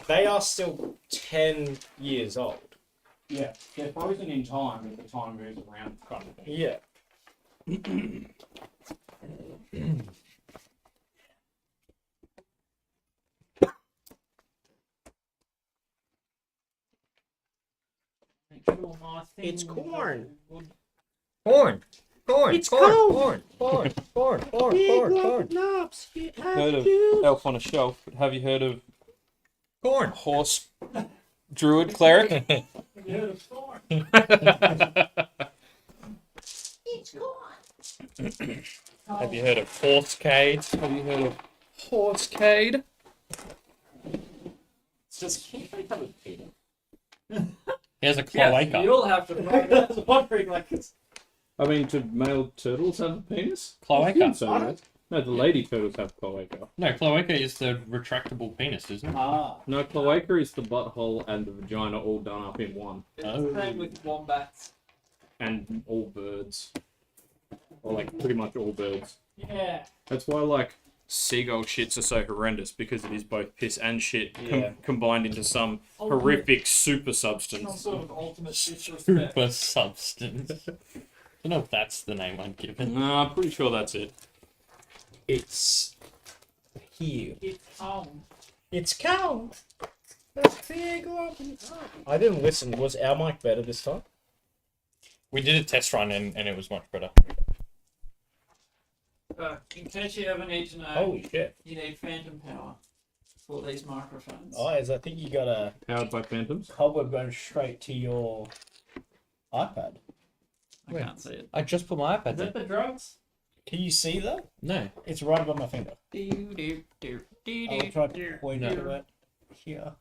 they are still 10 years old. Yeah, they're frozen in time if the time moves around, kind of thing. Yeah. It's corn. Corn. Corn. It's corn. cold. Corn. Corn. Corn. Corn. Big Corn. lump Corn. of knobs. It has Heard of juice. Elf on a Shelf, but have you heard of Corn. Horse Druid Cleric? Have you heard of corn? It's corn. Have you heard of Horsecade? Have you heard of Horsecade? Does Keith have a penis? Here's a Yes, cloaca. you all have to know. That's wondering, like, it's... I mean, do male turtles have a penis? Cloaca. I think so, right? No, the lady turtles have cloaca. No, cloaca is the retractable penis, isn't it? Ah. No, cloaca is the butthole and the vagina all done up in one. It's the same with wombats. And all birds. Or, like, pretty much all birds. Yeah. That's why, like, Seagull shits are so horrendous because it is both piss and shit Yeah. combined into some Ultimate- horrific super Some substance. sort of ultimate disrespect. Super substance. I don't know if that's the name I'd give it. No, I'm pretty sure that's it. It's here. It's home. It's cold. That's big lump of knobs. I didn't listen. Was our mic better this time? We did a test run and it was much better. In case you ever need to know, Holy shit. you need phantom power for these microphones. Eyes, I think you got a powered by phantoms. cobweb going straight to your iPad. I can't see it. I just put my Is iPad that the drugs? Can you see that? No. It's right above my finger. I'll I'll try to point to it here.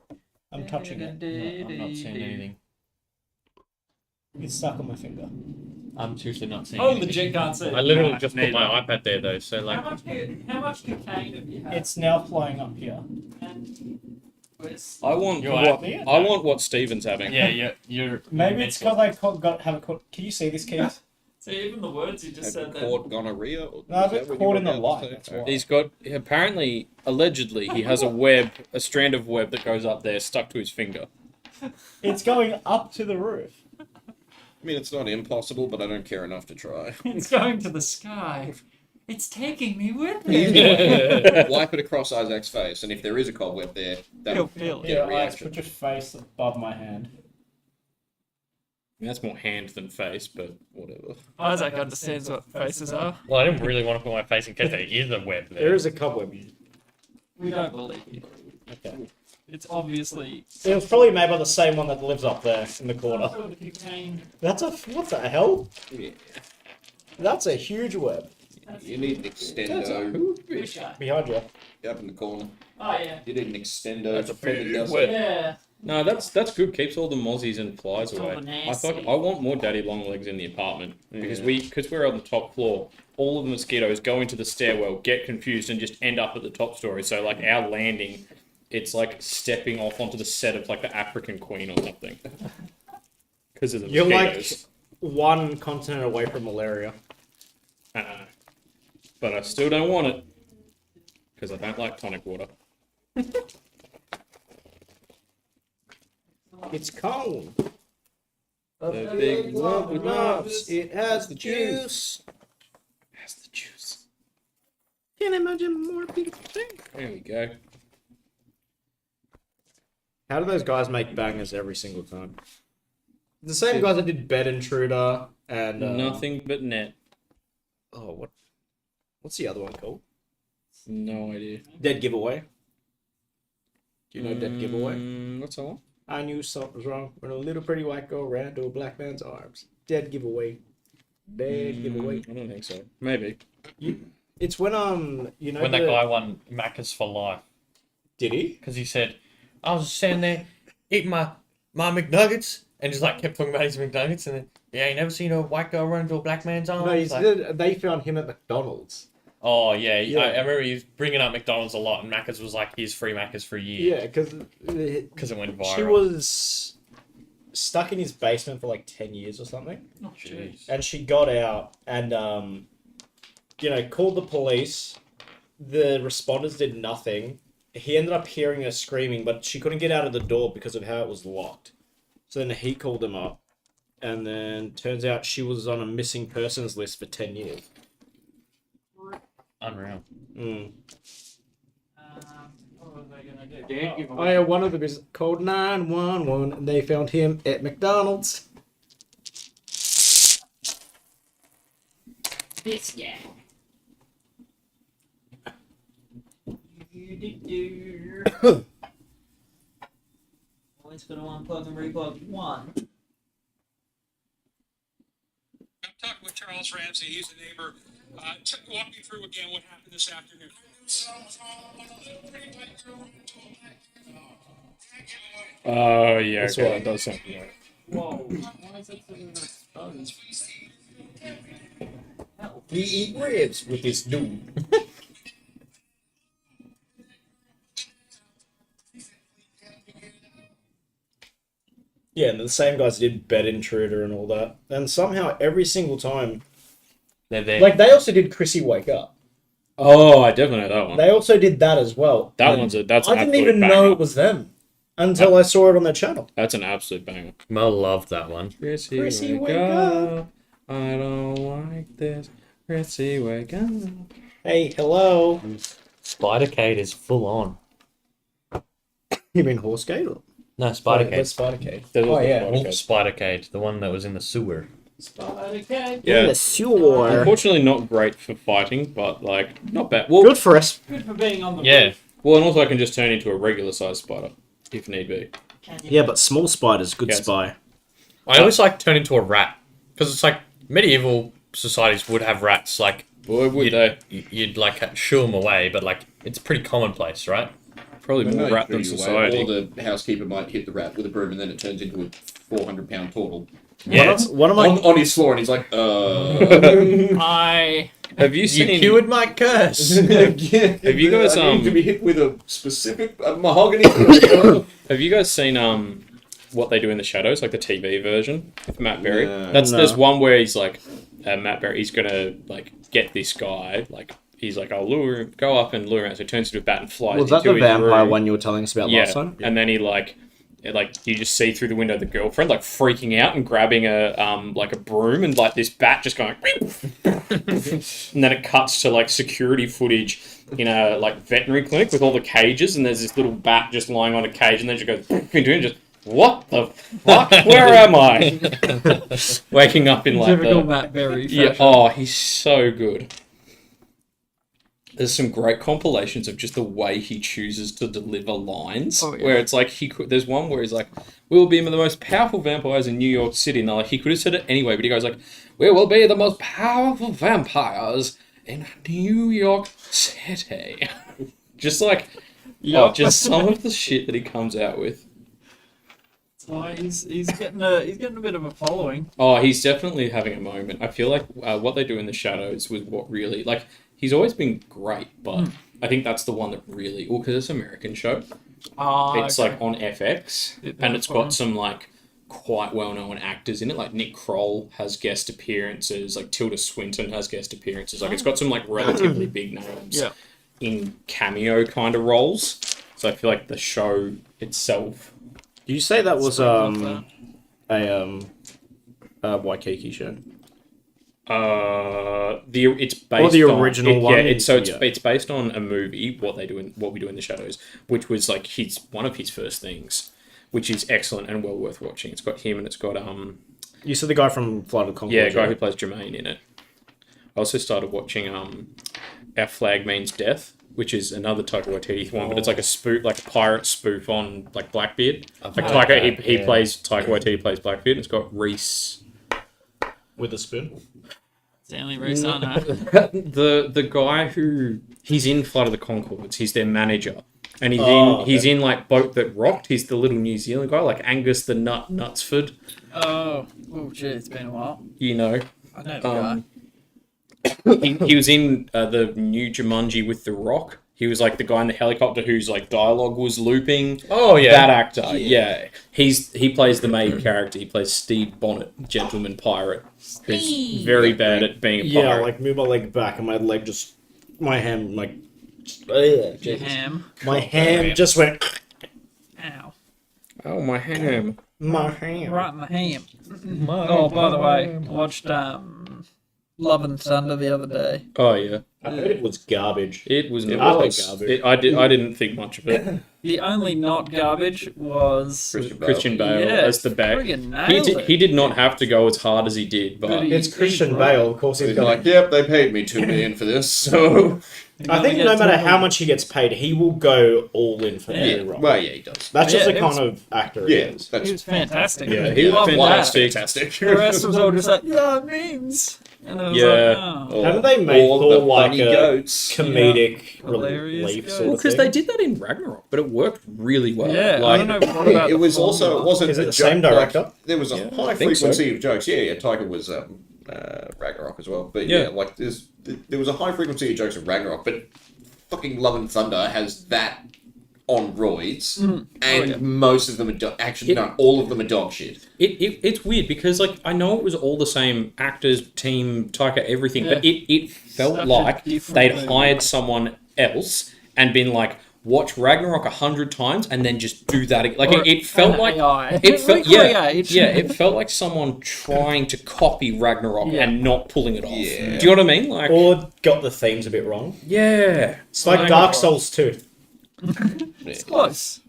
I'm touching it. I'm not seeing anything. It's stuck on my finger. I'm seriously not seeing Oh, anything. legit can't see it. I literally No, just put neither. my iPad there though, so like. How much cocaine have you had? It's now flying up here. And where's... I want You're what happy? I want what Steven's having. Yeah, you're Maybe it's because I haven't caught. Can you see this, Keith? So even the words you just Have said you there. caught gonorrhea? Or No, I've is been that what caught you in the were about light. to say? That's why. He's got apparently, allegedly, he has a strand of web that goes up there, stuck to his finger. It's going up to the roof. I mean, it's not impossible, but I don't care enough to try. It's going to the sky. It's taking me with me. Wipe it across Isaac's face, and if there is a cobweb there, that'll He'll feel it. get Yeah, a Eyes, reaction. put your face above my hand. That's more hand than face, but whatever. Isaac understands what faces are. Well, I didn't really want to put my face in case there is a web there. There is a cobweb. We don't believe you. Okay. It's obviously It was probably made by the same one that lives up there in the corner. sort of cocaine. That's a what the hell? Yeah. That's a huge web You need an extendo. Which guy? behind you. Up in the corner. Oh yeah. You need an extendo. That's a from the big dust. web. Yeah. No, that's good. Keeps all the mozzies and flies It's all away. the I nasty. want more daddy long legs in the apartment because Yeah. we're on the top floor. All of the mosquitoes go into the stairwell, get confused, and just end up at the top story. So like our landing, it's like stepping off onto the set of like the African Queen or something. Because of the You're like mosquitoes. one continent away from malaria. I know. But I still don't want it because I don't like tonic water. It's cone. The big lump with knobs. It has the juice. Has the juice. Can't imagine more beautiful thing. There we go. How do those guys make bangers every single time? The same guys that did Bed Intruder and Nothing but net. Oh, what's the other one called? No idea. Dead Giveaway. Do you know Dead Giveaway? What's that one? I knew something was wrong when a little pretty white girl ran to a black man's arms. Dead Giveaway. Dead Giveaway. I don't think so. Maybe. It's when you know When that guy won Macca's for life. did he? Because he said, I was standing there eating my McNuggets and just like kept talking about his McNuggets and then, yeah, you never seen a white girl run into a black man's arms? No, Like, they found him at McDonald's. oh, yeah. Yeah. I remember he was bringing up McDonald's a lot and Macca's was like, here's free Macca's for a year. Yeah, because Because it went viral. she was stuck in his basement for like 10 years or something. Oh, jeez. And she got out and, called the police. The responders did nothing. he ended up hearing her screaming, but she couldn't get out of the door because of how it was locked. So then he called him up, and then turns out she was on a missing persons list for 10 years. Unreal. Mm. What was I gonna do? Dan, give Oh yeah, one of them is called 911, and they found him at McDonald's. this guy. Always gonna unplug and replug one. I'm talking with Charles Ramsey. He's a neighbor. Walk me through again what happened this afternoon. Oh yeah, That's okay, right. that does sound familiar. Whoa. Why is it so exposed? We eat ribs with this dude. Yeah, and the same guys did Bed Intruder and all that. And somehow every single time, They're there. like they also did Chrissy Wake Up. Oh, I definitely know that one. They also did that as well. That And one's that's I an didn't absolute even banger. know it was them until I saw it on their channel. That's an absolute banger. Mel loved that one. Chrissy, wake up. I don't like this. Chrissy, wake up. Hey, hello. Spidercade is full on. You mean Horsegate? Or? No, Where's Spidercade. Spidercade? There's Oh also yeah. Spidercade. Spidercade, the one that was in the sewer. Spider-Cat. Yeah. the sewer. Unfortunately, not great for fighting, but like not bad. Well, Good for us. Good for being on the Yeah. roof. well, and also I can just turn into a regular sized spider if need be. Yeah, but small spiders, good Yes. spy. I always like turn into a rat because it's like medieval societies would have rats. Like Boy, would they? you'd like shoo them away, but like it's pretty commonplace, right? Probably No, more rat you than throw you society. away, or the housekeeper might hit the rat with a broom, and then it turns into a 400-pound turtle Yeah. One of my on his floor, and he's like, I Have you seen? You cured my curse. Have you guys, I need to um, be hit with a specific mahogany? Have you guys seen what they do in the shadows, like the TV version with Matt Berry? No. There's one where he's like Matt Berry. He's gonna like get this guy. Like he's like, I'll lure him, go up and lure him out. So he turns into a bat and flies. was that into the his vampire room. one you were telling us about Yeah, last time? and then he like you just see through the window the girlfriend like freaking out and grabbing a like a broom and like this bat just going and then it cuts to like security footage in a like veterinary clinic with all the cages and there's this little bat just lying on a cage and then she goes into it and just what the fuck, where am I? Waking up in like typical the Matt Berry. yeah, oh, he's so good. There's some great compilations of just the way he chooses to deliver lines. Oh, yeah. Where it's like there's one where he's like, "We will be the most powerful vampires in New York City." And they're like, he could have said it anyway, but he goes like, "We will be the most powerful vampires in New York City." Just like, just some of the shit that he comes out with. So he's getting a bit of a following. Oh, he's definitely having a moment. I feel like what they do in the shadows was what really like. He's always been great, but I think that's the one that really... Well, because it's an American show. It's like on FX, and it's got some like quite well-known actors in it. Like Nick Kroll has guest appearances. Like Tilda Swinton has guest appearances. Like it's got some like relatively big names in cameo kind of roles. So I feel like the show itself... Did you say that was love a Waikiki show? It's based the on original it, one? Yeah, it's Yeah. it's based on a movie. What we do in the shadows, which was like one of his first things, which is excellent and well worth watching. It's got him and it's got You said the guy from Flight of the Conchords. yeah, a guy who plays Jermaine in it. I also started watching Our Flag Means Death, which is another Taika Waititi one, but it's like a spoof, like a pirate spoof on like Blackbeard. Like Taika, he plays Taika Waititi plays Blackbeard. And it's got Reese. with a spoon. Stanley Reese, I know. the guy who he's in Flight of the Conchords, he's their manager, and he's in like Boat That Rocked. He's the little New Zealand guy, like Angus the Nutsford. Oh shit! It's been a while. You know, I know the guy. he was in the new Jumanji with The Rock. He was like the guy in the helicopter whose like dialogue was looping. Oh yeah. That actor, yeah. He plays the main character. He plays Steve Bonnet, gentleman pirate, who's very bad at being a pirate. Yeah, like move my leg back and my hand like Your Jesus. ham. My ham just went. Ow. Oh, my ham. My ham. Right in the ham. Oh, by the way, I watched Love and Thunder the other day. Oh, yeah. I heard it was garbage. It was It not. was garbage. I didn't think much of it. The only not garbage was Christian Bale Yeah, as the bad. friggin' He nailed did, it. he did not have to go as hard as he did, but But he- It's Christian right. Bale, of course. He's He's gonna like, yep, they paid me $2 million for this, so I think no matter how much he gets paid, he will go all in for every role. well, yeah, he does. That's just Yeah, the it kind was- of actor he Yeah, is. that's He was fantastic. Yeah, he was Loved fantastic. fantastic. that. The rest was all just like, yeah, memes. And it was Yeah. like, oh. Haven't they made all Thor the like funny a goats. comedic Hilarious relief guys. sort well, of because thing? they did that in Ragnarok, but it worked really well. Yeah, I like, don't know what about It was the also, it formula. wasn't Is it a the same joke, director? Like, there was a Yeah, high I think so. frequency of jokes. Yeah, Tiger was Ragnarok as well. But Yeah. yeah, like there was a high frequency of jokes in Ragnarok, but fucking Love and Thunder has that on roids, and yeah. most of them are actually no, all of them are dog shit. it's weird because like I know it was all the same actors, team, Taika, everything, but it felt Such a like different they'd movie. hired someone else and been like, watch Ragnarok 100 times and then just do that again. Like Or it felt an like AI. it felt yeah, Recreate. yeah, it felt like someone trying to copy Ragnarok Yeah. and not pulling it off. Yeah. Do you know what I mean? Like Or got the themes a bit wrong. yeah, It's like I Dark know. Souls 2. It's close.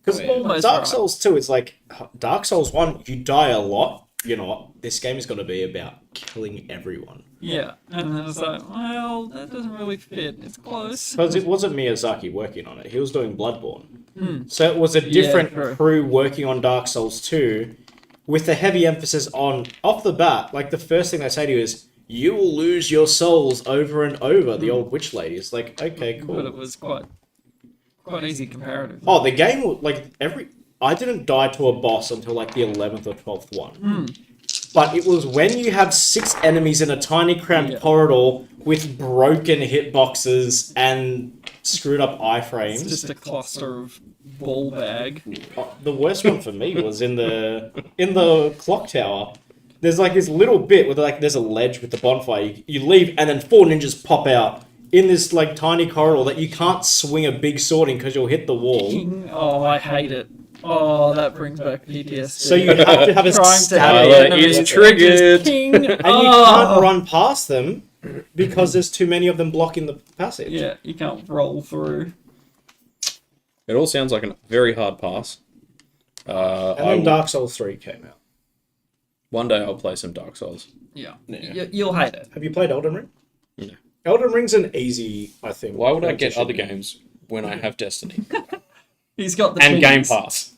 Because Almost Dark right. Souls 2 is like Dark Souls 1, you die a lot. You know what? This game is going to be about killing everyone. Yeah. And then it's like, well, that doesn't really fit. It's close. Because it wasn't Miyazaki working on it, he was doing Bloodborne. So it was a different true. crew working on Dark Souls 2 with a heavy emphasis on, off the bat, like the first thing they say to you is, you will lose your souls over and over, the old witch lady. It's like, okay, But cool. it was quite easy comparative. Oh, the game, like, I didn't die to a boss until like the 11th or 12th one. But it was when you have 6 enemies in a tiny cramped Yeah. corridor with broken hitboxes and screwed up iframes. It's just a cluster of ball bag. The worst one for me was in the clock tower. There's like this little bit where like there's a ledge with the bonfire. You leave and then 4 ninjas pop out in this like tiny corridor that you can't swing a big sword in because you'll hit the wall. Oh, I hate it. Oh, that brings back PTSD. So you have to have a Trying to stab hit at the it. enemy. is triggered. King. And you can't run past them because there's too many of them blocking the passage. Yeah, you can't roll through. It all sounds like a very hard pass. And then Dark Souls 3 came out. One day I'll play some Dark Souls. Yeah. You'll hate it. Have you played Elden Ring? No. Elden Ring's an easy, I think. Why would I get transition. other games when I have Destiny He's got the and Game keys. Pass?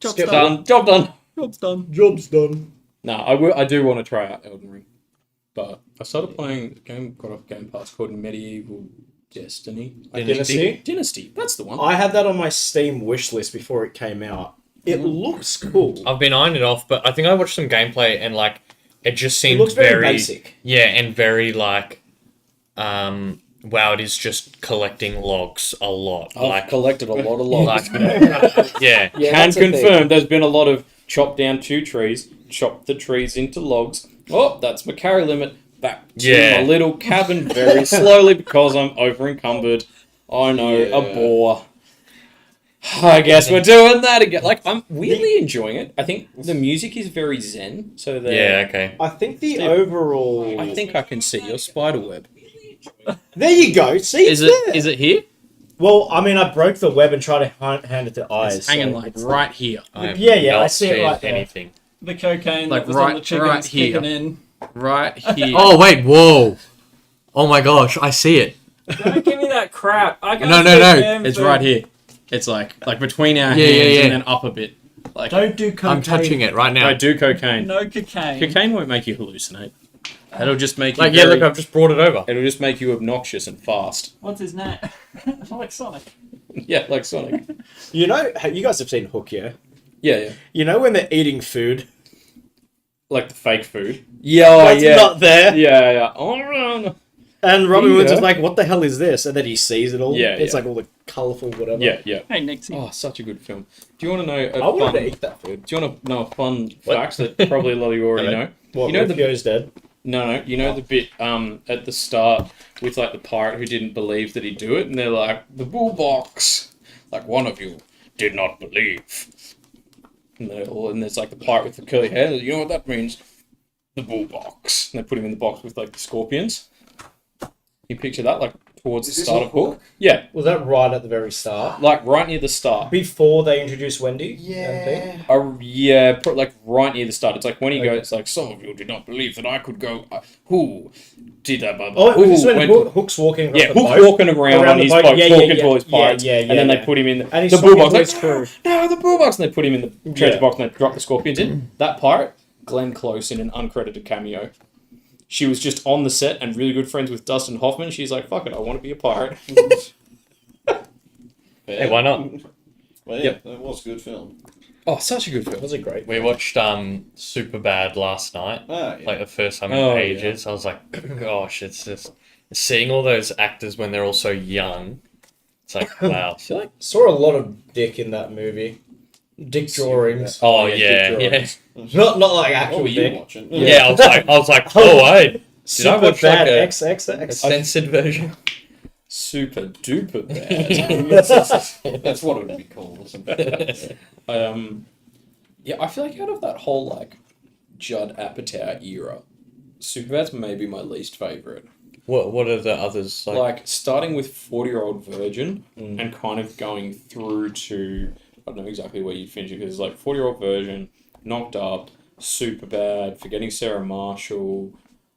Job's Skip done. Done. Job done. Job's done. Job's done. No, I do want to try out Elden Ring, but I started playing a game got off Game Pass called Medieval Destiny. Dynasty? Dynasty. That's the one. I had that on my Steam wish list before it came out. It looks cool. I've been eyeing it off, but I think I watched some gameplay and like it just It seemed looks very basic. Yeah, and very like wow, it is just collecting logs a lot. I've collected a lot of logs. Like yeah. Yeah, Can that's a thing. confirm there's been a lot of chop down 2 trees, chop the trees into logs. Oh, that's my carry limit. Back to Yeah. my little cabin very slowly because I'm over encumbered. I know, a Yeah. bore. I guess we're doing that again. Like, I'm weirdly enjoying it. I think the music is very zen. So Yeah, okay. I think the overall... I think I can see your spider web. There you go. See, Is it's it? there. Is it here? Well, I mean, I broke the web and tried to hand it to eyes. It's hanging so like it's- right here. I have Yeah, I not see it seen right there. anything. The cocaine Like that was right- on the chickens right here. kicking in. Right here. Oh wait, whoa. Oh my gosh, I see it. Don't give me that crap. I can't No, see no. damn It's thing. right here. It's like between our Yeah, hands yeah, yeah. and then up a bit. Like Don't do cocaine. I'm touching it right now. I do cocaine. No cocaine. Cocaine won't make you hallucinate. It'll just make you Like yeah, very- look, I've just brought it over. It'll just make you obnoxious and fast. What's his name? Like Sonic. Yeah, like Sonic. You know, you guys have seen Hook, yeah? Yeah. You know when they're eating food? Like the fake food. Yeah, That's not there. Yeah. Oh, no. And Robin Williams Yeah. is like, what the hell is this? And then he sees it all. Yeah, It's yeah. like all the colourful whatever. Yeah. Hey, Nixie. Oh, such a good film. Do you want to know I fun? wanted to eat that food. Do you want to know a fun fact that probably a lot of you already know? What, You know the- Rufio's dead? No, you know the bit at the start with like the pirate who didn't believe that he'd do it, and they're like, the bull box, like one of you did not believe. And there's like the pirate with the curly hair. You know what that means? The bull box. And they put him in the box with like the scorpions. You picture that like towards the start of Hook? Yeah, Was that right at the very start? like right near the start. Before they introduced Wendy? Yeah, like right near the start. It's like when he goes, like, some of you did not believe that I could go. Who did that? Blah, blah, Oh, this is who when went- Hook's walking across Yeah, the Hook's boat. walking around Around on the his boat. boat, Yeah, talking yeah, to all his yeah, pirates, yeah, and then yeah. they put him in And he's the talking bull to box. his Like, crew. no, the bull box, and they put him in the treasure Yeah. box, and they drop the scorpions in. That pirate, Glenn Close, in an uncredited cameo. She was just on the set and really good friends with Dustin Hoffman. She's like, "Fuck it, I want to be a pirate." Hey, why not? Well, yeah, Yep. that was a good film. Oh, such a good film. Was it great? We watched Superbad last night. Ah, yeah. Like the first time in Oh, ages. I was like, gosh, it's just seeing all those actors when they're all so young. It's like, wow. Saw a lot of dick in that movie. Dick drawings. Oh yeah, yeah, Dick yeah, drawings. Not like What actual were you dick. watching? yeah. I was like, oh wait, did I Super watch bad like a XXX. censored version? Super duper bad. That's what it would be called. Isn't it? Yeah, I feel like out of that whole like Judd Apatow era, Superbad's maybe my least favorite. What are the others like? Like starting with 40-Year-Old Virgin and kind of going through to I don't know exactly where you finish it because it's like 40-Year-Old Virgin, Knocked Up, Superbad, Forgetting Sarah Marshall.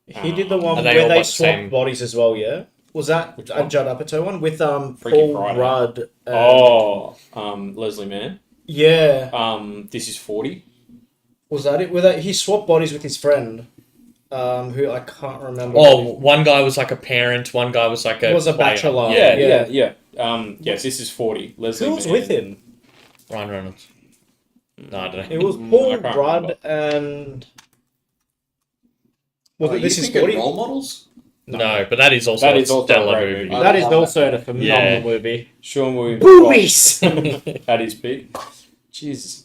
He did the one Are they where all they about the swapped same- bodies as well, yeah? Was that a one? Judd Apatow one? With Freaky Paul Friday. Rudd. Leslie Mann. Yeah. This is 40. Was that it? With that, he swapped bodies with his friend, who I can't remember. Oh, one guy was like a parent, one guy was like a He was a player. bachelor. Yeah, Yeah. Yes, this is 40. Leslie Who was Mann. with him? Ryan Reynolds. No, I don't know. It was I Paul can't Rudd and. Was Oh, it you This Is thinking 40? role models? No, but that is also That a is also a stellar great movie. movie. That is love also a phenomenal Yeah. movie. Sean Williams. Boobies! At his peak. Jesus.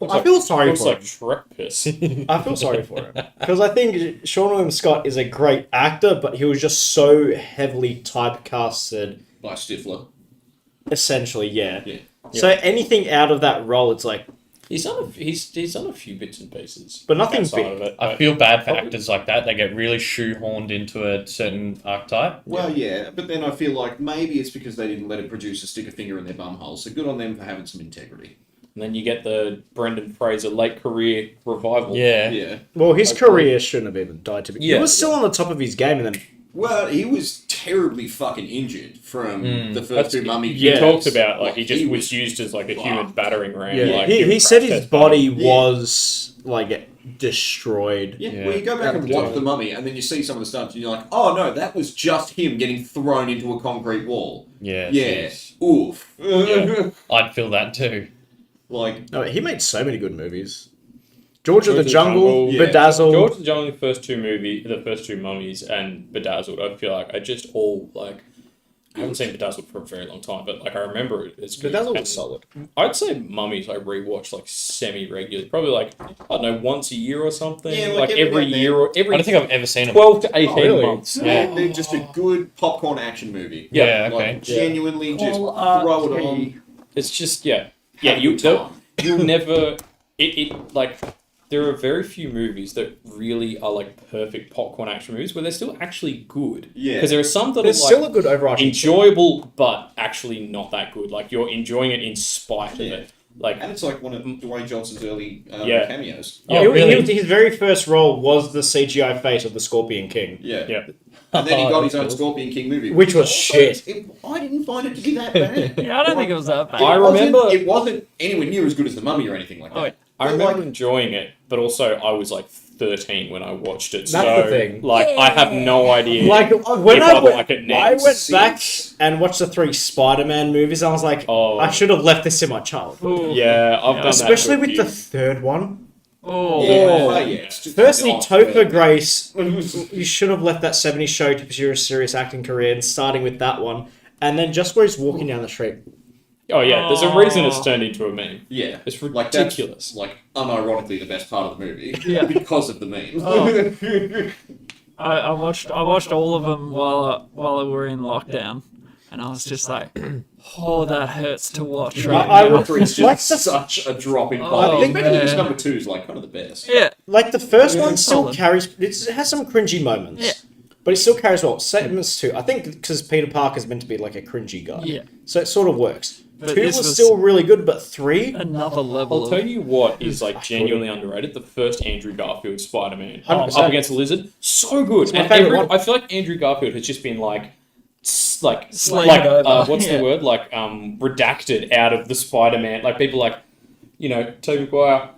I feel sorry Looks for like him. Shrek piss. I feel sorry for him. Because I think Sean William Scott is a great actor, but he was just so heavily typecasted, By Stifler. essentially, yeah. Yeah. So anything out of that role, it's like, He's done a few bits and pieces, But nothing outside big. of it. I feel bad for actors like that. They get really shoehorned into a certain archetype. Well, yeah, but then I feel like maybe it's because they didn't let a producer stick a finger in their bum hole. So good on them for having some integrity. And then you get the Brendan Fraser late career revival. Yeah. Yeah. well, his Hopefully. career shouldn't have even died to be. Yeah. He was still on the top of his game, and then Well, he was terribly fucking injured from the first That's- two Mummy He Yeah. talked about like he just he was used as like a human fucked. battering ram. yeah, like, he human said crash his test body dummy. was like destroyed. Yeah, Yeah. well, you go back and watch The Mummy, and then you see some of the stuff, and you're like, oh no, that was just him getting thrown into a concrete wall. Yeah. Yeah. jeez. Oof. Yeah. I'd feel that too. Like, No, he made so many good movies. George of the George of the Jungle, Jungle, yeah. Bedazzled. George of the Jungle, the first two Mummies, and Bedazzled. I feel like I just all like. I haven't seen Bedazzled for a very long time, but like I remember it as good. Bedazzled And was solid. I'd say Mummies I rewatch like semi-regularly, probably like I don't know once a year or something. Yeah, like like every every now and year or I every don't think I've ever seen him. 12 to 18 really? months. Yeah. they're just a good popcorn action movie. Yeah, okay. Like, genuinely just All throw it arty. on. It's just yeah. Have a You good time. you'll never it like there are very few movies that really are like perfect popcorn action movies where they're still actually good. Yeah. Because there are some that There's are still like a good overarching. enjoyable but actually not that good. Like you're enjoying it in spite Yeah. of it. Like And it's like one of Dwayne Johnson's early Yeah. cameos. Oh, He- really? his very first role was the CGI face of the Scorpion King, Yeah. Yeah. And then he got his own That's Scorpion King movie. which was shit. I didn't find it to be that bad. Yeah, I don't think it was that bad. I It wasn't- remember- it wasn't anywhere near as good as The Mummy or anything like that. Oh, yeah. I But, remember like, enjoying it, but also I was like 13 when I watched it. That's so the thing. like I have no idea. Like when if I I'd went, like it I next. went back and watched the 3 Spider-Man movies. I was like, Oh. I should have left this in my childhood, Ooh. Yeah, I've done that. especially to a with the few. third one. Oh, Yeah, Oh. well, yeah, it's just Firstly, not Topher good. Grace, you should have left that 70s show to pursue a serious acting career, and starting with that one, and then just where he's walking down the street. Oh yeah, there's a reason it's turned into a meme. Yeah. It's Like, ridiculous. that's, like, unironically the best part of the movie. Yeah. Because of the meme. Oh. I watched all of them while we were in lockdown, and I was just like, oh, that hurts to watch right I now. would- Three is Like just such a drop in Oh, quality. Especially this man. number 2 is like kind of the best. Yeah, Like the first Yeah, one still solid. carries. It has some cringy moments. Yeah. But it still carries well. Same as 2. I think because Peter Parker's meant to be like a cringy guy. Yeah. So it sort of works. But 2 this was was- still really good, but 3. another level. I'll tell Of, you what is like genuinely underrated. The first Andrew Garfield Spider-Man 100%. up against the Lizard, so good. my And favourite one. I feel like Andrew Garfield has just been like Slaved over. what's Yeah. the word? Like redacted out of the Spider-Man. Like people like, Tobey Maguire,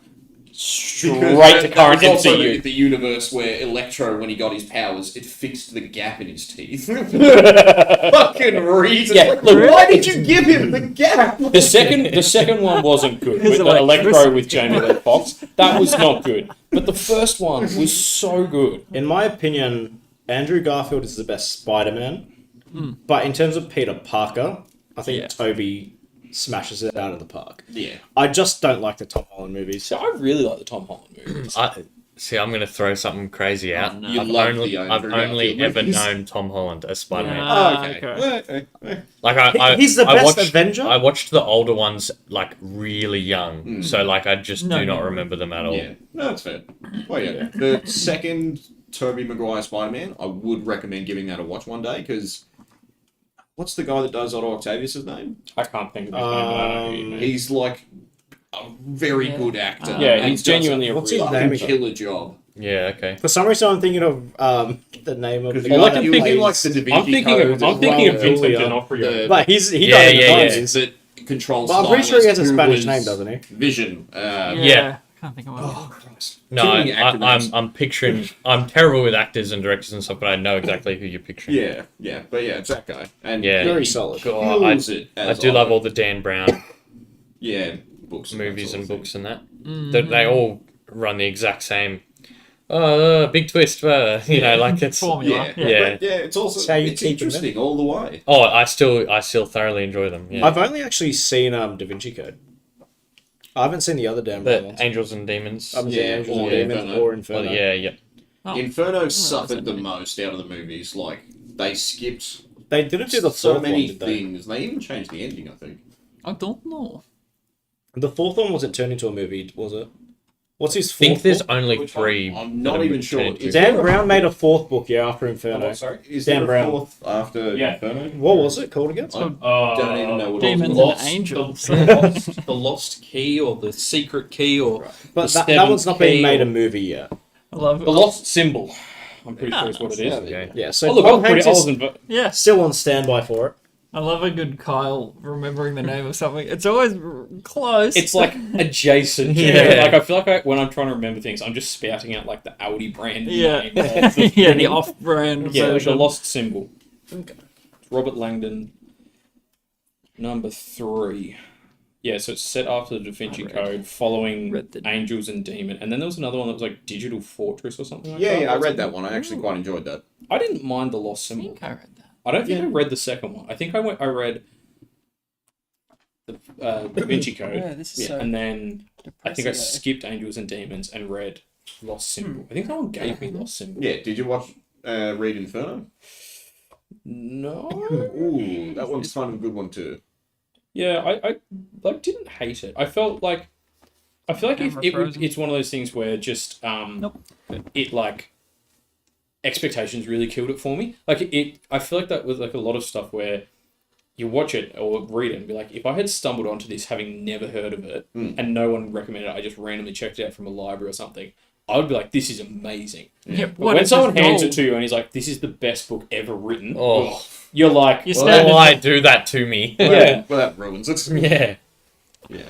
straight to current was also MCU. the universe where Electro, when he got his powers, it fixed the gap in his teeth. Fucking reason. Yeah, Like, look, why did you give him the gap? The second one wasn't good. His With the Electro electricity. with Jamie Lee Fox, that was not good. But the first one was so good. In my opinion, Andrew Garfield is the best Spider-Man. But in terms of Peter Parker, I think Yeah. Toby smashes it out of the park. Yeah. I just don't like the Tom Holland movies. So I really like the Tom Holland movies. See, I'm going to throw something crazy out. no. You I've love only, the I've Andrew only Garfield ever movies. known Tom Holland as Spider-Man. Ah, okay. okay. Like He's the I best watched, Avenger? I watched the older ones like really young, so like I just No do not memory. remember them at all. Yeah, no, that's fair. Well, yeah, the second Tobey Maguire Spider-Man, I would recommend giving that a watch one day, because what's the guy that does Otto Octavius' name? I can't think of his name, but I know who you mean. He's like a very good actor. Yeah, and he's does genuinely a What's really his fucking name again? killer job. Yeah, okay. For some reason, I'm thinking of the name of the Because guy you like that you thinking plays- like the Da Vinci I'm thinking Code of as Vincent Julia. D'Onofrio. But he Yeah, does yeah, the yeah. voices. that controls. But I'm pretty sure he has a Stylist, Spanish who name, was doesn't he? Vision. Yeah. Can't think of what. Oh Christ! No, Too many actor names. I'm picturing. I'm terrible with actors and directors and stuff, but I know exactly who you're picturing. Yeah, but yeah, it's that guy. And Yeah. Very solid. God, kills it. I as do love Otto. all the Dan Brown Yeah, books, movies and that sort of books and that. That they all run the exact same. Oh, big twist! Like it's. Formula. thing. Yeah, Yeah. But yeah, it's also It's how you it's keep them in. interesting all the way. Oh, I still thoroughly enjoy them. Yeah. I've only actually seen Da Vinci Code. I haven't seen the other damn The ones. Angels and Demons. Yeah, Yeah, Angels or and Demons Inferno. or Well, Inferno. yeah. Oh. Inferno that's suffered the annoying. most out of the movies. Like they skipped They didn't do the so fourth many one, did they? things. They even changed the ending, I think. I don't know. The fourth one wasn't turned into a movie, was it? What's his I think fourth there's book? only Which 3. I'm that not are even sure. turned into- Is Dan there a- Brown made a fourth book, yeah, after Inferno. Oh, sorry. Is Dan there a Brown. fourth after Yeah. Inferno? What was it called again? I don't even know what Demons it and was. Angels. The lost key or the secret key or But the that seventh one's not key being made or- a movie yet. I love it. the lost symbol. I'm pretty sure is what it is. Okay. Yeah, so Oh look, I Tom was pretty. Hanks I is wasn't. Yeah, still on standby for it. I love a good Kyle remembering the name of something. It's always close. It's like adjacent. Yeah. Like I feel like when I'm trying to remember things, I'm just spouting out like the Audi brand yeah, name. Of the yeah, the thing. off-brand Yeah, the version. lost symbol. Robert Langdon. Number 3. Yeah, so it's set after the Da Vinci Code, following Read the- Angels and Demon, and then there was another one that was like Digital Fortress or something like Yeah, that. yeah, I read that one. I actually quite enjoyed that. I didn't mind the lost I symbol. think I read that. I don't think I read the second one. I think I read the Da Vinci Code, Yeah, this is so and then I think I depressing. skipped Angels and Demons and read Lost Symbol. I think someone gave me Lost Symbol. Yeah, did you watch Read Inferno? No. Ooh, that one's kind of a good one too. Yeah, I like didn't hate it. I feel like if Camera it would, frozen. it's one of those things where just it like expectations really killed it for me. Like it I feel like that with like a lot of stuff where you watch it or read it and be like, if I had stumbled onto this having never heard of it and no one recommended it, I just randomly checked it out from a library or something, I would be like, this is amazing. Yeah, But what when is someone this hands gold? it to you and he's like, this is the best book ever written, Oh, you're like, You're well, standing- why do that to me? yeah. Well, that ruins it. Yeah. Yeah.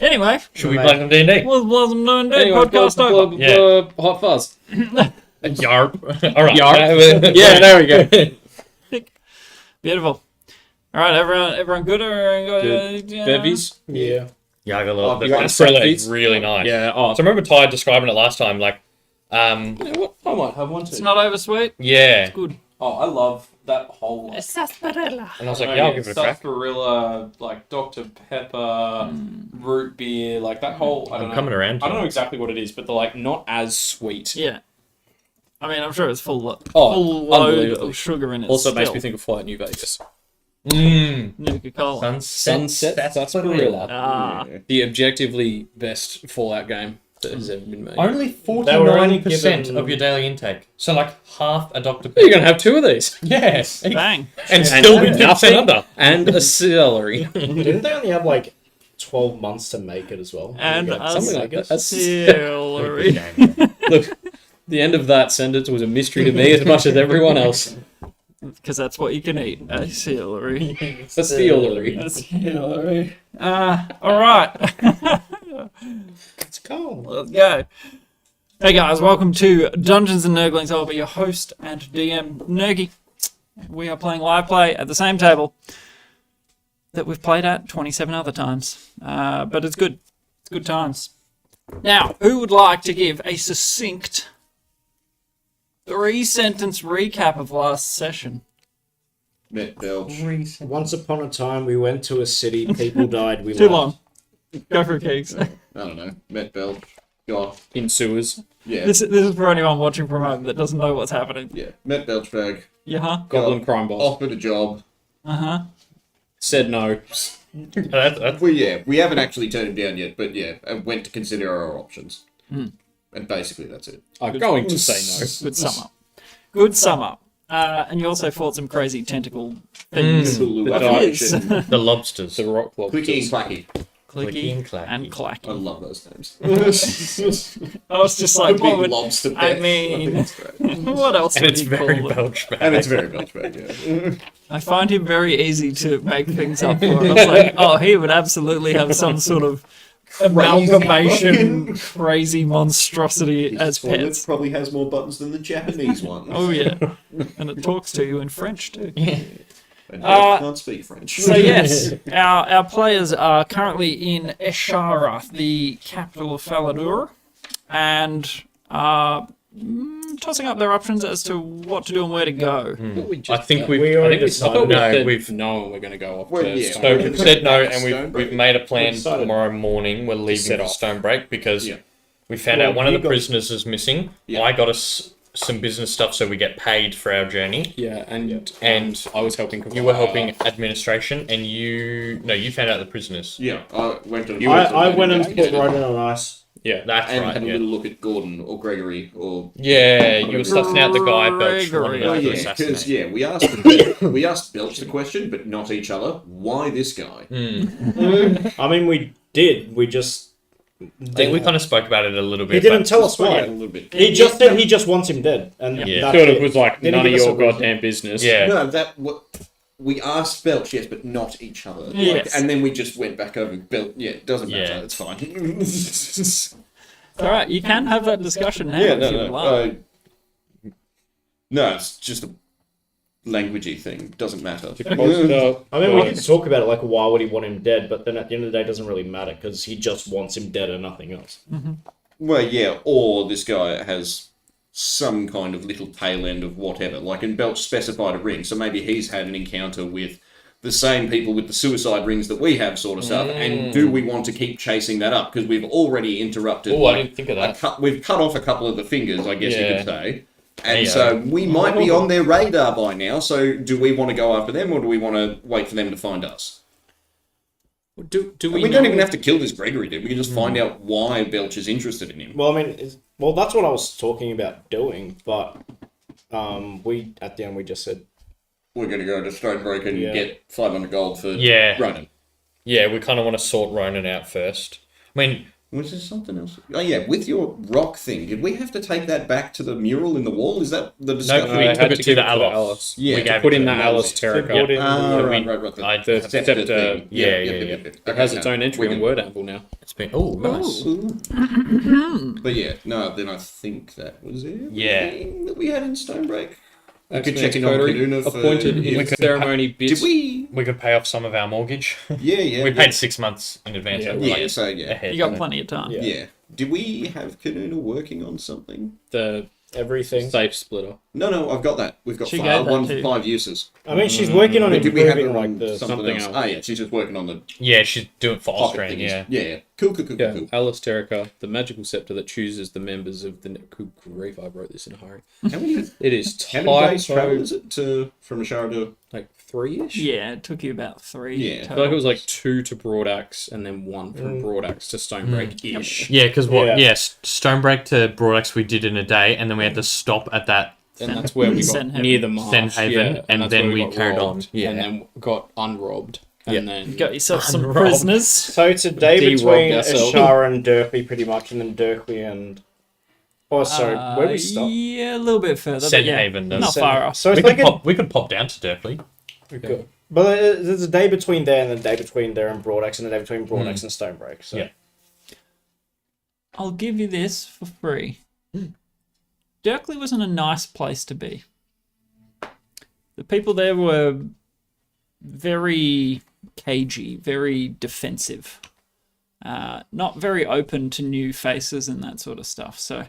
Anyway, Should we play some D&D? wasn't doing that Anyway, podcast blah, over. blah, blah, blah, Hot Fuzz. Yarp. All right. Yarp. Yeah, there we go. Beautiful. All right, everyone good? Everyone good? Bevies? Yeah. Yeah, I got a little Oh, bit. you got It's the really, Bevies? really nice. Yeah, oh, So I remember Ty describing it last time, like, you know what? I might have one too. It's not over sweet. yeah. Good. Oh, I love that whole. Like, Sarsaparilla. And I was like, yeah, I'll give it a crack. Sarsaparilla, like Dr. Pepper, root beer, like that whole. I don't I'm know. coming around to I don't it. know exactly what it is, but they're like not as sweet. Yeah. I mean, I'm sure it's full Oh, full load unbelievably. of sugar in it. Also, it makes still. me think of Flight New Vegas. Mmm. Nuka-Cola. Sunset Sarsaparilla. Ah, Yeah. The objectively best Fallout game that has ever been made. Only They were only 49% given- of your daily intake. So like half a Dr. You're Pepper. gonna have 2 of these. Yes. bang. And still be nothing 50% under. And a celery. Didn't they only have like 12 months to make it as well? And Like, something like that. That's- celery. Look, the end of that sentence was a mystery to me as much as everyone else. Because that's what you can eat. A celery. A celery. A celery. All right. It's cold. Let's go. Hey guys, welcome to Dungeons and Nurglings. I'll be your host and DM, Nergy. We are playing live play at the same table that we've played at 27 other times. But it's good. It's good times. Now, who would like to give a succinct 3-sentence recap of last session? Met Belch. Once upon a time, we went to a city, people died, we Too left. long. Go for it, Keeks. I don't know. Met Belch. Got. In sewers. Yeah. This is for anyone watching from home that doesn't know what's happening. Yeah. Met Belchbag. Yeah, huh? Goblin crime boss. Offered a job. Uh-huh. Said no. We haven't actually turned him down yet, but yeah, I went to consider our options. And basically that's it. I'm going to say no. Good sum up. Good sum up. And you also fought some crazy tentacle things. Hulu Of his. action. The lobsters. The rock lobsters. Clicky and clacky. Clicky and clacky. and I clacky. love those names. I was just like, The what big would... lobster I death. mean- think it's great. What else And would it's you very call it? belch bag. And it's very Belchbag, yeah. I find him very easy to make things up for. I was like, oh, he would absolutely have some sort of amalgamation, crazy monstrosity as This toilet pets. probably has more buttons than the Japanese one. Oh, yeah. And it talks to you in French, too. And I can't speak French. So yes, our players are currently in Eshara, the capital of Falador, and are tossing up their options as to what to do and where to go. I think We we've. already I think decided. no, we've. No, we're going to go off Well, first. yeah. So we've said no, and Stonebreak. we've made a plan We've decided. tomorrow morning. We're leaving set for off. Stonebreak because Yeah. we found Well, out one of you the got- prisoners is missing. Yeah. I got us some business stuff so we get paid for our journey. Yeah, and And I was helping. you were helping administration, and you found out the prisoners. Yeah, I went to I went and put Ronan on ice. Yeah, That's and right. had a Yeah. little look at Gordon or Gregory or Yeah, you were sussing out the guy Belch Gregory. wanted oh to yeah, assassinate. because yeah, we asked Belch the question, but not each other. Why this guy? I mean, we did. We just. I think we kind of spoke about it a little bit. He didn't but- tell us Spoke out a why. little bit. He just said he just wants him dead. And Yeah. that's sort of it. was like Didn't none of give us your a reason. goddamn business. Yeah. No, that what we asked Belch, yes, but not each other. Like, Yes. and then we just went back over Belch. Yeah, it doesn't matter. Yeah. It's fine. All right, you can have that discussion now yeah, if no, you would no. like. No, it's just a languagey thing. Doesn't matter. I mean, we could talk about it like, why would he want him dead? But then at the end of the day, it doesn't really matter because he just wants him dead and nothing else. Well, yeah, or this guy has some kind of little tail end of whatever. Like, in Belch specified a ring, so maybe he's had an encounter with the same people with the suicide rings that we have, sort of stuff. And do we want to keep chasing that up? Because we've already interrupted. Oh, I didn't think of that. We've cut off a couple of the fingers, I guess you Yeah. could say. And Yeah. so we might be on their radar by now. So do we want to go after them, or do we want to wait for them to find us? Do And we we know? don't even have to kill this Gregory dude. We can just find out why Belch is interested in him. Well, I mean, that's what I was talking about doing. But we at the end we just said, We're going to go to Stonebreak and Yeah. get 500 gold for Yeah. Ronan. Yeah, we kind of want to sort Ronan out first. I mean, Was there something else? Oh, yeah, with your rock thing, did we have to take that back to the mural in the wall? Is that the discussion? we I took had it to to give the it to the Alice. Alice. Yeah, we to gave Put it in to that them. Alice Tarot Put in- Ah, we- right. I- The the scepter scepter, thing. yeah. It has its own entry on Word Anvil now. It's been nice. But yeah, no, then I think that was it. Yeah. That we had in Stonebreak. I could Accident check in on coterie, Kaduna for... appointed in if- ceremony bits. Did we? We could pay off some of our mortgage. Yeah. We paid 6 months in advance. Yeah. of, Yeah, like, so yeah. ahead. You got plenty of time. Yeah. Yeah. Did we have Kaduna working on something? The everything. Safe splitter. No, I've got that. We've got She gave that one too. for 5 uses. I mean, she's working on But did we have it improving like on the something something else? else. Oh, yeah, she's just working on the Yeah, she's doing it for pocket Austrian. thingies. Yeah. Yeah. Cool. Yeah, Cool. Alisterica, the magical scepter that chooses the members of the. Good grief, I wrote this in a hurry. How many It is How many days typo, travel is it from Ashara to? like 3-ish. Yeah, it took you about 3. Yeah. I I feel total. like it was like 2 to Broadaxe and then 1 from Broadaxe to Stonebreak ish. Yeah, because Yeah. Stonebreak to Broadaxe we did in a day, and then we had to stop at that. And that's where we got Senhaven. near the marsh. Senhaven, yeah, and that's then where we got carried on. robbed, Yeah. and then got unrobbed. And then You got yourself some Unrobbed. prisoners. So it's a day De-robbed between ourselves. Ashara and Dirkley, pretty much, and then Dirkley and. Oh, sorry, where we stop? Yeah, a little bit further. but yeah, Senhaven does. not far off. So We it's could, like we could pop down to Derkley. Good. But there's a day between there and a day between there and Broadaxe, and a day between Broadaxe and Stonebreak. So Yeah. I'll give you this for free. Dirkley wasn't a nice place to be. The people there were very cagey, very defensive, not very open to new faces and that sort of stuff. So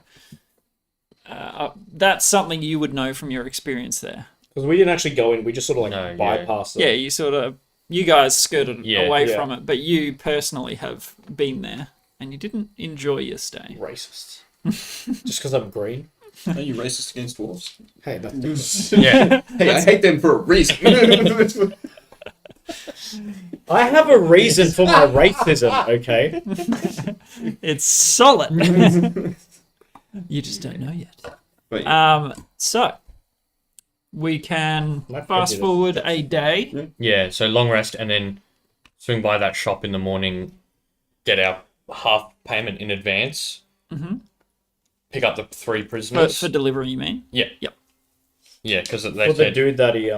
that's something you would know from your experience there. because we didn't actually go in, we just sort of like No, yeah. bypassed Yeah, it. you guys skirted Yeah. away Yeah. from it, but you personally have been there and you didn't enjoy your stay. Racist. Just because I'm green. Are you racist against dwarves? Hey, that's Yeah. Hey, I hate them for a reason. I have a reason for my racism. Okay. It's solid. You just don't know yet. But So we can My fast prejudice. forward a day. Yeah, so long rest and then swing by that shop in the morning, get our half payment in advance, pick up the 3 prisoners. For delivery, you mean? Yeah. Yep. Yeah, because they For the said, dude that he yeah,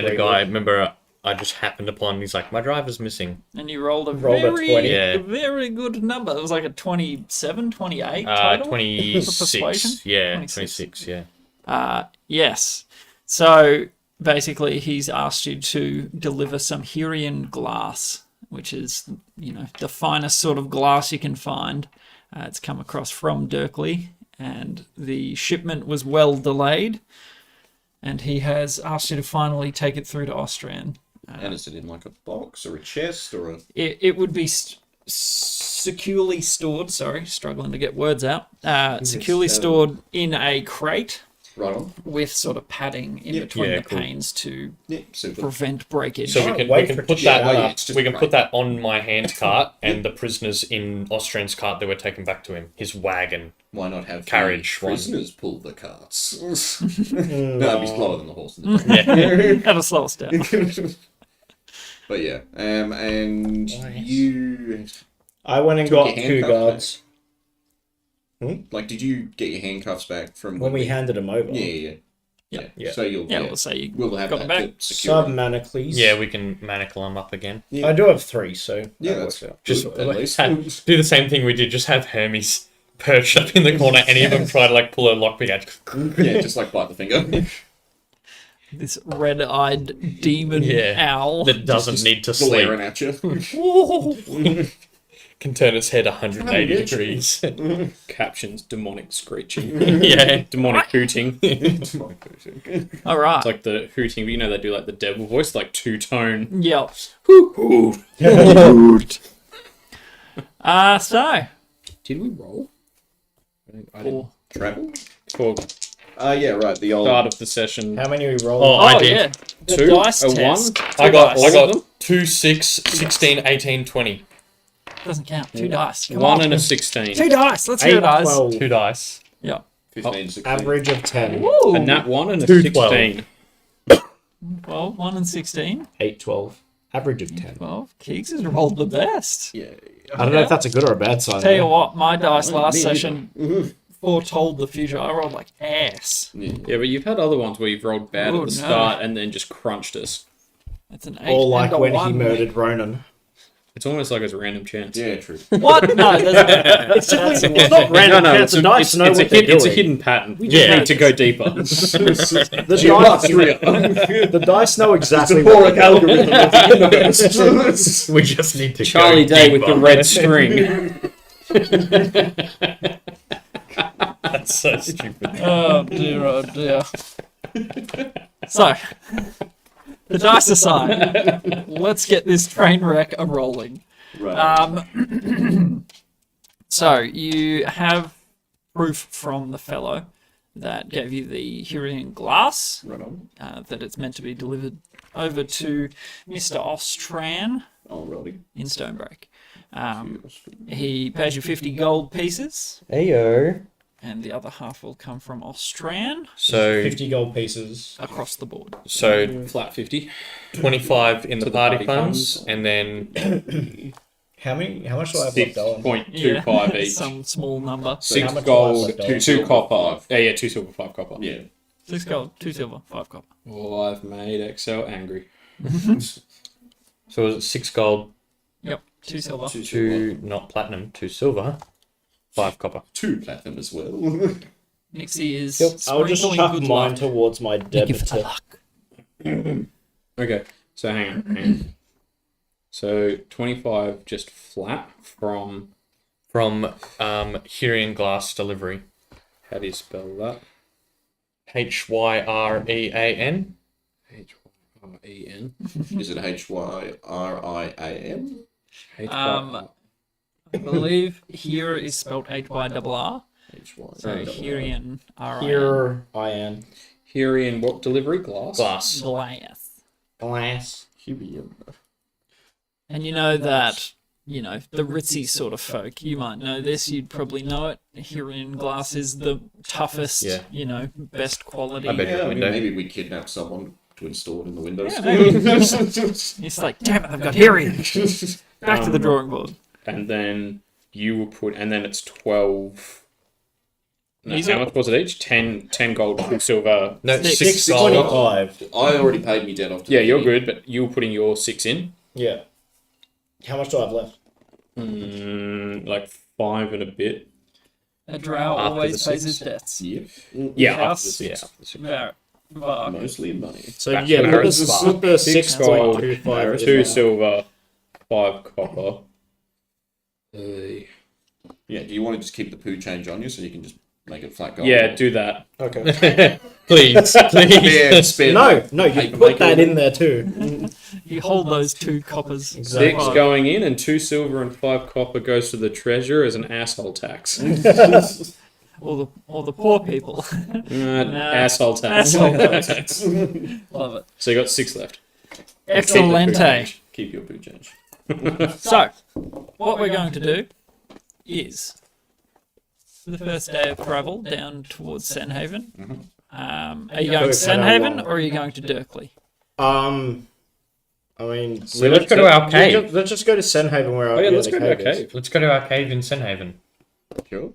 the agreed guy, with. remember, I just happened upon, he's like, my driver's missing. And you rolled a Rolled a very, 20. Yeah. very good number. It was like a 27, 28 total. 26. persuasion? Yeah, 26. 26, yeah. Yes. So basically, he's asked you to deliver some Hurian glass, which is, the finest sort of glass you can find. It's come across from Dirkley, and the shipment was well delayed. And he has asked you to finally take it through to Austrian. and is it in like a box or a chest or a? It would be securely stored. Sorry, struggling to get words out. Securely stored in a crate Right on. with sort of padding in between Yeah, the cool. panes to Yeah, super. prevent breakage. So we Can't can, wait we for can put it to that get out. It's just we can great. put that on my hand cart, and the prisoners in Austrian's cart that were taken back to him, his wagon. Why not have Carriage the one. prisoners pull the carts? No, it'd be slower than the horse. That'll slow us down. But yeah, and you I went and Took got your 2 handcuffs guards like, did you get your handcuffs back from when we handed them over. Yeah. Yeah. So you'll Yeah, we'll say you we'll have got them that back. to secure. Sub-Manacles. Yeah, we can manacle them up again. Yeah. I do have 3, so Yeah, that that's works out. Just at least. do the same thing we did. Just have Hermes perched up in the corner. Any of them try to pull a lockpick out. Yeah, just like bite the finger. This red-eyed demon Yeah. owl. That doesn't need to sleep. Glaring at you. Can turn its head 180 degrees. captions demonic screeching, Yeah. demonic hooting. All right. It's like the hooting, but they do like the devil voice, like 2-tone. Yep. So Did we roll? I didn't. Four. Travel? For Yeah, right. The old. start of the session. How many we rolled? Oh, I Oh did. yeah, the 2, dice a test. 1. I got dice. 2, 6, 16, 18, 20. Doesn't count. 2 dice. Come 1 on. and a 16. 2 dice. Let's hear 8, it, guys. 12. 2 dice. Yeah. 15, 16. Average of 10. Woo. A nat 1 and a 2, 16. 12, 1 and 16. 8, 12. Average of 10. 12. Keeks has rolled the best. Yeah. I don't know if that's a good or a bad sign. Tell you though. what, my dice last me either. session foretold the future. I rolled like ass. Yeah, but you've had other ones where you've rolled bad Oh, at the no. start and then just crunched us. That's an 8 Or like and a when 1. he murdered Ronan. It's almost like it's a random chance. Yeah, true. What? No, there's, It's not random. No, chance. The dice know what they're it's a doing. hidden pattern. We just Yeah. need to go deeper. The dice, Geometry. the dice know exactly More what like algorithm of the universe. We just need to Charlie go Day with the deeper. red string. That's so stupid. Oh dear, oh dear. So, the dice aside, let's get this train wreck a rolling. Right. So, you have proof from the fellow that gave you the Hurian glass, Right on. that it's meant to be delivered over to Mr. Ostran Alrighty. in Stonebreak. He pays you 50 gold pieces, Ayo. and the other half will come from Ostran So 50 gold pieces. across the board. so Flat 50. 25 in the party party funds, funds. and then How much do I have left, Owen? 6.25 each. Some small number. So how 6 much do I have gold, left, 2 Owen? silver, copper. 5. Yeah, 2 silver, 5 copper. Yeah. 6 gold, 2 silver, 5 copper. Oh, I've made Excel angry. so was it 6 gold, Yep, 2 silver. 2 not platinum, 2 silver, 5 copper. 2 platinum as well. Nixie is I'll just sprinkling chuck good mine luck. towards my Thank you for the debtor. luck. Okay, so hang on. So 25 just flat from. From Hurian glass delivery. How do you spell that? HYREAN. H-Y-R-E-N. Is it HYRIAM? I believe here is spelled HYRR. So Hurian R. Here I am. Hurian what delivery? Glass? Glass. Glass. Glass. And you know that, you know, the ritzy sort of folk, you might know this, you'd probably know it. Hurian glass is the toughest, Yeah. you know, best quality. I bet Yeah, I mean, window. maybe we kidnap someone to install it in the windows. Yeah, maybe. It's like, damn it, I've got Hurian. Back to the drawing board. And then you will put, and then it's 12. No, Easy. how much was it each? 10 gold, 2 silver. No, Six. 6 gold. 25. I already paid me debt off. to Yeah, the you're fee. good, but you're putting your 6 in. Yeah. How much do I have left? Like 5 and a bit. A drow After always the pays 6. his debts. Yep. Yeah, House. after the Yeah. 6. Var. Mostly in money. So Back yeah, to what Harris was the Spark. super 6 6 gold, 2 2 silver, 5 copper. Yeah, do you want to just keep the poo change on you so you can just make it flat gold? Yeah, do that. Okay. Please, please. Spare No, you Paper put maker that in in there too. You hold those 2 coppers. Exactly. 6 going in, and 2 silver and 5 copper goes to the treasurer as an asshole tax. Or the poor people. Asshole tax. Asshole tax. Love it. So you got 6 left. Excelente. Keep your poo change. So, what we're going to do is, for the first day of travel down towards Sandhaven, are you going to Sandhaven or are you going to Dirkley? I mean, So let's go to our cave. Let's just go to Senhaven where Oh yeah, where let's the go to our cave is. cave. Let's go to our cave in Senhaven. Sure.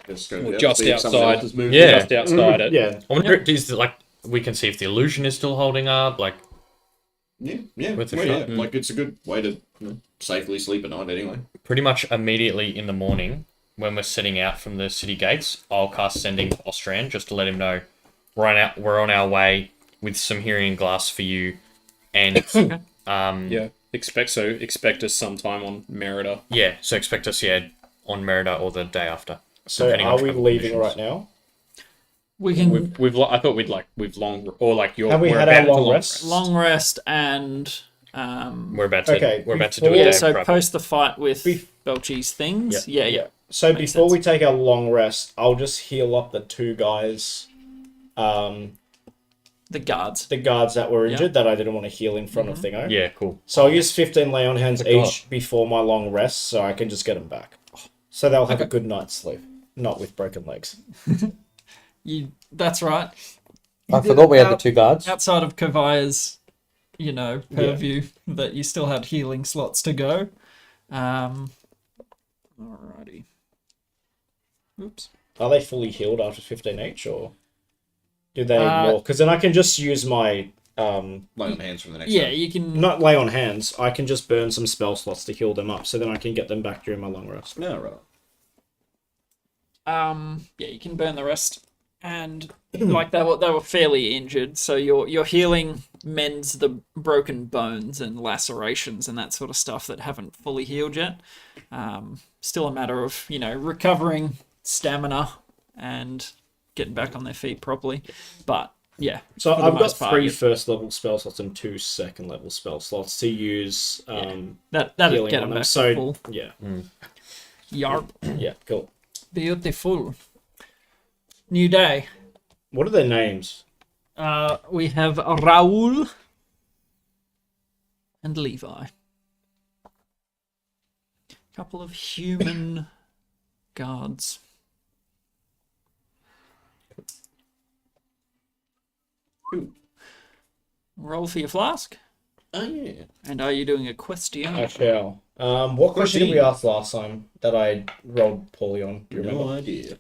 Just go Well, down, just see if someone outside. else has moved. Yeah. Just outside it. Yeah. I wonder is it, like we can see if the illusion is still holding up. Like Yeah. With the Well, shot. yeah. Like, it's a good way to safely sleep at night anyway. pretty much immediately in the morning when we're setting out from the city gates, I'll cast Sending to Ostran just to let him know we're on our way with some Hurian glass for you, and Yeah. Expect us sometime on Merida. yeah, so expect us on Merida or the day after. So depending on are we travel leaving conditions. right now? We can I thought we've long or like you're. Have we we're had about our to long rest? long rest and We're about to Okay, we're about to do a yeah, day of so travel. post the fight with Bef- Belchie's things. Yeah. So Makes before sense. we take our long rest, I'll just heal up the 2 guys, The guards. the guards that were Yeah. injured that I didn't want to heal in front of Thingo. Yeah, cool. So I'll use 15 lay on hands God. each before my long rest, so I can just get them back. So they'll have a good night's sleep, not with broken legs. That's right. I forgot we had the 2 guards. Outside of Kavaya's, you know, purview, that you still had healing slots to go. Alrighty. Oops. Are they fully healed after 15 each, or do they need Uh, more? Because then I can just use my Lay on hands from the next Yeah, day. you can. not lay on hands. I can just burn some spell slots to heal them up, so then I can get them back during my long rest. No, right. Yeah, you can burn the rest, and like they were fairly injured, so your healing mends the broken bones and lacerations and that sort of stuff that haven't fully healed yet. Still a matter of recovering stamina and getting back on their feet properly. But yeah, So for the I've got most part, 3 yeah. first level spell slots and 2 second level spell slots to use. That'd healing get on them them. back So to full. yeah, Yarp. yeah, cool. Beautiful. New day. What are their names? We have Raoul and Levi. Couple of human guards. Roll for your flask. Oh, yeah. And are you doing a question? I shall. What question did we ask last time that I rolled poorly on? Do you remember? No idea.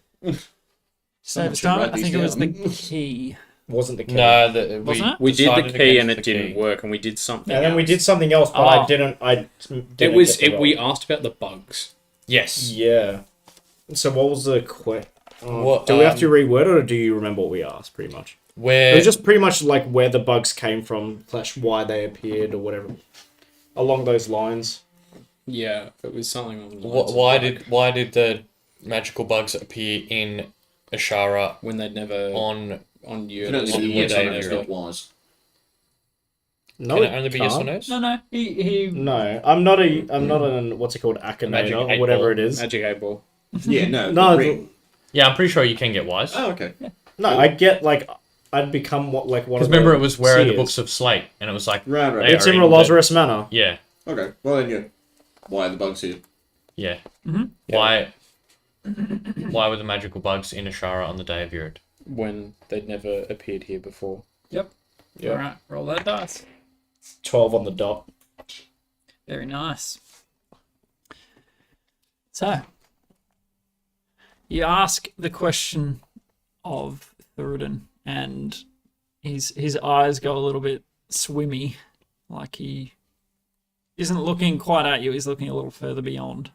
Save us should time. write I think these it was the down. key. Wasn't the key. No, Wasn't it? We did decided the key and against it the didn't key. work, and we did something. And then we else. did something else, but Oh. I didn't. It was. get the We roll. asked about the bugs. Yes. Yeah. So what was the question? What, Do we have to reword it, or do you remember what we asked? Pretty much. It Where was just pretty much like where the bugs came from, / why they appeared, or whatever. Along those lines. Yeah, it was something on the lines of, why did the magical bugs appear in Ashara when they'd never on? on You can only Uranus. do Yeah, yes or they no's, do. not wise. No, Can it only be yes or can't. no's? No, he No, I'm not an what's it called, Magic Akinator, or 8 whatever ball. it is. Magic 8 Ball. Yeah, no. No, the the- ring. Yeah, I'm pretty sure you can get wise. Oh, okay. No, I get like I'd become one Because of remember, the it was where are the seers. books of Slate, and it was like Right, right. they It's are in the- Lazarus Manor. Yeah, Okay. Well, then, yeah. Why are the bugs here? yeah. Mhm. Why were the magical bugs in Ashara on the day of Yurt? When they'd never appeared here before. Yep. Yeah. All right, roll that dice. 12 on the dot. Very nice. So, you ask the question of Thuridin, and his eyes go a little bit swimmy, like he isn't looking quite at you. He's looking a little further beyond,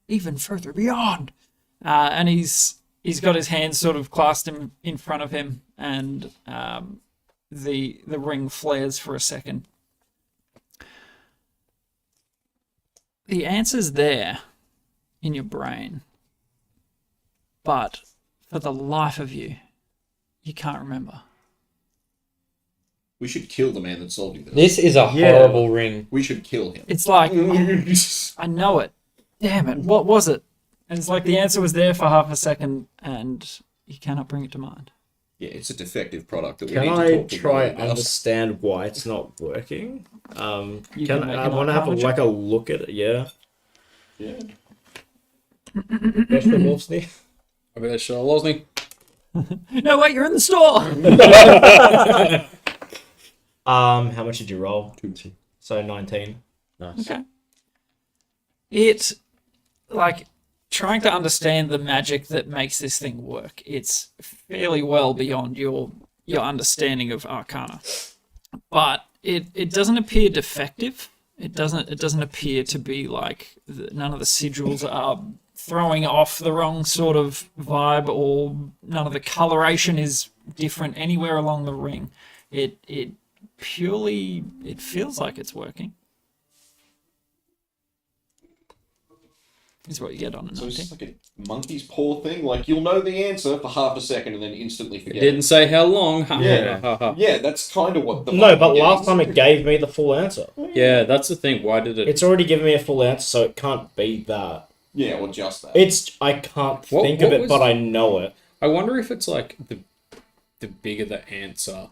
even further beyond. And he's got his hands sort of clasped in front of him, and the ring flares for a second. The answer's there in your brain, but for the life of you, you can't remember. We should kill the man that sold you this. This is a Yeah. horrible ring. We should kill him. It's like, I know it. Damn it, what was it? And it's like the answer was there for half a second, and you cannot bring it to mind. Yeah, it's a defective product that we Can need to I talk to try Roy and about. understand why it's not working? You Can can make I an want to have a, arcana like a look at it? Yeah. Yeah. Best for Wolfsney. I bet sure Losney. No, wait, you're in the store! How much did you roll? 2. So 19. Nice. Okay. It, like, trying to understand the magic that makes this thing work, it's fairly well beyond your understanding of Arcana. But it doesn't appear defective. It doesn't appear to be like none of the sigils are throwing off the wrong sort of vibe, or none of the coloration is different anywhere along the ring. It purely, it feels like it's working. Is what you get on a So 19. it's just like a monkey's paw thing. Like, you'll know the answer for half a second and then instantly forget. Didn't say how long. Yeah. Yeah, that's kind of what the No, vibe but I'm getting. last time it gave me the full answer. Yeah, that's the thing. Why did it? It's already given me a full answer, so it can't be that. Yeah, or just that. I can't What- think of what it, was- but I know it. I wonder if it's like the bigger the answer,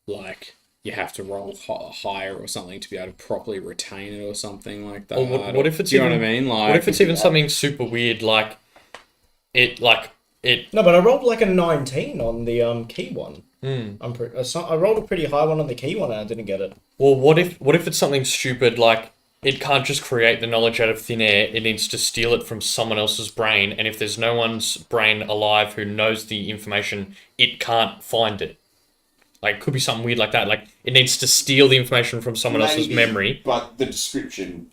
like you have to roll higher or something to be able to properly retain it or something like that. Or what if it's Do you know even- what I mean? Like, What if it's even something super weird, like it? No, but I rolled like a 19 on the key one. Mm. I rolled a pretty high one on the key one and I didn't get it. Well, what if it's something stupid like it can't just create the knowledge out of thin air? It needs to steal it from someone else's brain, and if there's no one's brain alive who knows the information, it can't find it. Like, it could be something weird like that. Like, it needs to steal the information from someone else's Maybe, memory. But the description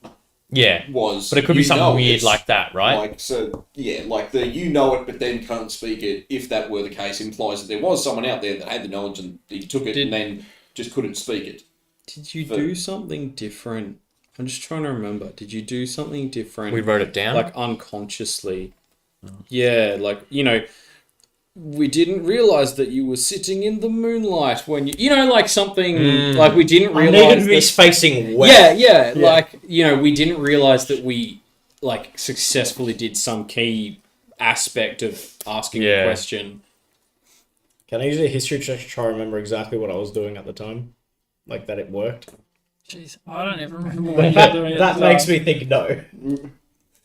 Yeah. was. But it could be you something know weird it's like that, right? Like, so, yeah, like the you know it but then can't speak it, if that were the case, implies that there was someone out there that had the knowledge and he took it and then just couldn't speak it. did you for- do something different? I'm just trying to remember. Did you do something different? We wrote it down. like unconsciously. Yeah, like, you know, we didn't realize that you were sitting in the moonlight when you know, like something like we didn't I needed realize to be that, facing west. yeah, like, you know, we didn't realize that we like successfully did some key aspect of asking a question. Can I use a history check to try to remember exactly what I was doing at the time? Like that it worked? Jeez, I don't even remember what you were doing. That makes me think no.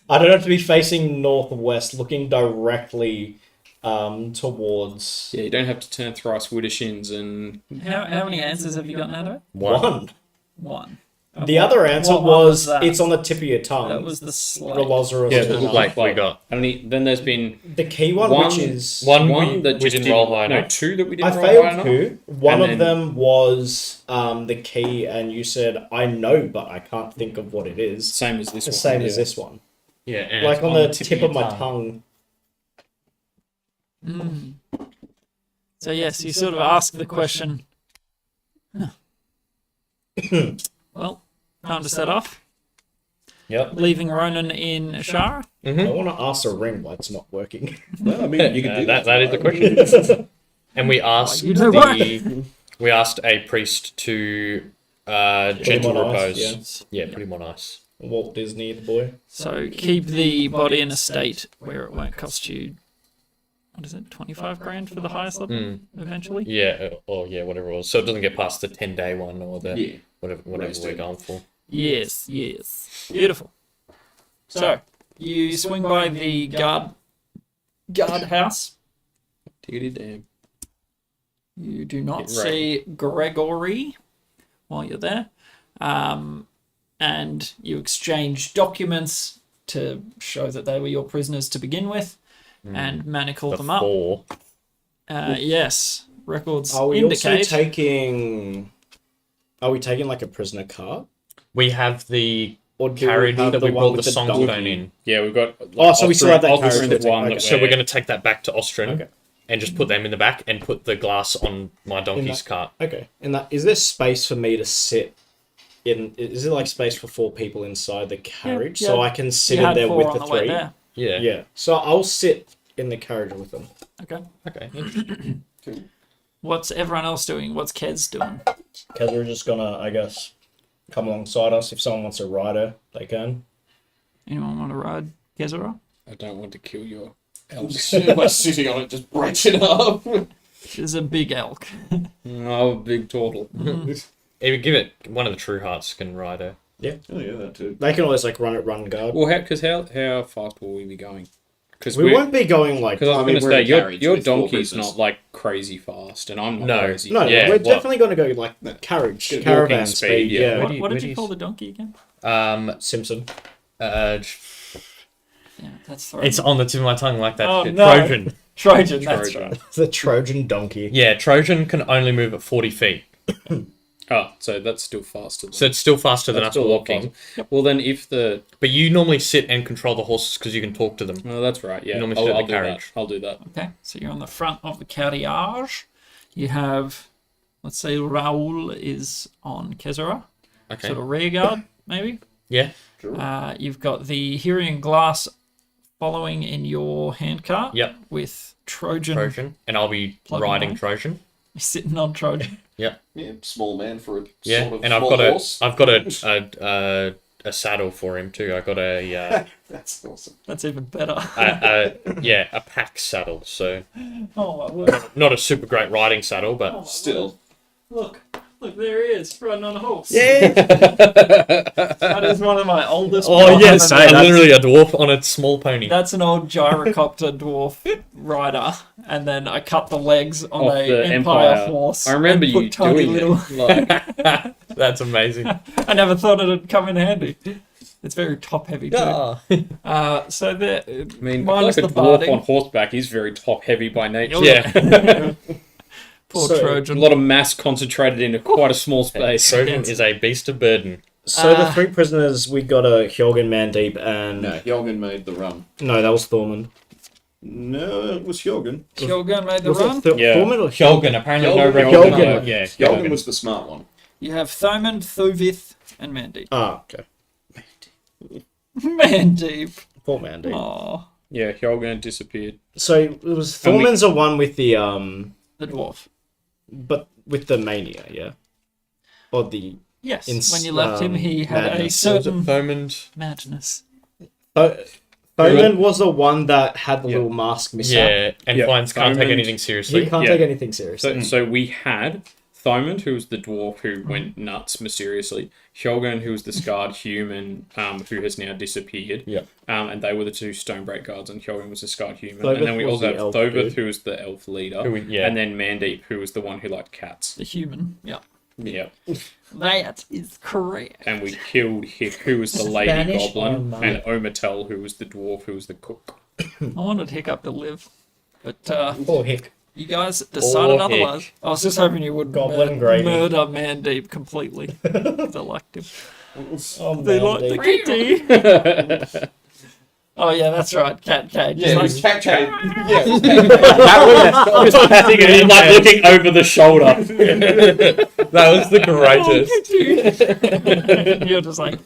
I don't have to be facing northwest, looking directly towards... Yeah, you don't have to turn thrice Widdershins and... How many answers have you gotten out of it? One. One. The other answer what one was that? it's on the tip of your tongue. That was the slate. Rolosaurus. Yeah, tuna. like we got then there's been the key one, one, which is... one one that we just didn't roll high no, enough. two that we I didn't roll high failed enough. two. One And of then- them was the key, and you said, I know, but I can't think of what it is. Same as this The one. same as yeah. this one. Yeah, and Like it's on the tip your of my tongue. So yes, you sort of ask the question. Well, time to set off. Yep. Leaving Ronan in Ashara. I want to ask a ring why it's not working. Well, I mean, you can do that. That is the question. And we asked you know what? we asked a priest to gentle him on repose. ice, Yeah, put him on ice. Walt Disney, the boy. So keep the body in a state where it won't cost you, what is it, 25 grand for the highest level eventually? Yeah, or whatever it was. So it doesn't get past the 10-day one or the Yeah. whatever we're going for. Yes. Beautiful. So you swing by the guard house. Diggity damn. You do not Get ready. see Gregory while you're there. And you exchange documents to show that they were your prisoners to begin with and manacle them up. Before. Yes, records Are we indicate. also taking... Are we taking like a prisoner cart? We have the Or do carriage have that we one brought the with songstone donkey? in. Yeah, we've got. Oh, so we still have that Austrian carriage. one. Okay. That So we're going to take that back to Ostrin Okay. and just put them in the back and put the glass on my donkey's cart. Okay. And that is there space for me to sit in? Is there like space for 4 people inside the carriage so yeah. I can sit You in had there 4 with on the the way 3? there. Yeah. Yeah. So I'll sit in the carriage with them. Okay. Okay. What's everyone else doing? What's Kez doing? Because we're just gonna, I guess, come alongside us. If someone wants a rider, they can. Anyone want to ride Kezora? I don't want to kill your elk. By sitting on it, just breaks it up. She's a big elk. Oh, big turtle. Even give it one of the true hearts can ride her. Oh, yeah, that too. They can always like run guard. Well, how fast will we be going? Because We won't be going like. Because I was I mean, going to we're say in a your carriage your with 4 donkey's prisoners. not like crazy fast, and I'm not No. crazy. No, Yeah, we're what? definitely going to go like carriage, Walking caravan speed, speed. yeah. Yeah, What do What where did do you call the donkey again? Simpson. Yeah, that's right. It's on the tip of my tongue like that. Oh, shit. no. Trojan. Trojan, that's Trojan. right. The Trojan donkey. Yeah, Trojan can only move at 40 feet. Oh, so that's still faster. Than, So it's still faster than that's us still a lot walking. faster. Well, then if the But you normally sit and control the horses because you can talk to them. no, that's right. Yeah, You normally I'll, sit in I'll the do carriage. that. I'll do that. Okay, so you're on the front of the carriage. You have, let's say, Raoul is on Kezora, Okay. sort of rear guard, maybe. Yeah. You've got the hearing glass following in your handcart. Yep. With Trojan, Trojan. And I'll be Plug riding away. Trojan. sitting on Trojan. Yep. Yeah, small man for a Yeah. sort of And I've small got a horse. I've got a saddle for him too. I got a That's awesome. That's even better. a pack saddle. So Oh my word! not a super great riding saddle, but Still. Look, there he is, riding on a horse. Yeah. That is one of my oldest. oh yes, Warhammer names. literally a dwarf on a small pony. That's an old gyrocopter dwarf rider, and then I cut the legs on Off a the Empire Empire. horse. I remember and put you tiny doing little... it. Like, That's amazing. I never thought it'd come in handy. It's very top heavy too. Ah. So there, I mean, minus like a the dwarf barding. on horseback is very top heavy by nature. Yeah. Poor So, A Trojan. lot of mass concentrated into quite a small space. Trojan is a beast of burden. So the 3 prisoners, we got a Hjorgen, Mandeep, and No, Hjorgen made the run. no, that was Thormund. No, it was Hjorgen. Kjolgun made the Was run. it Thormund or Hjolgen, apparently no Hjolgen. record. Hjolgen. Yeah, Hjorgen Hjolgen. was the smart one. You have Thomund, Thuvith, and Mandeep. Ah, okay. Mandeep. Poor Mandeep. Oh, Yeah, Hjelgen disappeared. So it was Thorman's the one with the The dwarf. but with the mania, yeah, or the Yes. In- when you left him, he had a madness. certain Thomond. madness. Thorman was the one that had the little mask missing. Yeah, and Yeah, finds can't take Thomond- anything He seriously. can't Yeah. take anything seriously. So we had Thomond, who was the dwarf who went nuts mysteriously. Hjelgen, who was the scarred human, who has now disappeared. Yeah. And they were the two Stonebreak guards, and Hjelgen was the scarred human. Thovath and then we was also the had elf Thovath, dude. who was the elf leader. Yeah. And then Mandeep, who was the one who liked cats. The human. Yeah. Yeah. That is correct. And we killed Hick, who was the lady Spanish goblin, or and Ometel, who was the dwarf, who was the cook. I wanted Hiccup to live, but Poor Hick. you guys decided Or otherwise. Hick. I was just hoping you would Goblin gravy. murder Mandeep completely. They liked him. Oh, They liked the kitty. Oh yeah, that's right. Cat cage. Yeah, it was Like, cat cave. Yeah, it was Just like looking over the shoulder. That was the greatest. you're just like,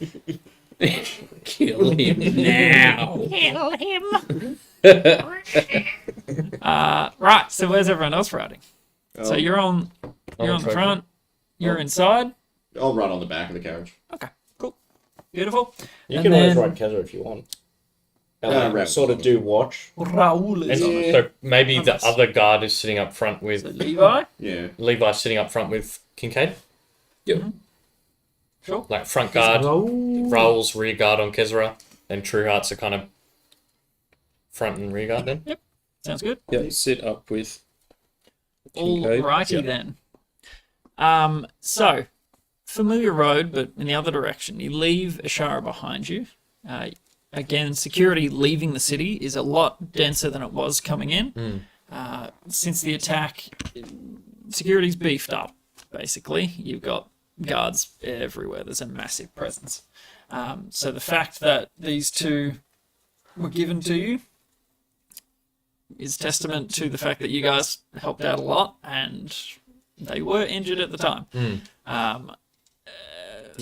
Kill him now. right. So where's everyone else riding? So you're on the trophy. front. You're inside. I'll run on the back of the carriage. Okay, cool, beautiful. You And can always then- ride Keza if you want. Rav- Sort of do watch. Raoul is on it. So maybe the Nice. other guard is sitting up front So with Levi. Yeah. Levi sitting up front with Kincaid. Sure. Like front guard, Raoul's rear guard on Kezra, and True Hearts are kind of front and rear guard then. Sounds good. Yeah, sit up with Kincaid. Alrighty then. So familiar road, but in the other direction. You leave Ashara behind you. Again, security leaving the city is a lot denser than it was coming in. Since the attack, security's beefed up. Basically, you've got guards everywhere. There's a massive presence. So the fact that these two were given to you is testament to the fact that you guys helped out a lot, and they were injured at the time.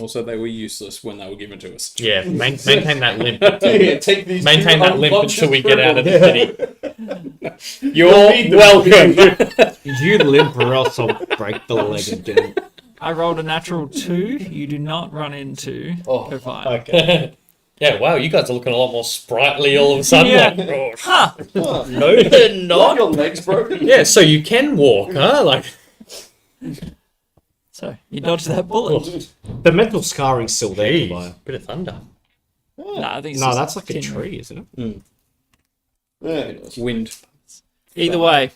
Also, they were useless when they were given to us. Yeah, maintain that limp. Yeah, take these Maintain two that limp unconscious until we get out of the criminals. city. You're welcome. You limp or else I'll break the leg again. I rolled a natural 2. You do not run into Irvine. Okay. Yeah, wow, you guys are looking a lot more sprightly all of a sudden. Yeah. Like, Ha! no, they're not. Your legs broken. Yeah, so you can walk, huh? Like, So you dodged that bullet. The mental scarring's still there. geez, Tobias. bit of thunder. Nah, I think it's No, just that's like a tin. tree, isn't it? Yeah, Wind. Either way,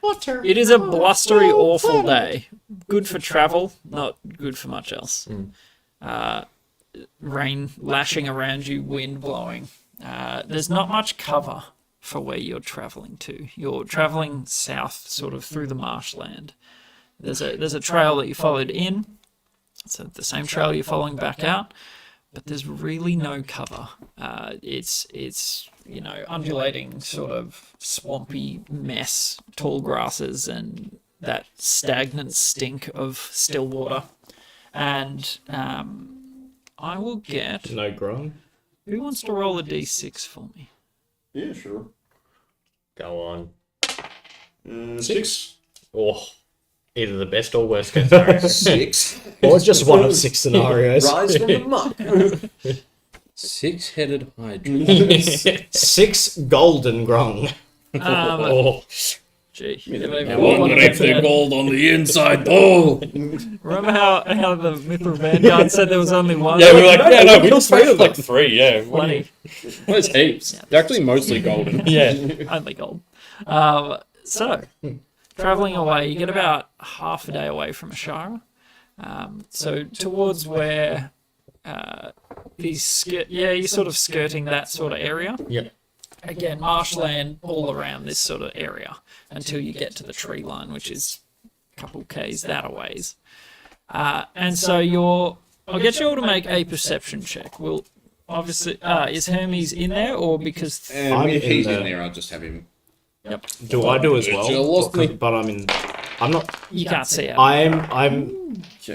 it is a blustery, awful day. Good for travel, not good for much else. Rain lashing around you, wind blowing. There's not much cover for where you're traveling to. You're traveling south, sort of through the marshland. There's a trail that you followed in. It's the same trail you're following back out, but there's really no cover. It's undulating sort of swampy mess, tall grasses, and that stagnant stink of still water. And I will get. No growing. Who wants to roll a d6 for me? Yeah, sure. Go on. 6. Oh, either the best or worst case scenario. 6. Or just one of 6 scenarios. Rise from the muck. 6-headed hydra. 6 golden grung. Oh, Gee, the gold on the inside though. remember how the Mithril Vanguard said there was only one? yeah, we were like, yeah, no, we just waited like 3, yeah. What do you- Plenty. There's heaps. They're actually mostly golden. Yeah. Only gold. So, traveling away, you get about half a day away from Ashara. So towards where you're sort of skirting that sort of area. Yep. Again, marshland all around this sort of area until you get to the tree line, which is a couple k's that a ways. And so I'll get you all to make a perception check. We'll obviously is Hermes in there, or because I'm If he's in in the- there, I'll just have him. Do I do as well? You lost me. But I'm not. you can't see it. I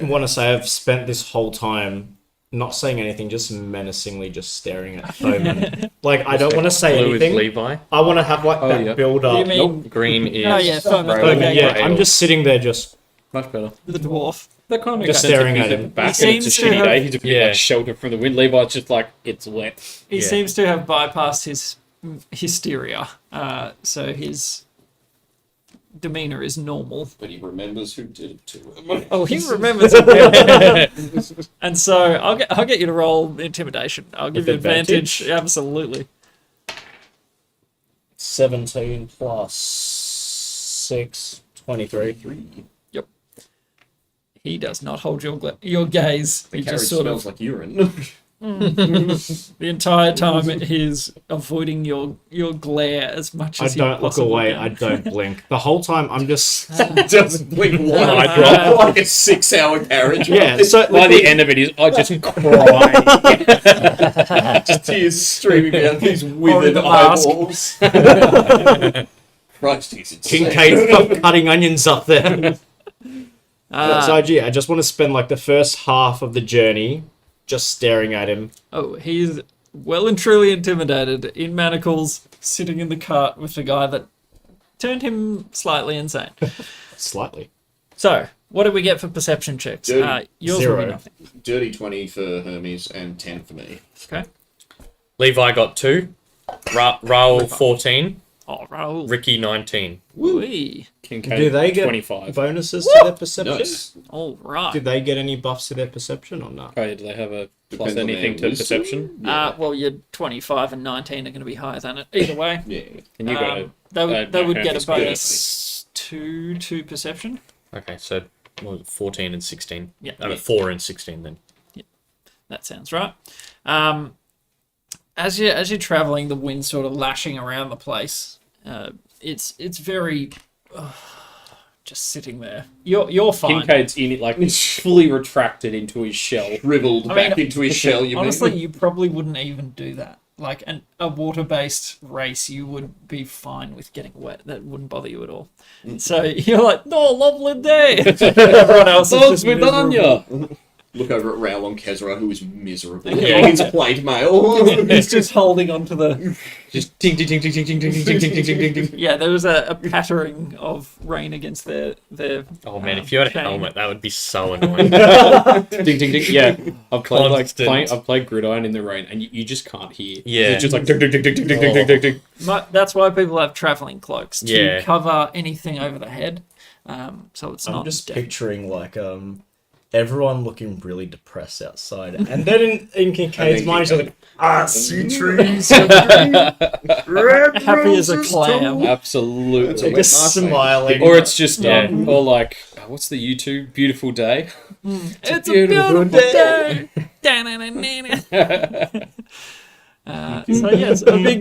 want to say I've spent this whole time not saying anything, just menacingly, just staring at Foman. Like I don't want to say Blue is anything. Levi. I want to have like that yeah. build You up. mean Green is. Oh, yeah, Foman. Rail. Foman, yeah, Rail. I'm just sitting there, just Much better. the dwarf? That kind of Just makes sense. staring He's at at him. the back He and it's a seems to shitty have- day. He's a bit Yeah. like sheltered from the wind. Levi's just like, it's wet. He Yeah. seems to have bypassed his hysteria, so his demeanor is normal. But he remembers who did it to him. Oh, he remembers it. And so I'll get you to roll intimidation. I'll give With you advantage. advantage? Absolutely. 17 plus 6, 23. Yep. He does not hold your gaze. The He carriage just sort smells of like urine. the entire time he's avoiding your glare as much I as he don't look possibly away. can. I don't blink. The whole time I'm just Doesn't blink one Uh, eye drop like a 6-hour carriage. yeah. ride. So By the end of it, he's I just cry. Just tears streaming down his Holding withered the mask. eyeballs. Christ, he's insane. Kincaid, stop cutting onions up there. Uh, So yeah, I just want to spend like the first half of the journey just staring at him. Oh, he's well and truly intimidated in manacles, sitting in the cart with the guy that turned him slightly insane. Slightly. So, what did we get for perception checks? Dirty. Yours will Zero. be nothing. Dirty 20 for Hermes and 10 for me. Okay. Levi got 2. Raul 14. Oh, Raoul. Ricky 19. Wee. Kincaid, Do they get 25. bonuses to their perception? Nice. All right. Did they get any buffs to their perception or not? Oh, yeah, do they have a plus Depends on anything their to wisdom. perception? Well, your 25 and 19 are going to be higher than it. Either way. Yeah. And you got a They would get a Hermes bonus 2 to perception. Okay, so what was it, 14 and 16. Yeah. 4 and 16 then. That sounds right. As you're traveling, the wind's sort of lashing around the place. It's very just sitting there. You're fine. Kincaid's in it, like it's fully retracted into his shell. Shriveled I mean, back into his shell, you Honestly, mean? you probably wouldn't even do that. Like a water-based race, you would be fine with getting wet. That wouldn't bother you at all. So you're like, no, lovely day. Everyone else is just miserable. Look over at Raoul on Kezra, who is miserable. Yeah. His plate mail. He's just holding onto the. Just ting ting ting ting ting ting ting ting ting ting ting ting. Yeah, there was a pattering of rain against their. Oh man, if you had a chain. helmet, that would be so annoying. Ding ding ding. Yeah, I've played Constant. I've played Gridiron in the rain, and you just can't hear. Yeah. It's just like ding ding ding ding ding ding ding ding ding. That's why people have traveling cloaks to Yeah. cover anything over the head. So it's I'm not. just dead. picturing like everyone looking really depressed outside, and then in Kincaid's And then mind, he's like, I see trees. Happy as a clam. Absolutely. Just smiling. Or it's just Yeah. or like what's the YouTube beautiful day? It's a beautiful day. So yes, a big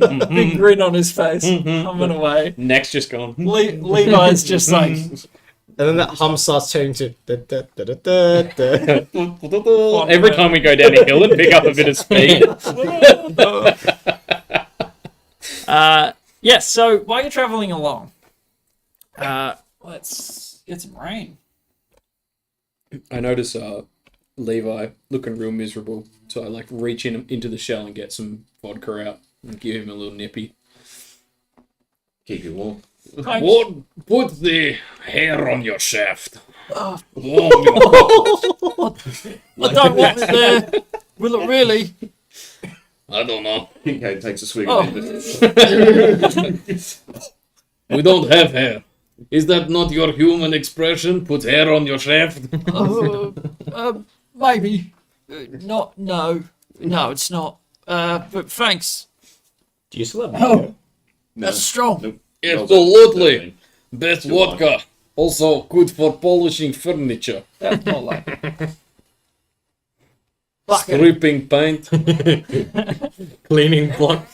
grin on his face, humming away. Neck's just gone. Levi's just like, And then that hum starts turning to da, da, da, da, da, da. Every time we go down a hill and pick up a bit of speed. yes. So while you're traveling along, let's get some rain. I notice Levi looking real miserable, so I like reach into the shell and get some vodka out and give him a little nippy. Keep you warm. Thanks. Put the hair on your shaft. I don't want it there. Will it really? I don't know. Kincaid takes a swig Oh. of it. We don't have hair. Is that not your human expression? Put hair on your shaft? Maybe. Not. No, it's not. But thanks. Do you still have vodka? No. That's strong. Nope. Absolutely. Best vodka. Also good for polishing furniture. That's more like. Stripping paint. Cleaning block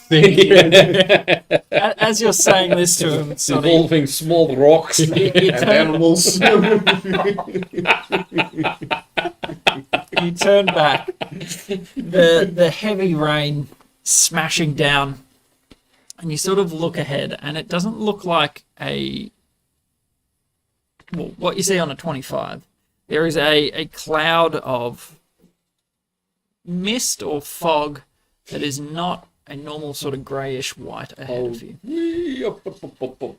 As you're saying this to him, Sonny, Involving small rocks. you turn, Animals. you turn back. The heavy rain smashing down, and you sort of look ahead, and it doesn't look like what you see on a 25. There is a cloud of mist or fog that is not a normal sort of greyish white ahead of you.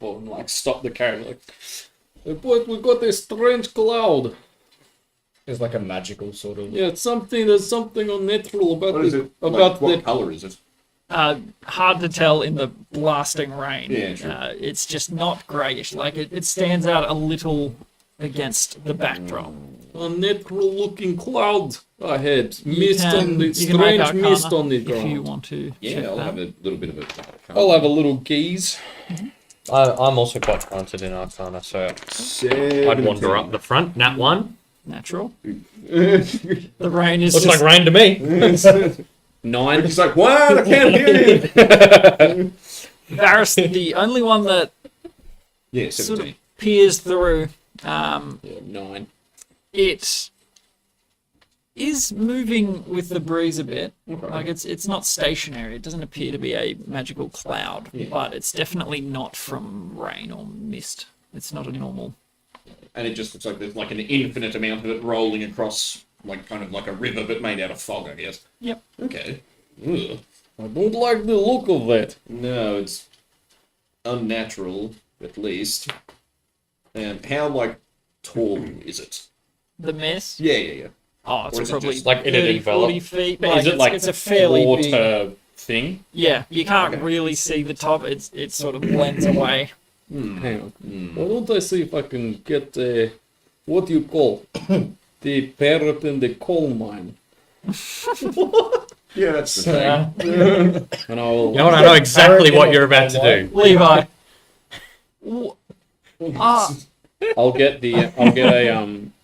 And like stop the carriage. Like, "Hey, boys, we got this strange cloud. It's like a magical sort of. Yeah, it's something. There's something unnatural about What is the it? about What the. colour is it? Hard to tell in the blasting rain. Yeah, sure. It's just not greyish. Like it stands out a little against the backdrop. Unnatural looking cloud ahead. You Mist can- on the you can make strange mist Arcana on the if you ground. want to. Yeah, check I'll that. have a little bit of a. I'll have a little gaze. I'm also quite talented in Arcana, so I'd wander up the front. Nat 1. Natural. The rain is Looks just like rain to me. 9. He's like, what? I can't hear you. Varys, the only one that Yeah, sort 17. of peers through. Yeah, 9. It is moving with the breeze a bit. Like it's not stationary. It doesn't appear to be a magical cloud, but it's definitely not from rain or mist. It's not a normal. And it just looks like there's like an infinite amount of it rolling across, like kind of like a river, but made out of fog, I guess. Yep. Okay. Ugh. I don't like the look of that. No, it's unnatural, at least. And how, like, tall is it? The mist. Yeah. Oh, Or it's is it probably just like it'd 30, envelop? 40 feet. Is it like it's a fairly water big. thing? Yeah, you can't really see the top. It sort of blends away. Hang on. Why don't I see if I can get what do you call the parrot in the coal mine? Yeah, that's the thing. And I'll You know what? I know exactly what you're about to do. Levi. I'll get a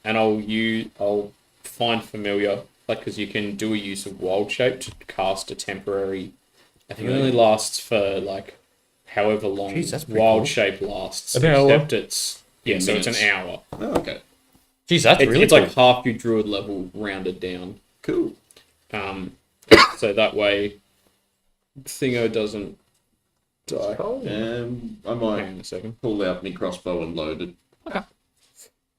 and I'll find familiar, like, because you can do a use of wild shape to cast a temporary. I think it only lasts for like however long Jeez, that's pretty wild cool. shape lasts. An hour. Except it's so it's an Minutes. hour. Oh, okay. Jeez, that's It's, really it's cool. like half your druid level rounded down. Cool. So that way, Thingo doesn't die. I Hang might on a second. pull out my crossbow and load it.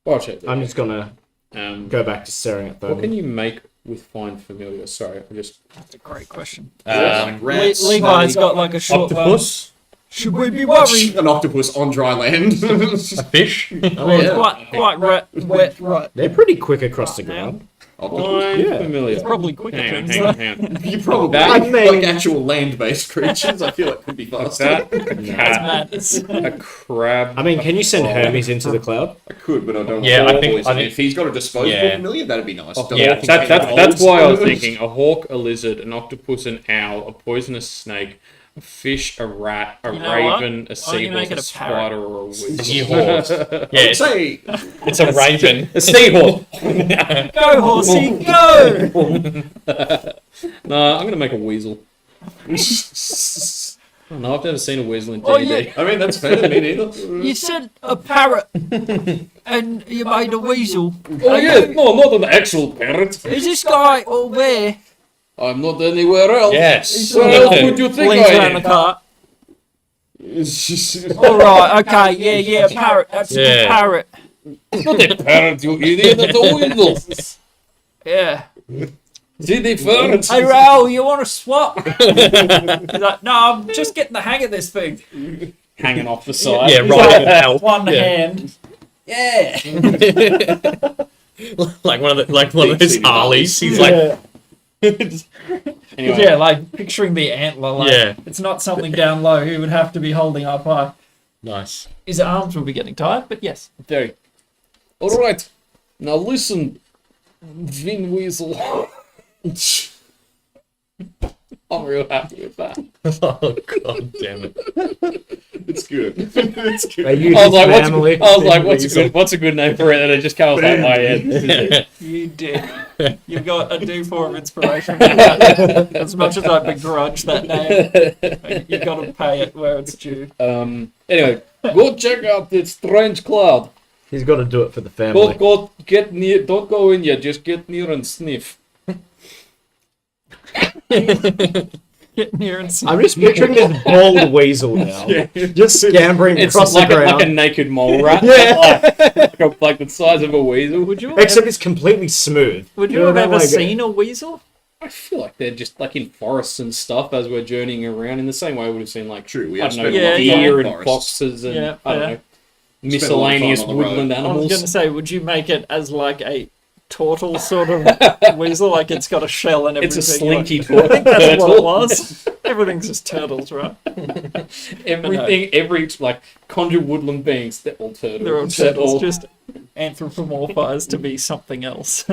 Wild shape. I'm just gonna go back to staring at What them. can you make with find familiar? Sorry, I just That's a great question. Like rats, Levi's snake, got like a short one. Octopus? Should we be worried? an octopus on dry land. A fish? Well, it's quite wet right. They're pretty quick across the ground. Octopus. find Yeah. familiar. Probably quicker Hang on, things. hang on, hang on. You probably That- like, I mean- like actual land-based creatures. I feel it could be faster. That That's cat, madness. a crab. I mean, can you send Hermes into the cloud? I could, but I don't. Yeah, want I think- poison. I think- If he's got a disposable Yeah. familiar, that'd be nice. Yeah, I think That's why I was thinking a hawk, a lizard, an octopus, an owl, a poisonous snake, a fish, a rat, a You know what? raven, a Why don't you seagull, make it a a parrot? spider, or a weasel. Seahorse. Yeah, I'd it's, say it's a raven. A seahorse. Go, horsey, go! No, I'm gonna make a weasel. Oh, no, I've never seen a weasel in D&D. Oh, yeah. I mean, that's fair. Me neither. You said a parrot, and you made a weasel. Oh yeah, no, not an actual parrot. Is this guy all there? I'm not anywhere else. Yes. Where else would you think Leans I around the am? cart. All right, okay, yeah, parrot. That's a Yeah. parrot. Not a parrot, you idiot. That's a weasel. Yeah. See the parrot? Hey, Raoul, you want to swap? He's like, no, I'm just getting the hang of this thing. Hanging off the side. Yeah, He's right. like, Help. one Yeah. hand. Yeah. like one of those Big Harleys. He's like, Anyway, Yeah, like picturing the antler. Like, Yeah. It's not something down low. He would have to be holding up high. nice. His arms will be getting tired, but yes. very. All right. Now listen, Vin Weasel. I'm real happy with that. Oh god damn it. It's good. It's good. They use I was like, his family. what's a good name for it? And it just comes out my head. You did. You got a D4 of inspiration. For that. As much as I begrudge that name, you got to pay it where it's due. Anyway, go check out this strange cloud. He's got to do it for the family. Get near. Don't go in yet. Just get near and sniff. Get near and see. I'm just picturing this bald weasel now, just scampering It's across like the a, ground. like a naked mole rat. Yeah. like the size of a weasel. Would you have Except it's completely smooth. Would you know have that, ever like, seen a weasel? I feel like they're just like in forests and stuff as we're journeying around. In the same way we would have seen like True, we I have don't know, spent a lot of Yeah, time deer in and forests. foxes and Yeah, I don't yeah. know, miscellaneous on the road. woodland I was animals. going to say, would you make it as like a turtle sort of weasel? Like it's got a shell and everything. It's a slinky I think that's turtle. what it was. Everything's just turtles, right? Everything, every like conjure woodland beings, they're all turtles. They're all They're turtles, all- just anthropomorphized to be something else.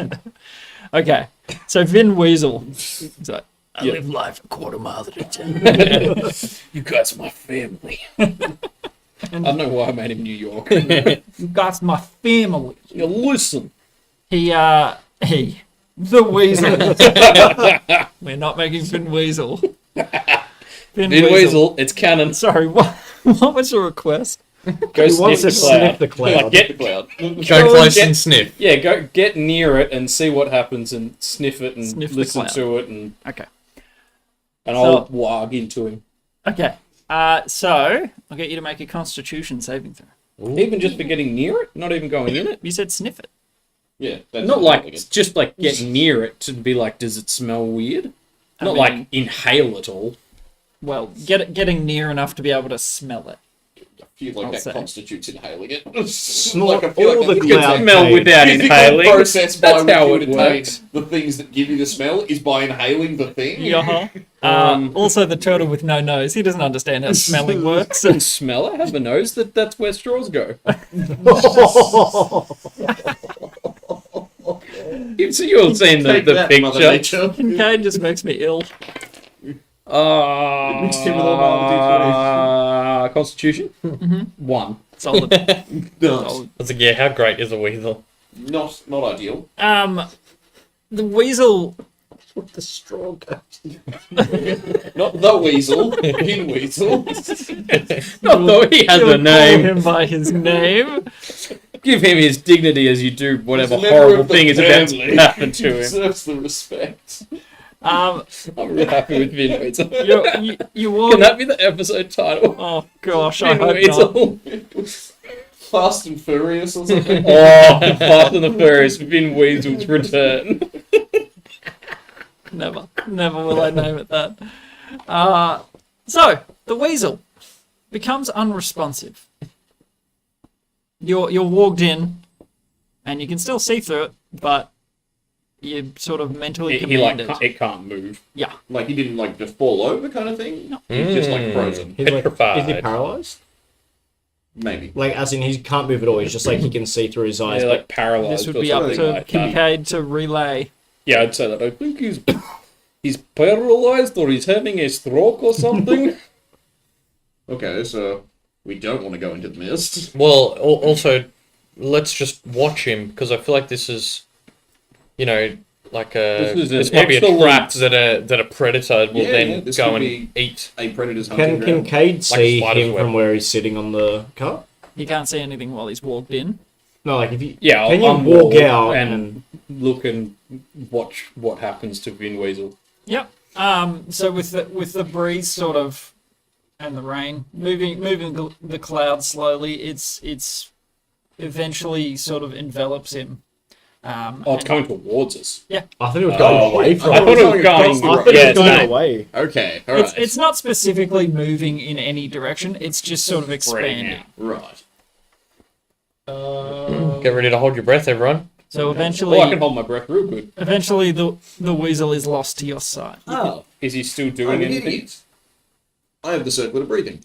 Okay, so Vin Weasel. He's like, I live life a quarter mile at a time. You guys are my family. I don't know why I made him New York. You guys, my family. You listen. The Weasel. We're not making Vin Weasel. Vin Vin Weasel, it's canon. Sorry, what was your request? Go He wants sniff to the cloud. sniff the cloud. Like, get, Go close and sniff. yeah, go get near it and see what happens and sniff it and Sniff the listen cloud. to it and Okay. I'll wag into him. Okay. So I'll get you to make a Constitution saving throw. Even just for getting near it, not even going in it. You said sniff it. Yeah, that's Not what I'm like just like get near it to be like, does it smell weird? Not like inhale it all. Well, getting near enough to be able to smell it. I feel like I'll that say. constitutes inhaling it. Snort I feel all like the You cloud can smell cake. without physical inhaling. process by That's which how you it obtain works. the things that give you the smell is by inhaling the thing. Also, the turtle with no nose. He doesn't understand how smelling works. Can smell it? Have a nose. That's where straws go. So you've seen the Take that, Mother picture. Nature. Kincaid just makes me ill. Mixed him with all my Constitution? 1. Solid. No, I was like, yeah, how great is a weasel? not ideal. The weasel. The straw goes. Not the weasel, Vin Weasel. Not though he has You a would name. Call him by his name. Give him his dignity as you do whatever He's a member horrible of the thing is about to family. happen to He him. deserves the respect. Um, I'm really happy with Vin Weasel. you walk. Can that be the episode title? Oh gosh, I Vin hope not. Weasel. Fast and Furious or something. Oh, Fast and the Furious, Vin Weasel's return. Never will I name it that. So the weasel becomes unresponsive. You're walked in, and you can still see through it, but you sort of mentally He like commanded. it can't move. Yeah, Like he didn't like just fall over kind of thing. No. He's just like frozen. He's like, Petrified. is he paralyzed? Maybe. Like, as in he can't move at all. He's just like he can see through his eyes. Yeah, but like paralyzed. this or would be up something to like that. Kincaid to relay. Yeah, I'd say that. I think he's paralyzed or he's having a stroke or something. Okay, so we don't want to go into the mist. Well, also, let's just watch him because I feel like this is, you know, like a This is an this might be a excellent- trap that a predator will Yeah, then this go could and be- eat. A predator's hunting can ground. Kincaid see spider's him web. from where he's sitting on the cart? He can't see anything while he's walked in. No, like if you Yeah, can I'll you walk unwall out and look and watch what happens to Vin Weasel. Yep. So with the breeze sort of and the rain moving the cloud slowly, it's eventually sort of envelops him. Oh, it's coming towards us. I thought it was going away from. I thought it was going. I thought it Yeah, was going no. away. Okay, alright. It's not specifically moving in any direction. It's just sort of expanding. Right. Get ready to hold your breath, everyone. So Oh, eventually, I can hold my breath real good. the weasel is lost to your sight. Oh, Is he still I'm doing an anything? idiot. I have the circular breathing.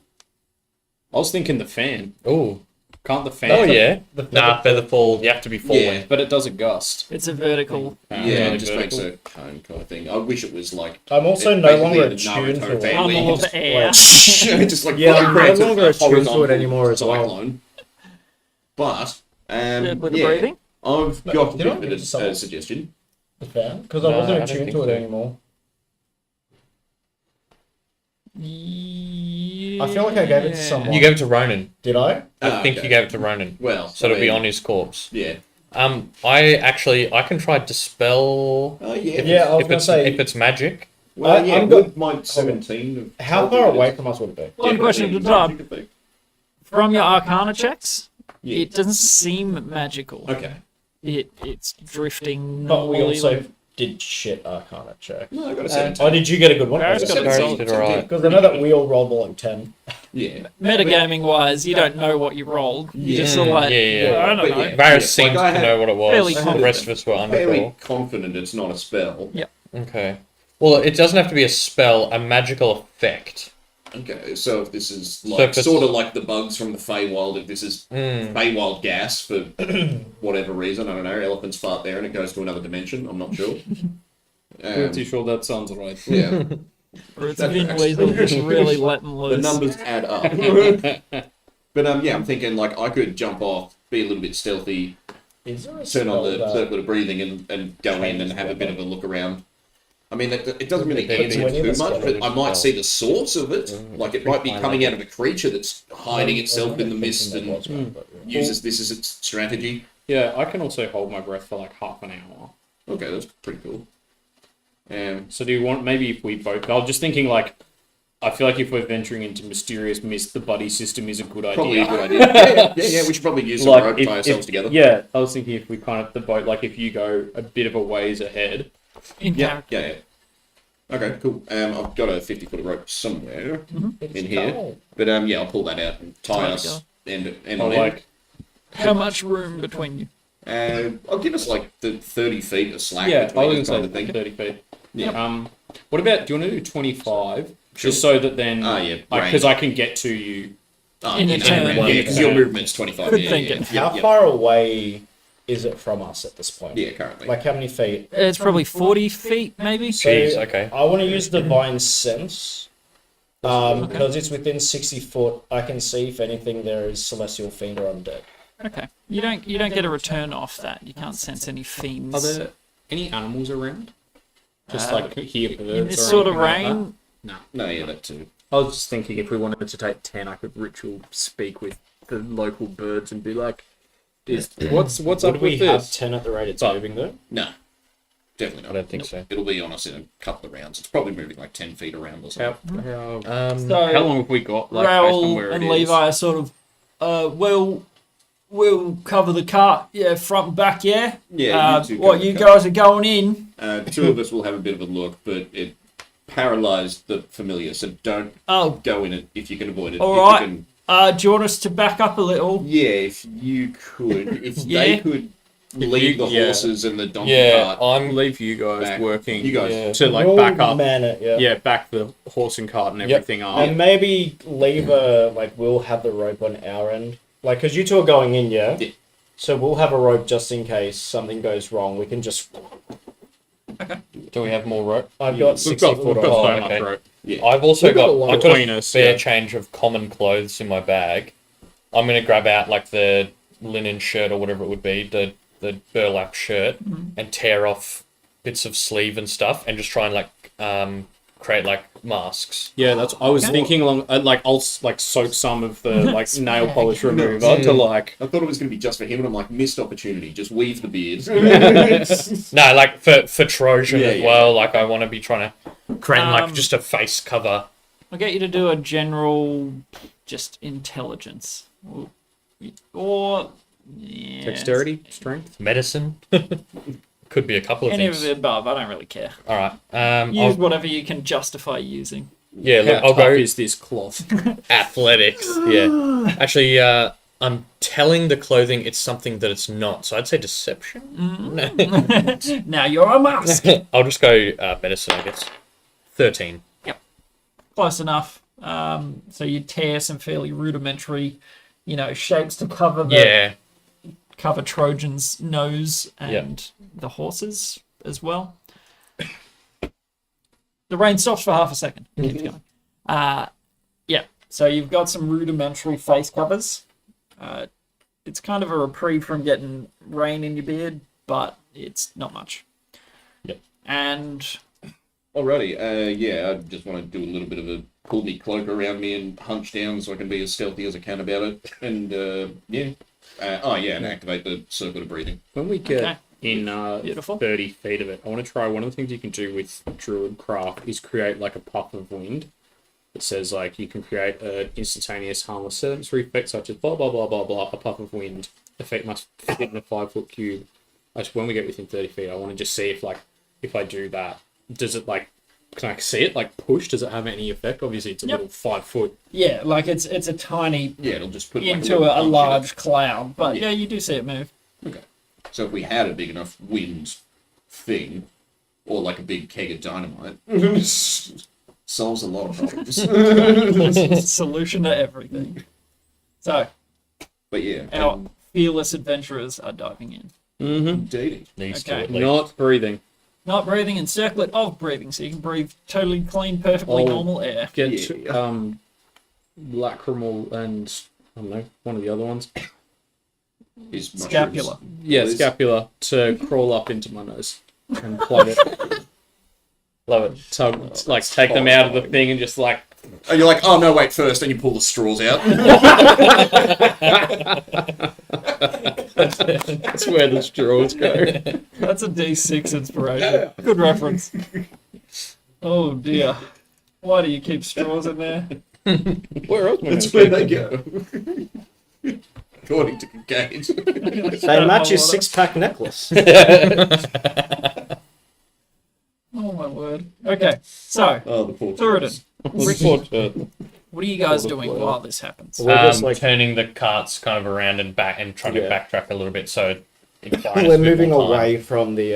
I was thinking the fan. Oh, Can't the fan? oh yeah. Nah, feather fall. You have to be falling. Yeah. But it does a gust. It's a vertical. Yeah, Yeah, it just makes vertical. a cone kind of thing. I wish it was like. I'm also it- no longer basically attuned the to Naruto it. family. Tunnel of Just- air. just like Yeah, I'm no creates a longer attuned to it horizontal anymore as well. cyclone. But With the breathing. I've got did I a bit get of to solve? a suggestion. Because No, I wasn't I don't attuned think to it so. anymore. I feel like I gave it to someone. You gave it to Ronan. Did I? I think okay. you gave it to Ronan. Well, So it'll be I mean, on his corpse. Yeah. I can try dispel Oh yeah. if, Yeah, I was if gonna it's say- if it's magic. Well, yeah. I'm With my 17. Of How far away from us would it be? One question at a time. time. From your Arcana checks, Yeah. it doesn't seem magical. Okay. It's drifting But we normally. also did shit Arcana check. No, I got a 17. Oh, did you get a good one? Barry's got a Because solid. did alright. I know that we all rolled more like 10. Yeah. Metagaming wise, you don't know what you rolled. You just sort of like, Yeah. I don't But know. yeah. Varus Like, seems I to had know what it was. fairly The rest of us were Fairly unsure. confident it's not a spell. Okay. Well, it doesn't have to be a spell, a magical effect. Okay, so if this is So like if it's- sort of like the bugs from the Feywild, if this is Mm. Feywild gas for whatever reason, I don't know, elephants fart there and it goes to another dimension, I'm not sure. Pretty sure that sounds right. Yeah, Or it's Vin Weasel just really letting the loose. numbers add up. But yeah, I'm thinking like I could jump off, be a little bit stealthy, Is there a turn on spell the that- circuit of breathing and go in and have a bit of a look around. I mean, it doesn't really Maybe answer when you too have much, but skeleton I might spell. see the source of it. Like it might be coming out of a creature that's hiding itself in the mist and uses this as its strategy. Yeah, I can also hold my breath for like half an hour. Okay, that's pretty cool. So do you want, maybe if we both, I was just thinking like, I feel like if we're venturing into mysterious mist, the buddy system is a good idea. Probably a good idea. Yeah, we should probably use some rope, tie ourselves together. Yeah, I was thinking if we kind of, the boat, like if you go a bit of a ways ahead. In Yeah, character. yeah. Okay, cool. I've got a 50-foot rope somewhere in here. cold. But yeah, I'll pull that out and tie Tie us end Or on end. like, How much room between you? I'll give us like the 30 feet of slack yeah, I between was us going kind to of say thing. 30 feet. Yeah. What about, do you want to do 25? Sure. Just so that then, Ah, yeah, because range. I can get to you. In a turn. Yeah, because your movement's 25. Good yeah, thinking. Yeah, How yeah, far away is it from us at this point? yeah, currently. Like how many feet? It's probably 40 feet, maybe. So Jeez, okay. I want to use Divine Sense. Because it's within 60 foot, I can see if anything there is Celestial Fiend or Undead. Okay. You don't get a return off that. You can't sense any fiends. Are there any animals around? Just like hear birds in this or sort of anything like rain, No, yeah, that too. I was just thinking if we wanted to take 10, I could ritual speak with the local birds and be like, what's Would up we with have this? 10 at the rate it's But- moving though? No, definitely I not. don't think so. It'll be on us in a couple of rounds. It's probably moving like 10 feet around or something. How so long have we got? Like, based on Raoul where and it is? Levi are sort of, we'll cover the cart, yeah, front and back, yeah. Yeah, you two What cover you the cart. guys are going in? Two of us will have a bit of a look, but it paralyzed the familiar, so don't Oh, go in it if you can avoid it. all If you right. can- Do you want us to back up a little? Yeah, if you could. If Yeah. they could leave the yeah. horses and the donkey Yeah, cart. I'm leave you guys Back. working. You guys- yeah. to like We'll back up. man it, yeah. Yeah, back the horse and cart and Yep. everything up. And maybe leave a, like, we'll have the rope on our end. Like, because you two are going in, yeah? Yeah. So we'll have a rope just in case something goes wrong. We can just. Do we have more rope? I've got We've 60 got, foot we've got on. so Oh, much okay. rope. I've also We've got got, a lot I've got between a us, fair yeah. change of common clothes in my bag. I'm gonna grab out like the linen shirt or whatever it would be, the burlap shirt, and tear off bits of sleeve and stuff, and just try and like create like masks. Yeah, that's. I was thinking along. Like I'll like soak some of the like nail polish remover to like. I thought it was going to be just for him, and I'm like, missed opportunity. Just weave the beard. No, like for Trojan Yeah, as yeah. well. Like I want to be trying to create like Um, just a face cover. I'll get you to do a general, just intelligence. Or yeah, Dexterity, strength. Medicine. Could be a couple of any of things. the above. I don't really care. All right. Use I'll, whatever you can justify using. yeah, look, How I'll tough go is this cloth? athletics. Yeah. Actually, I'm telling the clothing it's something that it's not. So I'd say deception. Now you're a mask. I'll just go medicine, I guess. 13. Close enough. So you tear some fairly rudimentary, shapes to cover Yeah. cover Trojan's nose and the horses as well. The rain stops for half a second. It keeps going. Yeah. So you've got some rudimentary face covers. It's kind of a reprieve from getting rain in your beard, but it's not much. Yep. And Alrighty, yeah, I just want to do a little bit of a pull me cloak around me and hunch down so I can be as stealthy as I can about it. And yeah. And activate the circuit of breathing. When we get Okay. in Beautiful. 30 feet of it, I want to try one of the things you can do with Druid Craft is create like a puff of wind. It says like you can create an instantaneous harmless sensory effect such as blah blah blah blah blah. A puff of wind effect must fit in a 5-foot cube. When we get within 30 feet, I want to just see if like if I do that, does it like? Can I see it like push? Does it have any effect? Obviously, it's a little 5 foot. Yeah, like it's a tiny Yeah, it'll just put like, into little a punch in it. large cloud, but Yeah. yeah, you do see it move. Okay. So if we had a big enough wind thing, or like a big keg of dynamite, solves a lot of problems. Solution to everything. So But yeah, our fearless adventurers are diving in. indeed. Needs Okay. to at least. Not breathing. Not breathing and circlet of breathing, so you can breathe totally clean, perfectly Oh. normal air. Get Yeah. lacrimal and I don't know, one of the other ones. His mushrooms. Scapula. Yeah, Liz? scapula to crawl up into my nose and plug it. Love it. Tug, like take them out of the thing and just like And you're like, oh no, wait, first, and you pull the straws out. that's where the straws go. That's a D6 inspiration. Good reference. Oh dear. Why do you keep straws in there? Where else? That's where they go. According to Gage. They match his 6-pack necklace. Oh my word. Okay, so, Oh, the poor Thuridin, Ricky. what are you guys doing while this happens? We're just like Turning the carts kind of around and back and trying to backtrack a little bit so it buys us we're a bit moving more time away from the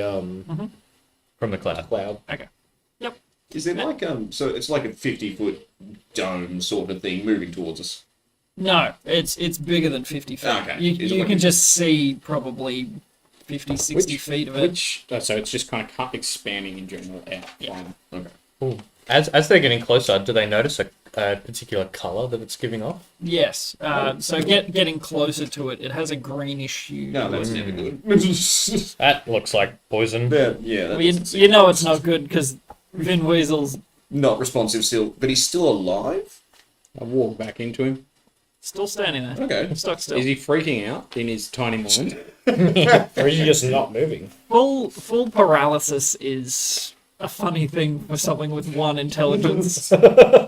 from the cloud. cloud. Okay. Yep. Is there like so it's like a 50-foot dome sort of thing moving towards us? No, it's bigger than 50 feet. Okay. You, Is it you like can a- just see probably 50, 60 feet of it. So it's just kind of expanding in general out. Yeah. Okay. As they're getting closer, do they notice a particular color that it's giving off? Yes. So getting closer to it, it has a greenish hue. No, that's never good. That looks like poison. Yeah, that Well, you, doesn't seem you know it's not good because Vin Weasel's not responsive still, but he's still alive? I walk back into him. still standing there. Okay. Stuck still. Is he freaking out in his tiny mind? Or is he just not moving? Full paralysis is a funny thing for something with 1 intelligence.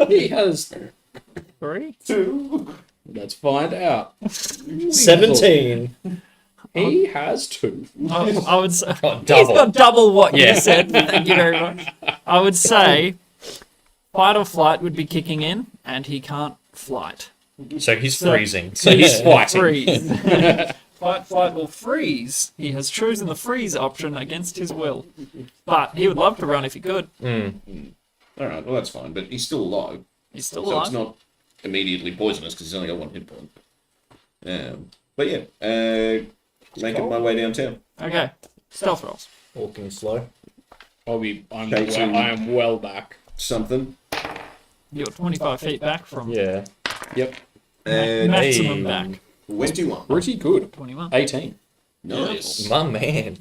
He has 3? 2. Let's find out. 17. He has 2. I would say Got he's double. got double what Yeah. you said. Thank you very much. I would say fight or flight would be kicking in, and he can't flight. So he's freezing. So he's fighting. Freeze. Fight, flight, or freeze. He has chosen the freeze option against his will, but he would love to run if he could. Alright, well that's fine, but he's still alive. He's still So alive. it's not immediately poisonous because he's only got 1 hit point. But yeah, making my way downtown. Okay, stealth rolls. Walking slow. I'm Chasing. I am well back. Something. You're 25 feet back from Yeah. Yep. And maximum hey. back. 21. Pretty good. 21. 18. Nice. My man.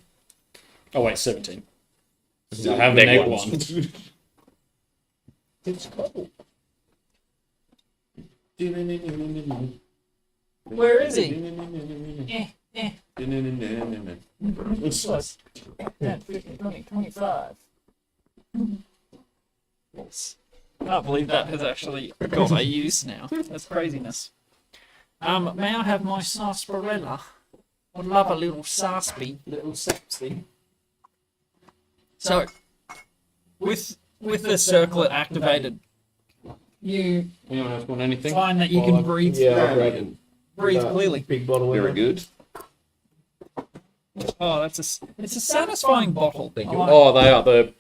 Oh wait, 17. I have The neg neg ones. one. It's cold. Where is he? 10, 15, 20, 25. Can't believe that has actually got a use now. That's craziness. May I have my sarsaparilla? Would love a little sarspy, little sapsy. So, with the circlet activated, you Anyone else want anything? find that you can breathe breathe clearly. Big bottle Very of good. Oh, it's a satisfying bottle. I like it. Oh, they are the.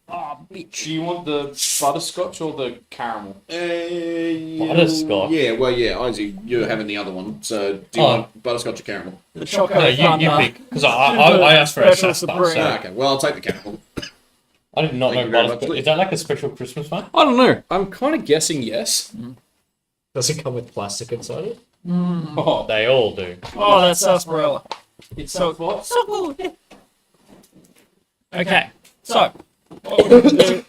Oh, bitch. Do you want the butterscotch or the caramel? Butterscotch. Yeah, well, yeah, Isaac, you're having the other one. So, do you Oh. want butterscotch or caramel? The choco No, you thunder. pick. Because I asked for a Special Shasta, Supreme. so Ah, okay, well, I'll take the caramel. I did not Thank know you very butterscotch. much. Is that like a special Christmas one? I don't know. I'm kind of guessing yes. Does it come with plastic inside it? Oh, They all do. Oh, that's sarsaparilla. It's so good. Okay, so what we're gonna do?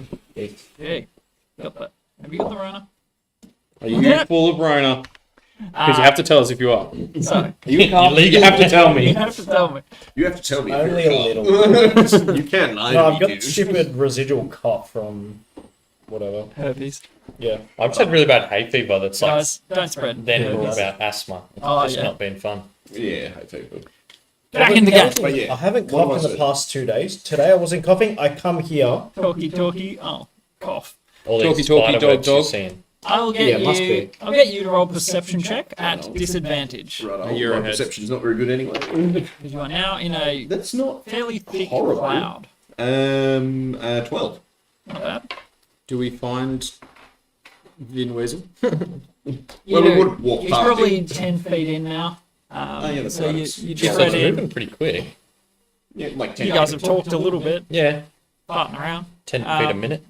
Hey, got that? Have you got the runner? are you full of Rona? Because you have to tell us if you are. So You have to tell me. you have to tell me. You have to tell me. if Only you're a little. You can lie No, to I've me, got dude. stupid residual cough from whatever. Herpes. Yeah. I've just had really bad hay fever that's like Guys, don't spread. then herpes. about asthma. It's Oh, just yeah. not been fun. Yeah, I think. Back in the game. But yeah, I haven't what do coughed in I the say? past 2 days. Today I wasn't coughing. I come here. Talkie. Oh, cough. All Talky, these talky, spider dog, webs you're dog. seeing. I'll get Yeah, it must you. be. I'll get you to roll perception check at disadvantage. Right, You're my ahead. perception's not very good anyway. Because you are now in a That's not fairly thick horrible. cloud. 12. Not bad. Do we find Vin Weasel? You Well, we do. would walk He's past probably him. 10 feet in now. yeah, that's so right. you It's tread just It's in. moving pretty quick. Yeah, like 10 You guys have talked a little bit, Yeah, farting around. 10 feet a Um, minute.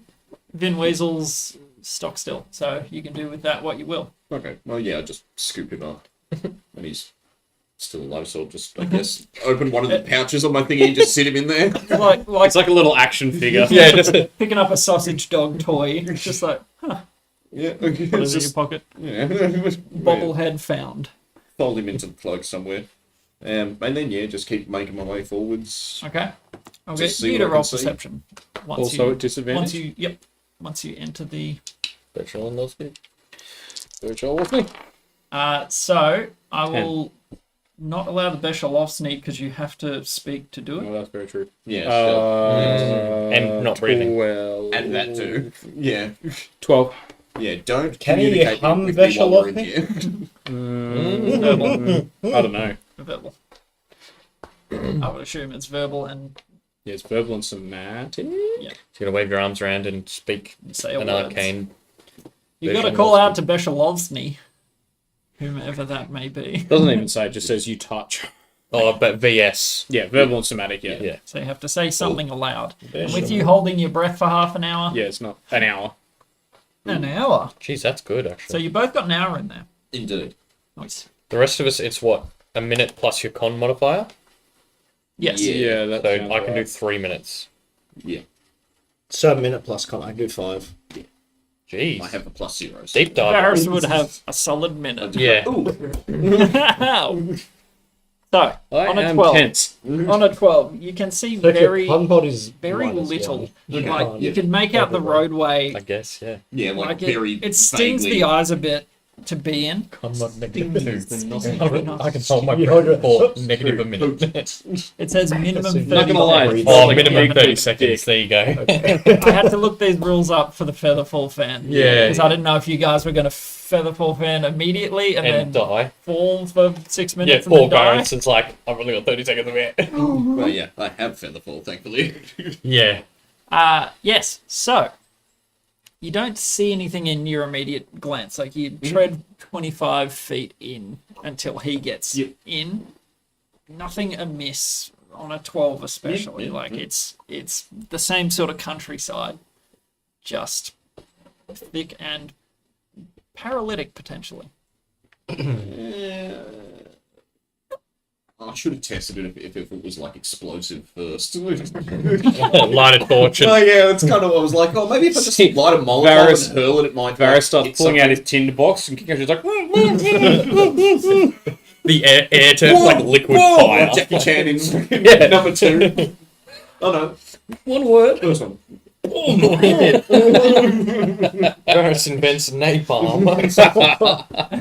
Vin Weasel's stock still, so you can do with that what you will. Okay, well, yeah, I'll just scoop him up. And he's still alive, so I'll just, I guess, open one of the pouches on my thingy and just sit him in there. Like It's like a little action figure. Yeah, just picking up a sausage dog toy. It's just like, Yeah, put it in your just, pocket. yeah. Bobblehead found. Fold him into the cloak somewhere. And then, yeah, just keep making my way forwards. Okay. I'll Just get see you what to I roll can see. perception. Once Also you, at disadvantage. once you enter the. special on those bits. Virtual with me. So I will not allow the Beshalovsny because you have to speak to do it. Oh, that's very true. Yeah, And not breathing. Well, and that too. Yeah. 12. Yeah, don't Can he communicate hum with me while we're in Veshalov? here. Verbal. I don't know. Verbal. I would assume it's verbal and Yeah, it's verbal and somatic. So you're gonna wave your arms around and speak say an words. arcane. You got to Beshalovsky. call out to Beshalovsny, whomever that may be. Doesn't even say, it just says you touch. Oh, but VS. Yeah, verbal and somatic, yeah. Yeah. So you have to say something aloud. And with you holding your breath for half an hour, Yeah, it's not an hour. an hour. Jeez, that's good So actually. you both got an hour in there. Indeed. Nice. The rest of us, it's what, a minute plus your con modifier. Yes. Yeah. Yeah, that So sounds I can do right. 3 minutes. Yeah, So a minute plus con. I can do 5. Jeez. I have a plus 0. Deep dive. Varys would have a solid minute. Yeah. So, I on a am 12. tense. On a 12, you can see very, Pun pod is very minus little. one. Like, you can make out the roadway. I guess, yeah. Yeah, like, Like very it stings vaguely. the eyes a bit to be in. I'm not negative I can hold my You breath hold for negative a minute. It says minimum 30 Not gonna lie. seconds. Oh, Like minimum a 30 big seconds. There you go. I had to look these rules up for the Featherfall fan. Yeah. Because I didn't know if you guys were going to Featherfall fan immediately and, And then die. fall for 6 Yeah, minutes and poor then die. Gareth. It's like, I've only got 30 seconds of it. Well, yeah, I have Featherfall, thankfully. Yeah. Yes, so you don't see anything in your immediate glance. Like you tread 25 feet in until he gets in. Nothing amiss on a 12 especially. Like it's the same sort of countryside, just thick and paralytic potentially. I should have tested it if it was like explosive first. Light a torch. Oh And, yeah, that's kind of what I was like. Oh, maybe if I just light a Molotov Varys- and hurl it, it might. Varys starts hit pulling out something. his tinder box and kicking out. He's like, the air turns like liquid Whoa! fire. Jackie Chan in Yeah. number 2. Oh no, one word. first one. Gareth invents napalm.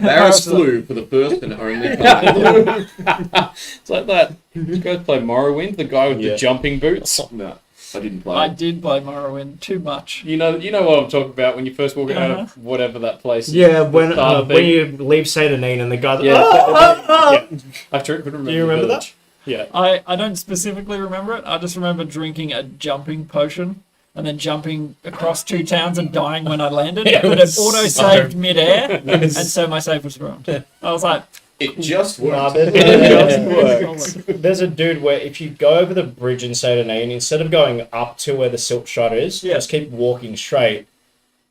Varys flew for the first and only time. It's like that. You guys play Morrowind, the guy with the jumping boots. No, I didn't play. I did play Morrowind too much. You know what I'm talking about when you first walk out of whatever that place. is. Yeah, when Start when thing. you leave Satanine and the guy's Yeah. "Ah!" I couldn't remember. Do you remember the that? village. Yeah. I don't specifically remember it. I just remember drinking a jumping potion and then jumping across 2 towns and dying when I landed. It But it was auto-saved so- midair, and so my save was ruined. I was like, It just Nah, worked. there's a dude where if you go over the bridge in Satanine, instead of going up to where the silt shot is, just keep walking straight.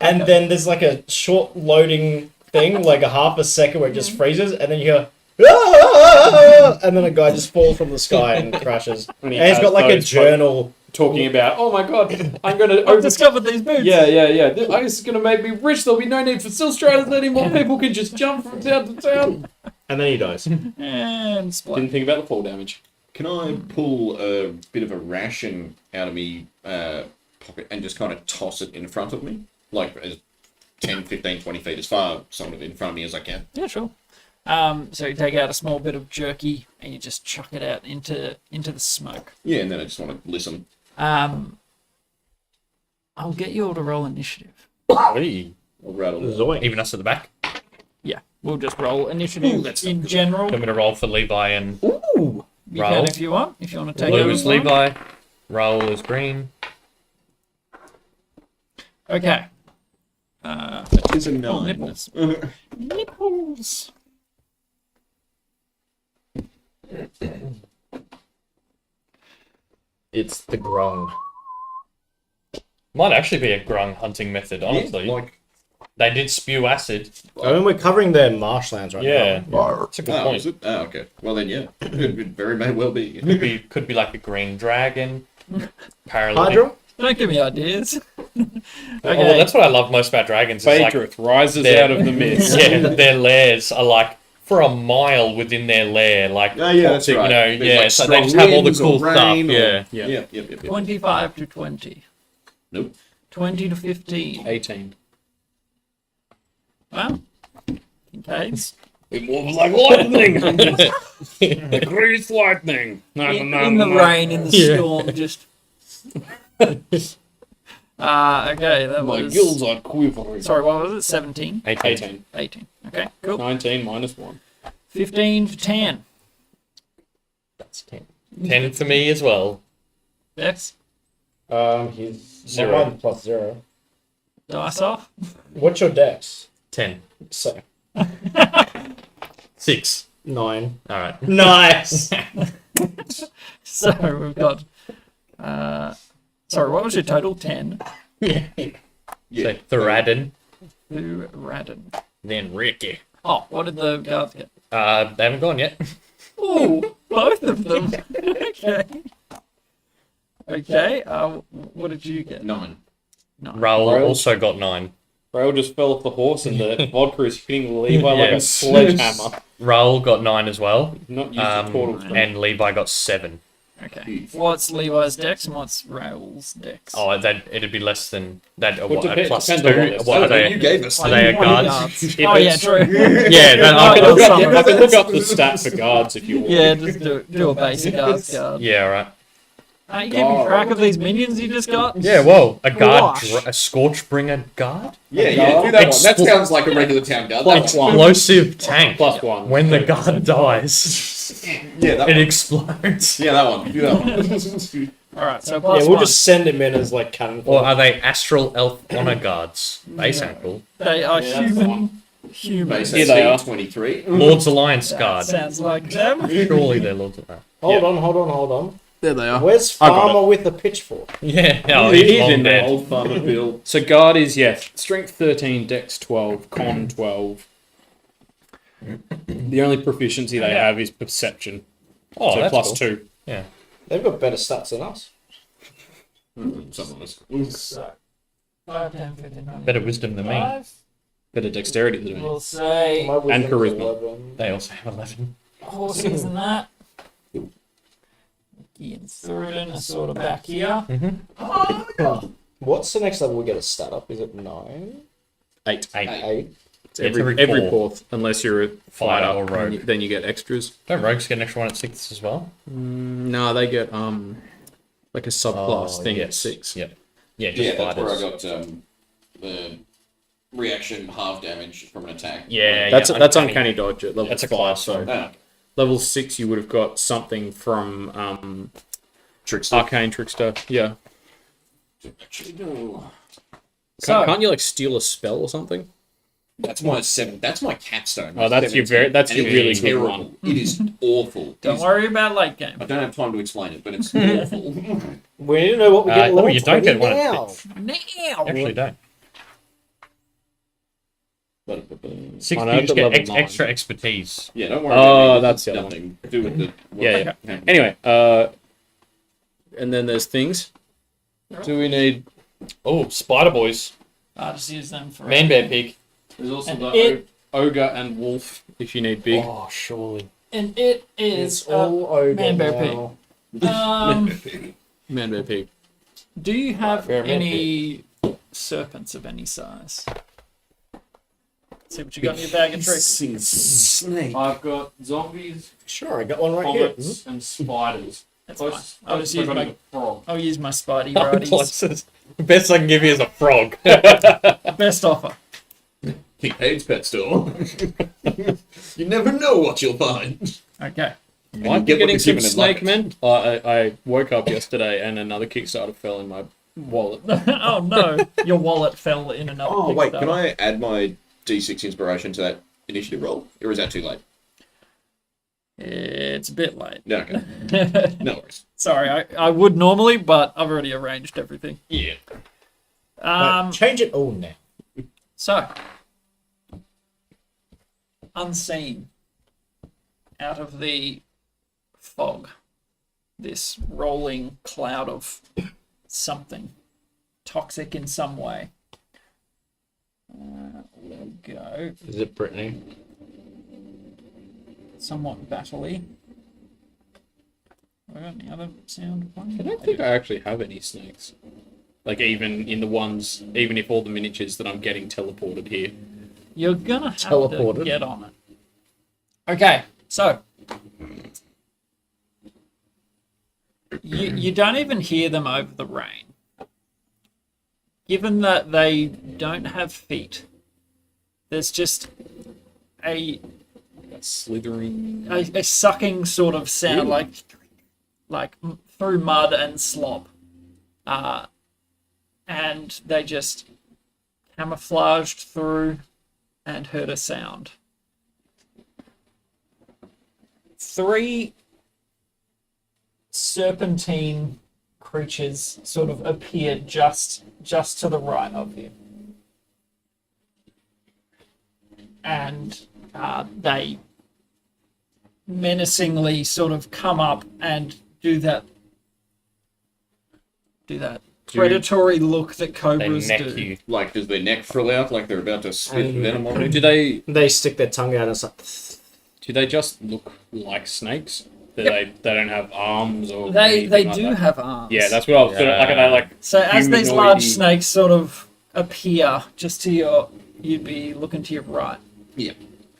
And then there's like a short loading thing, like a half a second where it just freezes, and then you hear, "Ah!" and then a guy just falls from the sky and crashes. And he And he's has got like a those, journal. Talking about, oh my god, I'm gonna I've discovered these boots. Yeah. This is gonna make me rich. There'll be no need for Sill Striders anymore. People can just jump from town to town. And then he dies. And split. Didn't think about the fall damage. Can I pull a bit of a ration out of me pocket and just kind of toss it in front of me? Like as 10, 15, 20 feet, as far sort of in front of me as I can. Yeah, sure. So you take out a small bit of jerky and you just chuck it out into the smoke. Yeah, and then I just want to listen. I'll get you all to roll initiative. Hey, I'll rattle it. Zoink. even us at the back. Yeah, we'll just roll initiative in general. Want me to roll for Levi and You roll? can if you want. If you want to take Blue over. is Levi, Raoul is green. Okay. It's a Oh, 9. nipples. Nipples. It's the grung. Might actually be a grung hunting method, honestly. Like, They did spew acid. I mean, we're covering their marshlands right Yeah, now. it's a good oh, point. is it? Oh, okay. Well then, yeah. It very may well be. Could be like a green dragon. Paralytic. Hydra? Don't give me ideas. Oh, well, that's what I love most about dragons. Is like, Bakerth rises they're- out of the mist. yeah, their lairs are like for a mile within their lair. Like, Oh, yeah, that's you right. know, There's, yeah. like, So they just strong have all the winds or cool stuff. rain or- Yeah. Yeah. Yep. 25 to 20. Nope. 20 to 15. 18. Well, Kincaid's. It moves like lightning. The grease lightning. In the rain, in the storm, just. Okay, that My was. gills are quivering. Sorry, what was it? 17? 18. 18. Okay, cool. 19 minus 1. 15 to 10. That's 10. 10 for me as well. Dex, He's 0. mine plus 0. dice off. What's your dex? 10. So, 6. 9. All right. Nice! So we've got. Sorry, what was your total? 10. Yeah. So, Thoradin, To Radin. then Ricky. Oh, what did the guards get? They haven't gone yet. Oh, both of them. Okay. Okay. What did you get? 9. Raoul Raoul? also got 9. Rail just fell off the horse and the vodka is hitting Levi like a Yes. sledgehammer. Raoul got 9 as well. Not used to portal. And Levi got 7. Okay. What's Levi's dex and what's Raoul's dex? Oh, it'd be less than that. Well, What, depends- plus depends 2? on what it What are is. they? You gave us. Are they a guard? Guards. If Oh, yeah, it's- true. Yeah, no, Oh, I can yeah, look up. some- I can look up the stat for guards if you want. Yeah, just do a basic guard. Yeah, right. Are you keeping track of these minions you just got? Yeah, whoa, a guard, Gosh. a Scorchbringer guard, Yeah, do that one. That Expl- sounds like a regular town guard. That Plus one. one. explosive tank. Plus 1. When the guard dies, Yeah, that it one. explodes. Yeah, that one. Do that one. Alright, so Yeah, plus we'll one. just send him in as like cannon. Or are they astral elf honor guards? They sound cool. They are Yeah, that's human. Human. Base Here they are. AC 23. Lord's Alliance That guard. sounds like them. Surely they're Lord's Alliance. Hold on. There they are. Where's I got Farmer with the pitchfork? Yeah, oh, He's he's long in there. dead. Old farmer Bill. So guard is, strength 13, dex 12, con 12. The only proficiency they have is perception. Oh, So that's plus cool. 2. Yeah. They've got better stats than us. Some of us. So, 5, 10, 15, 20, Better wisdom than me. 25. Better dexterity than me. We'll say My wisdom's charisma. 11. They also have 11. horses and that. Mickey and Thoradin are sort of back here. What's the next level we get a stat up? Is it 9? 8. 8. 8? It's Yeah, it's every every four. fourth, unless you're a Fighter fighter or rogue. Then you get extras. Don't rogues get an extra one at 6 as well? No, they get like a subclass thing at 6. Yep. Yeah, just Yeah, that's fighters. where I got the reaction half damage from an attack. Yeah, That's yeah, uncanny dodge at level That's a 5. class, So Ah, level 6, you would have got something from Trickster. Arcane Trickster. Yeah. Actually, no. So, Can't you like steal a spell or something? That's my 7. That's my capstone. Oh, that's your 17. that's And your it is really good terrible. one. It is awful. don't worry about late game. I don't have time to explain it, but it's awful. We need to know what we get at no, level you don't 20 get one at now. Now! Actually, don't. But, 6, I know you it's just at get level 9. extra expertise. yeah, don't worry. Oh, about me. that's It's the other nothing to do with the. Yeah. happened. Anyway, and then there's things. Do we need? Oh, Spider Boys. I'll just use them for Man Bear Pig. There's also And the it- ogre and wolf if you need big. Oh, surely. And it is It's all ogre Man Bear now. Man bear pig. Do you have Fair any serpents of any size? See what you got in your bag of tricks. Snake. I've got zombies, Sure, I got one right here. comets, and spiders. That's Close- fine. I'll just use I've got my a frog. I'll use my Spidey Oh, righties. closest. Best I can give you is a frog. Best offer. King Hade's pet store. You never know what you'll find. Okay. I'm get what getting you're some given in snake life. men. I woke up yesterday and another Kickstarter fell in my wallet. Oh no, your wallet fell in another. Oh, wait, Kickstarter. can I add my D6 inspiration to that initiative roll? Or is that too late? It's a bit late. No, okay. No worries. Sorry, I would normally, but I've already arranged everything. Yeah. Change it all now. So, unseen out of the fog, this rolling cloud of something toxic in some way. We'll go Is it Brittany? somewhat battle-y. Have I got any other sound playing? I don't think I actually have any snakes. Like even in the ones, even if all the miniatures that I'm getting teleported here. You're gonna have to Teleported. get on it. Okay, so you don't even hear them over the rain. Given that they don't have feet, there's just a Slithering. a sucking sort of sound, like through mud and slop, and they just camouflaged through and heard a sound. 3 serpentine creatures sort of appeared just to the right of you, and they menacingly sort of come up and do that predatory look that They cobras neck do. you. Like, does their neck frill out like they're about to spit venom on you? Do they Stick their tongue out and it's like, just look like snakes? They don't have arms or They anything like do that? have arms. Yeah, that's what I was sort of like. They like So as these humanoid-y- large snakes sort of appear just to you'd be looking to your right. Yeah.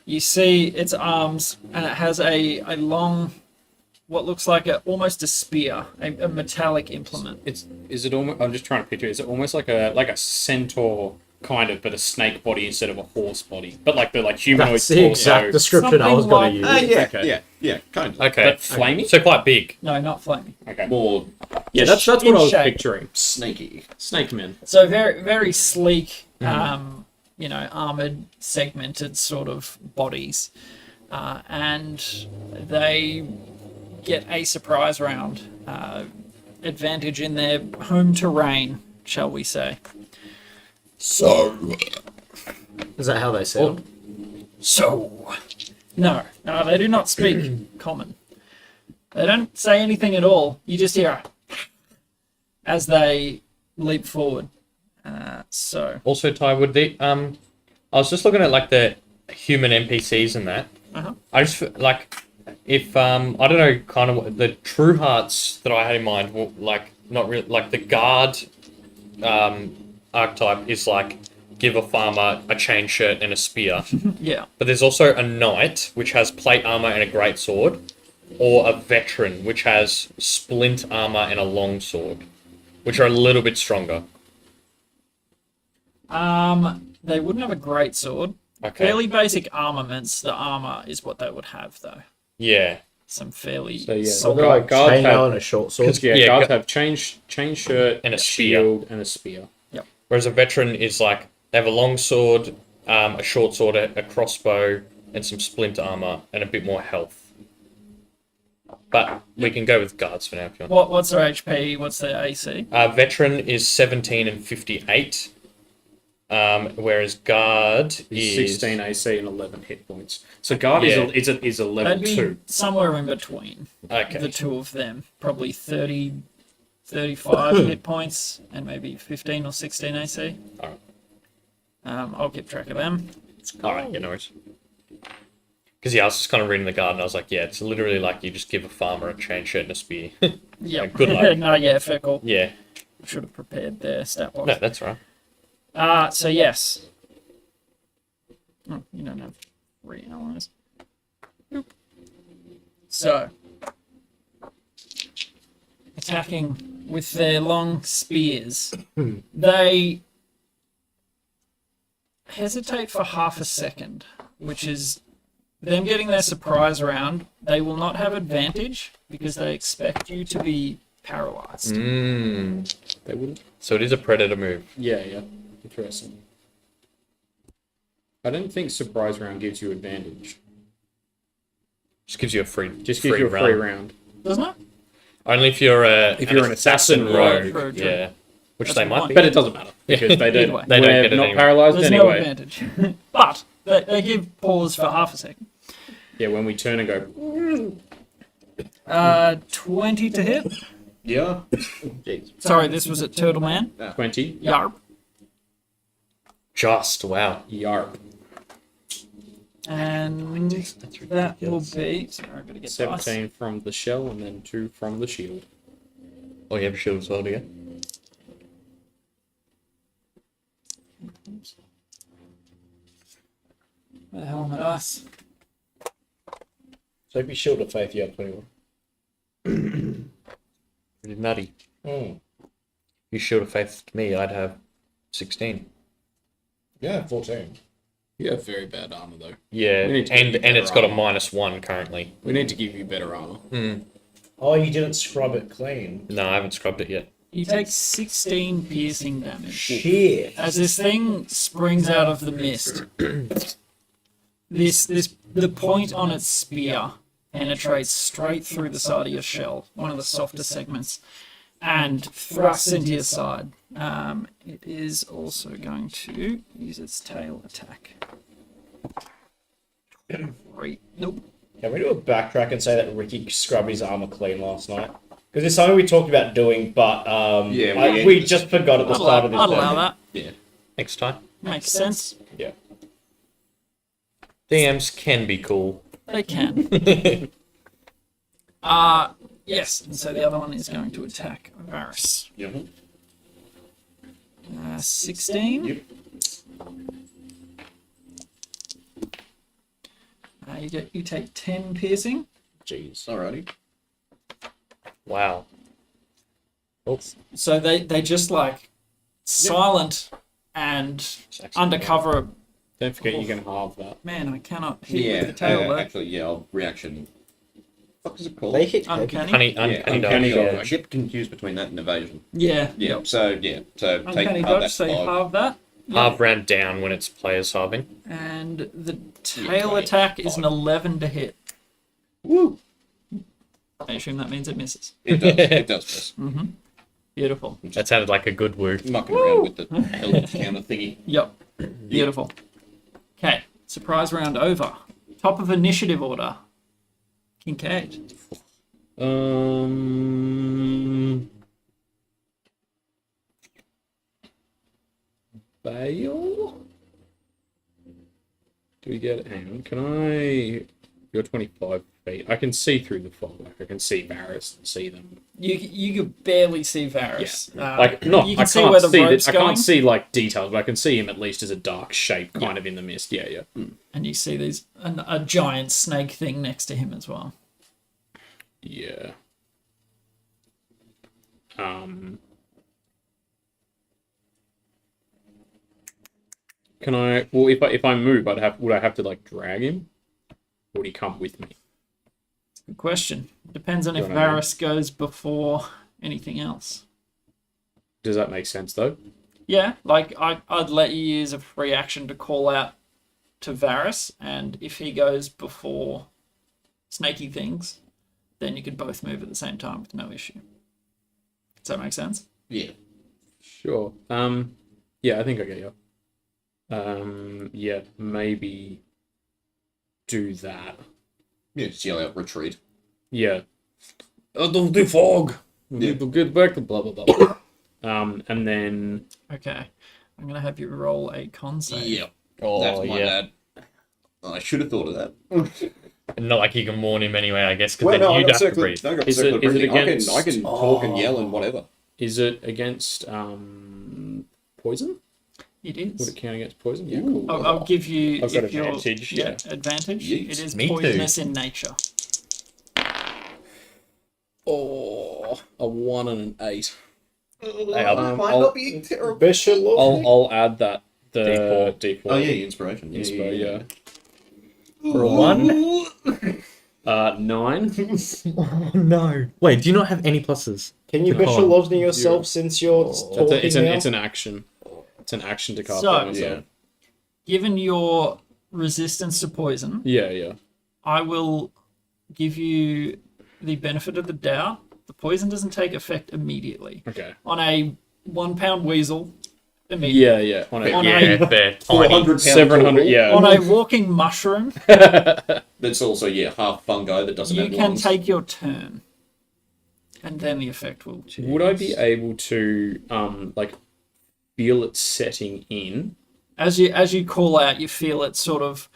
You see its arms, and it has a long, what looks like almost a spear, a metallic implement. Is it almost? I'm just trying to picture. Is it almost like a centaur kind of, but a snake body instead of a horse body? But like the humanoid that's the exact torso, description I was going Something to use. Yeah, Okay. yeah, kind of. Okay. but flaming. So quite big. No, not flaming. Okay. More Yeah, that's what I in was shape. picturing. snaky. Snake men. So very, very sleek, armored, segmented sort of bodies. And they get a surprise round. Advantage in their home terrain, shall we say. So, Is that how they sound? So. No, they do not speak common. They don't say anything at all. You just hear as they leap forward. So. Also, Ty, would the I was just looking at like the human NPCs and that. Uh-huh. I just like if I don't know, kind of what the true hearts that I had in mind were like not really like the guard archetype is like give a farmer a chain shirt and a spear. Yeah. But there's also a knight which has plate armor and a great sword, or a veteran which has splint armor and a long sword, which are a little bit stronger. They wouldn't have a great sword. Okay. Fairly basic armaments. The armor is what they would have, though. Yeah. Some fairly So yeah, solid. They're like guards chainmail have- and a short sword. Yeah, Yeah, guards gu- have chain shirt And a spear. shield and a spear. Whereas a veteran is like they have a long sword, a short sword, a crossbow, and some splint armor, and a bit more health. But we can go with guards for now if you want. What's their HP? What's their AC? Veteran is 17 and 58, whereas guard He's is 16 AC and 11 hit points. So guard Yeah. is a level That'd be 2. somewhere in between Okay. the two of them. Probably 30, 35 hit points and maybe 15 or 16 AC. Alright. I'll keep track of them. All right, yeah, no worries. Because I was just kind of reading the guard, and I was like, yeah, it's literally like you just give a farmer a chain shirt and a spear. Yeah. good luck. No, yeah, fair call. Yeah. Should have prepared their stat box. No, that's right. So yes, Oh, you don't have 3 allies. Nope. So, attacking with their long spears, they hesitate for half a second, which is them getting their surprise round. They will not have advantage because they expect you to be paralyzed. They wouldn't. So it is a predator move. Yeah. Interesting. I don't think surprise round gives you advantage. Just gives you a free. Just gives you a free round. Doesn't it? Only if you're an assassin rogue. True. Yeah. Which That's they the might point. be. But it doesn't matter because they Either don't. way. They don't we're get it not anyway. paralyzed There's no anyway. advantage. But they give pause for half a second. Yeah, when we turn and go 20 to hit. Yeah. Sorry, this was at Turtle Man. 20. Yarp. Just wow. Yarp. And that will be. Sorry, I gotta get 17 from the shell and then 2 from the shield. Oh, you have a shield as well, do you? Where the hell are my dice? So if you shield of faith, you have 21. Pretty nutty. Mm. You shield of faith to me, I'd have 16. Yeah, 14. You have very bad armor though. Yeah, We need to and get you it's got a better -1 currently. We need to give you better armor. Oh, you didn't scrub it clean. No, I haven't scrubbed it yet. You take 16 piercing damage. Shit. As this thing springs out of the mist, the point on its spear penetrates straight through the side of your shell, one of the softer segments, and thrusts into your side. It is also going to use its tail attack. Nope. Can we do a backtrack and say that Ricky scrubbed his armor clean last night? Because it's something we talked about doing, but Yeah, we just forgot at the start of this. I'd allow session. that. Yeah. Next time. Makes sense. Yeah. DMs can be cool. They can. Yes, and so the other one is going to attack Varus. Yep. 16. Yep. You take 10 piercing. Jeez. Alrighty. Wow. So they just like silent and undercover. Don't forget you can halve that. Man, I cannot hit Yeah. with the tail though. Actually, yeah. I'll reaction. What is it called? They hit Uncanny. Uncanny Uncanny dodge. dodge. I get confused between that and evasion. Yeah. Yeah. So So take Uncanny half dodge. that So you 5. halve that. Half round down when it's players halving. And the tail 20. attack is an 11 to hit. Woo! I assume that means it misses. It does. It does. Miss. Beautiful. That sounded like a good woo. Mucking around with the health counter thingy. Yep. Beautiful. Okay. Surprise round over. Top of initiative order. Kincaid. Bale? Do we get... Hang on, can I... You're 25 feet. I can see through the fog. Like, I can see Varus and see them. You could barely see Varus. Like, not... You I can see can't where the see rope's I going, can't see, like, details, but I can see him at least as a dark shape kind of in the mist. Yeah. and you see these a giant snake thing next to him as well. Yeah. Can I... Well, if I move, would I have to, like, drag him? Or would he come with me? Good question. Depends on if You know what I mean? Varus goes before anything else. Does that make sense, though? Yeah, like I'd let you use a free action to call out to Varus, and if he goes before snaky things, then you could both move at the same time with no issue. Does that make sense? Yeah. Sure. Yeah, I think I get you. Yeah, maybe do that. Yeah. Just yell out retreat. Yeah. Out of the fog. Yeah. People get back to blah blah blah. And then Okay. I'm gonna have you roll a con save. Yeah. Oh, That's my yeah. bad. I should have thought of that. Not like you can warn him anyway, I guess, because Well, then no, I you'd got have to circular. breathe. I got Is circular it breathing. against- I can talk and yell and whatever. is it against poison? It Would is. it count against poison? Yeah, cool. I'll give you I've got if you're- advantage. Yeah, advantage. Yeet. It is Me too. poisonous in nature. Oh, a 1 and an 8. Might not be terrible. Bishop Lord. I'll add that the D4. Oh yeah, inspiration. Inspo, yeah. For a 1? 9. Oh no. Wait, do you not have any pluses? Can you Come Bishop on. Lovesney yourself since you're talking It's now? an action. It's an action to cast So- by myself. Given your resistance to poison, Yeah. I will give you the benefit of the doubt. The poison doesn't take effect immediately. Okay. On a 1 pound weasel, immediately. Yeah. On a, On Yeah, a they're 400 tiny. pound 700, total. yeah. on a walking mushroom, That's also half fungi that doesn't you have can lungs. take your turn, and then the effect will. Would I be able to feel it setting in? As you call out, you feel it sort of.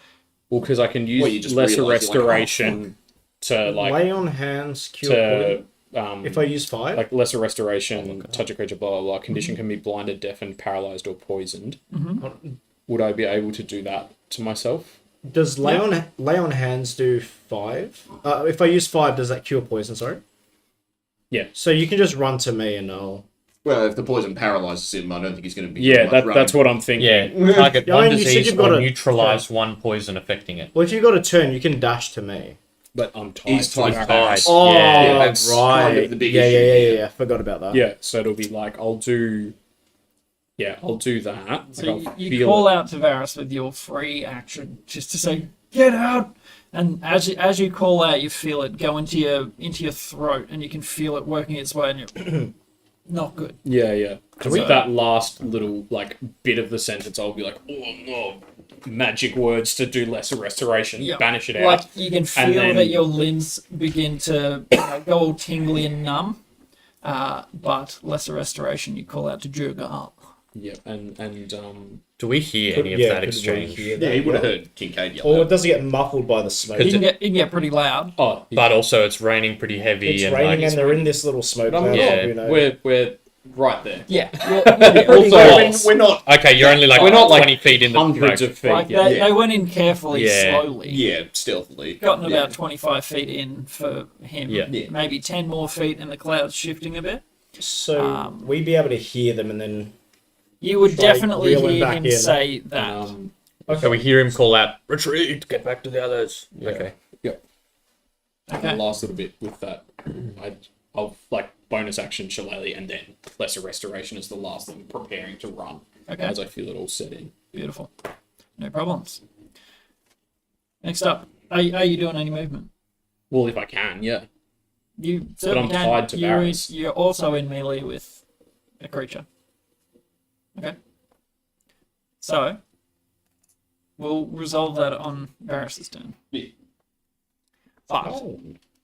Well, because I can use Well, you just lesser realise you're like, oh, restoration to Lay on hands, cure to poison. If I use 5? like lesser restoration, touch a creature, blah blah blah. Condition can be blinded, deafened, paralyzed, or poisoned. Would I be able to do that to myself? Does lay on hands do 5? If I use 5, does that cure poison? Sorry. Yeah. So you can just run to me and I'll. Well, if the poison paralyzes him, I don't think he's going to be. Yeah, much that's what I'm thinking. Yeah, target Yeah, I one mean, you said disease you've got or a- neutralize one poison affecting it. Well, if you got a turn, you can dash to me. But I'm tied. He's to tied the to barrel. Oh, yeah, that's kind of the big issue here. Forgot about that. Yeah, so it'll be like I'll do that. So Like, I'll you feel call it. out to Varus with your free action just to say, "Get out!" And as you call out, you feel it go into your throat, and you can feel it working its way, and you're not good. Yeah. With that last little bit of the sentence, I'll be like, oh, magic words to do lesser restoration, Yeah. banish it out. Like you can feel then- that your limbs begin to go all tingly and numb. But lesser restoration, you call out to Jurgal. Yeah, and Do we hear Could- any of yeah, that could we exchange? hear Yeah, that? he would have heard Kincaid yell. Or out. does it get muffled by the smoke? It can get pretty loud. But also, it's raining pretty heavy. It's and raining like, and they're in this little smoke But I'm cloud. Yeah, who knows? we're right there. Yeah, Also, We're not. okay, you're only like We're not 20 feet in the hundreds smoke. of feet. like yeah. they went in carefully, Yeah. slowly. Yeah, stealthily. Gotten Yeah. about 25 feet in for him. Yeah. Yeah. Maybe 10 more feet, and the cloud's shifting a bit. So we'd be able to hear them and then. You would Try definitely reeling hear back him in. say that. So we hear him call out, retreat, get back to the others. Yeah. Okay. And the last little bit with that, I'll bonus action shillelagh and then lesser restoration is the last thing, preparing to run Okay. as I feel it all set in. Beautiful. No problems. Next up, are you doing any movement? Well, if I can, yeah. You certainly I'm can. tied to Varus. You're also in melee with a creature. Okay. So, we'll resolve that on Varus's turn. Yeah. But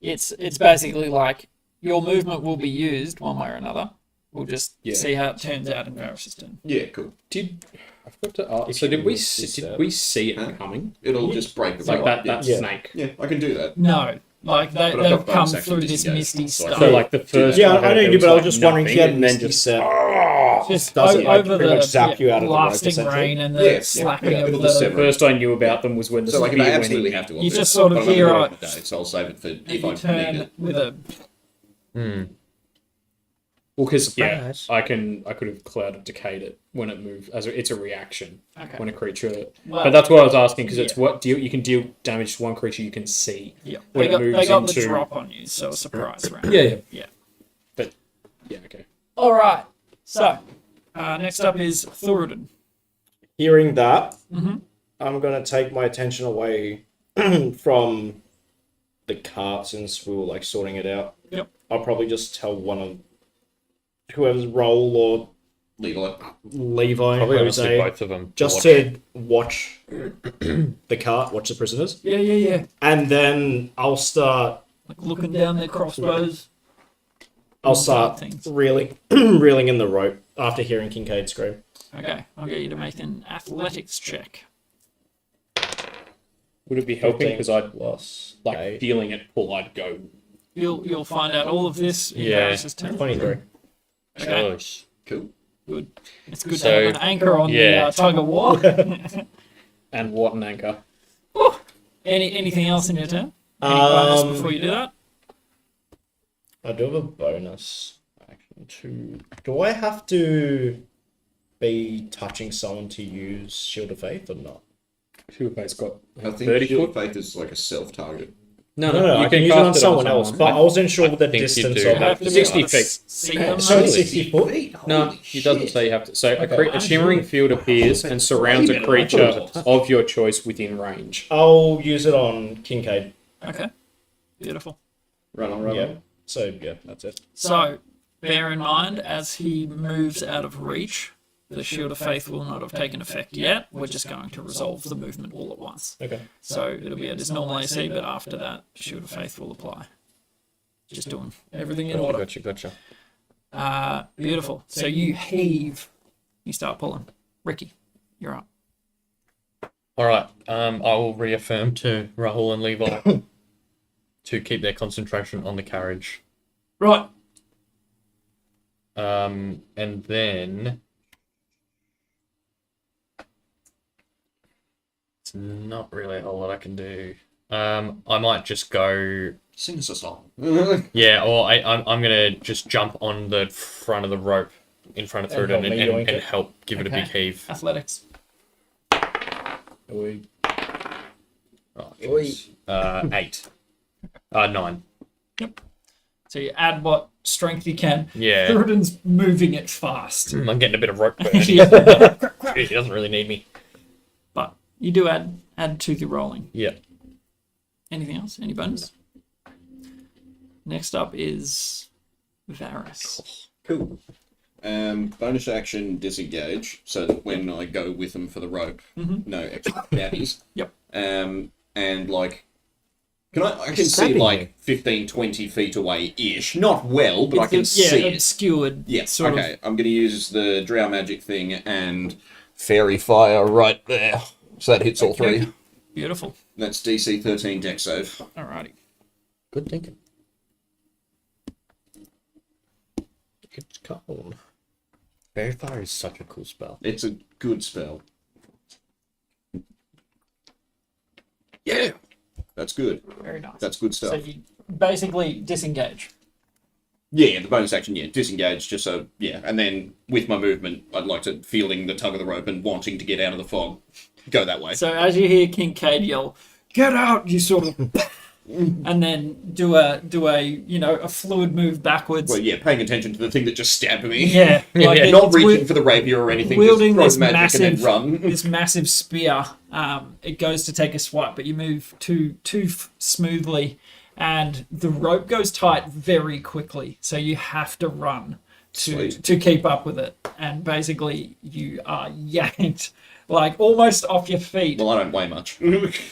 it's basically like your movement will be used one way or another. We'll just see how it turns out in Varus's turn. Yeah, cool. I forgot to ask. So did we see it coming? It'll just break the Like rock. that Yeah. snake. Yeah, I can do that. No, like But I've they've got come bonus action through this disengage, misty so I stuff. So like the first. Yeah, one I know heard, you there did, but I was like just wondering if you had nothing, and then Misty just set. Just Does it, like, over pretty the much zap you out of the rope, blasting essentially? rain and the Yeah, slapping yeah, of it'll the. just The sever. first I knew about them was when the So like, if spear I went absolutely in. have to, I'll You do just it. sort of But I'm hear gonna it. do it today, so I'll save it for if You I need turn it. with a. Well, because Surprise. I could have cloud of decayed it when it moved as it's a reaction Okay. when a creature. Well, But that's what I was asking because it's yeah. what you can deal damage to one creature you can see. Yeah, when they it moves got the into- drop on you, so a surprise round. Yeah. Yeah. But yeah, okay. All right. So, next up is Thoradin. Hearing that, Mhm. I'm going to take my attention away from the cart since we were like sorting it out. Yep. I'll probably just tell one of whoever's role or Legal. Levi, Probably honestly Jose, both of them. just to watch the cart, watch the prisoners, Yeah. and then I'll start. Like looking down their crossbows. I'll start Things. reeling, reeling in the rope after hearing Kincaid scream. Okay, I'll get you to make an athletics check. Would it be helping because I'd plus like 8, feeling it pull? I'd go. You'll find out all of this in Yeah. Varus's turn. 23. Okay. Gosh. Cool. Good. It's good So, to have an anchor on the yeah. tug of war. And what an anchor. Anything else in your turn? Any bonus before you do that? I do have a bonus. Action 2. Do I have to be touching someone to use Shield of Faith or not? Shield Faith's got I think 30 Shield foot. Faith is like a self-target. No, I can use it on someone else, but I wasn't sure what the think you distance do. of You have it. to be 60 able to feet. See them. It's only maybe? 60 foot? No, Holy it doesn't shit. say you have to. So Okay. a shimmering field appears and surrounds a creature of your choice within range. I'll use it on Kincaid. Okay. Beautiful. Run on, run Yeah. on. So, yeah, that's it. So, bear in mind, as he moves out of reach, the Shield of Faith will not have taken effect yet. We're just going to resolve the movement all at once. Okay. So, it'll be at his normal AC, but after that, Shield of Faith will apply. Just doing everything in order. Gotcha. Beautiful. So, you heave. You start pulling. Ricky, you're up. All right. I will reaffirm to Rahul and Levi to keep their concentration on the carriage. Right. And then it's not really a whole lot I can do. I might just go. Sing us a song. Yeah, or I'm gonna just jump on the front of the rope in front of And Thruden help me yoink and it. help give it a big heave. Athletics. Oh, jeez. 8. 9. So, you add what strength you can. Yeah. Thuruden's moving it fast. I'm getting a bit of rope burn. Yeah. He doesn't really need me. But you do add to the rolling. Yeah. Anything else? Any bonus? Next up is Varys. Cool. Bonus action disengage, so that when I go with them for the rope, no extra daddies. Yep. And like, I can see Stabbing like 15, 20 feet away-ish. Not well, but I can see it. Obscured. Yeah, sort of. okay. I'm going to use the Drow Magic thing and Fairy Fire right there. So that hits all three. Beautiful. That's DC 13 deck save. Alrighty. Good thinking. It's cold. Fairy Fire is such a cool spell. It's a good spell. Yeah! That's good. Very nice. That's good stuff. So you basically disengage. Yeah, the bonus action, disengage, just so, and then with my movement, I'd like to, feeling the tug of the rope and wanting to get out of the fog, go that way. So as you hear Kincaid yell, "Get out!" you sort of, and then do a a fluid move backwards. Well, paying attention to the thing that just stabbed me. Yeah, like Not it's reaching for the rapier or anything, wielding just throw this magic and massive, then run. this massive spear. It goes to take a swipe, but you move too smoothly, and the rope goes tight very quickly. So you have to run Sweet. to keep up with it, and basically you are yanked like almost off your feet. Well, I don't weigh much.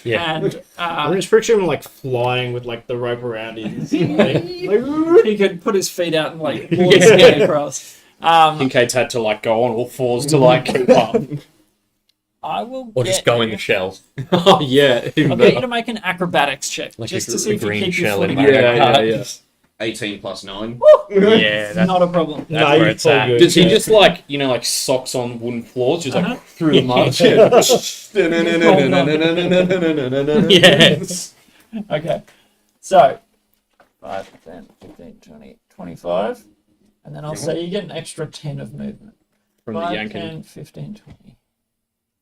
Yeah. And I'm just picturing him like flying with like the rope around his thing. he could put his feet out and like walk straight across. Kincaid's had to like go on all fours to like keep up. I will. Or just go in the shell. Oh yeah. I'll get you to make an acrobatics check Like just a to see if you green keep your shell foot in in Mario the Yeah, yeah. 18 plus 9. Yeah, that's, Not a problem. that's where it's at. good. Does he just like like socks on wooden floors, just like through the mud? Yes. Okay. So 5, 10, 15, 20, 25. And then I'll say you get an extra 10 of movement. From the 5, yanking. 10, 15, 20.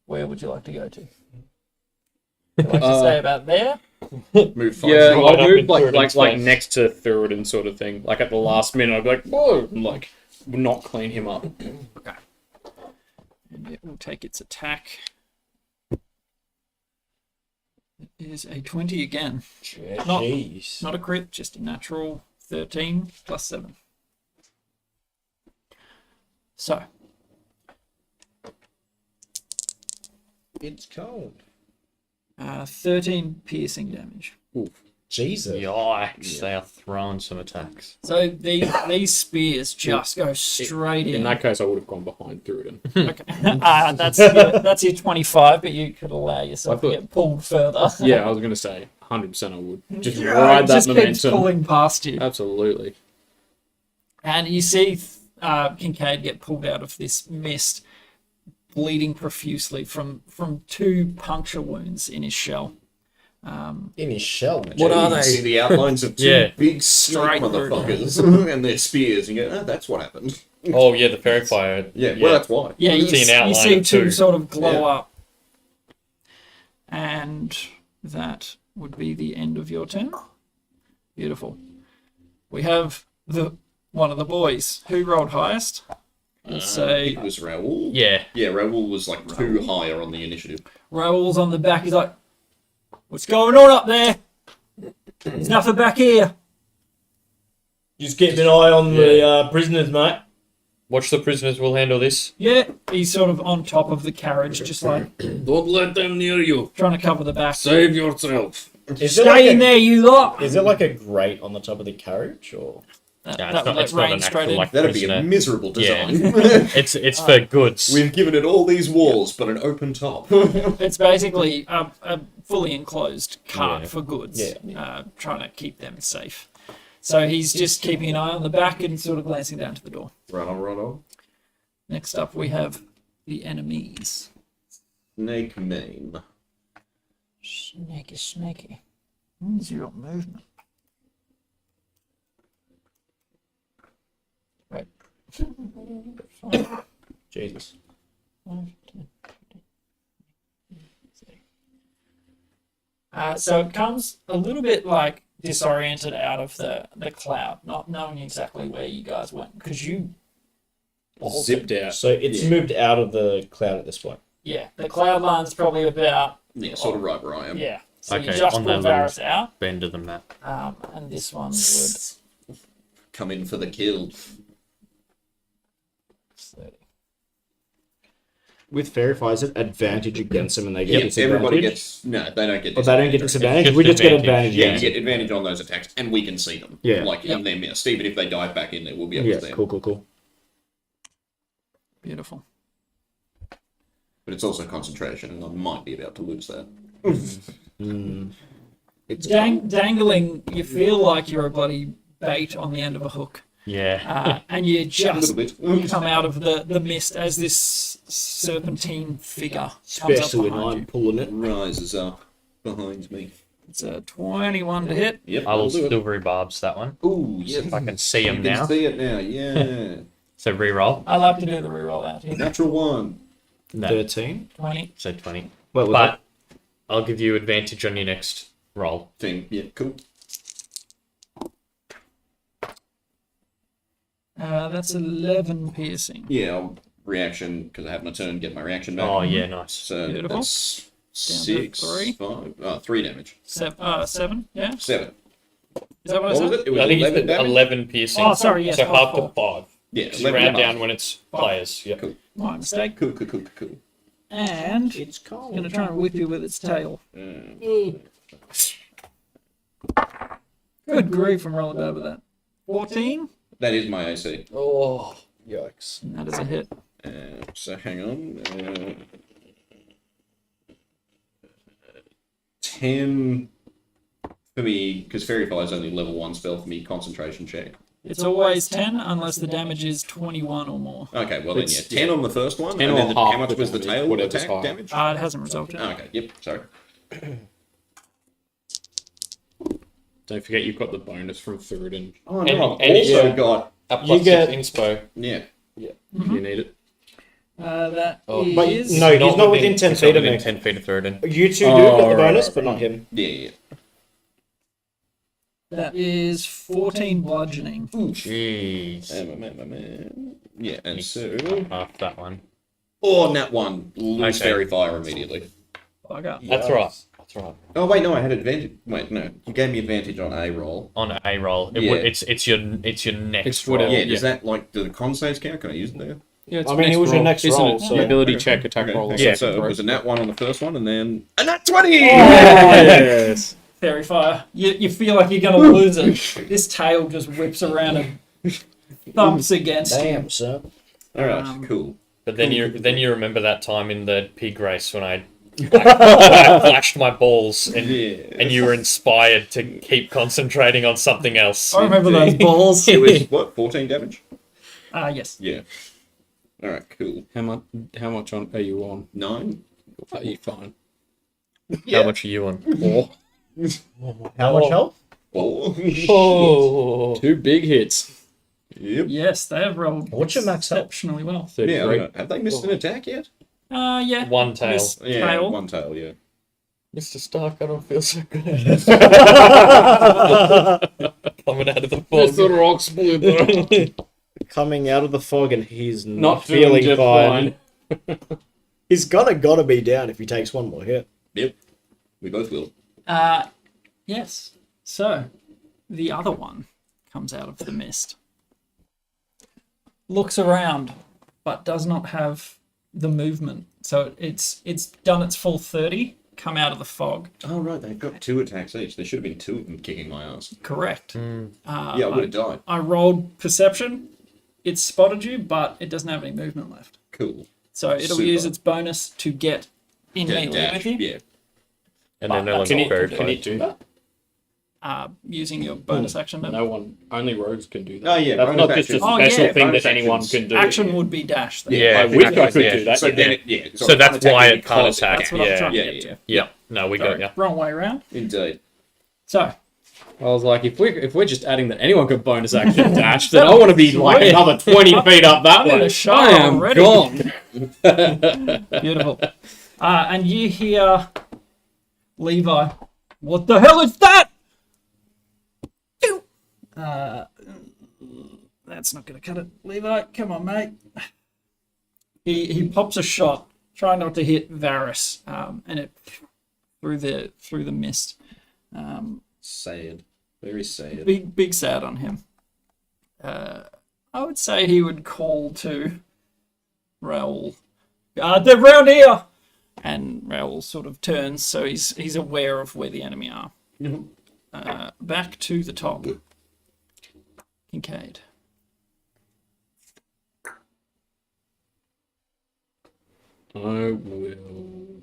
Where would you like to go to? Would you like to say about there? Move 5 Yeah, feet. Right I'll up move in like Thuruden's like face. next to Thuruden sort of thing. Like at the last minute, I'd be like, whoa, and like not clean him up. Okay. And it will take its attack. It is a 20 again. Not, Jeez. not a crit, just a natural 13 plus 7. So, It's cold. 13 piercing damage. Jesus. Yikes, they are throwing some attacks. So these spears just go straight in. In that case, I would have gone behind Thuruden. Okay. That's your 25, but you could allow yourself to get pulled further. Yeah, I was gonna say 100%. I would just Yeah, ride it that just keeps momentum. pulling past you. Absolutely. And you see Kincaid get pulled out of this mist, bleeding profusely from 2 puncture wounds in his shell. In his shell. What are they? See the outlines of 2 Yeah. big snake Straight motherfuckers and their spears, and you go, oh, that's what happened. Oh yeah, the fairy fire. Yeah, well, that's why. Yeah, you See an outline see of 2 2. sort of glow Yeah. up. And that would be the end of your turn. Beautiful. We have one of the boys. Who rolled highest? Let's say It was Raoul. Yeah. Yeah, Raoul was like 2 higher on the initiative. Raoul's on the back. He's like, "What's going on up there? There's nothing back here." Just keep an eye on the prisoners, mate. Watch the prisoners. We'll handle this. Yeah, he's sort of on top of the carriage, just like Don't let them near you. trying to cover the back. Save yourself. Is it Stay like in there, you lot. Is it like a grate on the top of the carriage, or? That, No, that would let it's not rain an straight actual in. like That'd be a prisoner. miserable Yeah. design. It's for goods. We've given it all these walls, but an open top. It's basically a fully enclosed cart Yeah. for goods, Yeah. trying to keep them safe. So he's just keeping an eye on the back and sort of glancing down to the door. Right on. Next up, we have the enemies. Snake meme. Snaky. 0 movement. Right. Jesus. So it comes a little bit like disoriented out of the cloud, not knowing exactly where you guys went, because you bolted. Zipped out. So it's moved out of the cloud at this point. Yeah, the cloud line's probably about, Yeah, sort of right where I am. yeah. So you Okay, just on pulled that little- Varys out, Bend of the map. and this one would. Come in for the kill. With fairy fire, is it advantage against them and they get Yep, disadvantage? everybody gets... No, they don't get But they don't get disadvantage. disadvantage? It's We just just get advantage. advantage. Yeah, against you them. get advantage on those attacks, and we can see them. Yeah. Like, in their mist. Even if they dive back in there, we'll be able to see Yeah, them. cool. Beautiful. But it's also concentration, and I might be about to lose that. It's Dangling, you feel like you're a bloody bait on the end of a hook. Yeah. And you A just little bit. come out of the mist as this serpentine figure comes up especially when behind I'm you. pulling it. Rises up behind me. It's a 21 to hit. Yep, I will that'll do it. silvery barbs that one. Ooh, yes. If I can see You him can now. see it now, yeah. So reroll. I love to do the reroll out here. Natural 1. No. 20. 20. So 20. What was But I'll give you advantage on your next roll. Thing. Yeah, cool. That's 11 piercing. Yeah, I'll reaction, because I have my turn, get my reaction back. Oh yeah, nice. So Beautiful. that's Down to 6, three. 5, 3 damage. 7, yeah? 7. Is that what I What said? was it? It was I think 11 it's damage? 11 piercing. Oh, sorry, yes. So half half to four. 5. Yeah, Just 11 round damage. down when it's players. Yeah. Cool. My mistake. Cool. And It's cold. going to try and whip you with its tail. Good grief, I'm rolling bad with that. 14? That is my AC. Oh, yikes. That is a hit. So hang on. 10 for me, because Fairy Fire is only level 1 spell for me, concentration check. It's always 10 unless the damage is 21 or more. Okay, well then, yeah. 10 on the first one, 10 and or then half how much the was the damage, tail whatever's attack higher. damage? It hasn't resulted. Okay, yep, sorry. Don't forget you've got the bonus from food and Oh And- no, I've and it's- also got, A You plus get- 6 inspo. yeah. if you need it. That Oh. But is... no, he's not within 10 he's feet not of within me. 10 feet of Thoradin. You two do Oh, get the right, bonus, right, but not him. Yeah. That is 14 bludgeoning. Jeez. Man. Yeah, and so... Half that one. Oh, nat 1. Lose Okay. Fairy Fire immediately. Bugger. That's right. That's right. Oh, wait, no, I had advantage. Wait, no. You gave me advantage on A roll. On a roll, Yeah. it's your next It's roll. whatever. Yeah, does that, like, do the con saves count? Can I use it there? Yeah, it's I mean, it was your next isn't roll, it? so- Ability check, attack Okay, roll. or okay, something, so it right? was a nat 1 on the first one, and then... A nat 20! Yes. Fairy Fire. You feel like you're going to lose it. This tail just whips around and thumps against you. Damn, sir. Alright, cool. But then you remember that time in the pig race when I flashed my balls and you were inspired to keep concentrating on something else. I remember those balls. It was, what, 14 damage? Yes. Yeah. All right, cool. How much on are you on? 9. Are you fine? How much are you on? 4. How much health? Oh. Oh. 2 big hits. Yep. Yes, they have rolled What's your max health? exceptionally well. 33. Yeah, I don't know. Have they missed an attack yet? Yeah. One tail. Miss Yeah, tail. one tail, yeah. Mr. Stark, I don't feel so good. Coming out of the This fog. rock splinter. Coming out of the fog and he's not, Not doing feeling just fine. fine. He's gotta be down if he takes one more hit. Yep. We both will. Yes. So, the other one comes out of the mist. Looks around, but does not have the movement. So it's done its full 30, come out of the fog. Oh, right, they've got 2 attacks each. There should have been 2 of them kicking my ass. Correct. Yeah, I would have died. I rolled perception. It spotted you, but it doesn't have any movement left. Cool. So it'll Super. use its bonus to get in melee Dash, with you, yeah. And then But they'll Can you do that? using your bonus action. No one, only rogues can do that. Oh, yeah, That's bonus not just a actions. Oh, special yeah, thing bonus that anyone actions. can do. Action would be dash. Then. Yeah, I wish I could yeah. do that. So yeah. then yeah. So that's why it can't cause attack. That's what I'm Yeah. trying to Yeah, get yeah. to. Yeah. No, we got ya. Wrong way around. Indeed. So, I was like, if we're just adding that anyone can bonus action dash, then I want to be like another 20 feet up that I'm in way. a shot I am already. gone. beautiful. And you hear Levi, what the hell is that? That's not going to cut it. Levi, come on, mate. He pops a shot, trying not to hit Varys, and it through the mist. Sad. Very sad. Big sad on him. I would say he would call to Raoul. They're round here! And Raoul sort of turns, so he's aware of where the enemy are. Back to the top. Kincaid. I will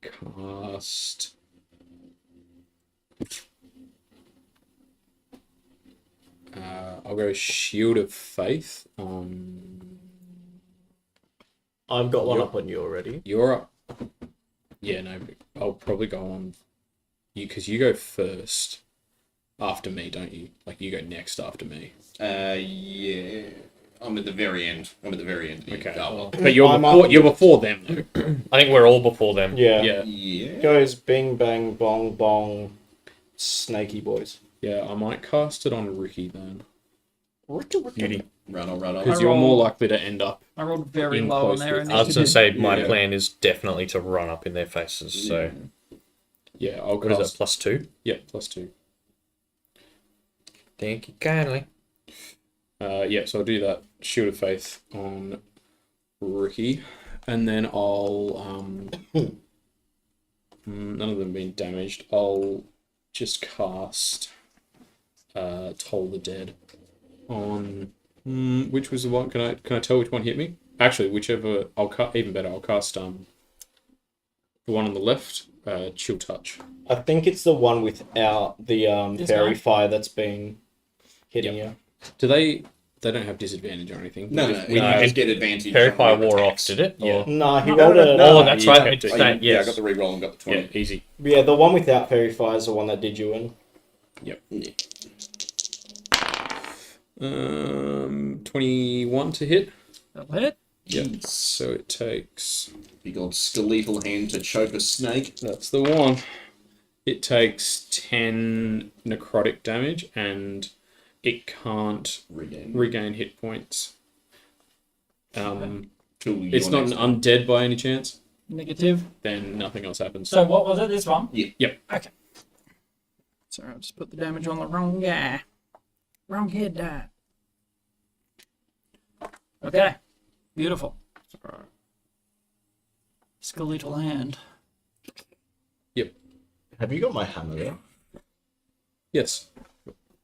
cast. I'll go Shield of Faith on. I've got one Yep. up on you already. You're up. Yeah, no, I'll probably go on you because you go first after me, don't you? Like you go next after me. Yeah. I'm at the very end. Okay. Oh, But you're I'm before up. you're before them though. I think we're all before them. Yeah. Yeah. yeah. Goes bing bang bong bong, snaky boys. Yeah, I might cast it on Ricky then. Beauty. Run on. Because I you're roll- more likely to end up. I rolled very In low on close there. with- And I was going to say my Yeah. plan is definitely to run up in their faces. So Yeah, I'll what is cast. that? +2. Yeah, +2. Thank you kindly. Yeah, so I'll do that Shield of Faith on Ricky, and then I'll none of them being damaged. I'll just cast Toll the Dead on which was the one? Can I tell which one hit me? Actually, whichever. I'll cut even better. I'll cast the one on the left. Chill Touch. I think it's the one without the This fairy guy? fire that's been hitting you. Do they? They don't have disadvantage or anything. No, We no, just- you No, just get advantage. Fairy on Fire whatever wore off, attacks. did it? Yeah. Or- No, he No, rolled no, a. no. Oh, that's you right. have to- It's Yeah, that, yes. I got the reroll and got the 20. Yeah, easy. Yeah, the one without fairy fire is the one that did you in. Yep. 21 to hit. that'll hit. Yep. So it takes. Big old skeletal hand to choke a snake. That's the one. It takes 10 necrotic damage and it can't Regain. regain hit points. It's Your not an next- undead by any chance. Negative. Then nothing else happens. So what was it? This one? Yep. Okay. Sorry, I just put the damage on the wrong guy. Wrong head die. Okay. Beautiful. Skeletal hand. Have you got my hammer there? Yes.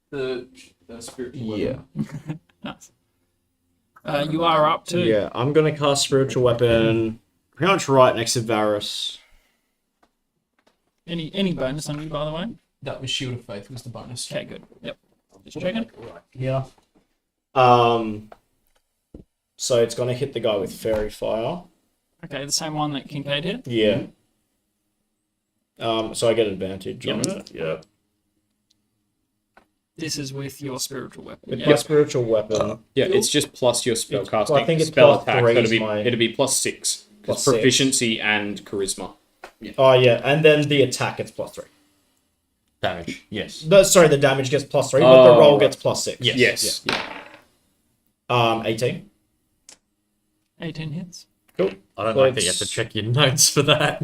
The spiritual Yeah. Nice. You are up too. Yeah, I'm gonna cast spiritual weapon pretty much right next to Varys. Any bonus on you, by the way? That was Shield of Faith was the bonus. Okay, good. Yep. Just checking. Yeah. So it's gonna hit the guy with Fairy Fire. Okay, the same one that Kincaid hit. Yeah. So I get advantage on it. Yeah. This is with your spiritual weapon. With Yeah. my spiritual weapon. Yeah, it's just plus your spell It's- casting. I think it's spell plus attack. three So is my- it'd be plus 6. Plus It's 6. proficiency and charisma. Oh yeah, and then the attack gets plus 3. Damage. Yes. Sorry, the damage gets plus 3, but the Oh, roll right. gets plus 6. Yes. 18. 18 hits. Cool. I don't So like that you have to it's- check your notes for that.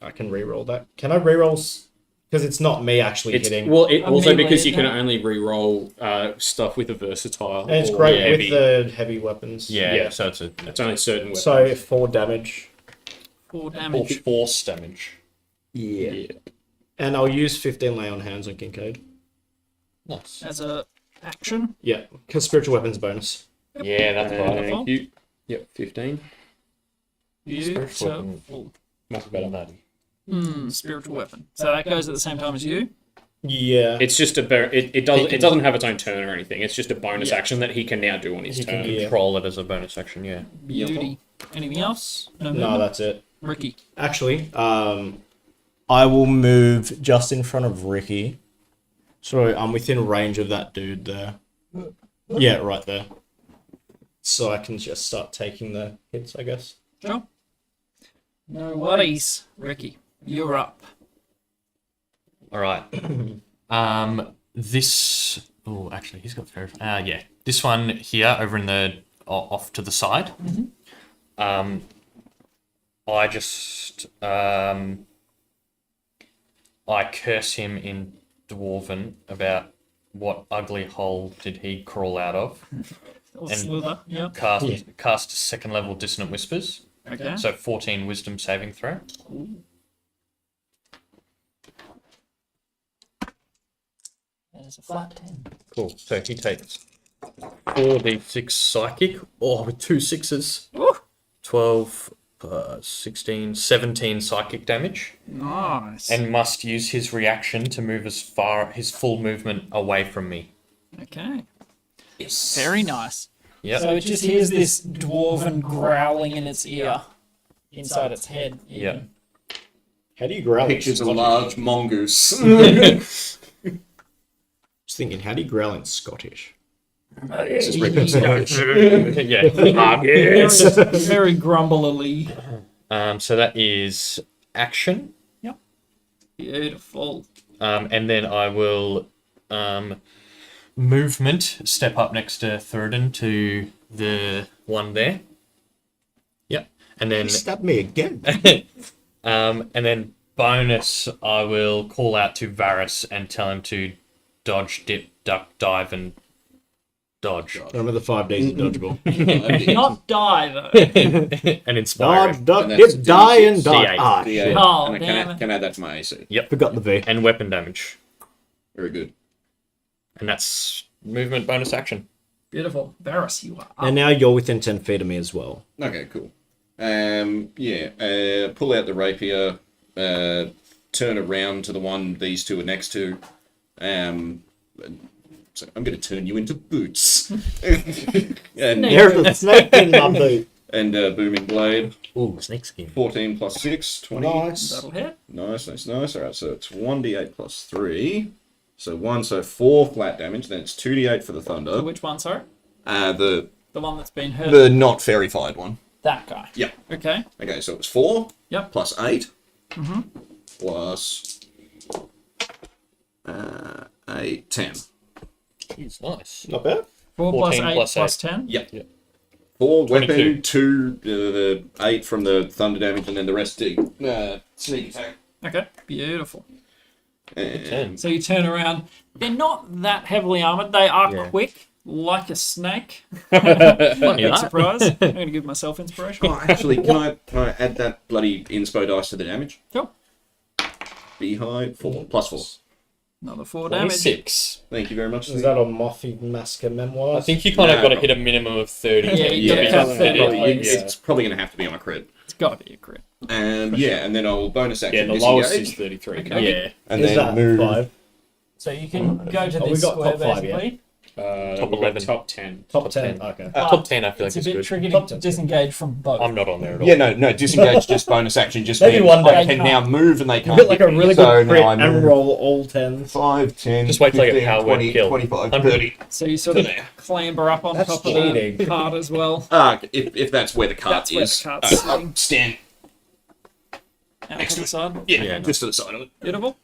I can re-roll that. Can I re-roll? Because it's not me actually It's, hitting. well, it, A also melee because you can attack. only re-roll stuff with a versatile. And it's or great heavy. with the heavy weapons. Yeah, Yeah. so it's a It's only certain weapons. So 4 damage. 4 or damage. force damage. Yeah. And I'll use 15 lay on hands on Kincaid. Nice. As a action. Yeah, because spiritual weapons bonus. Yeah, that's right. Wonderful. you. Yep, 15. You. Spiritual So, weapon. full. Much better than that. Spiritual weapon. So that goes at the same time as you. Yeah. It's just a it doesn't have its own turn or anything. It's just a bonus action that he can now do on his He can turn. Yeah. Control it as a bonus action, yeah. Beauty. Anything else? No, No, movement? that's it. Ricky. Actually, I will move just in front of Ricky. So I'm within range of that dude there. Yeah, right there. So I can just start taking the hits, I guess. Sure. No worries. Ricky, you're up. All right. This. Oh, actually, he's got fair. Yeah, this one here, over in the off to the side. I just I curse him in Dwarven about what ugly hole did he crawl out of. Or And- Slither. Yep. Cast second level dissonant whispers. Okay. So 14 wisdom saving throw. There's a flat 10. Cool. So he takes 4d6 psychic, with 2 sixes. Woo! 12, 16, 17 psychic damage, Nice. and must use his reaction to move his full movement away from me. Okay. Very nice. Yep. So it just hears this dwarven growling in its ear, inside its head. Yeah. How do you growl? in Pictures a Scottish? large mongoose. Just thinking, how do you growl in Scottish? Just repeat Scottish. Yeah. Very grumbly. So that is action, Beautiful. and then I will movement step up next to Thurden to the one there. Yep. And then Stab me again. and then bonus, I will call out to Varys and tell him to dodge, dip, duck, dive, and dodge. Remember the 5 days of dodgeball. Not die, though. And inspire him. Dodge, duck, And that's dip, die, and dodge. D8. Ah, D8. shit. Oh, and I damn can add that to my AC. Forgot the V. And weapon damage. Very good. And that's movement bonus action. Beautiful. Varys, you are up. And now you're within 10 feet of me as well. Okay, cool. Pull out the rapier, turn around to the one these two are next to. So I'm going to turn you into boots. and There's a snake in my boot. and booming blade. Ooh, snake skin. 14 plus 6, 20. Nice. That'll hit. Nice. All right, so it's 1d8 plus 3. So 4 flat damage. Then it's 2d8 for the thunder. Which one, sorry? The The one that's been hurt. the not fairy-fied one. That guy. Yeah. Okay. Okay, so it's 4. Yep. Plus 8. Plus 8, 10. He's nice. Not bad. 4 plus 14 8 plus plus 8. 10. Yep. 4 22. weapon, 2 the 8 from the thunder damage, and then the rest sneak attack. Okay. Beautiful. And 10. So you turn around. They're not that heavily armored. They are Yeah. quick, like a snake. Funny Big that. surprise. I'm going to give myself inspiration. actually, can I add that bloody inspo dice to the damage? Sure. Beehive 4 plus 4. Another 4 damage. 26. Thank you very much. Is that a Mothy Masker memoir? I think you kind of No. got to hit a minimum of 30. Yeah, you gotta Yeah, cut 30 probably, at least. it's probably going to have to be on a crit. It's got to be a crit. And and then I'll bonus Yeah, action the lowest disengage, is 33. Okay. Yeah. and Is then that move 5? So you can go to Oh, we this got square top five, yeah? basically. Top Top 11. Top 10. Top 10. Okay. Top 10, I feel It's like a is bit good. tricky Top to 10. disengage from both. I'm not on there at all. Yeah, no, disengage just bonus action. Just Maybe means one day. I can now move and they You can't. get like a hit me. really So good crit now I and move roll all 10s. 5, 10, Just wait till I get 15, power word 20, kill. 25, 100. 30. So you sort of clamber up on That's top of cheating. the cart as well. If that's where the cart That's where is. the cart's sitting. Stand. Out to the side. Yeah, just to the side of it. Beautiful.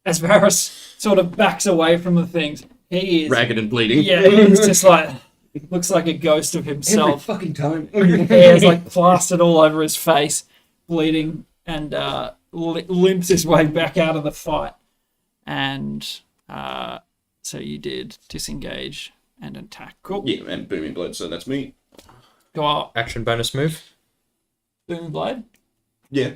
As Varys sort of backs away from the things, he is. Ragged and bleeding. Yeah, he's just like. Looks like a ghost of himself. fucking time. Hair's like plastered all over his face, bleeding, and limps his way back out of the fight. And so you did disengage and attack. Cool. Yeah, and booming blood, so that's me. Go up. Action bonus move. Boom blade. Yeah.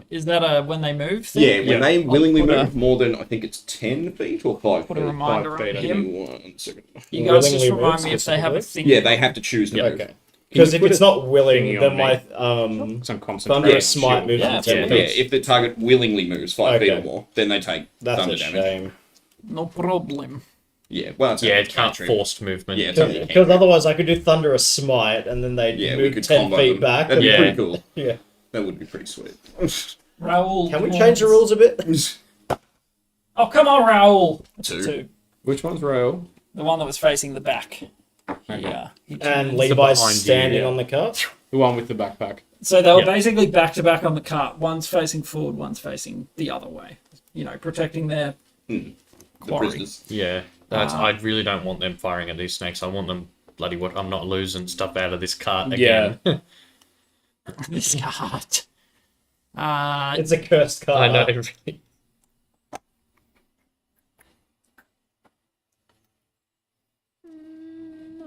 Is that a when they move thing? Yeah, when they willingly put a- move more than, I think it's 10 feet or 5 Put feet. a reminder 5 feet. on Give him. me 1 second. You guys just Willingly remind move me if they have a thing. Yeah, they have to choose to Yeah, move. Okay. Because if put it's a not willing, thingy then on my Some Thunder concentration. Smite shield. moves Yeah, to 10 that's Yeah, feet. if the target willingly moves 5 feet or Okay. more, then they take That's thunder a damage. shame. No problem. Yeah, well, it's Yeah, only it can't cantrip. forced movement. Yeah, it's only a Because cantrip. otherwise I could do Thunderous Smite and then they'd Yeah, we move could 10 combo feet them. back. That'd be Yeah. pretty cool. Yeah. That would be pretty sweet. Raoul. Can we change the rules a bit? Oh, come on, Raoul. Two. Which one's Raoul? The one that was facing the back. Okay. Yeah. And The Levi's behind you, standing yeah. on the cart. The one with the backpack. So they were Yeah. basically back to back on the cart. One's facing forward, one's facing the other way. You know, protecting their The quarry. prisoners. Yeah. I really don't want them firing at these snakes. I want them bloody what I'm not losing stuff out of this cart again. This cart. It's a cursed cart. I know.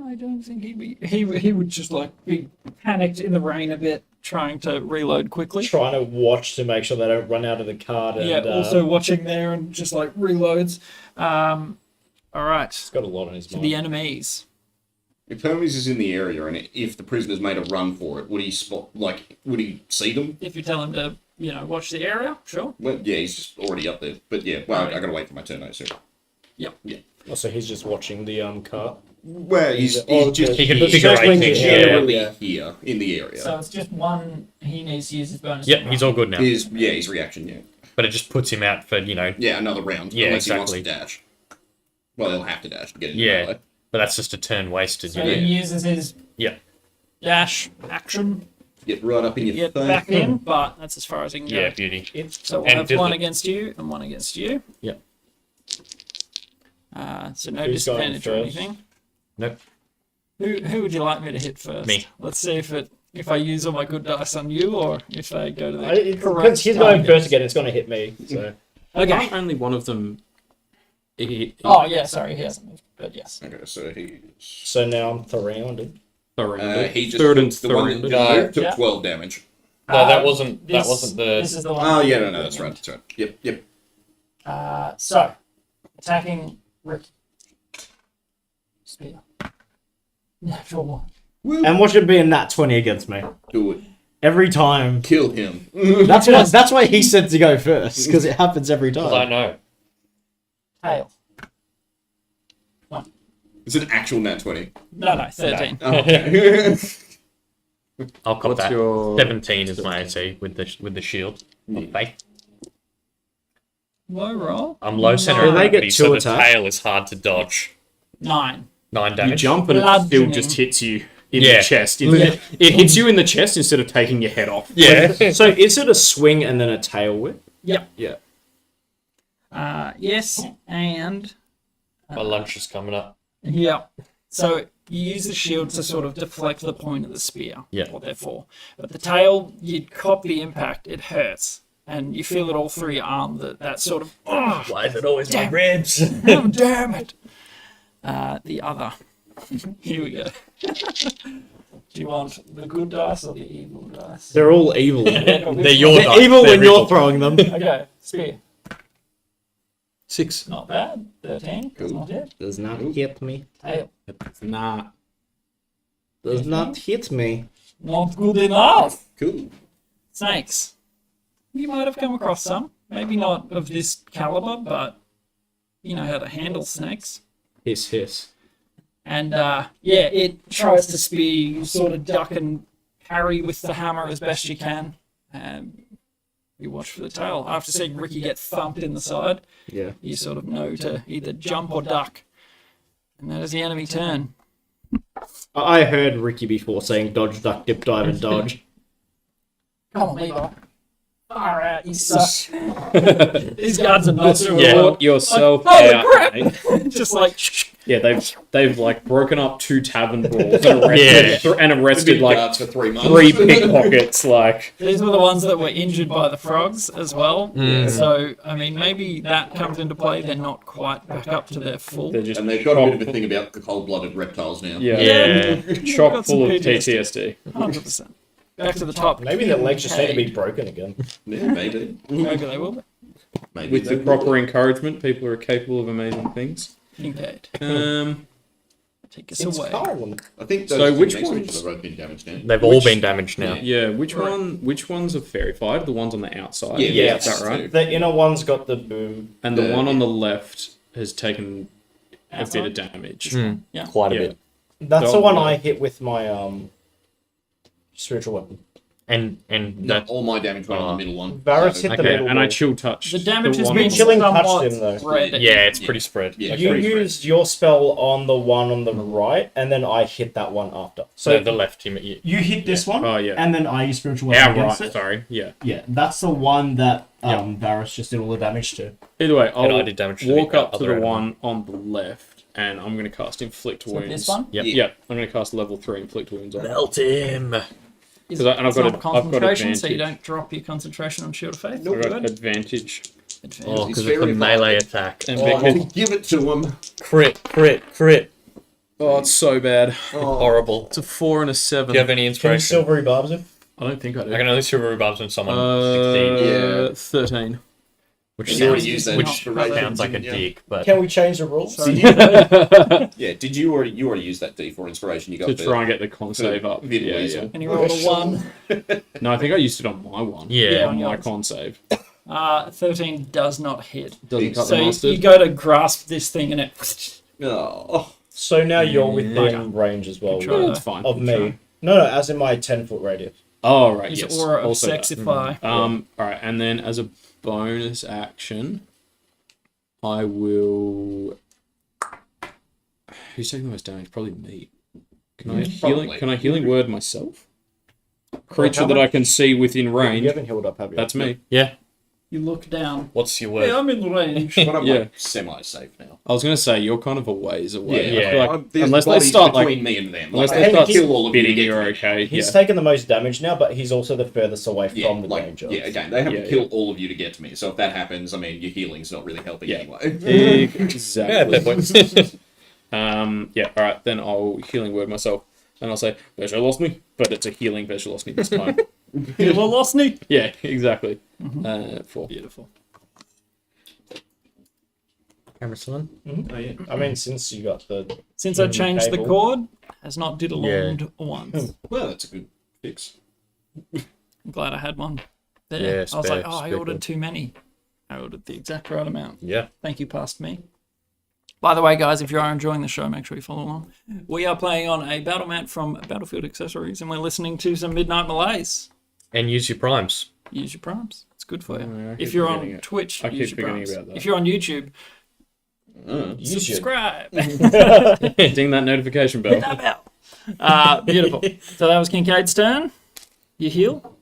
I don't think he would just like be panicked in the rain a bit, trying to reload quickly. Trying to watch to make sure they don't run out of the cart. And, Yeah, also watching there and just like reloads. All right, he's got a lot on his to mind. the enemies. If Hermes is in the area and if the prisoners made a run for it, would he would he see them? If you tell him to, watch the area, sure. Well, yeah, he's just already up there. But yeah, well, Right. I gotta wait for my turn, I assume. Yep. Yeah. Also, he's just watching the cart. Well, he's Oh, just he can he's figure circling out things, the yeah. area, generally yeah. here in the area. So it's just one. He needs to use his bonus. Yep, he's all good now. his reaction, yeah. But it just puts him out for, Yeah, another round. Yeah, unless exactly. he wants to dash. Well, he'll have to dash to get it. Yeah. But that's just a turn wasted, So you know. he uses his Yeah. dash action Get right up in to your get face. back in, but that's as far as he can go. Yeah, beauty. So we'll And have did one the- against you and one against you. Yep. So no Who's going disadvantage or first? anything. Nope. Who would you like me to hit first? Me. Let's see if I use all my good dice on you or if they go to the Because correct he's going target. first again, it's going to hit me. So Okay. Only one of them. Oh yeah, sorry, he hasn't moved, but yes. Okay, so he's... so now I'm surrounded. he just Third and took, the one that third. just moved took Yeah. 12 damage. No, that wasn't This the is the one. Oh, that yeah, you're no, that's bringing. right. Yep. So attacking Rick. Spear. Natural one. And watch it be a nat 20 against me. Do it. Every time. Kill him. That's why he said to go first, because it happens every I time. know. Tail. It's an actual nat 20. No, 13. Oh, okay. I'll cop What's that. your- 17 is my AC with the shield. Okay. Low roll. I'm low center Will of they get gravity, so two the attacks? tail is hard to dodge. 9. 9 You damage. jump and it still Bludgeoning. just hits you in Yeah. the chest. It hits you in the chest instead of taking your head off. Yeah. So is it a swing and then a tail whip? Yep. Yeah. Yes, and My lunch is coming up. yeah. So you use the shield to sort of deflect the point of the spear. Yeah. What they're for. But the tail, you cop the impact, it hurts. And you feel it all through your arm, that sort of, oh, Why is it always my Damn. ribs? oh damn it. The other. Here we go. Do you want the good dice or the evil dice? They're all evil. They're your They're dice. evil They're when you're throwing them. Okay, spear. 6. Not bad. 13. That's not it. Does not hit me. Tail. Nah. Does not hit me. Not good enough. Cool. Snakes. You might have come across some. Maybe not of this caliber, but you know how to handle snakes. Hiss, hiss. And it tries to spear you. You sort of duck and parry with the hammer as best you can. You watch for the tail. After seeing Ricky get thumped in the side, Yeah. you sort of know to either jump or duck. And that is the enemy turn. I heard Ricky before saying dodge, duck, dip, dive, and dodge. Come on, Levi. Far out, you suck. These guards are not so Sort yourself Holy out, crap! mate. Just like, Yeah, they've like broken up 2 tavern brawls and arrested like guards for 3 months. 3 pickpockets. Like, these were the ones that were injured by the frogs as well. Mm. So, I mean, maybe that comes into play. They're not quite back up to their full. they're just And they've got a bit of a thing about the cold-blooded reptiles now. yeah, Got chock some full of PTSD. PTSD. 100%. Back to the top. Maybe their legs just need to be broken again. Yeah, maybe. Maybe they will be. Maybe With the they proper will. encouragement, people are capable of amazing things. Indeed. Take us It's away. Carl. I think So those which next to each ones- other have been damaged now. They've all been damaged now. Yeah, which Right. which ones are fairy-fied? The ones on the outside? Yeah, Yeah, is that right? The inner one's got the boom. And the The- one on the left has taken a bit Outside? of damage. Quite a Yeah. bit. That's Oh, the one yeah. I hit with my spiritual weapon. And No, that all my damage went on the middle one. Varus hit the Okay, middle and I one. chill touched. The damage has one been on- Chilling touched somewhat him, though. spread. yeah, it's pretty spread. Yeah, You pretty used your spell on the one on the right, and then I hit that one after. So So the left team. You, you hit this one, Oh, yeah. and then I used spiritual weapon Yeah, right. against it. Sorry. Yeah. Yeah, that's the one that Varus just did all the damage to. Either way, And I I'll did damage to the walk up to other the animal. one on the left, and I'm going to cast Inflict So Wounds. this one? Yep. Yeah, I'm going to cast level 3 Inflict Wounds on it. Melt him. Is, 'Cause I- and I've it's got not a- I've got concentration, so you advantage. don't drop your concentration on Shield of Faith. I've got Good. advantage. Advantage. Oh, He's because it's a very melee violent. attack. And Oh, because, give it to him. Crit, crit, crit. oh, it's so bad. Horrible. It's a 4 and a 7. Do you have any Can you inspiration? silvery barbs him? I don't think I do. I can only silver rhubarbs when someone succeeds, Yeah. 13. which You already sounds, used that which inspiration, sounds like a didn't you? dig, but Can we change the rules? Yeah, did you already use that D4 inspiration you got To there? try and get the con save up. Vid Yeah, Weasel. yeah. And you rolled a 1. No, I think I used it on my one. Yeah. On my yours. con save. 13 does not hit. Doesn't cut So the you mustard. go to grasp this thing and it... Oh, So now you're within Okay. range as well Control. Yeah, that's fine. of me. No, as in my 10-foot radius. Oh, right, His yes. aura of Also that. Sexify. Alright, and then as a bonus action, I will. Who's taking the most damage? Probably me. Can I Probably. healing word myself? Creature that I can see within You range. haven't healed up, have you? That's me. yeah. You look down. What's your Hey, word? I'm in the range. but I'm Yeah. like semi-safe now. I was gonna say you're kind of a ways away. Yeah. I feel like There's unless they bodies start between like me and them. unless Like, they I start can kill all of you to spitting, get you're to me. okay. He's Yeah. taken the most damage now, but he's also the furthest away Yeah, from the like, danger. yeah, again, they have Yeah, to kill all of you to get to me. So if that happens, I mean, your healing's not really helping Yeah. anyway. Exactly. Yeah, fair point. Yeah, alright, then I'll healing word myself. And I'll say, Vesha lost me, but it's a healing Vesha lost me this time. You lost me. Yeah, exactly. 4. Beautiful. Emerson? Oh, yeah. I mean, since you got the Since I changed the cable. chord, has not diddled once. Well, that's a good fix. I'm glad I had one there. Yeah, I was spare- like, oh, I spare ordered chord. too many. I ordered the exact right amount. Yeah. Thank you, past me. By the way, guys, if you are enjoying the show, make sure you follow along. We are playing on a battle mat from Battlefield Accessories, and we're listening to some Midnight Malaise. And use your primes. Use your primes. It's good for you. I If keep you're forgetting on it. Twitch, I keep use your forgetting primes. about that. If you're on YouTube, use your subscribe. Ding that notification bell. That bell. Beautiful. So that was Kincaid's turn. You heal.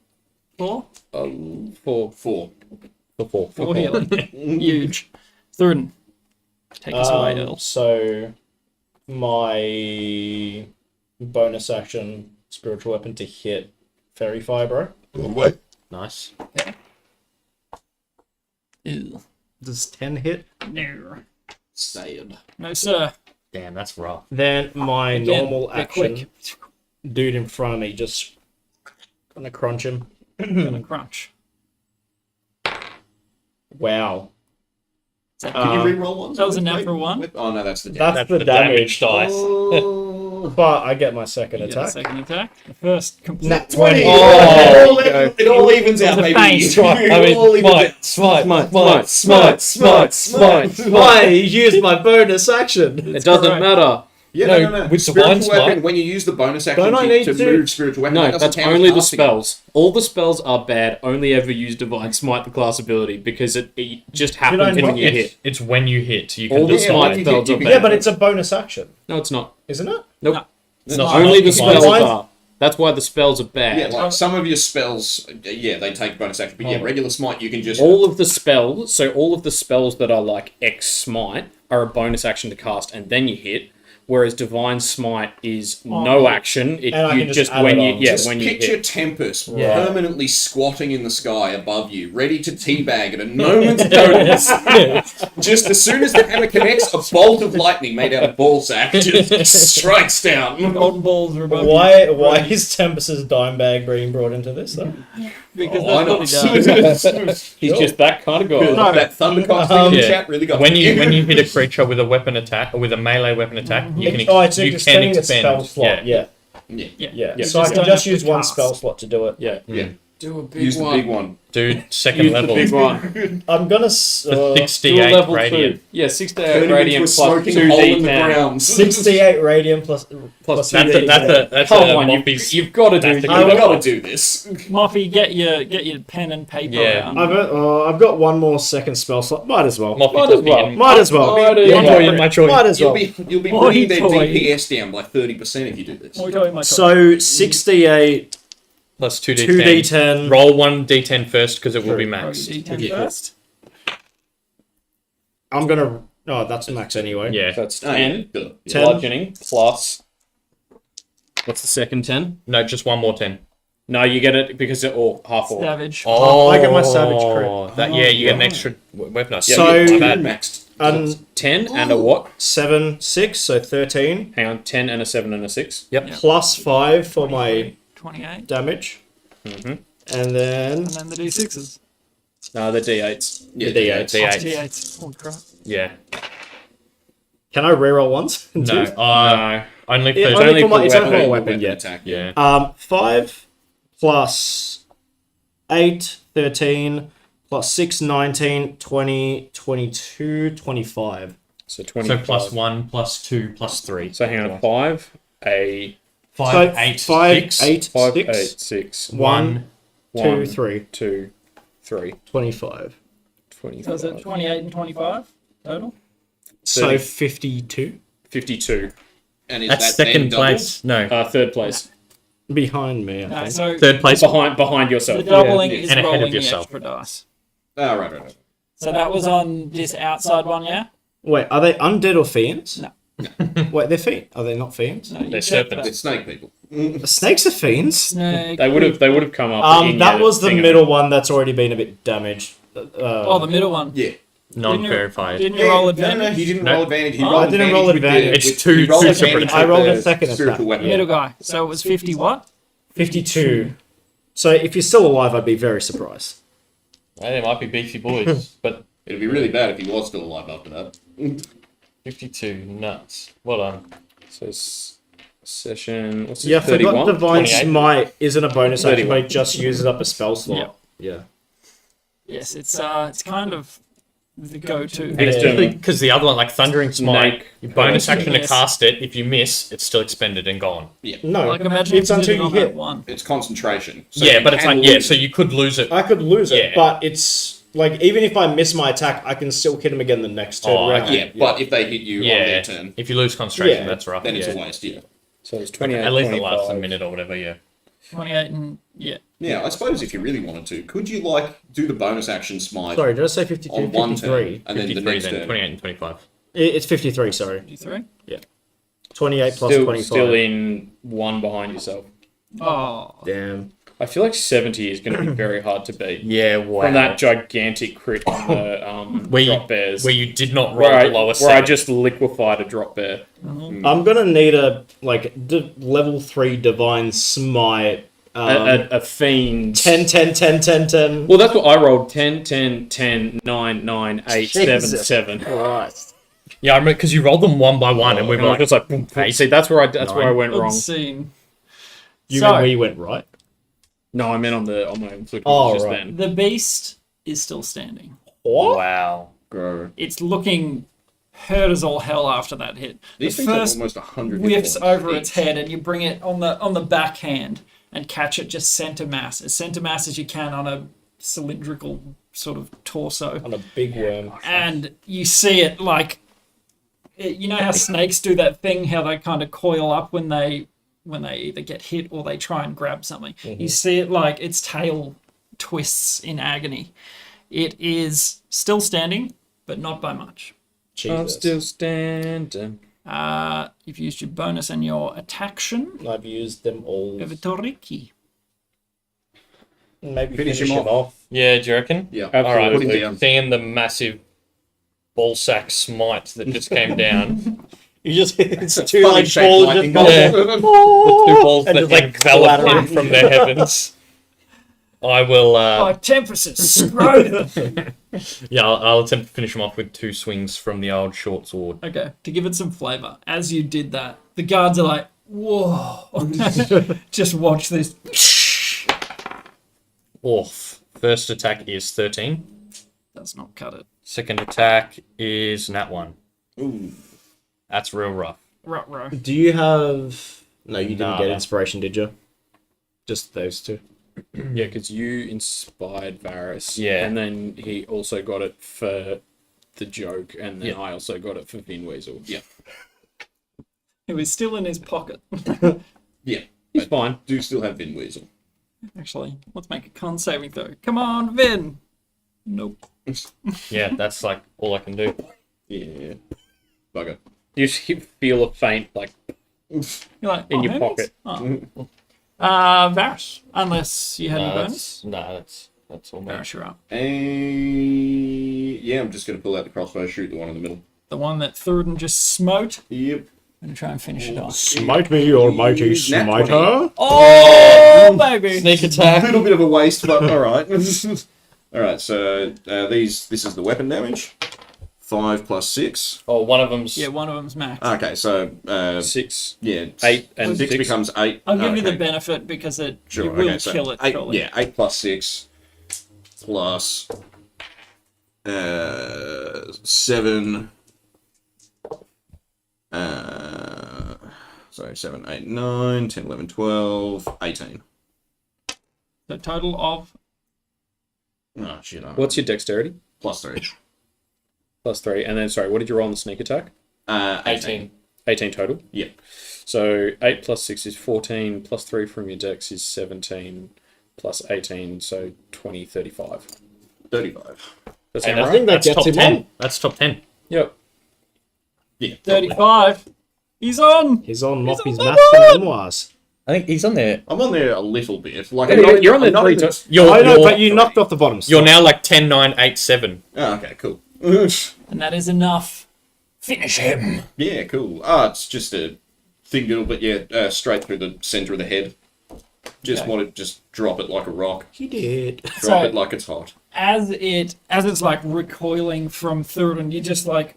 4. 4. 4. Four healing. Huge. Thurden. Take us away, Earl. So my bonus action spiritual weapon to hit fairy fibro. Nice. Ew. Does 10 hit? No. Sad. No, sir. Damn, that's rough. Then my Again, normal they're action, quick. dude in front of me, just gonna crunch him. Gonna crunch. Wow. Is that Can you Uh, re-roll ones? that was a natural one. Oh no, that's the damage. That's the damage dice. Oh, but I get my second You get a attack. second attack. The first complete. Nat 20. Oh, it all evens out, baby. feint. It all evens out. Smite. Why? You used my bonus action. It doesn't correct. matter. Yeah, No, with spiritual Divine weapon, Smite- when you use the bonus action Don't I need to to- move spiritual weapon, No, that doesn't that's count as only the casting it. spells. All the spells are bad. Only ever use Divine Smite, the class ability, because it just happens need when to- you hit. It's when you hit. You All can the decide. smite when you spells hit, are you bad. can- Yeah, but it's a bonus action, No, it's not. isn't it? Nope. No. It's not- Only the not spells Divine- are. That's why the spells are bad. Yeah, like some of your spells, they take bonus action, but yeah, regular smite, you can just... All of the spells, so all of the spells that are like X Smite are a bonus action to cast and then you hit, whereas Divine Smite is no action. And I You can just just add when it you on. yeah Just when you picture hit. Tempest Yeah. permanently squatting in the sky above you, ready to teabag at a moment's notice. Just as soon as the hammer connects, a bolt of lightning made out of ball sack just strikes down. Golden balls are above you. Why is Tempest's dime bag being brought into this though? Because Why that's not? what he does. He's just that kind of guy. That Thundercock thing in the Yeah. chat really got When me. you hit a creature with a weapon attack or with a melee weapon attack, you can Oh, it's you extending can the spell slot. Yeah. Yeah. Yeah. Yeah. So I Just can don't just have use to one cast. spell slot to do it. Yeah. Yeah. Do a big Use the one. big one. Dude, second Use level. the big one. I'm gonna The Do a 68 level radiant. 2. Yeah, 68 Turn him into a radiant plus smoking 2 hole in the d10. ground. 68 radiant plus Plus That's a that's Come a on, Moppy's- you've got to do that's the I've good got one. to do this. Moffy, get your pen and paper Yeah. out. I've got one more second spell slot. Might as well. Moppy Might as Toppy well. and- Might as well. Might as Yeah, well. my choice. Might as well. You'll be Oi, bringing their toy. DPS down by 30% if you do this. What are we talking about? So 68, Plus 2d10. 2d10. Roll 1d10 first because it will be max. D10 Yeah. first. I'm gonna. Oh, that's max anyway. Yeah. That's Oh, 10. yeah. 10. Bludgeoning plus. What's the second 10? No, just one more 10. No, you get it because it all half orc. Savage. Oh, I get my savage crit. That, yeah, you get an extra weapon. So- my bad. Maxed. 10 and a what? 7, 6, so 13. Hang on, 10 and a 7 and a 6. Plus 5 for my 28. damage. Mhm. And then. And then the D6s. No, the D8s. Yeah, The D8. D8. D8s. Holy crap. Yeah. Can I reroll once? No. No. Only Yeah, for only for my- it's weapon. only for weapon, yeah. attack. Yeah. 5 plus 8, 13, plus 6, 19, 20, 22, 25. So 20. So plus 1, plus 2, plus 3. So hang on, 5, a 5, So 8, 5, 6. 8, 5, 6, 8, 6. 1, 2, 1, 3, 2, 3. 25. 25. So is it 28 and 25 total? So 30. 52. 52. And is That's that then second doubled? place. No. Third place. Behind me, I No, think. so Third place. Behind the yourself. doubling Yeah, is and ahead of rolling the yourself. extra dice. Oh, right. So that was on this outside one, yeah? Wait, are they undead or fiends? No. Wait, they're fiends. Are they not fiends? No, you They're check serpents. It's snake people. Snakes are fiends. Snake. They would have come up. in That your was the thing. middle one that's already been a bit damaged. Oh, the middle one. Yeah. Non-verified. Didn't you roll No, advantage? he didn't No. roll advantage. He Oh, rolled I didn't roll with the- advantage. It's with- two- he rolled two advantage separate with I rolled the a second spiritual attack. weapon. Middle guy. So it was 50 what? 52. So if you're still alive, I'd be very surprised. Hey, they might be beefy boys, but It'd be really bad if he was still alive after that. 52, nuts. Well done. So session. What's it? Yeah, I forgot 31? Divine 28. Smite isn't a bonus action, 31. but it just uses up a spell slot. Yeah. Yes, it's kind of the go-to. because the other one, like Thundering Smite, Snake. your bonus Yes. action to cast it. If you miss, it's still expended and gone. No, Like imagine it's if you until did it you on that hit. one. It's concentration. So yeah, you but it's can like yeah, lose so it. you could lose it. I could lose it, Yeah. but it's like even if I miss my attack, I can still hit him again the next turn. Oh, round. okay. Yeah, but if they hit you on Yeah, their turn, if you lose concentration, Yeah, that's rough. then it's yeah. a waste, yeah. So it's 28. At least it 25. lasts a minute or whatever. Yeah. 28 and yeah. Yeah, I suppose if you really wanted to, could you do the bonus action smite Sorry, did I say 52? on one 53. turn and then the 53, next then turn? 28 and 25. It's 53. Sorry, 53. 28 plus Still, 25. still in one behind yourself. Oh. Damn. I feel like 70 is going to be very hard to beat. Yeah, wow. From that gigantic crit on the where you drop bears. where you did not roll where, the lowest. I just liquefied a drop bear. I'm gonna need a level 3 Divine Smite. A fiend. 10, 10, 10, 10, 10. Well, that's what I rolled. 10, 10, 10, 9, 9, 8, 7, Jesus 7. Christ. Yeah, I remember because you rolled them one by one, and we And were I like, was just like, boom, boom. See, that's where I went wrong. Obscene. You So- mean where you went right? No, I meant on my inflict Oh, just right. then. The beast is still standing. wow. Grow. It's looking hurt as all hell after that hit. These the things have first almost 100 whiffs hit points over its each. head, and you bring it on the backhand and catch it just center mass, as center mass as you can on a cylindrical sort of torso, On a big worm. and you see it like, you know how snakes do that thing, how they kind of coil up when they either get hit or they try and grab something. You see it like its tail twists in agony. It is still standing, but not by much. I'm Jesus. still standing. You've used your bonus and your attaction. I've used them all. Over to Ricky. Maybe Finish finish, him him off. off. Yeah, do you reckon? Yeah, All right, Put him down. seeing the massive ballsack smite that just came down, You just it's two Funny like shaped balls lightning just Yeah. bolt. the two balls And that just, like, envelop clatter him from the heavens. I will. Like Tempest's scrotum. Yeah, I'll attempt to finish him off with 2 swings from the old short sword. Okay, to give it some flavour, as you did that, the guards are like, whoa. Just watch this. Oof. First attack is 13. Does not cut it. Second attack is nat 1. Ooh. That's real rough. Ruh-roh. Do you have? No, you didn't Nah. get inspiration, did you? Just those two. Yeah, because you inspired Varys. Yeah. And then he also got it for the joke, and then Yeah. I also got it for Vin Weasel. Yeah. It was still in his pocket. Yeah, He's fine. do still have Vin Weasel. Actually, let's make a con saving throw. Come on, Vin. Nope. Yeah, that's like all I can do. Yeah. Bugger. You just feel a faint, like, You're like, in oh, your Hermes? pocket. Oh. Varys, unless you had any bonus. That's all me. Varys, you're up. Yeah, I'm just going to pull out the crossbow, shoot the one in the middle. The one that Thurden just smote. Yep. And try and finish it off. Smite me, almighty Nat 20. smiter. Oh, baby! Sneak A attack. little bit of a waste, but alright. Alright, so this is the weapon damage. 5 plus 6. Oh, one of them's Yeah, one of them's max. Okay, so 6, yeah, 8, and 6 6. becomes 8. I'll give you the Okay. benefit because it Sure, you will okay, so kill it, 8, surely. yeah, 8 plus 6 plus 7. Sorry, 7, 8, 9, 10, 11, 12, 18. The total of Oh, shit. What's your dexterity? plus 3? Plus 3. And then, sorry, what did you roll on the sneak attack? 18. 18 total? Yeah. So 8 plus 6 is 14, plus 3 from your dex is 17, plus 18, so 20, 35. 35. That's Hey, it, I right? think that That's gets top him 10. on. That's top 10. Yep. Yeah. 35. He's on! He's on He's Moppy's on maths and memoirs. I think he's on there. I'm on there a little bit. Like, Yeah, I'm not you're on I'm there not 3 even- times. I know, but you knocked off the bottom. You're now like 10, 9, 8, 7. Oh, okay, cool. And that is enough. Finish him. Yeah, cool. It's just a thing that'll, but yeah, straight through the center of the head. Just Okay. want to just drop it like a rock. He did. Drop So- it like it's hot. As it's like recoiling from Thurden, you're just like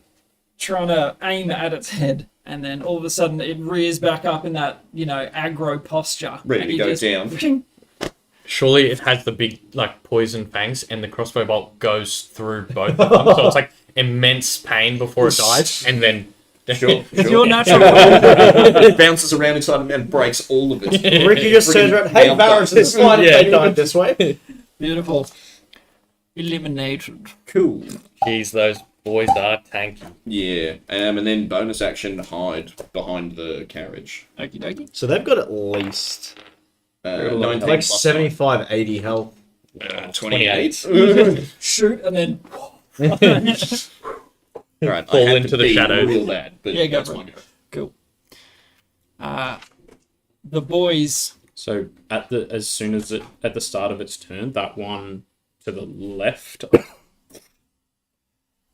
trying to aim at its head, and then all of a sudden it rears back up in that, aggro posture. Ready and to you go just- down. Surely it has the big like poison fangs, and the crossbow bolt goes through both of them, so it's like immense pain before it dies, and then Sure. It's your natural It bounces around inside him and breaks all of it. Ricky just turns around. Hey, Varys, this slide if they died this way. Beautiful. Eliminated. Cool. Jeez, those boys are tanky. Yeah. And then bonus action, hide behind the carriage. Okie dokie. So they've got at least 19 like plus 75, 80 health. 28. Shoot and then Alright, Fall I had into to the be shadows. real bad, but Yeah, go that's for my it. go. cool. The boys. So at the start of its turn, that one to the left,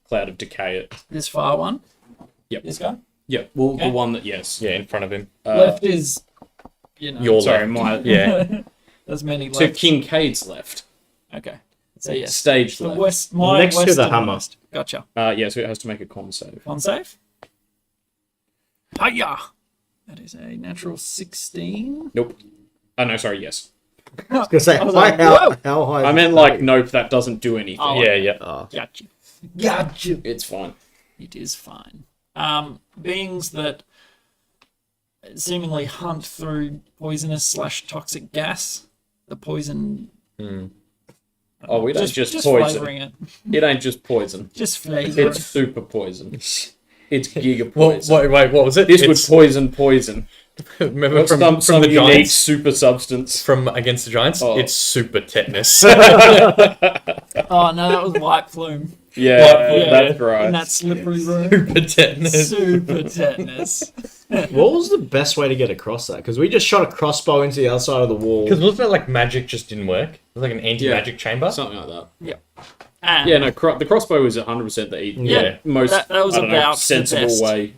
cloud of decay. This far one. Yep. This guy. Yeah. Well, Okay. the one that yes. Yeah, in front of him. Left is. Your Sorry, left. my Yeah. There's many to left. Kincaid's left. Okay. So yes, Stage the left. west, my Next to the western hammer. west. Gotcha. Yeah, so it has to make a con save. On save. Hiya! That is a natural 16. Nope. Oh, no, sorry, yes. I was gonna say, I was like, how high? I is meant it? like, nope, that doesn't do anything. Oh, Yeah, yeah. Gotcha. Gotcha. It's fine. It is fine. Beings that seemingly hunt through poisonous / toxic gas. The poison. Oh, we don't just flavoring poison. it. It ain't just poison. Just flavoring. It's super poison. It's giga What, poison. wait, what was it? This would It's- poison. Remember What's from some the unique Giants? super substance? From Against the Giants? Oh. It's super tetanus. Oh no, that was white plume Yeah, Yeah. that's right. in that slippery room. super tetanus. Super tetanus. What was the best way to get across that? Because we just shot a crossbow into the other side of the wall. Because wasn't it like magic just didn't work? It was like an anti-magic chamber? Something like that. And Yeah, no, the crossbow is 100% the Yeah. most That was I don't know, about the sensible best. way.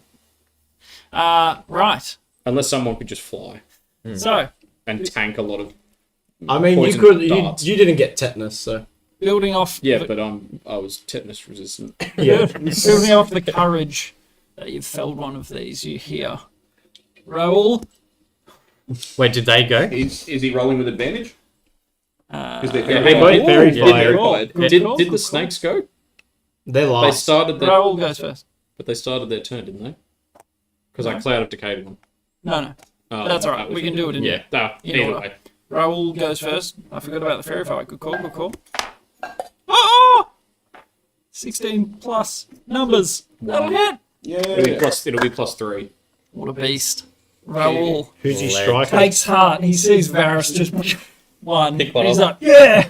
Right. Unless someone could just fly So, and tank a lot of. I mean, you poison could. darts. You didn't get tetanus, so building off Yeah, the, but I was tetanus resistant. yeah. building off the courage that you've felled one of these, you hear Raoul. Wait, did they go? Is he rolling with advantage? Because they're They both very Yeah, fired. Good call, Did good the call. snakes go? They They lost. started their, Raoul goes first. but they started their turn, didn't they? Because No. I cloud of decayed them. No. Oh, That's all right. that was We can do it in. Yeah, in either order. way. Raoul goes first. I forgot about the fairy fight. Good call. Good call. Oh! 16 plus numbers. That'll hit. It'll be plus 3. What a beast. Raoul Who's he Leg. striking? takes heart. He sees Varus just one. Pick one He's up. like, yeah.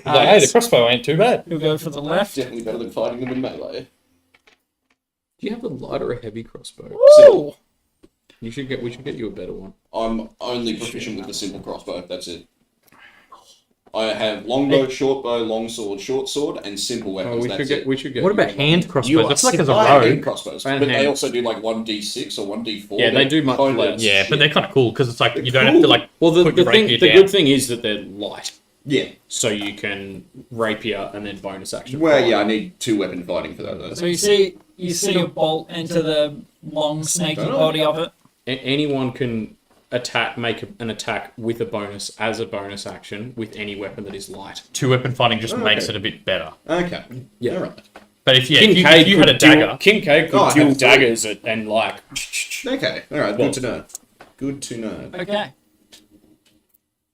Like, hey, the crossbow ain't too bad. He'll go for the left. Definitely better than fighting them in melee. Do you have a light or a heavy crossbow? Ooh. We should get you a better one. I'm only proficient with the simple crossbow. That's it. I have longbow, shortbow, longsword, short sword, and simple weapons. we that's should get. it. We should get. What you about one. hand You crossbows? are That's like as a I have hand rogue. crossbows, And but they hand. also do like 1d6 or 1d4. Yeah, they do much kind of less. Yeah, but shit. they're kind of cool because it's like you don't have to like Well, the put your rapier the down. good thing is that they're light, Yeah. so you can rapier and then bonus action. Well, yeah, I need 2 weapon fighting for that though. So you see a bolt enter the long snaky body of it. Anyone can make an attack with a bonus as a bonus action with any weapon that is light. Two weapon fighting just makes okay. it a bit better. Okay. Yeah. All right. But if you Kincaid had a dagger, Kincaid could Oh, I dual have three. daggers and like. Okay. All right. Good to know. Good to know. Okay.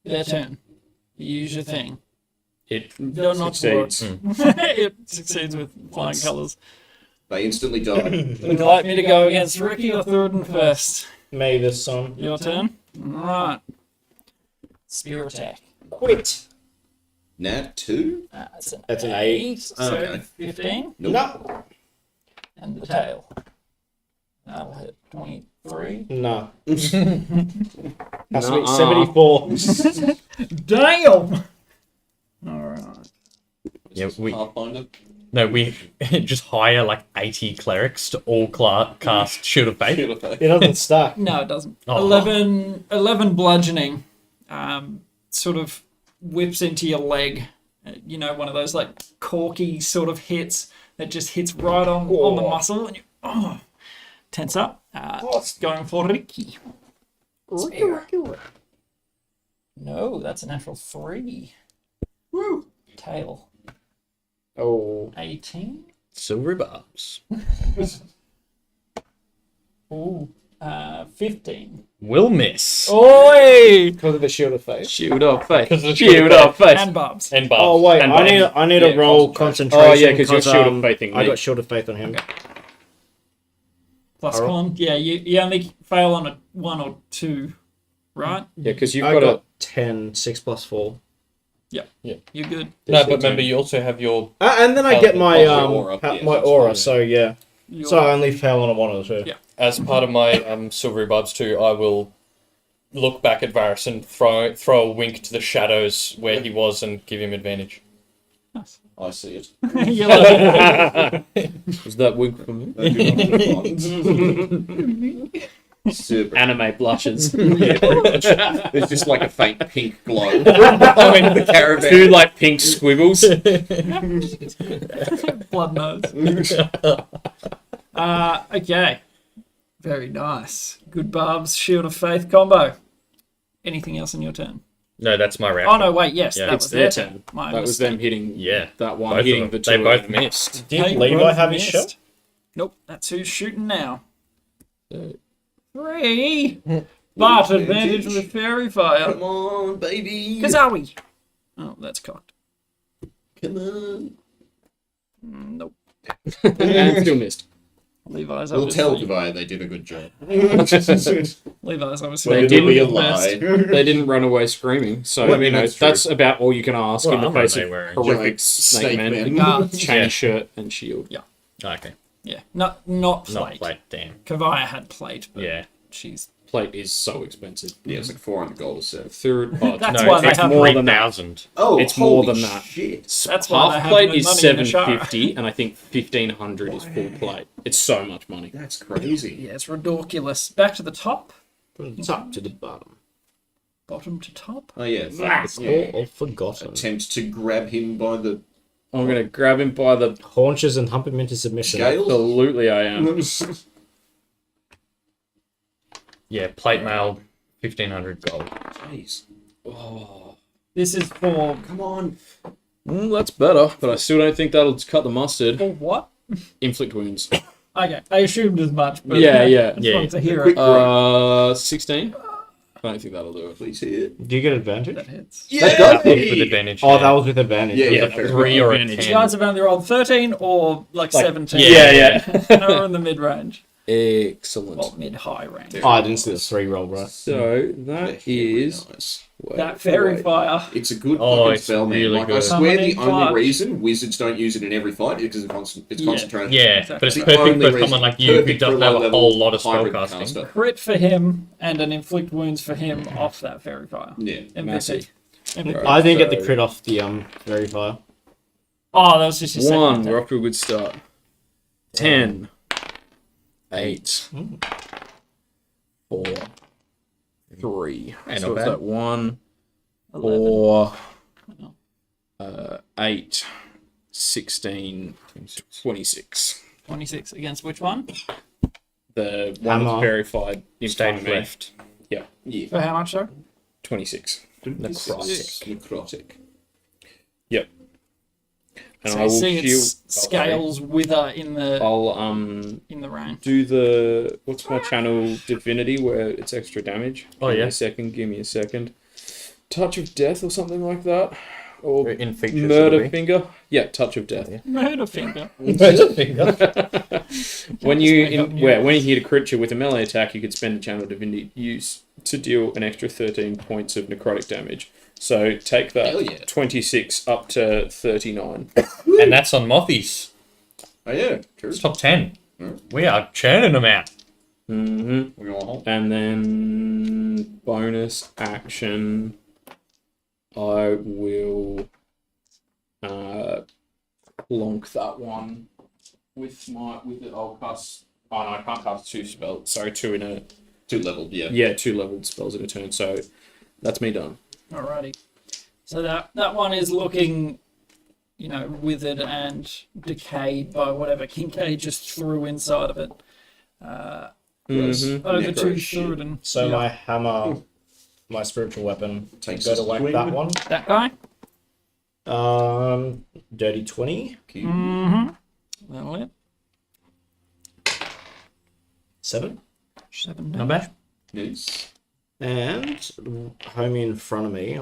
Their turn. You use your thing. It No, not succeeds. It succeeds with flying colours. They instantly die. Would you like me to go against Ricky or Thurden first? May the sun Your turn. Right. Spear attack. quit. Nat 2? That's an 8. So Okay. 15. No. And the tail. That'll hit 23. No. Has to be Nuh-uh. 74. Damn! Alright. yeah, we Pathfinder? just hire like 80 clerics to all cast Shield of Faith. It doesn't stack. No, it doesn't. Oh. 11 bludgeoning. Sort of whips into your leg. You know, one of those like corky sort of hits that just hits right on the muscle, and you tense up. Going for Ricky. Spear. No, that's a natural 3. Woo. Tail. Oh. 18. Silvery barbs. Ooh. 15. Will miss. Oi! Because of the shield of faith. Shield of faith. Because of the Shield of faith. And barbs. And barbs. Oh wait, And I need yeah, to roll concentration. Oh, yeah, 'cause you're shield of faithing I me. got shield of faith on him. Plus Alright. con. Yeah, you only fail on a 1 or 2, right? Yeah, because you've I got got 10, 6 plus 4. You're good. No, but remember you also have your And then I Oh, get my aura. Yeah, my that's aura. fine. So yeah, You're so I only fail on a 1 or 2. Yeah. as part of my silvery barbs too. I will look back at Varus and throw a wink to the shadows where he was and give him advantage. nice. I see it. You're like, Was that wink for me? I do not respond. Super. Anime blushes. Yeah, pretty much. There's just like a faint pink glow behind the caravan. Two like pink squiggles. Blood nose. Okay. Very nice. Good Barb's Shield of Faith combo. Anything else in your turn? No, that's my round. Oh no, wait, yes, Yeah. that It's was their their turn. My That was mistake. them hitting Yeah. that one, Both hitting of the them. two. They both of them. missed. Did They Levi both have his missed. shot? Nope, that's who's shooting now. Uh, 3. But advantage with Fairy Fire. Come on, baby. Kazawi. Oh, that's cocked. Come on. Nope. and still missed. Levi's We'll tell obviously. Dubai they did a good job. Levi's obviously. They It'll be a doing his best. lie. They didn't run away screaming, so Well, I mean, you know that's true. that's about all you can ask What in the armor are face they of wearing? horrific Giant snake snake men. men. Guards. Chain Yeah. shirt and shield. Okay. Yeah, not plate. Not plate. Damn. Kavaya had plate, but Yeah. she's. Plate is so expensive. Yeah, it's like 400 gold a set. Third, oh, That's No, why they it's have more than that. 3,000. Oh, It's more holy than that. Shit. That's why they half have plate no is money in the jar. 750, and I think 1,500 is full plate. It's so much money. That's crazy. Yeah, it's ridiculous. Back to the top, From the top to the bottom. bottom to top. Oh, yeah. It's all forgotten. Attempt to grab him by the I'm gonna grab him by the. Haunches and hump him into submission. scales. Absolutely, I am. Yeah, plate mail, 1,500 gold. Jeez. This is for Come on. That's better, but I still don't think that'll cut the mustard. what? Inflict wounds. Okay, I assumed as much, but Yeah, I yeah. just Yeah. wanted to hear Quick it. 16. I don't think that'll do it. Please hit. Do you get advantage? That hits. Yeah. That was with advantage. Oh, that was with advantage. Yeah, It was yeah, a fair- 3 or a advantage. 10. You guys have only rolled 13 or like 17. Yeah. No, in the mid range. Excellent. Well, mid high range. Oh, I didn't see the 3 roll, right? So that is. Nice. Wait, That fairy wait. fire. It's a good Oh, fucking it's spell, man. really Like, I good. swear Summoning the only clutch. reason wizards don't use it in every fight is because it's Yeah. concentrated. Yeah, Exactly. but it's The perfect only for reason- someone like you who perfect for doesn't have a low-level whole lot of hybrid spellcasting. caster. Crit for him and an inflict wounds for him off that fairy fire. Yeah, MVP. massive. MVP. I didn't get the So- crit off the very fire. Oh, that was just your second 1. attack. We're off to a good start. 10. 8. 4. 3. Hey, So not it's bad. that 1, 11. 4, 8, 16, 26. 26 against which one? The one Hammer. that's verified in front Stayed of me. left. Yeah, Yeah. For how much, sir? 26. Necrotic. Yep. And So I you will see shield. its scales wither in the I'll rain. do the what's my channel divinity where it's extra damage. Oh, Give me yeah. a second. Give me a second. Touch of death or something like that, or In features, murder it'll be. finger. Yeah, touch of death. Murder finger. When you make up new when you hit a creature with a melee attack, you could spend a channel divinity use to deal an extra 13 points of necrotic damage. So take that Hell yeah. 26 up to 39. And that's on Mothies. Oh yeah, true. It's top 10. We are churning them out. Mm-hmm. We're going home. And then bonus action, I will plonk that one with the I'll cast. Oh no, I can't cast 2 spells. Sorry, 2 in a 2 leveled, yeah. 2 leveled spells in a turn. So that's me done. Alrighty. So that one is looking, withered and decayed by whatever Kincaid just threw inside of it. Mhm. Over to Necro shit. Sheridan. So Yeah. my hammer, my spiritual weapon, Takes go us to whack swing. that one. That guy? Dirty 20, Mm-hmm. That'll hit. 7. 7 Not bad. Nice. And homie in front of me,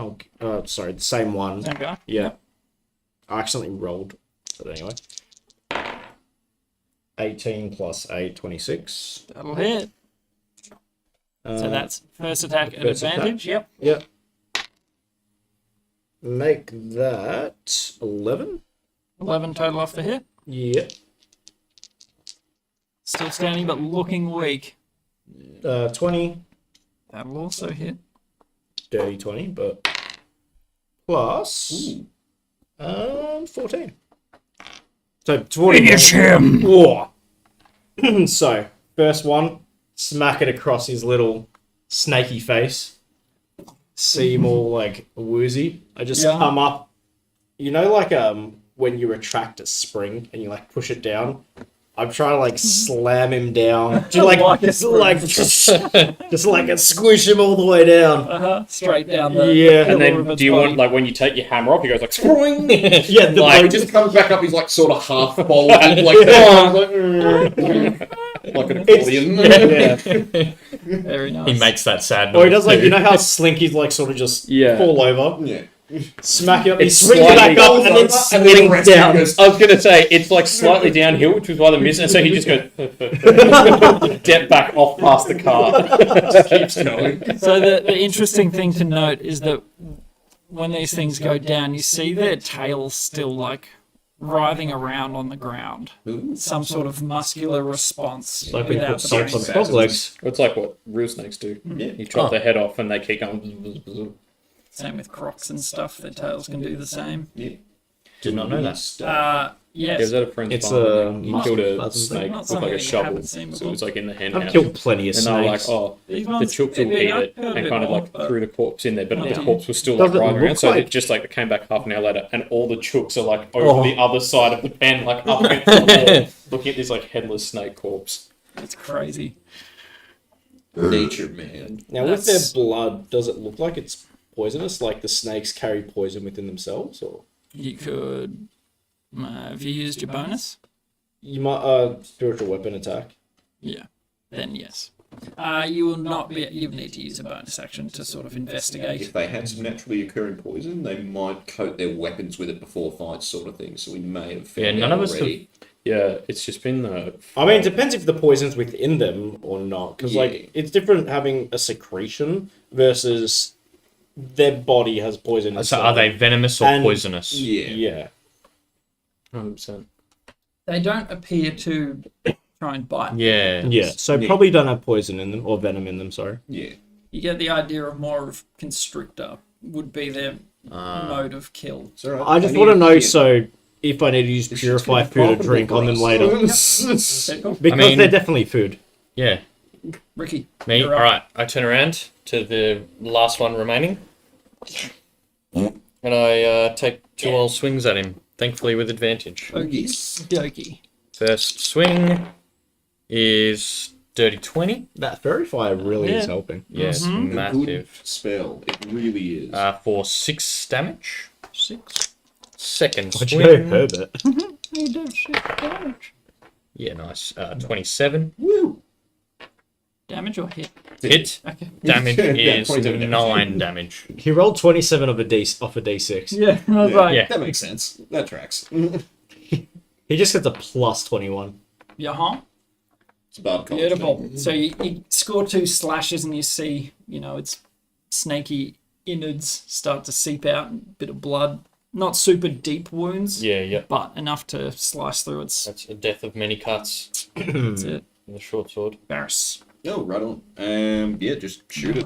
sorry, the same one. Same guy. Yeah. I accidentally rolled, but anyway. 18 plus 8, 26. That'll hit. So that's first attack at first advantage. Yep. Yep. Make that 11. 11 total off the hit. Yep. Still standing, but looking weak. 20. That'll also hit. Dirty 20, but plus 14. So 20. Finish him! Whoa. So, first one, smack it across his little snaky face. See him all like woozy. I just Yeah. come up. You know, like when you retract a spring and you like push it down. I'm trying to like slam him down. Do you like Like a just spring. like just like a squish him all the way down? Straight down the. Yeah. And pillar then of its do you body. want, like, when you take your hammer off, he goes like, spring! Yeah, the Like, He just comes back up. He's like sort of half folded, like like an accordion. yeah. Very nice. He makes that sad Or he noise does like too. you know how Slinky's like sort of just Yeah. fall over, Yeah. smack you up, he It's swings you back slightly- up and then slings rests down. goes, I was going to say, it's like slightly downhill, which was why the miss, and so he just goes, step back off past the car. Just keeps going. So the interesting thing to note is that when these things go down, you see their tails still like writhing around on the ground. Some sort of muscular response Like we without put the salt brain. on frog legs. It's like what real snakes do. You chop their head off and they keep going. Same with crocs and stuff. Their tails can do the same. Did not know that. Yeah, was Yes. at a friend's It's farm. a He killed a muscle snake Not with something like a that you shovel. haven't seen So before. it was like in the hen I've house. killed plenty of And they were like, snakes. oh, These the ones, chooks will maybe eat I've it heard a and bit kind of more, like but- threw the corpse in there, but the Yeah. corpse was still like Doesn't writhing around. look So like- it just like came back half an hour later, and all the chooks are like over Oh. the other side of the pen, like up against the wall, looking at this like headless snake corpse. It's crazy. Nature, man. Now with their That's- blood, does it look like it's poisonous? Like the snakes carry poison within themselves, or You could. Have you used your bonus? you might spiritual weapon attack. Yeah. Then yes. You will not be. You need to use a bonus action to sort of investigate. If they had some naturally occurring poison, they might coat their weapons with it before fights, sort of thing. So we may have found Yeah, none out of us already. Yeah, it's just been I mean, it depends if the poison's within them or not, because Yeah. like it's different having a secretion versus their body has poison. So inside. are they venomous or And- poisonous? Yeah. Yeah. 100%. They don't appear to try and bite. Yeah. Yeah. So Yeah. probably don't have poison in them or venom in them. Sorry. Yeah. You get the idea of more of constrictor would be their mode of kill. It's all right. I just need want to to know get- so if I need to use This purify shit's gonna food or be drink on them profitable later, for us. because I mean- they're definitely food. Yeah. Ricky, Me? you're up. Alright, I turn around to the last one remaining. And I take two old swings at him, thankfully with advantage. Yes. Dokie. First swing is dirty 20. That verify really is Yeah. helping. Yes, A good massive. spell. It really is. For 6 damage. 6. Second What'd you know, swing. Herbert? You do 6 damage. Yeah, nice. 27. Woo! Damage or hit? Hit. Okay. Damage Yeah, is 27 damage. 9 damage. He rolled 27 of a D off a D6. Yeah, I was Yeah. like, Yeah. That makes sense. That tracks. He just gets a plus 21. yeah, It's a bad beautiful. So you score 2 slashes and you see, its snaky innards start to seep out, a bit of blood. Not super deep wounds, Yeah, yeah. but enough to slice through its. That's a death of many cuts That's it. in the short sword. Barris. Oh, right on. Yeah, just shoot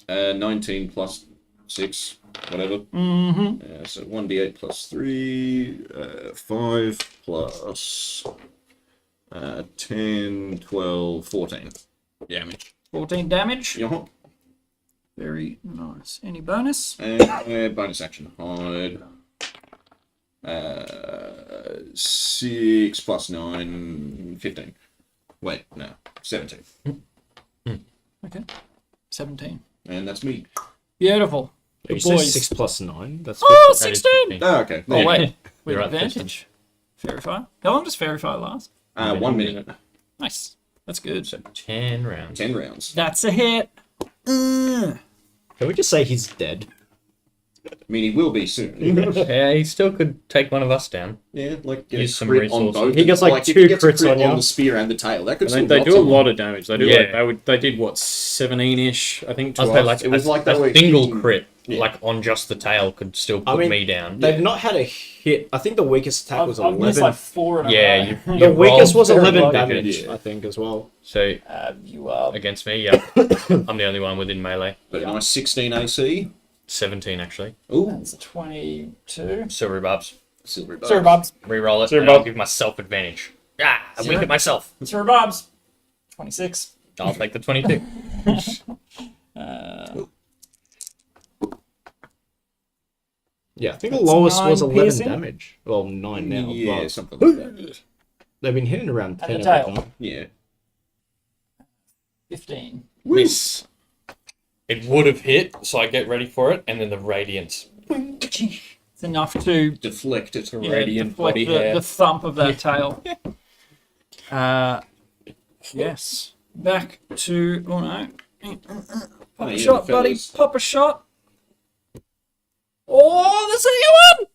it. 19 plus 6, whatever. Mm-hmm. So 1d8 plus 3, 5 plus 10, 12, 14 damage. 14 damage. Yeah. Very nice. Any bonus? And bonus action hide. 6 plus 9, 15. Wait, no, 17. Okay. 17. And that's me. Beautiful. You Good say boys. 6 plus 9? That's Oh, that is 16! 15. Oh, okay. Oh, wait. With You're right, advantage. Verify. How long does verify last? 1 minute. Nice. That's good. 10 rounds. 10 rounds. That's a hit. Can we just say he's dead? I mean, he will be soon. Yeah, he still could take one of us down. Yeah, like get Use a some crit on resources. both. He gets, like, if 2 he gets a crits crit on you. the spear and the tail. That could And still they do a knock lot of damage. They do Yeah. like they did what 17-ish, I think. To I was us. like, It was like they a were single hitting- crit, Yeah. like on just the tail, could still put mean, me down. They've not had a hit. I think the weakest attack was 11. 4 in a Yeah, row. you, The you weakest rolled was very 11 low damage, I think, as well. So You are. against me, yeah, I'm the only one within melee. But a nice 16 AC. 17 actually. Ooh, That's 22. Silver barbs. silver. Sorry, Bobs. Reroll it. Silver and I'll barb. give myself advantage. Ah, I wink at myself. Sorry, Bobs. 26. I'll take the 22. Yeah, I think the That's lowest 9 was 11 piercing? damage. Well, 9 now. Yeah, but something like that. they've been hitting around 10 the every tail. time. Yeah. 15. Miss. It would have hit, so I get ready for it, and then the radiance. It's enough to Deflect it. Radiant deflect body the, hair. the thump of that tail. Yes. Back to. Oh no. Pop a yeah, shot, buddy. fellas. Pop a shot. Oh, the second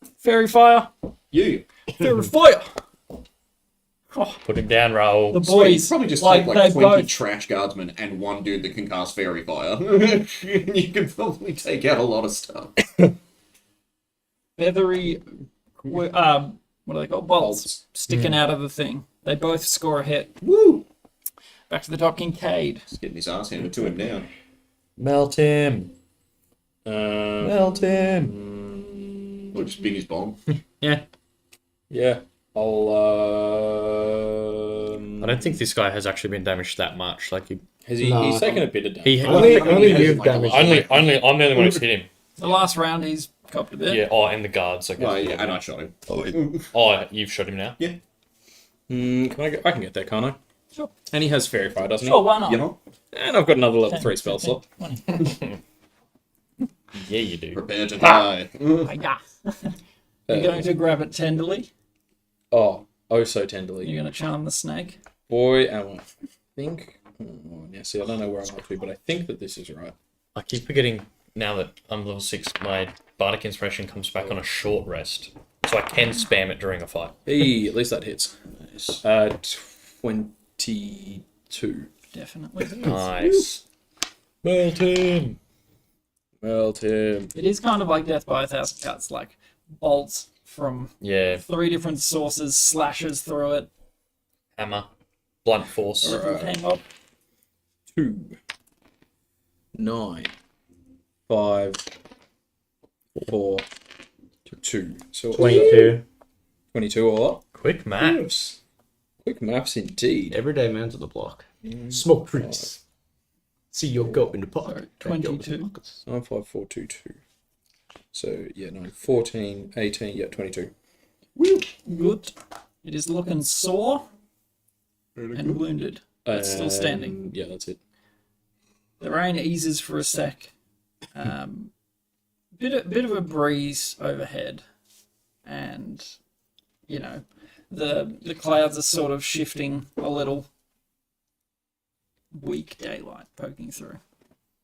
one! Fairy fire. You. Fairy fire. Oh, Put him down, Raoul. the You boys. probably just like, take like they 20 both. trash guardsmen and one dude that can cast fairy fire. You can probably take out a lot of stuff. Feathery. What do they call bolts sticking out of the thing? They both score a hit. Woo! Back to the top, Kincaid. He's getting his ass handed to him now. Melt him. Melt him. Or just big his bomb. Yeah. I'll. I don't think this guy has actually been damaged that much. Like Has he? Nah. He's taken a bit of damage. he Only has, you've like, damaged. only I'm the only one who's hit him. The last round, he's copped a bit. Yeah. Oh, and the guards. I guess. Oh, yeah, and I shot him. Oh, you've shot him now. Can I? I can get there, can't I? Sure. And he has fairy fire, doesn't he? Sure, why not? You know? And I've got another level 10, 3 spell 15, slot. 20. Yeah, you do. Prepare to die. Hi-ya. You're going to grab it tenderly. Oh so tenderly. You're going to charm the snake. Boy, I think. Oh, yeah, see, I don't know where I'm up to, but I think that this is right. I keep forgetting now that I'm level 6. My bardic inspiration comes back on a short rest, so I can spam it during a fight. Hey, at least that hits. 22. Definitely. Nice. Melt him. Melt him. It is kind of like Death by 1,000 Cuts, like bolts from Yeah. 3 different sources, slashes through it. Hammer. Blunt force. Hang up. 2, 9, 5, 4, 2. So 22. 22 all up. Quick maps. Quick maths indeed. Everyday man to the block. Smoke trees. See your goat in the park. Sorry, 22. 9, 5, 4, 2, 2. So, yeah, 9, 14, 18, yeah, 22. Good. It is looking sore and wounded. It's still standing. Yeah, that's it. The rain eases for a sec. Bit of a breeze overhead, and you know the clouds are sort of shifting a little. Weak daylight poking through.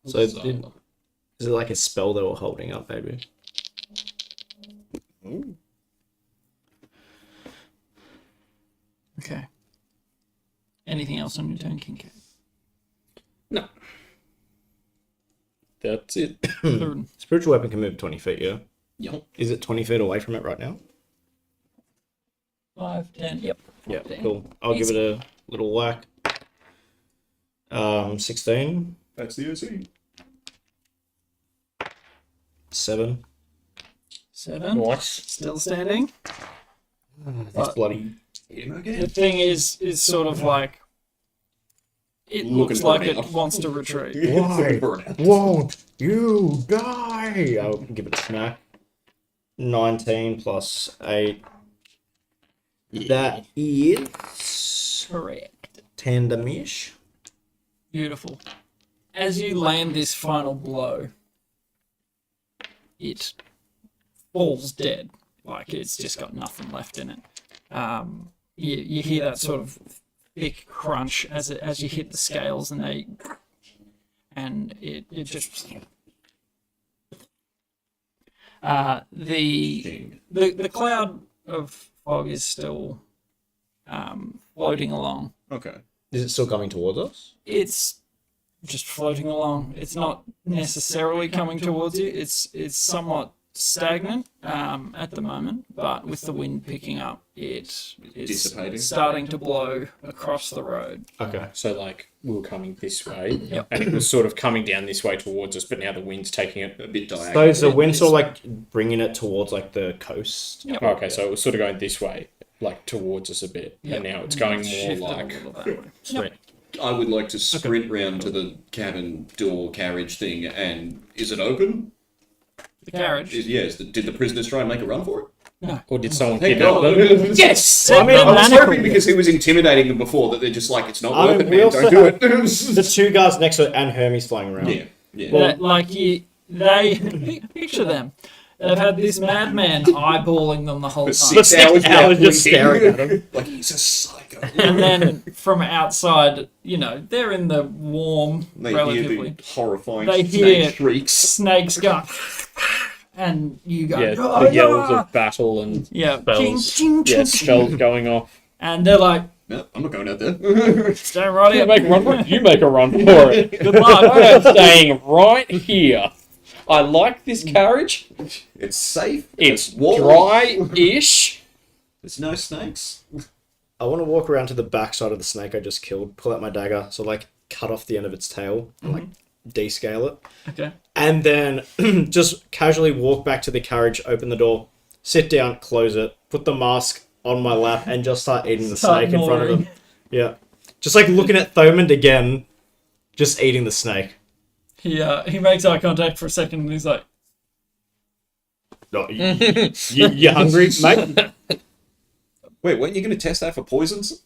So is it like a spell they were holding up, maybe? Okay. Anything else on your turn, Kincaid? No. That's it. Third. Spiritual weapon can move 20 feet, yeah? Yep. Is it 20 feet away from it right now? 5, 10, yep. Yeah, 14. cool. I'll give it a little whack. 16. That's the OC. 7. 7. Nice. Still standing. That's bloody. Hit him The again. thing is sort of like it Looking looks for like it. it wants to retreat. Why? Burn. Won't you die? I'll give it a smack. 19 plus 8. That is Correct. 10 damage. Beautiful. As you land this final blow, it falls dead. Like it's just got nothing left in it. You hear that sort of thick crunch as you hit the scales, and it just the cloud of fog is still floating along. Okay. Is it still coming towards us? It's just floating along. It's not necessarily coming towards you. It's somewhat stagnant at the moment, but with the wind picking up, it's Dissipating. starting to blow across the road. Okay. So, like, we were coming this way, Yep. and it was sort of coming down this way towards us, but now the wind's taking it A bit So diagonal. is the wind sort of like bringing it towards like the coast? Yep. Okay, so it was sort of going this way, like towards us a bit, Yep. and now it's going more Shifted a like. little that way. Sweet. I would like to sprint round to the cabin door carriage thing, and is it open? The carriage. Did the prisoners try and make a run for it? Or did someone Thank kidnap God. them? Yes! I mean, I was Manical. hoping because he was intimidating them before that they're just like, it's not I mean, worth it, we man, also don't do have- it. The two guards next to it and Hermes flying around. Yeah. That, like they picture them. They've had this madman eyeballing them the whole For time. 6 hours now, hours just staring at him. Like, he's a psycho. And then from outside, you know, they're in the warm, They hear relatively. the horrifying They snake hear shrieks. snakes go, and you go, Yeah, "Oh, the yells yeah." of battle and Yeah, Spells. ching, ching, yeah, ching. shells going off. And they're like, No, I'm not going out there. stay right You here. make a run for it. You make a run for it. Good luck. I'm staying right here. I like this carriage. It's safe. It's warm. dry-ish. There's no snakes. I want to walk around to the back side of the snake I just killed, pull out my dagger, so like cut off the end of its tail and like descale it. Okay. And then just casually walk back to the carriage, open the door, sit down, close it, put the mask on my lap, and just start eating the Start snake in front of gnawing. him. Yeah. Just like looking at Thomond again, just eating the snake. He makes eye contact for a second and he's like, No, you hungry, mate? Wait, weren't you going to test that for poisons?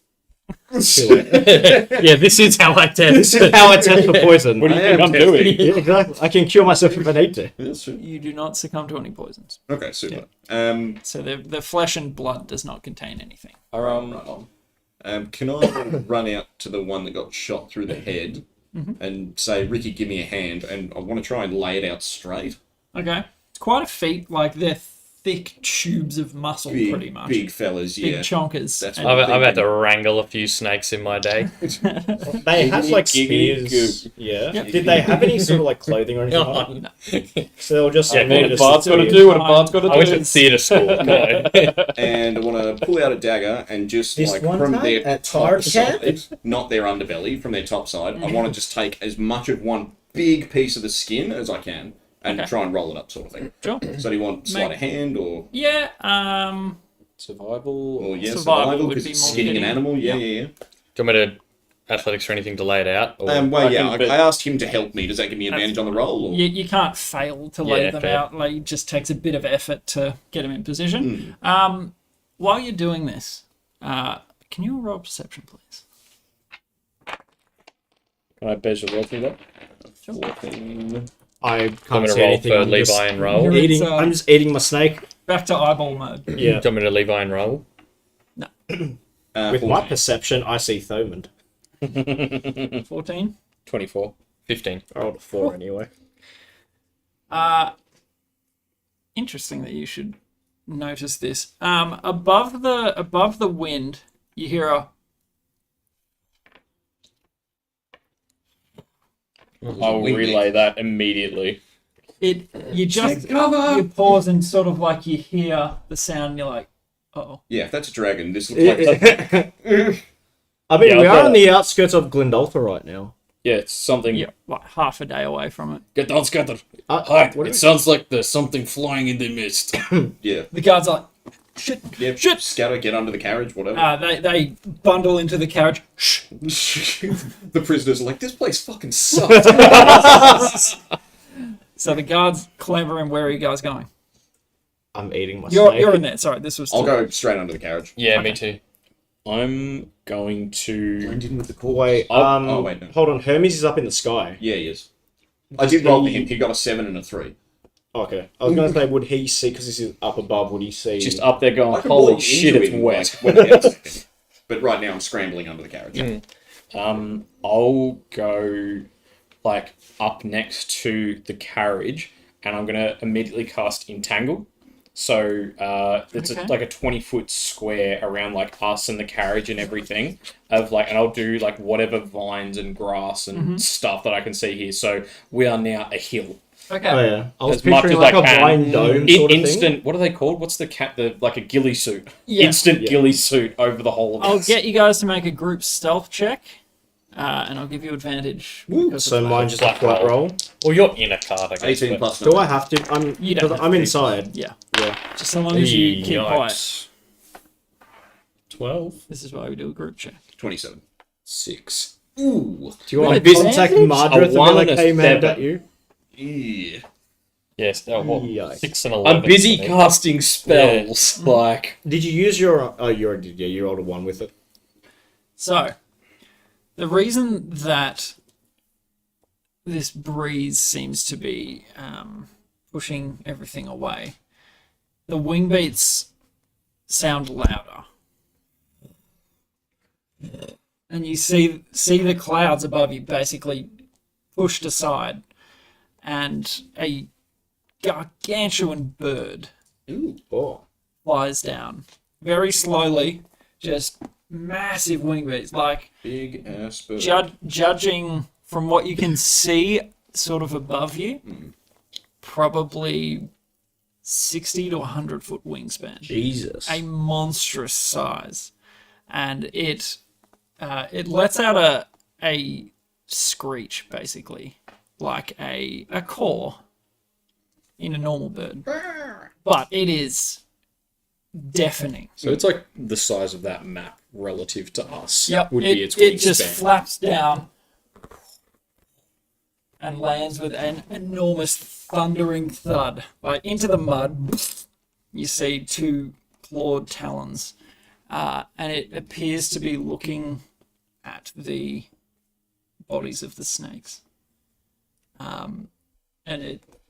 Yeah, this is how I test. This is how I test for poison. What do you I think am I'm testing. doing? Yeah, exactly. I can cure myself if I need to. That's true. you do not succumb to any poisons. Okay, super. So the flesh and blood does not contain anything. Can I run out to the one that got shot through the head and say, Ricky, give me a hand, and I want to try and lay it out straight? Okay. It's quite a feat. Like, they're thick tubes of muscle, pretty much. Big fellas, Big yeah. chonkers. That's And- I've had to wrangle a few snakes in my day. They have like Giggity spears. Yeah. Yep. Did they have any sort of like clothing or anything? like that? So they were just. Yeah, like, what What a just bard's got to civilians. do, what a bard's got to I went do. to theatre school. No. And I want to pull out a dagger and just This like one from time their at top Pirate side, not their underbelly, from their top side, I want to just take as much of one big piece of the skin as I can and Okay. try and roll it up, sort of thing. Sure. So do you want sleight of hand or Yeah, Survival. Survival survival would because be it's more skinning an fitting. animal? Yeah. Do you want me to athletics or anything to lay it out? Or... Well, yeah, can bet- I asked him to help me. Does that give me advantage on the roll? Or? you can't fail to lay Yeah, them fair. out. Like, it just takes a bit of effort to get them in position. While you're doing this, can you roll perception, please? Can I measure roll through that? 14. I I'm can't going to see roll anything. for I'm just Levi and roll. You're- eating. It's, I'm just eating my snake. Back to eyeball mode. Yeah. Do you want me to Levi and roll? With my perception, I see Thomond. 14. 24. 15. I rolled a 4 anyway. Interesting that you should notice this. Above the wind, you hear a I'll relay that immediately. you pause and sort of like you hear the sound and you're like, oh. Yeah, if that's a dragon, this looks like I mean, Yeah, we I've are got on the outskirts of Glendolfa right now. Yeah, it's something. You're like half a day away from it. Get down, scatter. What Hi. do It we- sounds like there's something flying in the mist. yeah. The guards are like, shit. Yeah, Shit. Scatter, get under the carriage, whatever. They bundle into the carriage. Shh. The prisoners are like, this place fucking sucks. So the guards clambering. Where are you guys going? I'm eating my You're snake. in there. Sorry, this was. I'll go straight under the carriage. Yeah, me too. I'm going to. Blend in with the corpse. Wait, Oh, wait, no. hold on. Hermes is up in the sky. Yeah, he is. I did roll for him. He got a 7 and a 3. Okay. I was going to say, would he see, because this is up above, would he see... Just up there I going, can holy walk shit, into it's him, wet. like, when he gets him. But right now I'm scrambling under the carriage. I'll go like up next to the carriage, and I'm gonna immediately cast Entangle. So it's Okay. like a 20-foot square around like us and the carriage and everything of like, and I'll do like whatever vines and grass and stuff that I can see here. So we are now a hill. Okay. Oh, yeah. I was As much picturing as like I a can. blind dome sort of Instant. thing. What are they called? What's the cat? The like a ghillie suit. Yeah. Instant Yeah. ghillie suit over the whole. Of I'll us. get you guys to make a group stealth check, and I'll give you advantage. because So of that. mine's just a flat roll. Well, you're in a card, I guess. 18 but- plus Do 9. I have to? You don't have I'm to. inside. Yeah, Yeah. just so long as you keep quiet. Yikes. 12. This is why we do a group check. 27. 6. Ooh. Do you want A to bit- contact advantage? Mardrith and be 1 like, and a hey man, 7. that you? Yeah. Yes, what? Yikes. 6 and 11. I'm busy for me. casting spells. Like, Did you use your... Oh, you already did. Yeah, you rolled a 1 with it. So, the reason that this breeze seems to be pushing everything away, the wing beats sound louder. And you see the clouds above you basically pushed aside, and a gargantuan bird Ooh. Oh. flies down very slowly, just massive wing beats, like Big ass bird. judging from what you can see sort of above you, probably 60 to 100 foot wingspan. Jesus. A monstrous size. And it lets out a screech, basically, like a caw in a normal bird. But it is deafening. so it's like the size of that map relative to us. Yep, Would be its it wingspan. just flaps down and lands with an enormous thundering thud. Like into the mud, you see 2 clawed talons, and it appears to be looking at the bodies of the snakes. And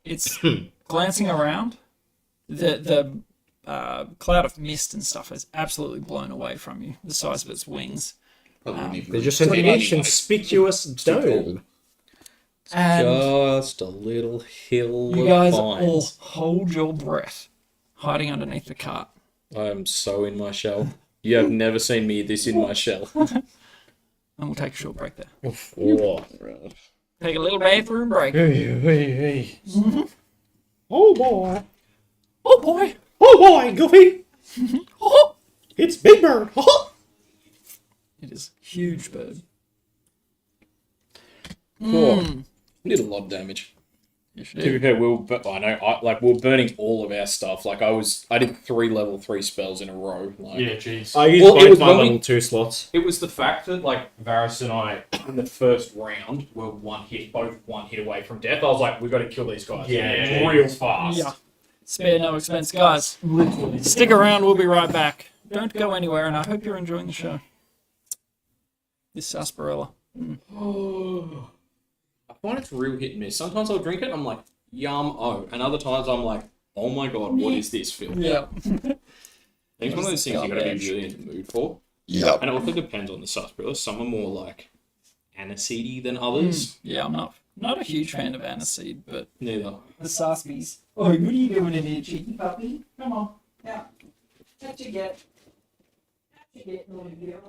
it's glancing around. The cloud of mist and stuff is absolutely blown away from you. The size of its wings. They're just an inconspicuous dome. And Just a little hill you of guys vines. all hold your breath, hiding underneath the cart. I am so in my shell. You have never seen me this in my shell. And we'll take a short break there. Oh. Take a little bathroom break. Oh boy. Oh boy! Oh boy, Goofy. It's Big Bird. It is a huge bird. Did a lot of damage. Yes, To be fair, we were burning all of our stuff. Like I did 3 level 3 spells in a row. Like, Yeah, jeez. I used Well, it both was my when we- level 2 slots. It was the fact that like Varys and I in the first round were both one hit away from death. I was like, we got to kill these guys. Yeah. real fast. Yeah. Spare no expense, guys. Stick around, we'll be right back. Don't go anywhere, and I hope you're enjoying the show. This sarsaparilla. I find it's real hit and miss. Sometimes I'll drink it and I'm like, yum, oh. And other times I'm like, oh my god, what is this film? Yeah. I think it's one of those things you gotta be really in the mood for. Yeah. And it also depends on the sarsaparilla. Some are more like aniseedy than others. Yeah, I'm not a huge fan of aniseed, but Neither. the sarspies. Oh, what are you doing in here, cheeky puppy? Come on. Yeah. What you get? What you get, little girl?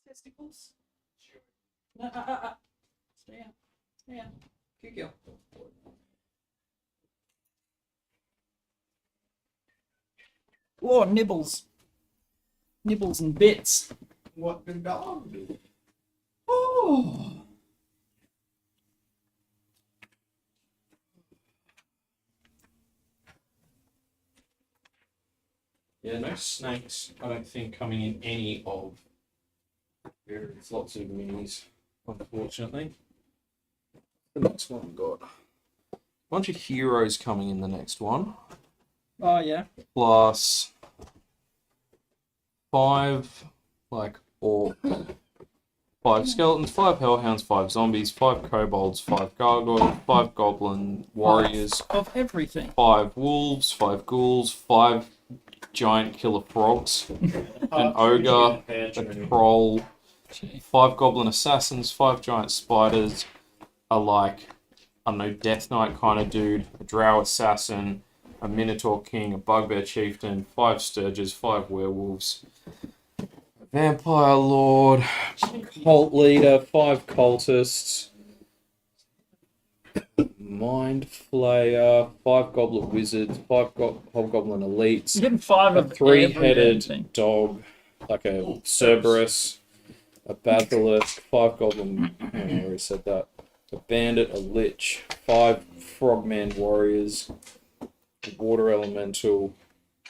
testicles. No, Stay out. Stay out. Good girl. Oh, nibbles. Nibbles and bits. What the dog do? Oh. Yeah, no snakes. I don't think coming in any of. There's lots of minis, unfortunately. The next one got a bunch of heroes coming in the next one. Oh, yeah. Plus 5 5 skeletons, 5 hellhounds, 5 zombies, 5 kobolds, 5 gargoyles, 5 goblin warriors, Of everything. 5 wolves, 5 ghouls, 5 giant killer frogs, an ogre, a troll, 5 goblin assassins, 5 giant spiders, a I don't know, Death Knight kind of dude, a drow assassin, a minotaur king, a bugbear chieftain, 5 sturges, 5 werewolves, a vampire lord, cult leader, 5 cultists, mind flayer, 5 goblet wizards, 5 hobgoblin elites, You're getting 5 a of 3-headed everything. dog, like a Cerberus, a basilisk, 5 goblin. I already said that. A bandit, a lich, 5 frogman warriors, a water elemental,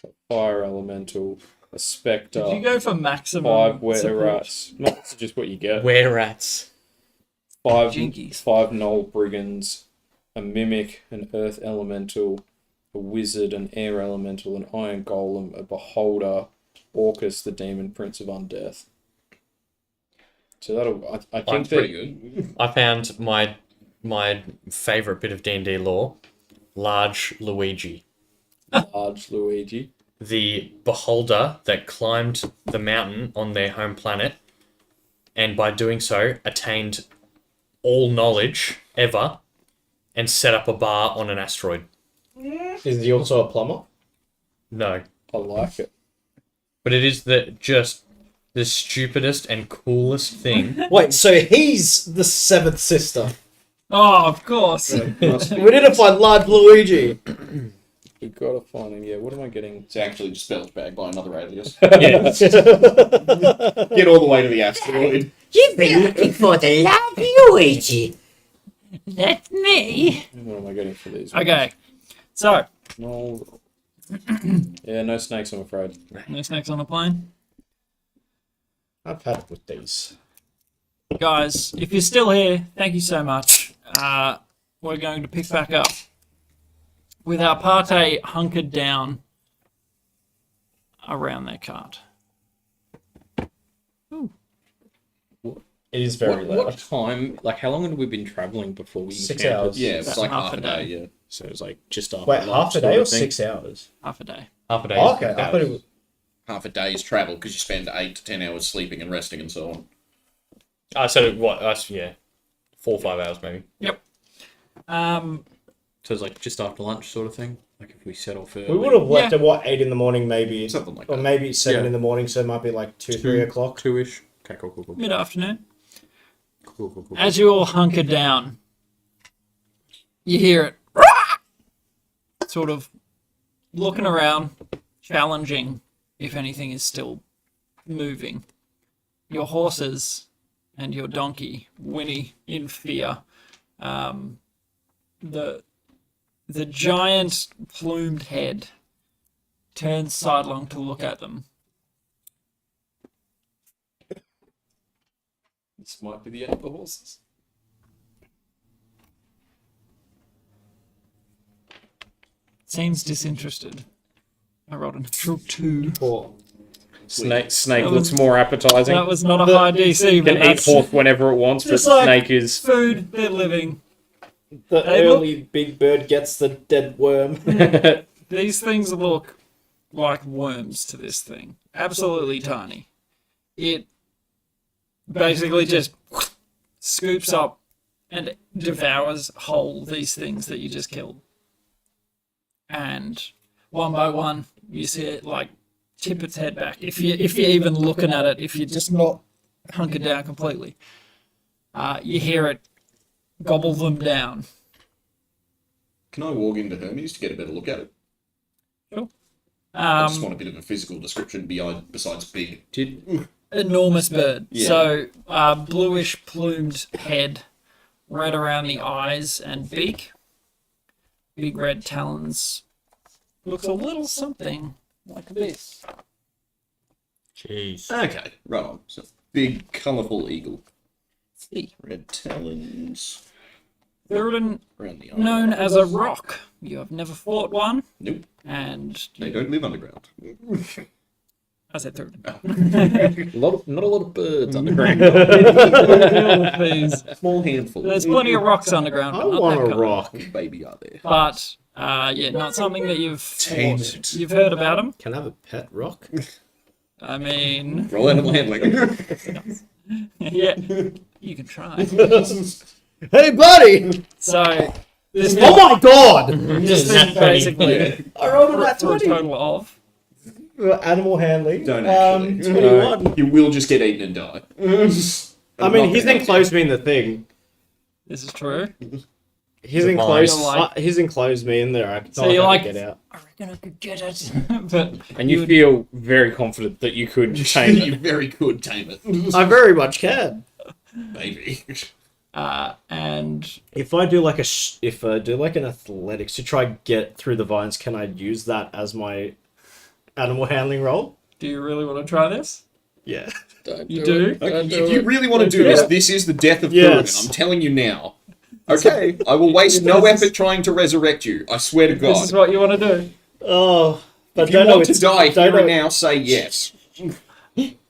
a fire elemental, a spectre, Did you go for maximum 5 were support? rats. No, that's just what you get. Were rats. 5 Jinkies. 5 null brigands, a mimic, an earth elemental, a wizard, an air elemental, an iron golem, a beholder, Orcus, the demon prince of undeath. So that'll. I think That's that pretty good. I found my favorite bit of D&D lore, large Luigi, large Luigi. the beholder that climbed the mountain on their home planet, and by doing so attained all knowledge ever, and set up a bar on an asteroid. Is he also a plumber? No, I like it. but it is the stupidest and coolest thing. Wait, so he's the seventh sister. Oh, of course. We didn't find large Luigi. We've got to find him. Yeah, what am I getting? It's actually just spelled bag by another alias. Yeah. Get all the way to the asteroid. You've been looking for the large Luigi. That's me. What am I getting for these? Okay. So, No. Yeah, no snakes, I'm afraid. no snakes on a plane. I've had it with these. Guys, if you're still here, thank you so much. We're going to pick back up with our party hunkered down around their cart. It is very loud. What time? Like, how long had we been traveling before we 6 encountered- hours. Yeah, it's About like half half a a day. day. Yeah. So it was like just after Wait, lunch half a day sort or of thing. 6 hours? Half a day. Half a day. Oh, is okay, 6 I thought it hours. was. Half a day's travel because you spend 8 to 10 hours sleeping and resting and so on. So what? That's 4 or 5 hours maybe. So it's like just after lunch sort of thing. Like if we set off early. We would have left Yeah. at what, 8 in the morning maybe? Something like Or that. maybe 7 Yeah. in the morning, so it might be like 2, 3 o'clock. 2-ish. Okay, cool. Mid-afternoon. Cool. As you all hunker down, you hear it. Sort of looking around, challenging if anything is still moving. Your horses and your donkey whinny in fear. The giant plumed head turns sidelong to look at them. This might be the end of the horses. Seems disinterested. I rolled a natural 2. Snake That looks was- more appetizing. That was not a high DC, but Can eat that's horse whenever it wants, but just like- snake is. food. They're living. The They early big bird gets the dead worm. These things look like worms to this thing. Absolutely tiny. It basically just scoops up and devours whole these things that you just killed. And one by one, you see it like tip its head back. If you're even looking at it, if you're just not hunkered down completely. You hear it gobble them down. Can I walk into Hermes to get a better look at it? I just want a bit of a physical description besides big. Enormous bird. Yeah. So, bluish plumed head, red around the eyes and beak, big red talons. Looks a little something like this. Jeez. Okay, right on. So, big, colourful eagle. See. Red talons. Thuridin, Around the eye. known as a rock. You have never fought one, Nope, and they don't live underground. I said Thuridin. Not a lot of birds underground. Please. Small handful. There's plenty of rocks underground, I but not want that a kind. rock. Baby out there. But yeah, not something that you've Tamed fought. it. You've heard about them. Can I have a pet rock? I mean, Roll animal handling. yeah, you can try. Hey, buddy! So this Oh my god! this thing basically I rolled a nat for a 20. total of Animal handling. Don't actually. 21. You will just get eaten and die. I mean, he's enclosed me in the thing. this is true. He's The enclosed. vines. You're like- He's enclosed me in there. I So you're like- get out. I reckon I could get it, but And you feel very confident that you could tame You it. very could tame it. I very much can. Maybe. and If I do like if I do like an athletics to try get through the vines, can I use that as my animal handling roll? do you really want to try this? Yeah. You do? If you really want to do this is the death of Yes. Thurin. I'm telling you now. Okay, I will waste no effort trying to resurrect you. I swear to This is God. what you want to do. Oh, but If you want to die here and now, say yes.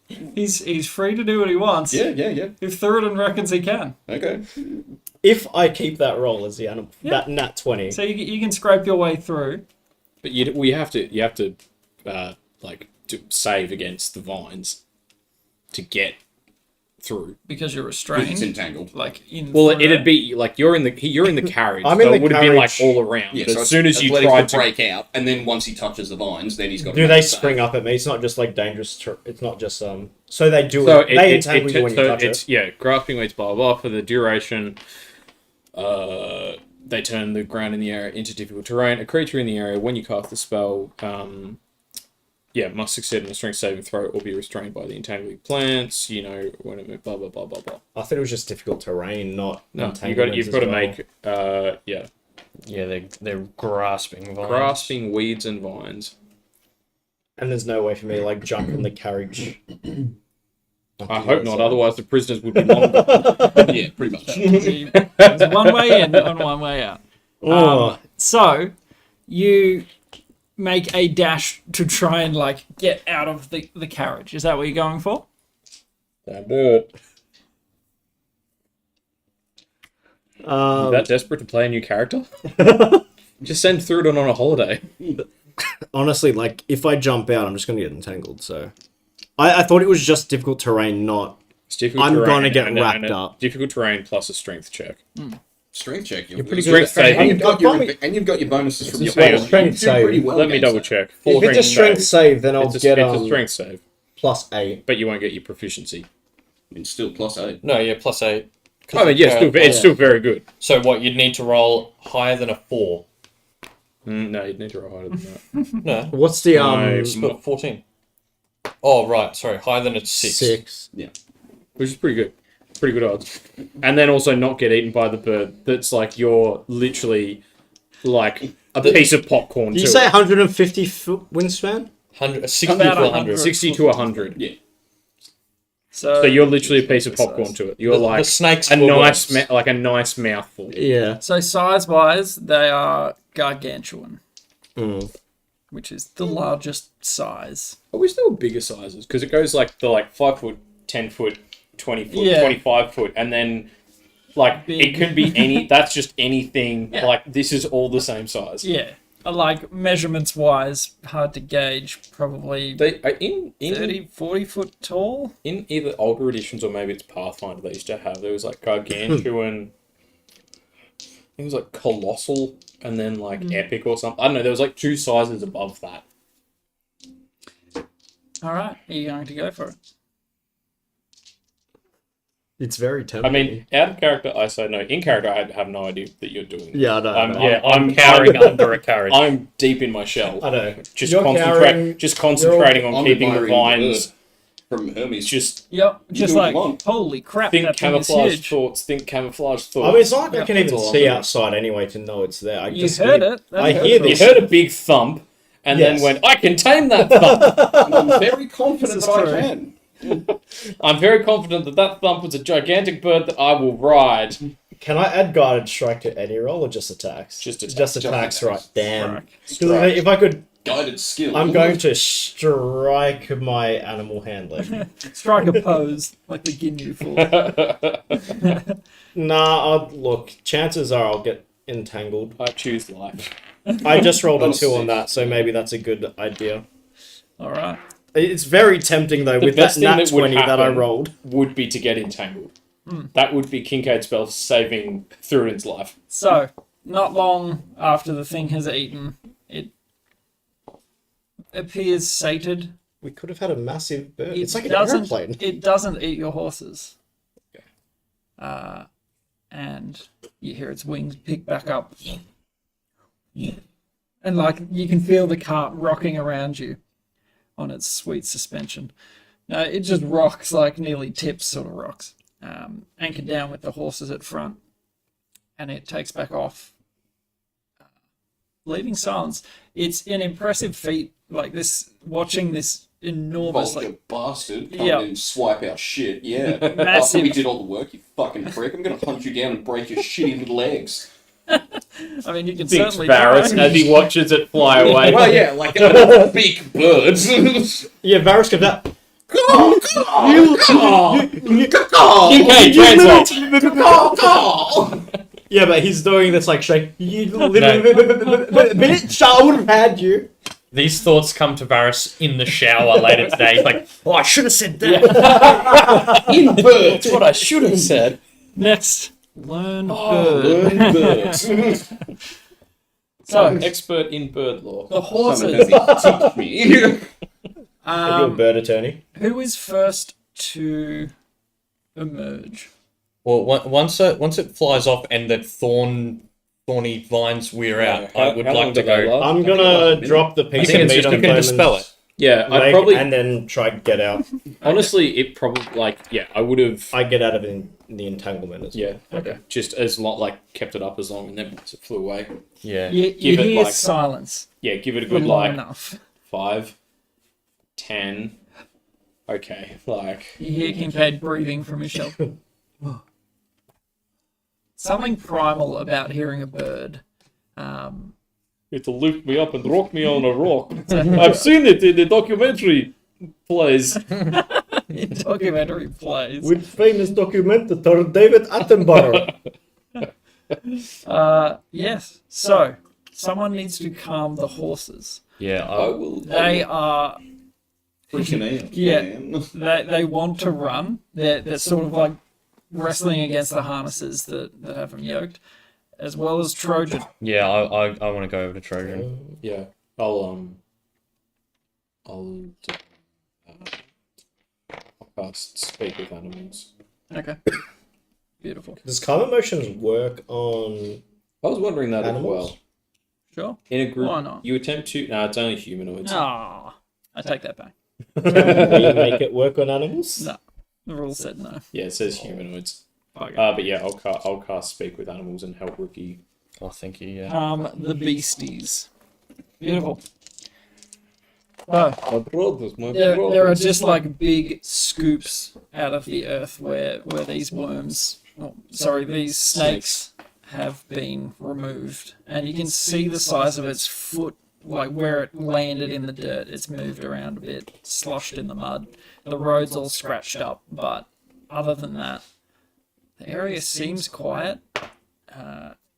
He's free to do what he wants. Yeah. If Thuridin reckons he can. Okay. If I keep that roll as the animal, Yeah. that nat 20. So you can scrape your way through. But you have to like to save against the vines to get through. Because you're It's restrained. entangled. Like in Well, through it'd it. be like you're in the carriage. I'm so in the it would have been like carriage. all around. Yeah, but so as soon as you Athletic tried will to break out, and then once he touches the vines, then he's got. Do they spring up at me? It's not just like dangerous. It's not just So they do So it. They entangle you when you touch it's it. yeah, grasping weights, blah blah blah. For the duration, they turn the ground in the area into difficult terrain. A creature in the area, when you cast the spell, must succeed in a strength saving throw or be restrained by the entangling plants. You know, whatever, blah blah blah blah blah. I thought it was just difficult terrain, not No, entanglements you've as got to well. make Yeah, they're grasping vines. grasping weeds and vines. And there's no way for me to like jump from the carriage. I hope not. Otherwise, the prisoners would be longer. Yeah, pretty much. There's one way in and one way out. Oh, So you make a dash to try and like get out of the carriage. Is that what you're going for? Don't do it. That desperate to play a new character? Just send Thuridin on a holiday. honestly, like if I jump out, I'm just gonna get entangled. So I thought it was just difficult terrain, not. It's difficult I'm terrain gonna get and wrapped a up. Difficult terrain plus a strength check. Strength check. You're pretty good at saving. And you've got Probably- your bonuses from your Hang on. Strength You do pretty save. well Let me against double that. check. If it's a strength save, then I'll It's a, get it's a strength save, +8. but you won't get your proficiency. It's still +8. No, yeah, +8. I mean, yeah, it's still very good. So what, you'd need to roll higher than a 4. No, you'd need to roll higher than that. No, What's the it's got 14. Oh, right, sorry, higher than a 6. 6? Which is pretty good. Pretty good odds. And then also not get eaten by the bird. That's like you're literally like a piece of popcorn. Did you to say it. 150 foot wingspan? 60 About to 100. 100. 60 to 100. Yeah. So So you're literally a piece of popcorn to it. You're The like snakes a were nice, worse. like a nice mouthful. Yeah. So size-wise, they are gargantuan, Mm. which is the largest size. I wish there were bigger sizes because it goes like the 5 foot, 10 foot, 20 foot, Yeah. 25 foot, and then like Big. it can be any. That's just anything. Yeah. Like this is all the same size. Yeah. Like measurements-wise, hard to gauge. Probably They are in 30, 40 foot tall. in either older editions or maybe it's Pathfinder. They used to have there was like gargantuan. I think it was like colossal and then like epic or something. I don't know. There was like 2 sizes above that. All right, are you going to go for it? It's very I tempting. mean, out of character, I say no. In character, I have no idea that you're doing. yeah, I know. I know. I'm cowering under a carriage. I'm deep in my shell. I know. Just You're cowering- concentrating on I'm keeping the admiring vines. From Hermes. Just Yep. Just do what like, you want. holy crap, think that thing is camouflage huge. thoughts. Think camouflage thoughts. I mean, it's not like I can That's even all see I'm outside anyway to know it's there. I You just heard hear- it. That I hurt hear them. You this. heard a big thump, and Yes. then went, "I can tame that thump." I'm very confident This that is I true. can. I'm very confident that that thump was a gigantic bird that I will ride. Can I add guided strike to any roll or just attacks? Just attacks. Just attacks, Just right? attacks. Damn. Strike. 'Cause if I could, Guided skill. I'm going to strike my animal handling. Strike a pose like the Ginyu Force. Nah, look. Chances are I'll get entangled. I choose life. I just rolled a Honestly. 2 on that, so maybe that's a good idea. All right. It's very tempting though The with best that thing nat that would 20 that I happen- rolled. Would be to get entangled. That would be Kincaid's spell saving Thurin's life. So, not long after the thing has eaten, it appears sated. We could have had a massive bird. It It's like an doesn't- airplane. It doesn't eat your horses. Okay. And you hear its wings pick back up. And like you can feel the cart rocking around you on its sweet suspension. No, it just rocks, like nearly tips sort of rocks. Anchored down with the horses at front. And it takes back off, leaving silence. It's an impressive feat, like this, watching this enormous, Vulgar like, bastard come Yeah. in and swipe our shit. Yeah. After Massive. we did all the work, you fucking prick. I'm gonna hunt you down and break your shitty little legs. I mean, you can Thinks certainly Varys try. as he watches it fly away. Well, yeah, like big birds. Yeah, Varys comes out. Kincaid, translate. Yeah, but he's doing this like shake. You little bitch, I would have had you. These thoughts come to Varys in the shower later today. He's like, oh, I should have said that. In birds. That's what I should have said. Next, learn Oh, bird. Learn birds. So, Expert in bird law. the Someone horses. has to teach me. Are you a bird attorney? Who is first to emerge? Well, once it flies off and the thorny vines wear out, I would like to go. I'm gonna drop the piece of meat on you can dispel it. Yeah, I leg probably and then try to get out. honestly it probably I would have I get out of the entanglement as well. yeah okay just as long kept it up as long and then once it flew away Yeah. You Give it, hear like- silence give it a for good long enough. 5, 10. Okay, You hear Kincaid breathing from his shelter. Something primal about hearing a bird. it'll lift me up and rock me on a rock. I've seen it in the documentary plays. In documentary plays. With famous documentator David Attenborough. Yes. So, someone needs to calm the horses. Yeah. I will. They are. Freaking out. Yeah. Man. They want to run. They're sort of like wrestling against the harnesses that have them yoked, as well as Trojan. Yeah, I want to go over to Trojan. Yeah, I'll cast speak with animals. Okay. Beautiful. Does calm emotions work on I was wondering that animals? as well. Sure. In a group, Why not? you attempt to. No, it's only humanoids. Ah, I take that back. Can we make it work on animals? No. The rule said no. Yeah, it says humanoids. Okay. But yeah, I'll cast speak with animals and help Rookie. Oh, thank you. Yeah. The beasties. Beautiful. So, My brothers, my there are just like big scoops out of the earth where these these snakes have been removed, and you can see the size of its foot, like where it landed in the dirt. It's moved around a bit, sloshed in the mud. The road's all scratched up, but other than that, the area seems quiet.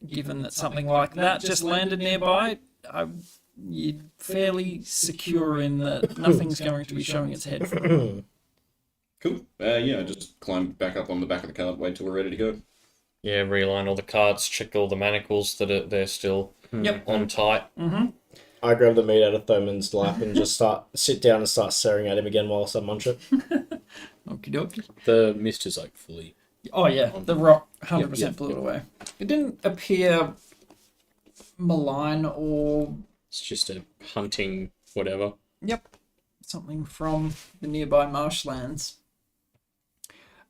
Given that something like that just landed nearby, you're fairly secure in that nothing's going to be showing its head for it. Cool. Yeah, just climb back up on the back of the cart, wait till we're ready to go. Yeah, realign all the carts, check all the manacles that they're still Yep. on tight. I grab the meat out of Thurman's lap and just sit down and start staring at him again whilst I munch it. Okie dokie. The mist is like fully Oh yeah, the rock 100% blew it away. It didn't appear malign or It's just a hunting whatever. something from the nearby marshlands.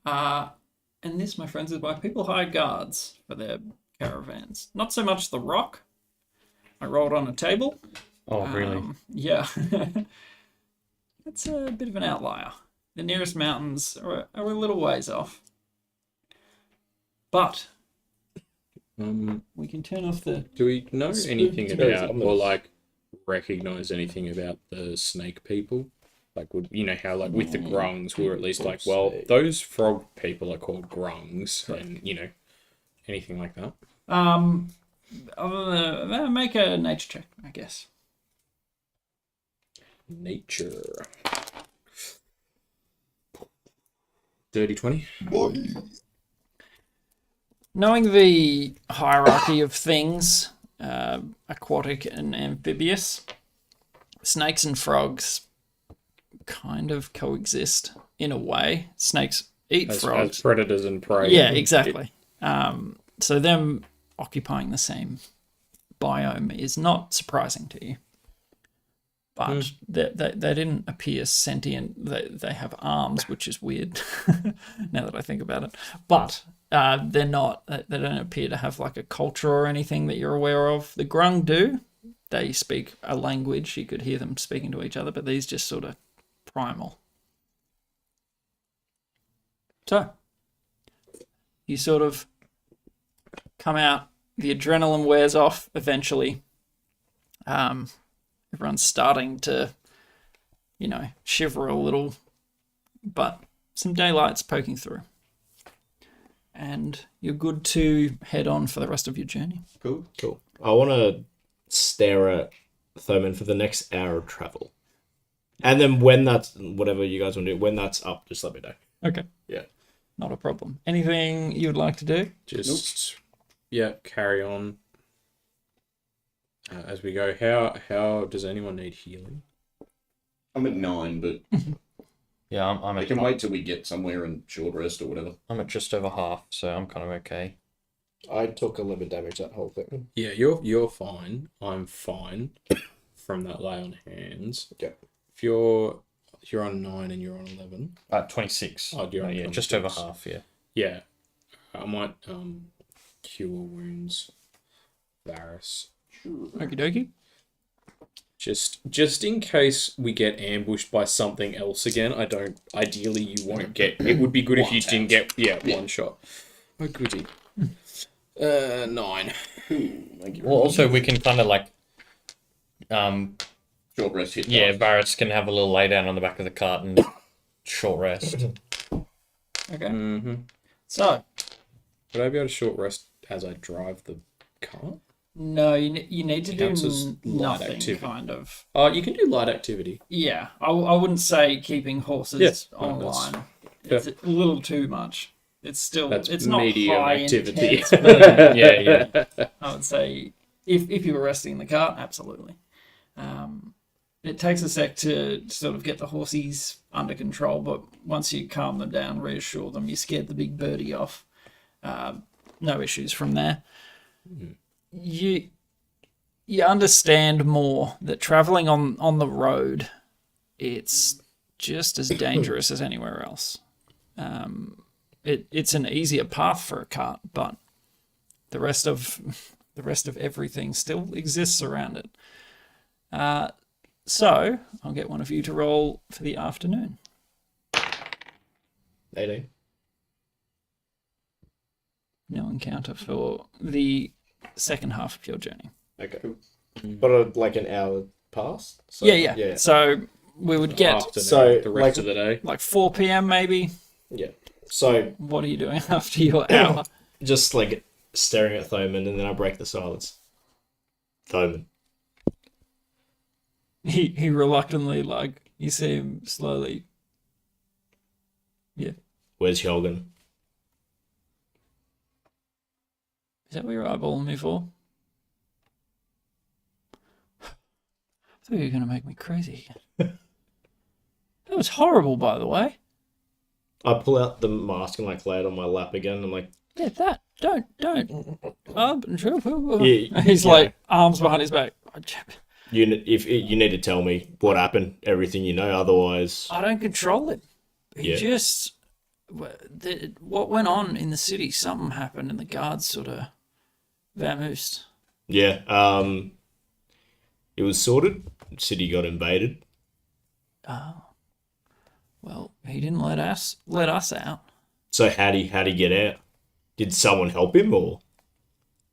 And this, my friends, is why people hire guards for their caravans. Not so much the rock. I rolled on a table. Oh, really? Yeah. It's a bit of an outlier. The nearest mountains are a little ways off. But we can turn off the... Do we know anything very about, ominous. or like recognize anything about the snake people? Like, would you know how, like, with the grungs, we were at least like, well, those frog people are called grungs, and you know, anything like that. Make a nature check, I guess. Nature. 30-20. Knowing the hierarchy of things, aquatic and amphibious, snakes and frogs kind of coexist in a way. Snakes eat frogs. As predators and prey. Yeah, exactly. So them occupying the same biome is not surprising to you. But they didn't appear sentient. They have arms, which is weird now that I think about it. But they're not. They don't appear to have like a culture or anything that you're aware of. The grung do. They speak a language. You could hear them speaking to each other, but these just sort of primal. So you sort of come out. The adrenaline wears off eventually. Everyone's starting to, shiver a little, but some daylight's poking through. And you're good to head on for the rest of your journey. Cool. I want to stare at Thurman for the next hour of travel. And then when that's, whatever you guys want to do, when that's up, just let me know. Okay. Yeah. Not a problem. Anything you would like to do? Just carry on as we go. How does anyone need healing? I'm at 9, but Yeah, I'm I at can wait till we get somewhere and short rest or whatever. I'm at just over half, so I'm kind of okay. I took 11 damage that whole thing. Yeah, you're fine. I'm fine from that lay on hands. Okay. If you're on 9 and you're on 11. 26. Oh, you're on yeah, 26. just over half. Yeah. Yeah, I might cure wounds, Varus. Okie dokie. Just in case we get ambushed by something else again, ideally you won't get, it would be good if you didn't get, one shot. Oh, goody. 9. Thank you. Well, also we can kind of like, Short rest hit. yeah, Barrett's can have a little lay down on the back of the cart and short rest. Okay. Mm-hmm. So, Would I be able to short rest as I drive the car? no, you need to do Counts as light nothing, activity. kind of. You can do light activity. Yeah, I wouldn't say keeping horses Yes, no, online. It's a little too much. It's still, That's it's not medium high activity. intense, but Yeah. I would say if you were resting in the cart, absolutely. It takes a sec to sort of get the horsies under control, but once you calm them down, reassure them, you scared the big birdie off. No issues from there. You understand more that traveling on the road, it's just as dangerous as anywhere else. It's an easier path for a cart, but the rest of everything still exists around it. So I'll get one of you to roll for the afternoon. 18. No encounter for the second half of your journey. Okay. But like an hour past? So, Yeah. So we would get Afternoon, So, the rest like- of the day. like 4 p.m. maybe. Yeah. So What are you doing after your hour? just like staring at Thoman, and then I break the silence. Thoman. He reluctantly, like, you see him slowly. Yeah. Where's Hjelgen? Is that what you're eyeballing me for? I thought you were going to make me crazy again. That was horrible, by the way. I pull out the mask and like lay it on my lap again. I'm like, Yeah, that. Don't. Yeah, He's yeah. like, arms behind his back. you need to tell me what happened, everything you know, otherwise. I don't control it. He Yeah. just. What went on in the city, something happened and the guards sort of vamoosed. Yeah. It was sorted. City got invaded. Oh. Well, he didn't let us out. So how'd he get out? Did someone help him or?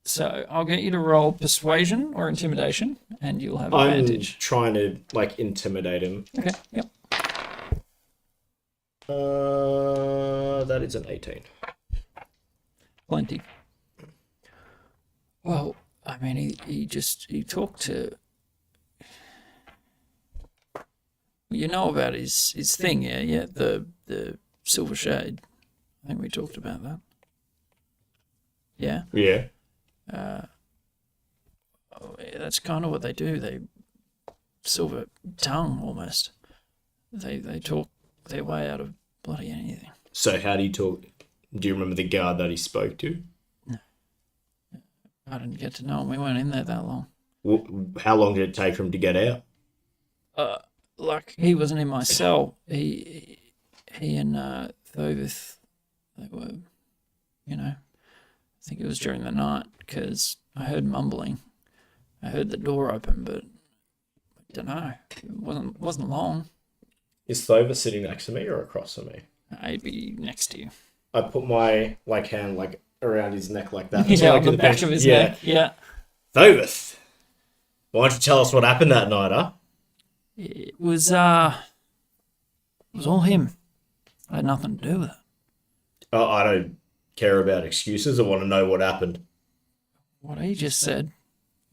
So I'll get you to roll persuasion or intimidation, and you'll have I'm advantage. trying to like intimidate him. Okay. Yep. That is an 18. Plenty. Well, I mean, he talked to. You know about his thing, yeah, the silver shade. I think we talked about that. Yeah. Yeah. Oh, yeah, that's kind of what they do. They silver tongue almost. They talk their way out of bloody anything. So how do you talk? Do you remember the guard that he spoke to? I didn't get to know him. We weren't in there that long. How long did it take for him to get out? Like he wasn't in my cell. He and Thovith, they were, I think it was during the night because I heard mumbling. I heard the door open, but I don't know. It wasn't long. Is Thova sitting next to me or across from me? I'd be next to you. I put my hand around his neck like that. Yeah, on the back of his neck. Yeah. Thova, why don't you tell us what happened that night, huh? It was all him. I had nothing to do with it. I don't care about excuses. I want to know what happened. What he just said.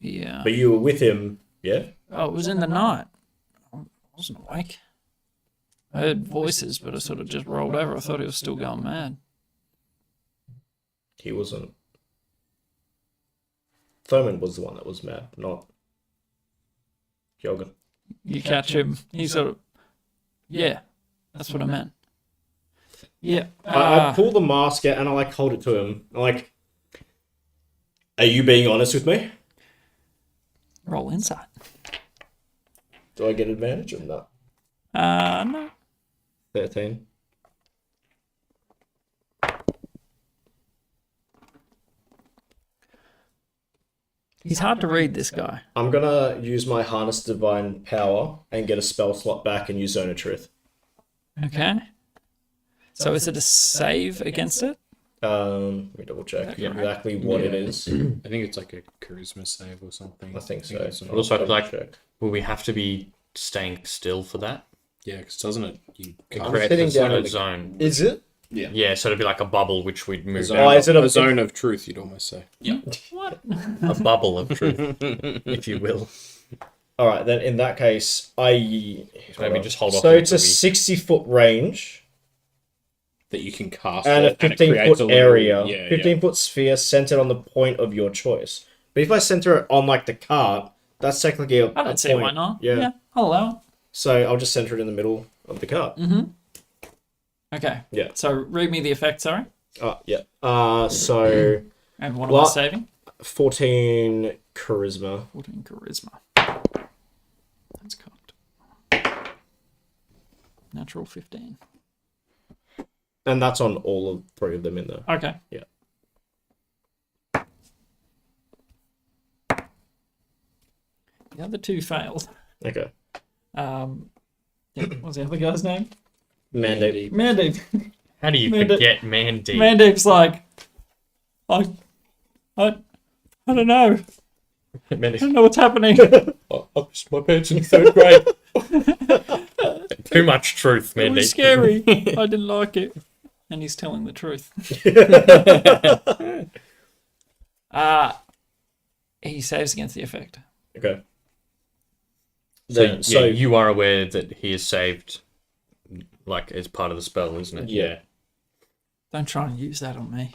Yeah. But you were with him, yeah? Oh, it was in the night. I wasn't awake. I heard voices, but I sort of just rolled over. I thought he was still going mad. He wasn't. Thurman was the one that was mad, not Yogan. You catch him. He sort of, yeah, that's what I meant. Yeah. I pull the mask out and I hold it to him. I'm like, are you being honest with me? Roll insight. Do I get advantage or not? No. 13. He's hard to read, this guy. I'm gonna use my Harness Divine Power and get a spell slot back and use Zone of Truth. Okay. So is it a save against it? Let me double check Yeah. exactly what it is. I think it's like a charisma save or something. I think so. it's But also, Double like, check. will we have to be staying still for that? Yeah, because doesn't it? You It I'm creates sitting a down sort in of the- zone. Is it? Yeah, so it'd be like a bubble which we'd move Oh, is it a zone of truth? You'd almost say. What? a bubble of truth, if you will. All right, then in that case, Maybe just hold off So it's a until we- 60-foot range That you can cast and a it, and it creates 15-foot a little- area, Yeah, 15-foot sphere centered on the point of your choice. But if I center it on the cart, that's technically a I don't see point. why not. Yeah. I'll allow it. So I'll just center it in the middle of the cart. Okay. Yeah. So read me the effect, sorry. Yeah. So And what Well- am I saving? 14 charisma. 14 charisma. That's cocked. Natural 15. And that's on all of 3 of them in there. Okay. Yeah. The other 2 failed. Okay. Yeah, what's the other guy's name? Mandate. Mandeep. How do you Mandeep- forget Mandy? Mandeep's like, I don't know. I don't know what's happening. I missed my pants in 3rd grade. Too much truth, It Mandy. was scary. I didn't like it. And he's telling the truth. He saves against the effect. Okay. So you are aware that he is saved, like as part of the spell, isn't it? Yeah. Don't try and use that on me.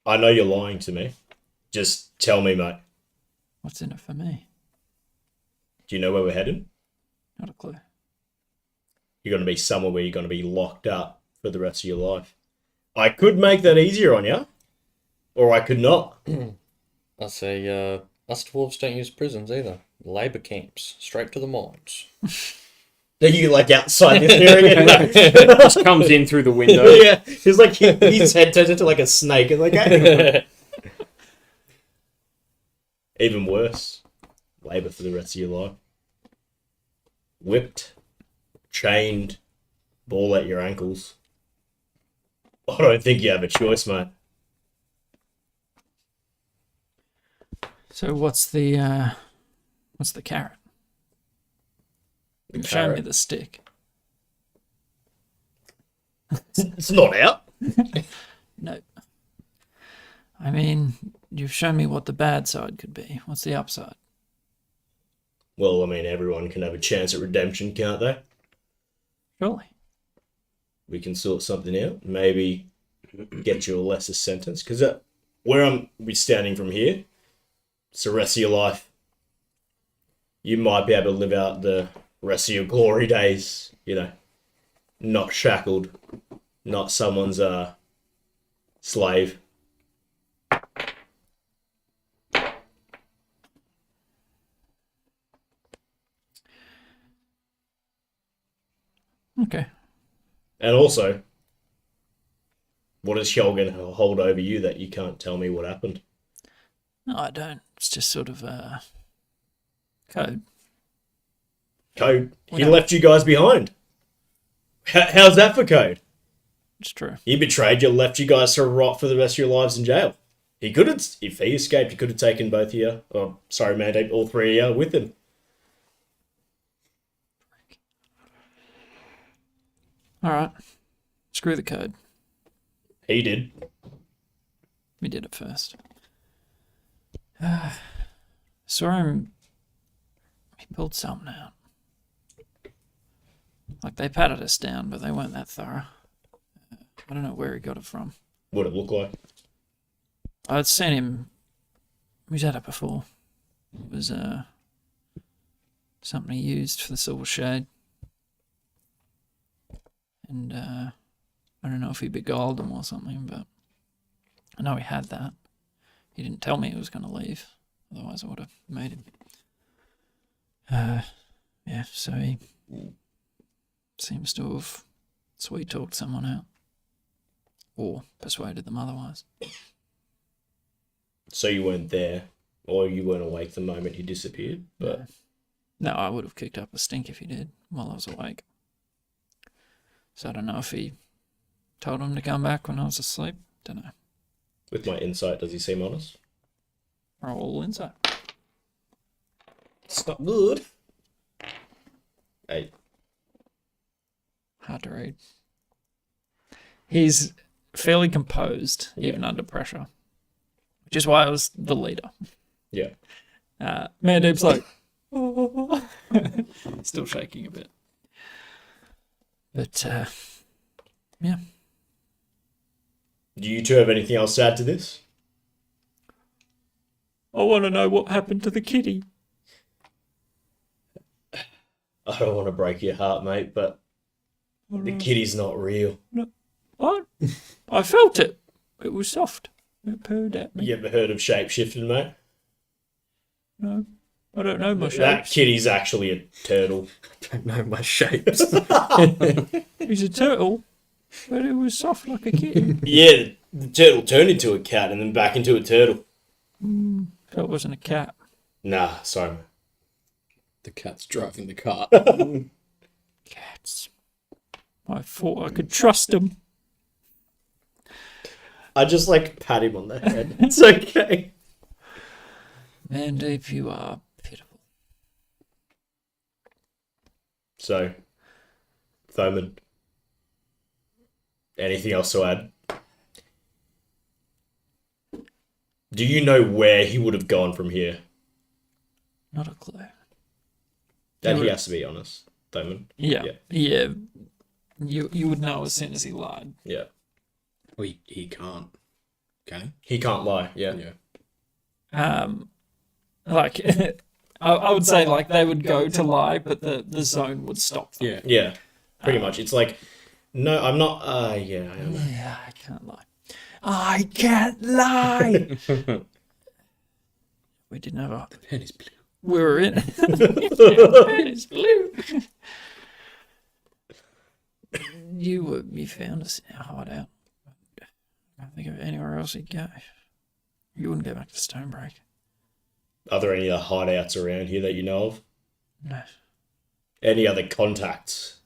I know you're lying to me. Just tell me, mate. What's in it for me? Do you know where we're headed? Not a clue. you're going to be somewhere where you're going to be locked up for the rest of your life. I could make that easier on you, or I could not. I say, us dwarves don't use prisons either. Labour camps, straight to the mines. Are you like outside this hearing? Just comes in through the window. Yeah, he's like his head turns into like a snake and like. Hey. Even worse, labour for the rest of your life. Whipped, chained, ball at your ankles. I don't think you have a choice, mate. So what's the carrot? The Show me carrot. the stick. It's not out. No. I mean, you've shown me what the bad side could be. What's the upside? Well, I mean, everyone can have a chance at redemption, can't they? Surely. We can sort something out. Maybe get you a lesser sentence. Because where I'm be standing from here, it's the rest of your life. You might be able to live out the rest of your glory days, you know, not shackled, not someone's slave. Okay. And also, what is Helgen hold over you that you can't tell me what happened? No, I don't. It's just sort of code. Code. He Whatever. left you guys behind. How's that for code? It's true. He betrayed you, left you guys to rot for the rest of your lives in jail. He could have, if he escaped, he could have taken both of you, or sorry, Mandate, all three of you with him. All right. Screw the code. He did. We did it first. Saw him. He pulled something out. Like they patted us down, but they weren't that thorough. I don't know where he got it from. What it looked like. I'd seen him. He's had it before. It was something he used for the Silver Shade. And I don't know if he beguiled him or something, but I know he had that. He didn't tell me he was going to leave. Otherwise I would have made him. Yeah, so he seems to have sweet talked someone out. Or persuaded them otherwise. So you weren't there, or you weren't awake the moment he disappeared, but... No, I would have kicked up a stink if he did while I was awake. So I don't know if he told him to come back when I was asleep. Don't know. With my insight, does he seem honest? Roll insight. It's not good. 8. Hard to read. He's fairly composed, even under pressure. Which is why I was the leader. Yeah. Mandeep's like... Still shaking a bit. But, yeah. Do you two have anything else to add to this? I want to know what happened to the kitty. I don't want to break your heart, mate, but the kitty's not real. What? I felt it. It was soft. It purred at me. You ever heard of shapeshifting, mate? No. I don't know my That shapes. kitty's actually a turtle. Don't know my shapes. He's a turtle, but it was soft like a kitten. Yeah, the turtle turned into a cat and then back into a turtle. So it wasn't a cat. Nah, sorry, mate. The cat's driving the cart. Cats. I thought I could trust him. I just pat him on the head. It's okay. Mandeep, you are pitiful. So, Thoman, anything else to add? Do you know where he would have gone from here? Not a clue. That You he would- has to be honest, Thoman. Yeah. Yeah. You would know as soon as he lied. Yeah. Well, he can't. Can he? He can't lie. Yeah. Yeah. I would say they would go to lie, but the zone would stop them. Yeah. Yeah. Pretty much. It's like, no, I'm not. Yeah, I am. Yeah, I can't lie. I can't lie. We didn't have a. Pen is blue. We were in. Pen is blue. You found us in our hideout. I can't think of anywhere else you'd go. You wouldn't go back to Stonebreak. Are there any other hideouts around here that you know of? No. Any other contacts?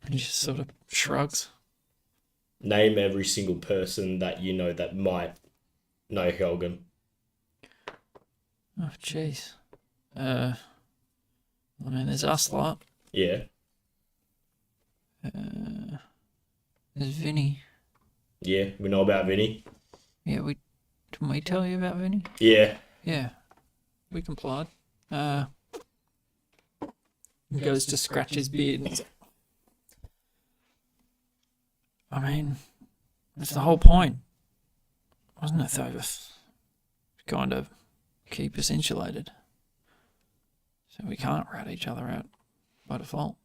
And he just sort of shrugs. Name every single person that you know that might know Helgen. Oh, jeez. I mean, there's us lot. Yeah. There's Vinny. Yeah, we know about Vinny. Yeah, didn't we tell you about Vinny? Yeah. Yeah, we complied. He goes to scratch his beard. And he's like, I mean, that's the whole point, wasn't it, Thovis? Kind of keep us insulated, so we can't rat each other out by default.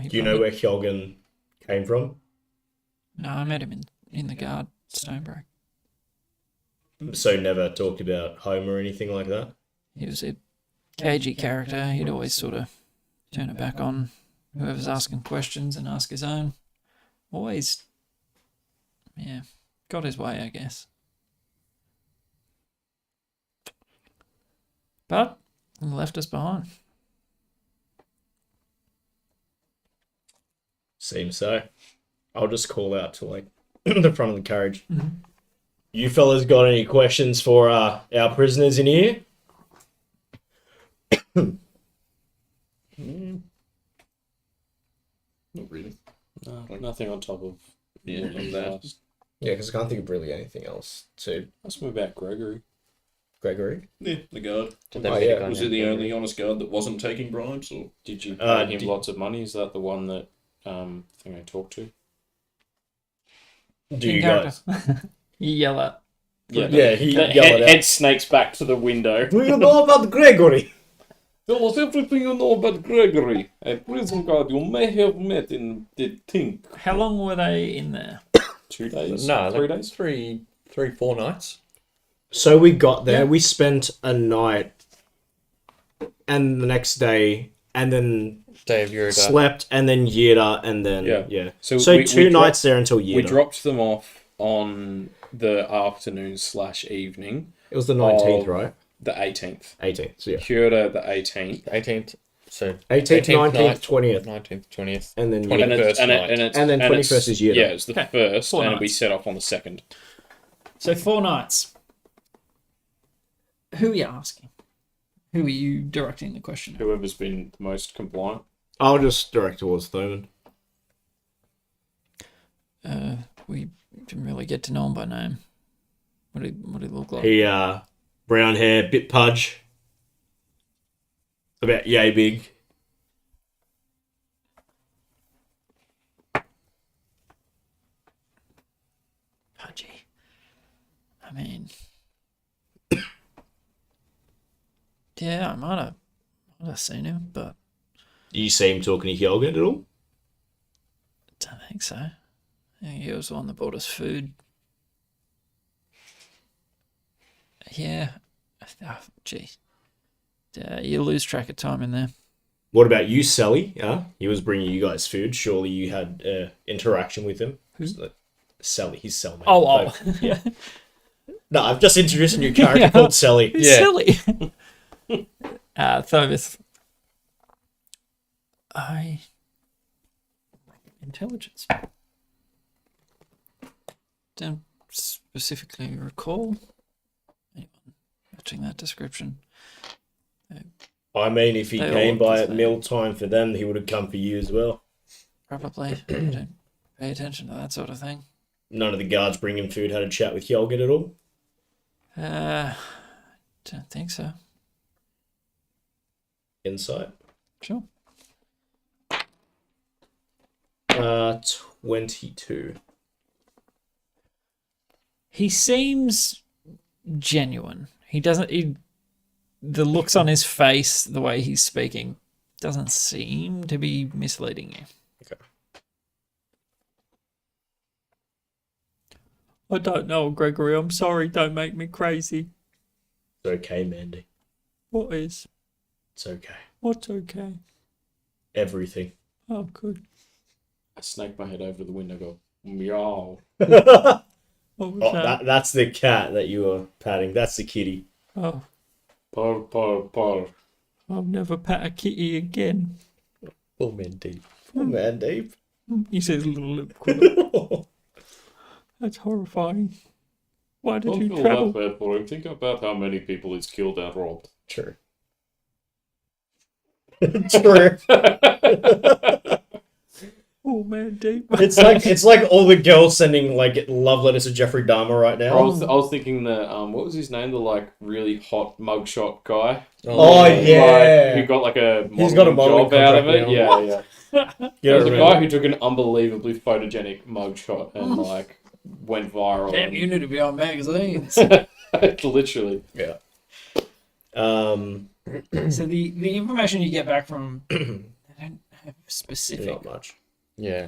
Do you know where Helgen came from? No, I met him in the guard, Stonebreak. So never talked about home or anything like that? He was a cagey character. He'd always sort of turn it back on whoever's asking questions and ask his own. Always, yeah, got his way, I guess. But he left us behind. Seems so. I'll just call out to like the front of the carriage. Mm-hmm. You fellas got any questions for our prisoners in here? Not really. No, nothing on top of Yeah, that. Yeah, because I can't think of really anything else to Ask me about Gregory. Gregory. Yeah, the guard. Did Oh, they yeah. pick on Was him, it the Gregory? only honest guard that wasn't taking bribes, or Did you Uh, pay him did- lots of money? Is that the one that thing I talked to? Do you In character. guys? You yell at. Yeah, he Head, yelled out. head snakes back to the window. Do you know about Gregory? Tell us everything you know about Gregory, a prison guard you may have met in the thing. How long were they in there? 2 days? No, 3 like days? 4 nights. So we got there, Yeah. we spent a night, and the next day, and then Day of Yurida. slept, and then Yida, and then, Yeah. yeah. So So we two dropped- nights there until Yida. We dropped them off on the afternoon/evening, It was the 19th, Oh. right? the 18th. 18th, so yeah. Kyoto, the 18th. 18th. So 18th, 19th, night, 20th. 19th, 20th. And then Twenty- Yida. And it's, and, night. it, and, it's, And then and 21st it's- is Yida. Yeah, it's the Okay. first, 4 and we nights. set off on the second. So 4 nights. Who are you asking? Who are you directing the question at? Whoever's been the most compliant. I'll just direct towards Thurman. We didn't really get to know him by name. What did he look like? He, brown hair, bit pudge. About yay big. Pudgy. I mean, yeah, I might have seen him, but Do you see him talking to Helgen at all? don't think so. I think he was the one that bought us food. Yeah. Oh, gee. You lose track of time in there. What about you, Sally? He was bringing you guys food. Surely you had interaction with him. Sally, his cellmate. Oh. Yeah. No, I've just introduced a new character called Sally. It's Yeah. silly. Thovis. Intelligence. Don't specifically recall anyone matching that description. I mean, if he They came all by the at same. meal time for them, he would have come for you as well. Probably. I don't pay attention to that sort of thing. None of the guards bringing food had a chat with Helgen at all. Don't think so. Insight. Sure. 22. He seems genuine. He doesn't. the looks on his face, the way he's speaking, doesn't seem to be misleading you. Okay. I don't know, Gregory. I'm sorry. Don't make me crazy. It's okay, Mandy. What is? It's okay. What's okay? Everything. Oh, good. I snake my head over the window, go meow. What was Oh, that? that's the cat that you were patting. That's the kitty. Oh, Purr, purr, purr. I'll never pet a kitty again. Oh, Mandy. Oh, Mandy. He says, little lip quiver. That's horrifying. Why did Don't you feel travel? that bad for him. Think about how many people he's killed and robbed. True. True. Oh man, deep. It's like all the girls sending like love letters to Jeffrey Dahmer right now. I was thinking the what was his name? The like really hot mugshot guy. Oh, yeah. Like, who got like a He's got a modeling modeling job out of contract it. now. Yeah. Yeah, There's a remember. guy who took an unbelievably photogenic mugshot and like went viral. Damn, you need to be on magazines. Literally. Yeah. So the information you get back from, I don't have specific. Not much. Yeah.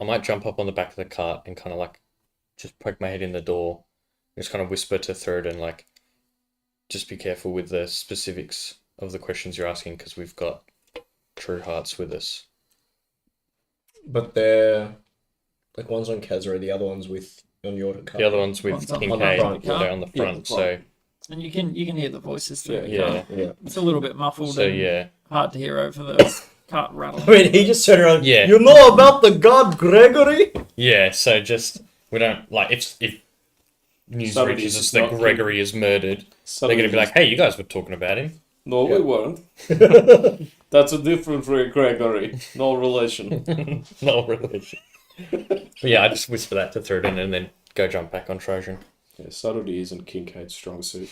I might jump up on the back of the cart and kind of like just poke my head in the door. Just kind of whisper to Third and like, just be careful with the specifics of the questions you're asking because we've got true hearts with us. But they're like one's on Kazra, the other one's with on your car. The other one's with One's on the Kincaid. front. They're on the Yeah, front. the front. And you can hear the voices through the Yeah. car. Yeah. It's a little bit muffled So and yeah. hard to hear over the cart rattling. I mean, he just turned around. Yeah. You know about the god Gregory? Yeah, so just we don't like if news Somebody reaches is us that not Gregory is murdered, they're gonna be like, "Hey, you guys were talking about him." No, we weren't. That's a different Gregory. No relation. No relation. But yeah, I just whisper that to Thurden and then go jump back on Trojan. Yeah, subtlety isn't Kincaid's strong suit.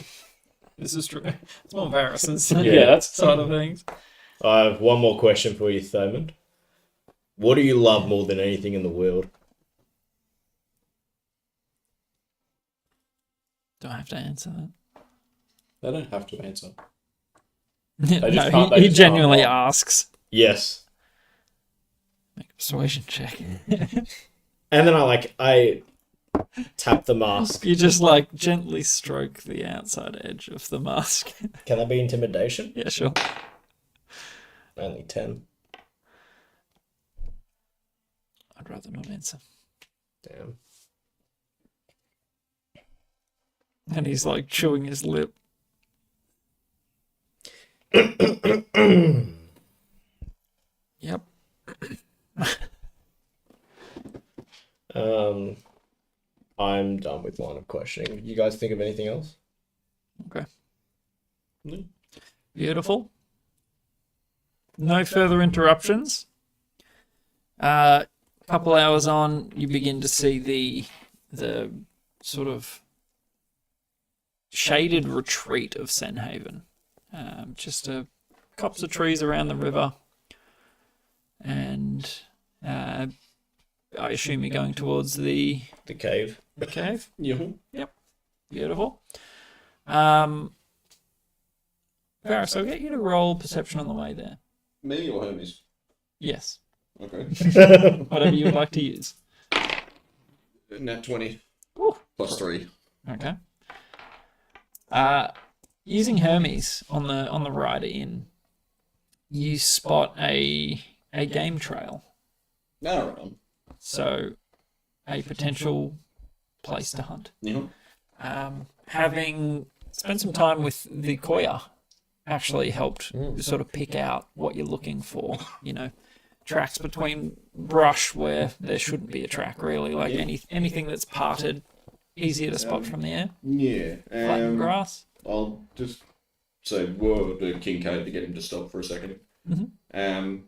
This is true. It's more Varys's Yeah, that's side of things. I have one more question for you, Thurmond. What do you love more than anything in the world? Do I have to answer that? They don't have to answer. No, just can't- they he just genuinely can't. asks. Yes. Make a persuasion check. And then I tap the mask. You just like gently stroke the outside edge of the mask. Can that be intimidation? Yeah, sure. Only 10. I'd rather not answer. Damn. And he's like chewing his lip. Yep. I'm done with line of questioning. You guys think of anything else? Okay. Beautiful. No further interruptions. Couple hours on, you begin to see the sort of shaded retreat of Senhaven. Just a copse of trees around the river, and I assume you're going towards the The cave. cave. Yeah. Beautiful. Varys, I'll get you to roll perception on the way there. Me or Hermes? Yes. Okay. Whatever you would like to use. Nat 20. Ooh. Plus 3. Okay. Using Hermes on the ride in, you spot a game trail. Alright. So a potential place to hunt. Yeah. Having spent some time with the Koya actually helped sort of pick out what you're looking for. You know, tracks between brush where there shouldn't be a track really. Like anything that's parted, easier to spot from the air. Yeah. Flattened grass. I'll just say word to Kincaid to get him to stop for a second. Mhm.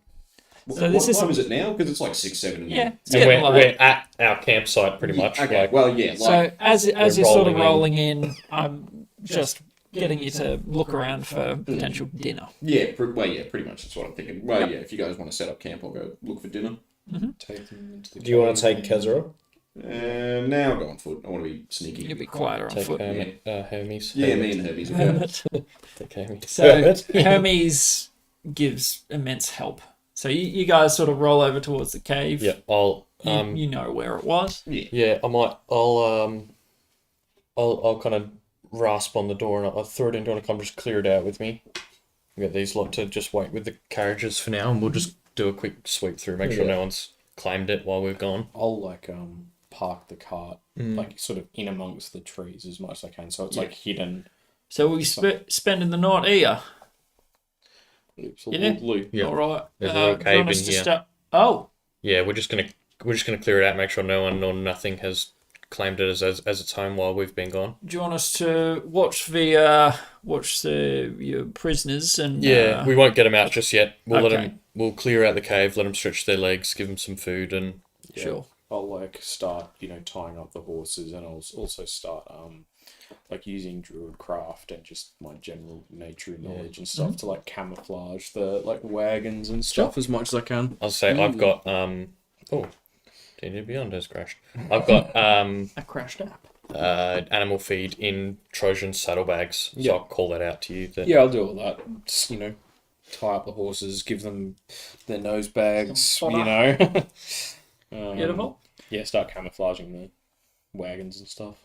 What, So this what is- time is it now? Because it's like 6, 7 in the Yeah. morning. It's And getting we're late. at our campsite pretty much. Okay, Like, well, yeah. Like, So as we're you're sort of rolling rolling in, I'm just getting you to look around for potential dinner. yeah, pretty much that's what I'm thinking. Well, yeah, if you guys want to set up camp, I'll go look for dinner. Take them into the Do you want cave. to take Kezra? Now I'll go on foot. I want to be sneaky. You'll be quieter on Take foot. Hermes. Yeah, me and Herbie's. Hermit. Take Hermes. So Hermes gives immense help. So you guys sort of roll over towards the cave. Yeah, I'll You know where it was. yeah, I'll kind of rasp on the door and I'll throw it into and come just clear it out with me. Get these lot to just wait with the carriages for now, and we'll just do a quick sweep through, make sure no one's claimed it while we're gone. I'll like park the cart like sort of in amongst the trees as much as I can, so it's like hidden. So we spending the night here. Yeah. Loop. Yeah. All right. There's a little do you want cave us in to here. start? Oh, Yeah, we're just gonna clear it out, make sure no one or nothing has claimed it as its home while we've been gone. do you want us to watch your prisoners and? Yeah, we won't get them out just yet. We'll let Okay. them. We'll clear out the cave, let them stretch their legs, give them some food, and Yeah. Sure. I'll like start, tying up the horses, and I'll also start like using druid craft and just my general nature knowledge and stuff to like camouflage the like wagons and stuff as much as I can. I'll say I've got D&D Beyond has crashed. I've got A crashed app. animal feed in Trojan saddlebags, so Yeah. I'll call that out to you. That Yeah, I'll do all that. Just, tie up the horses, give them their nose bags, Some fodder. Beautiful. Yeah, start camouflaging the wagons and stuff.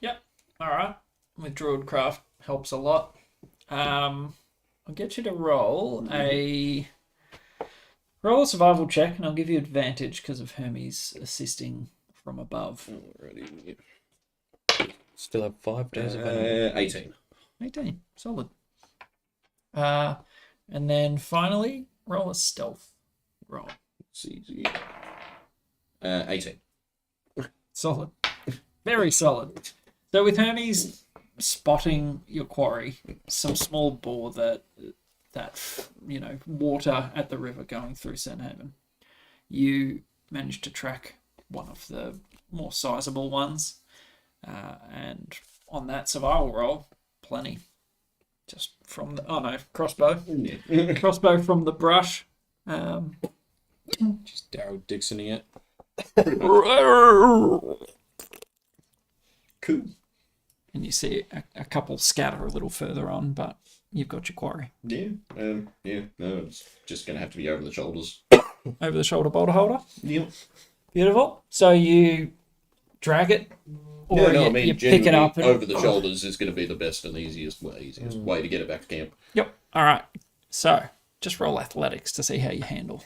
All right. With Druidcraft helps a lot. I'll get you to roll a survival check, and I'll give you advantage because of Hermes assisting from above. Alrighty. still have 5 days of animal. 18. 18, solid. And then finally, roll a stealth roll. It's easy. 18. Solid. Very solid. So with Hermes spotting your quarry, some small bore that water at the river going through Sandhaven, you managed to track one of the more sizable ones, and on that survival roll, plenty. Just from the crossbow, crossbow from the brush. Just Daryl Dixoning it. Cool. And you see a couple scatter a little further on, but you've got your quarry. Yeah. No, it's just going to have to be over the shoulders. Over the shoulder boulder holder. Yep. Beautiful. So you drag it, or you pick it up. And, over the shoulders is going to be the best and easiest way to get it back to camp. Yep. All right. So just roll athletics to see how you handle.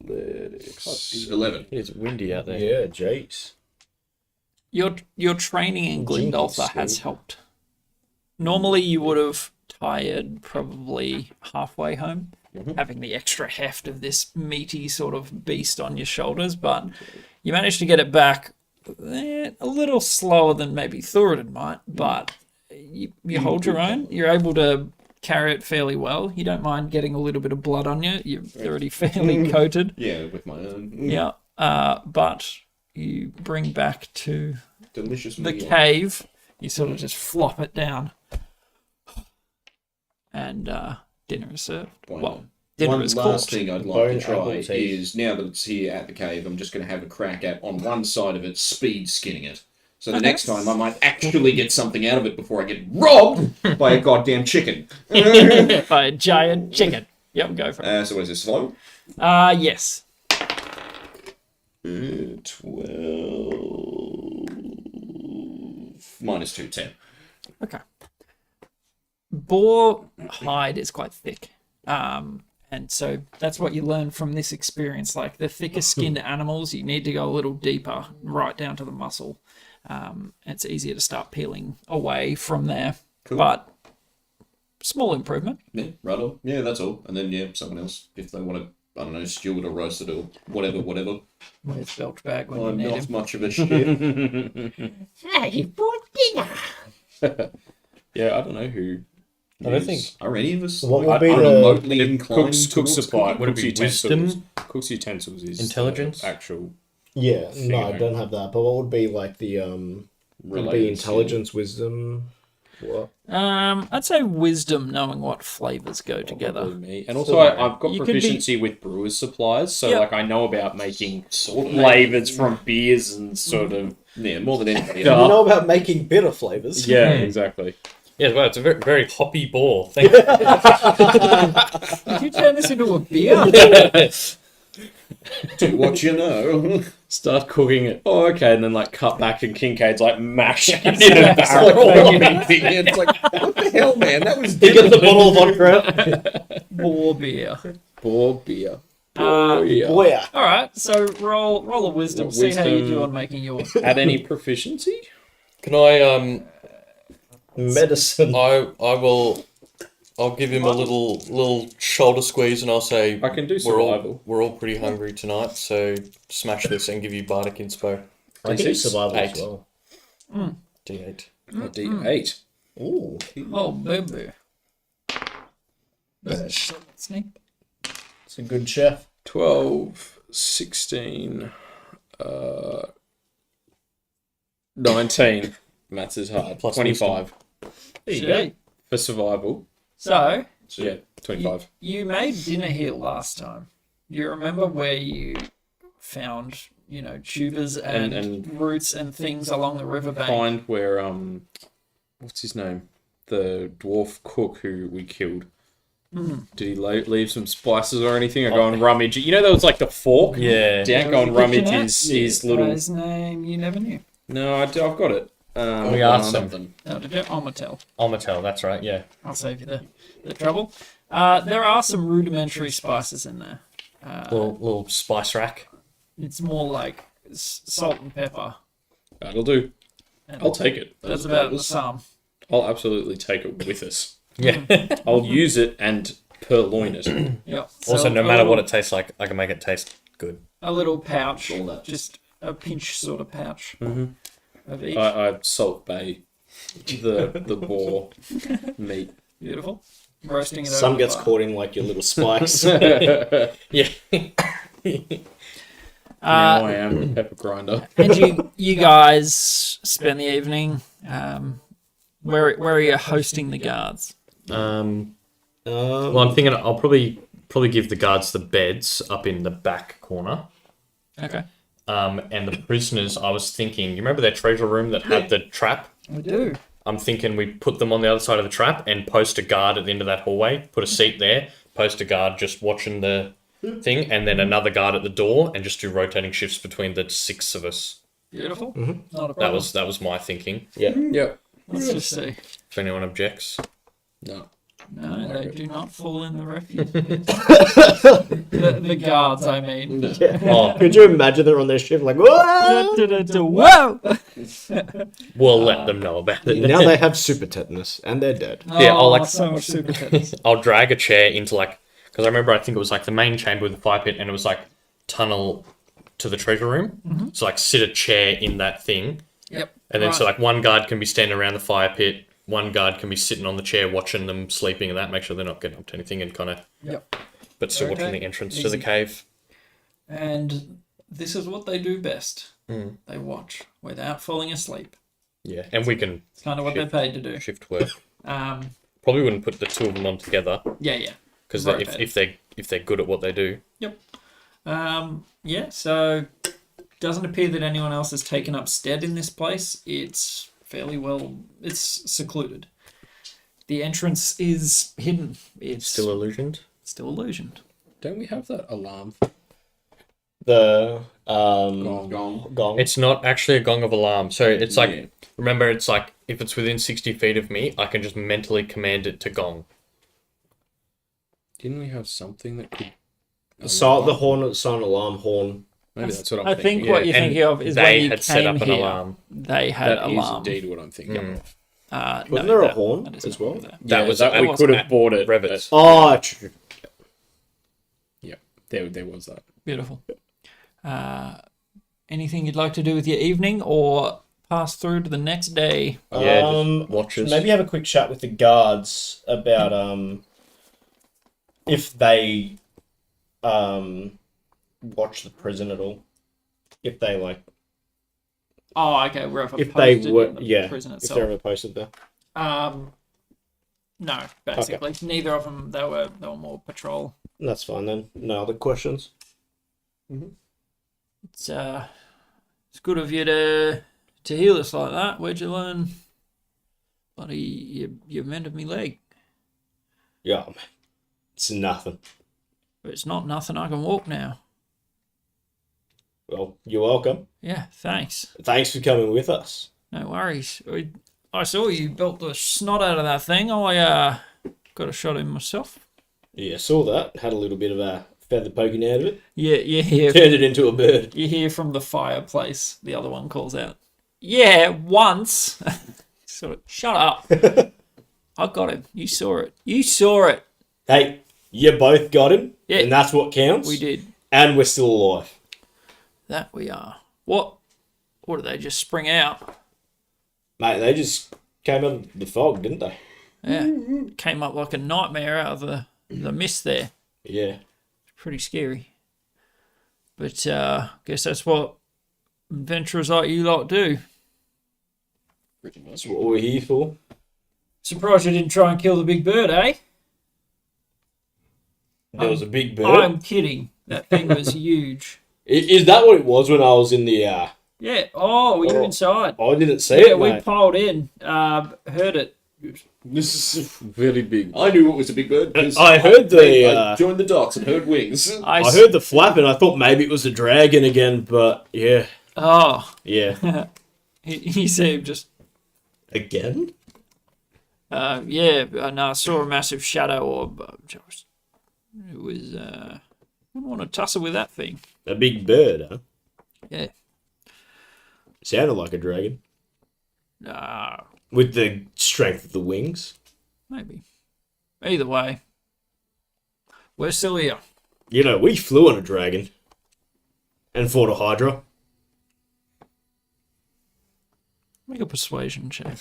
Athletics. 11. It's windy out there. Yeah, jeez. Your training in Glendolfer has helped. Normally you would have tired probably halfway home, having the extra heft of this meaty sort of beast on your shoulders, but you managed to get it back a little slower than maybe Thoradin might, but you hold your own. You're able to carry it fairly well. You don't mind getting a little bit of blood on you. You're already fairly coated. Yeah, with my own. Yeah. But you bring back to Delicious the meal. cave. You sort of just flop it down. And dinner is served. Why Well, not? dinner One is last cooked. thing I'd like Bone to try apple tea. is, now that it's here at the cave, I'm just going to have a crack at, on one side of it, speed skinning it. So the next time I might actually get something out of it before I get robbed by a goddamn chicken. By a giant chicken. Yep, go for it. So what is this, slow? Yes. 12... Minus 2, 10. Okay. Boar hide is quite thick. And so that's what you learn from this experience. Like the thicker skinned animals, you need to go a little deeper, right down to the muscle. It's easier to start peeling away from there. Cool. But small improvement. Yeah, right on. Yeah, that's all. And then, yeah, someone else, if they want to, I don't know, stew it or roast it or whatever. Where's Belch Bag when you I'm need not him? much of a shit. Hey, for dinner. Yeah, I don't know who. I don't think. Are any of us What like, would be the- remotely inclined Cooks towards supply. cooking? Would it be wisdom? Cooks utensils is Intelligence? the actual. Yeah, no, I Figure. don't have that. But what would be like the would it be Related intelligence, wisdom? I'd say wisdom, knowing what flavors go together. Probably me. And also, I've got You could be- proficiency with brewers' supplies, so Yeah. like I know about making flavors from beers and sort of. Yeah, more than anybody You else. know about making bitter flavors. Yeah, exactly. Yeah, well, it's a very, very hoppy boar. Thank Did you turn this into a beer? Do what you know. Start cooking it. Oh, okay, and then like cut back, and Kincaid's like mashing it in a It's barrel. it's like, what the hell, man? That was You get the bottle of vodka out. Boar beer. Boar beer. Uh, Beer. Boy, yeah. All right, so roll a wisdom. See how you do Wisdom. on making your. Add any proficiency? Can I Medicine. I'll give him a little shoulder squeeze and I'll say I can do we're survival. all pretty hungry tonight, so smash this and give you bardic inspo. I can do D6? survival as 8. well. D8. A D8. Ooh. Oh, baby. Sneak. It's a good chef. 12, 16, 19. Maths is hard. Plus 25 There you go. for survival. So Yeah, 25. you made dinner here last time. You remember where you found, tubers and roots and things along the riverbank? Find where what's his name? The dwarf cook who we killed. Did he leave some spices or anything? I go and rummage. You know, there was like the fork. Yeah. Down, go and rummage his little. His name you never knew. No, I've got it. We asked him. something. No, did you? Omatel. Omatel, that's right, yeah. I'll save you the trouble. There are some rudimentary spices in there. Little spice rack. It's more like salt and pepper. That'll do. And I'll take it. That's about the sum. I'll absolutely take it with us. Yeah. I'll use it and purloin it. Yep. Also, So no a matter what little- it tastes like, I can make it taste good. A little pouch, All that. just a pinch sort of pouch of each. I salt bay the boar meat. Beautiful. Roasting it. Some over gets the fire. caught in like your little spikes. Yeah. Now I am the pepper grinder. And you guys spend the evening. Where are you hosting the guards? Well, I'm thinking I'll probably give the guards the beds up in the back corner. Okay. And the prisoners, I was thinking, you remember that treasure room that had the trap? We do. I'm thinking we put them on the other side of the trap and post a guard at the end of that hallway, put a seat there, post a guard just watching the thing, and then another guard at the door, and just do rotating shifts between the 6 of us. Beautiful. Not a problem. That was my thinking. Yep. Let's just see. If anyone objects. No. No, they do not fall in the refuge. the guards, I mean. Oh, Could you imagine they're on their shift like, whoa! Whoa! we'll let them know about it. Now they have super tetanus and they're dead. Yeah, I'll, like- so much super tennis. I'll drag a chair into because I remember I think it was like the main chamber with the fire pit, and it was like tunnel to the treasure room. So like sit a chair in that thing, Yep. and then so Right. like one guard can be standing around the fire pit, one guard can be sitting on the chair watching them sleeping and that, make sure they're not getting up to anything, and kind of, Yep. but still watching Okay. the entrance to Easy. the cave. And this is what they do best. They watch without falling asleep. Yeah, and we can It's kind of what Shift. they're paid to do. shift work. Um, Probably wouldn't put the 2 of them on together yeah. because Rotate. if they're good at what they do. Yeah, so doesn't appear that anyone else has taken up stead in this place. It's fairly it's secluded. The entrance is hidden. It's Still illusioned. still illusioned. Don't we have that alarm? The Gong. gong. It's not actually a gong of alarm. So it's like, Yeah. remember, it's like if it's within 60 feet of me, I can just mentally command it to gong. Didn't we have something that could? the horn, silent alarm horn. Maybe that's what I'm I thinking. think what you're and thinking of is they when you had came set up an here, alarm. they had That is alarm. indeed what I'm thinking. of. Wasn't No, there a that- horn that is as not well? there. That was that we was could have at bought it. Revit's. Oh, true. Yeah, there was that. Beautiful. Anything you'd like to do with your evening or pass through to the next day? Yeah, just watches. Maybe have a quick chat with the guards about if they watch the prison at all. If they like, Oh, okay. We're if they were, yeah, prison if itself. they're ever posted there. No, basically. Neither of them, they were more patrol. That's fine then. No other questions. It's good of you to heal us like that. Where'd you learn? Bloody, you mended me leg. Yeah, it's nothing. But it's not nothing. I can walk now. Well, you're welcome. Yeah, thanks. Thanks for coming with us. No worries. I saw you built the snot out of that thing. I got a shot in myself. Yeah, saw that. Had a little bit of a feather poking out of it. Yeah, you hear Turned it into a bird. you hear from the fireplace. The other one calls out. Yeah, once. Sort of, shut up. I got him. You saw it. You saw it. Hey, you both got him. Yeah. And that's what counts. We did. And we're still alive. That we are. What? Or did they just spring out? Mate, they just came out of the fog, didn't they? Yeah. Came up like a nightmare out of the mist there. Yeah. Pretty scary. But guess that's what adventurers like you lot do. That's what we're here for. Surprised you didn't try and kill the big bird, eh? There was a big bird. I'm kidding. That thing was huge. Is that what it was when I was in the... Yeah. Oh, were you inside? I didn't see Yeah, it, we mate. piled in. Heard it. This is. Very big. I knew it was a big bird. 'Cause I heard the... I joined the docks and heard wings. I heard the flap and I thought maybe it was a dragon again, but yeah. Oh. Yeah. he seemed just... Again? Yeah, no, I saw a massive shadow orb. It was... wouldn't want to tussle with that thing. A big bird, huh? Yeah. Sounded like a dragon. Nah, With the strength of the wings. maybe. Either way, we're still here. You know, we flew on a dragon. And fought a hydra. Make a persuasion check.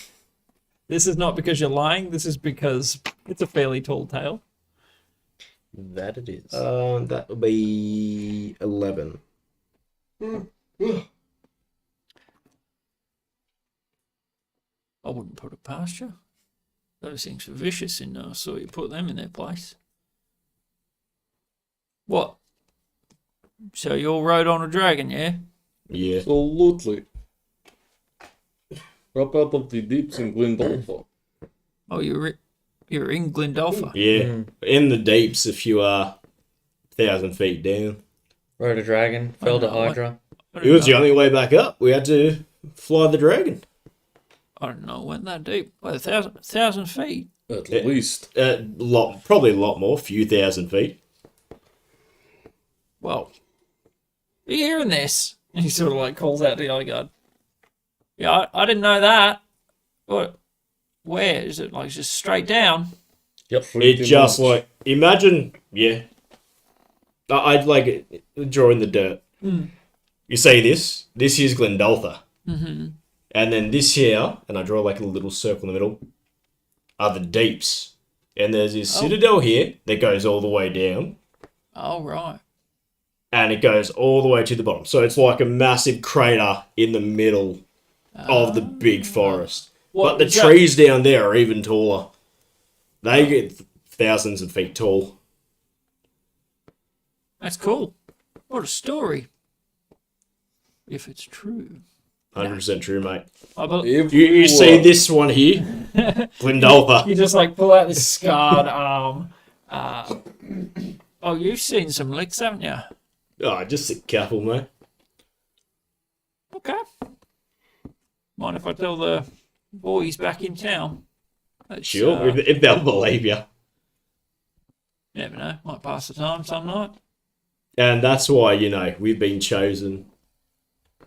This is not because you're lying. This is because it's a fairly tall tale. That it is. That would be 11. I wouldn't put it past you. Those things were vicious, and I saw you put them in their place. What? So you all rode on a dragon, yeah? Yeah. Absolutely. Up out of the deeps in Glendolfa. Oh, you're in Glendolfa. Yeah. In the deeps, if you are 1,000 feet down. Rode a dragon, felled a know what- hydra. It was the only way back up. We had to fly the dragon. I don't know. It went that deep. Well, 1,000 feet. At least. Probably a lot more. Few thousand feet. Well, are you hearing this? And he sort of like calls out to the other guard. Yeah, I didn't know that. What? Where is it? Like just straight down? Yep. It just like imagine, yeah. I'd like it, drawing the dirt. You see this? This is Glendolfa, and then this here, and I draw like a little circle in the middle, are the deeps, and there's this citadel here that goes all the way down, Oh right. and it goes all the way to the bottom. So it's like a massive crater in the middle of the big forest. What But the is that? trees down there are even taller. They get thousands of feet tall. That's cool. What a story. If it's true. 100% true, mate. I believe You see this one here? Glendolfa. you just like pull out this scarred arm. Oh, you've seen some licks, haven't you? Oh, just a couple, mate. Okay. Mind if I tell the boys back in town? That's, Sure, if they'll believe you. never know. Might pass the time some night. And that's why, you know, we've been chosen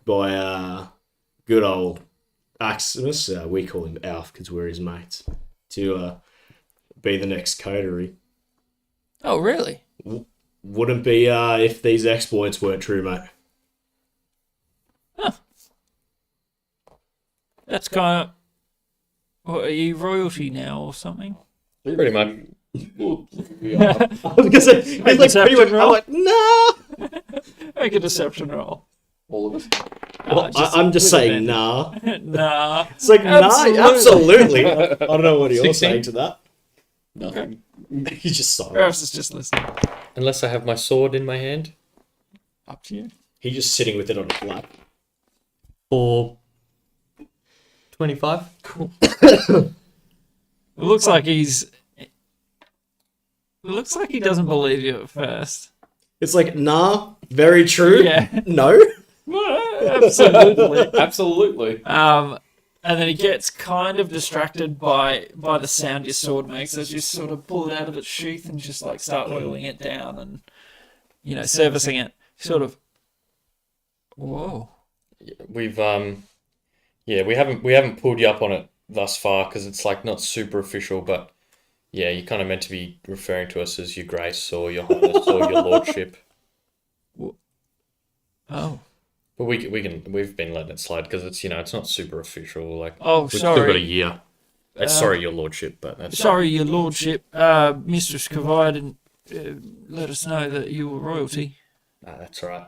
by good old Aximus, we call him Alf because we're his mates, to be the next coterie. Oh, really? Wouldn't be if these exploits weren't true, mate. That's kind of... What, are you royalty now or something? Pretty much. I was gonna say, it's like pretty much, I'm like, nah. Make a deception roll. All of us. Well, I'm just saying, nah. Nah. It's like, Absolutely. nah, absolutely. I don't know what you're 16? saying to that. Nothing. He's just silent. Perhaps it's just listening. Unless I have my sword in my hand. Up to you. He's just sitting with it on his lap. For 25. Cool. It looks like he's. It looks like he doesn't believe you at first. It's like, nah, very true. Yeah. No. Absolutely. Absolutely. And then he gets kind of distracted by the sound your sword makes as you sort of pull it out of its sheath and just like start oiling it down and servicing it. Sort of. Whoa. We've we haven't pulled you up on it thus far because it's like not super official, but yeah, you're kind of meant to be referring to us as your grace or your highness or your lordship. Oh. But we've been letting it slide because it's it's not super official. Like Oh, we've still got a sorry. year. Sorry, your lordship, but that's Sorry, your lordship. Mistress Kavai didn't let us know that you were royalty. that's all right.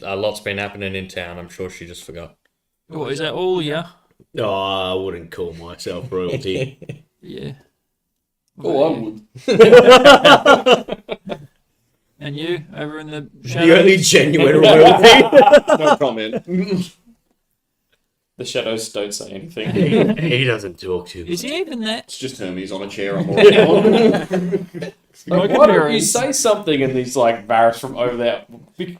A lot's been happening in town. I'm sure she just forgot. What, is that all, yeah? No, I wouldn't call myself royalty. Yeah. Oh, I would. And you, over in the The shadows? only genuine royalty. No comment. The shadows don't say anything. He doesn't talk to Is he even there? It's just Hermes on a chair. I'm already on. Like, why don't you say something? And he's like, Varys from over there.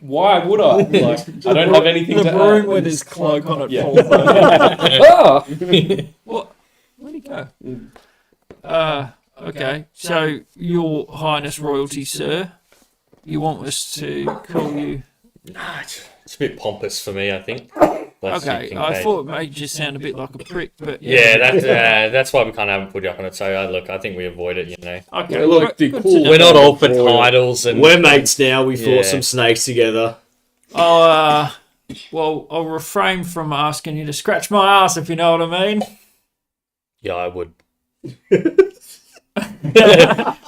Why would I? Like, I don't have anything The to broom add. with his cloak on it Yeah. falls over. Ah! What? Where'd he go? Okay. So, your highness royalty, sir, you want us to call you... It's a bit pompous for me, I think. That's Okay, your I Kincaid. thought it made you sound a bit like a prick, but... Yeah, that's why we kind of haven't put you up on it. So look, I think we avoid it. Okay, Yeah, look, the good cool- to know. We're not all for titles, and We're mates now. We Yeah. fought some snakes together. Well, I'll refrain from asking you to scratch my ass, if you know what I mean. yeah, I would.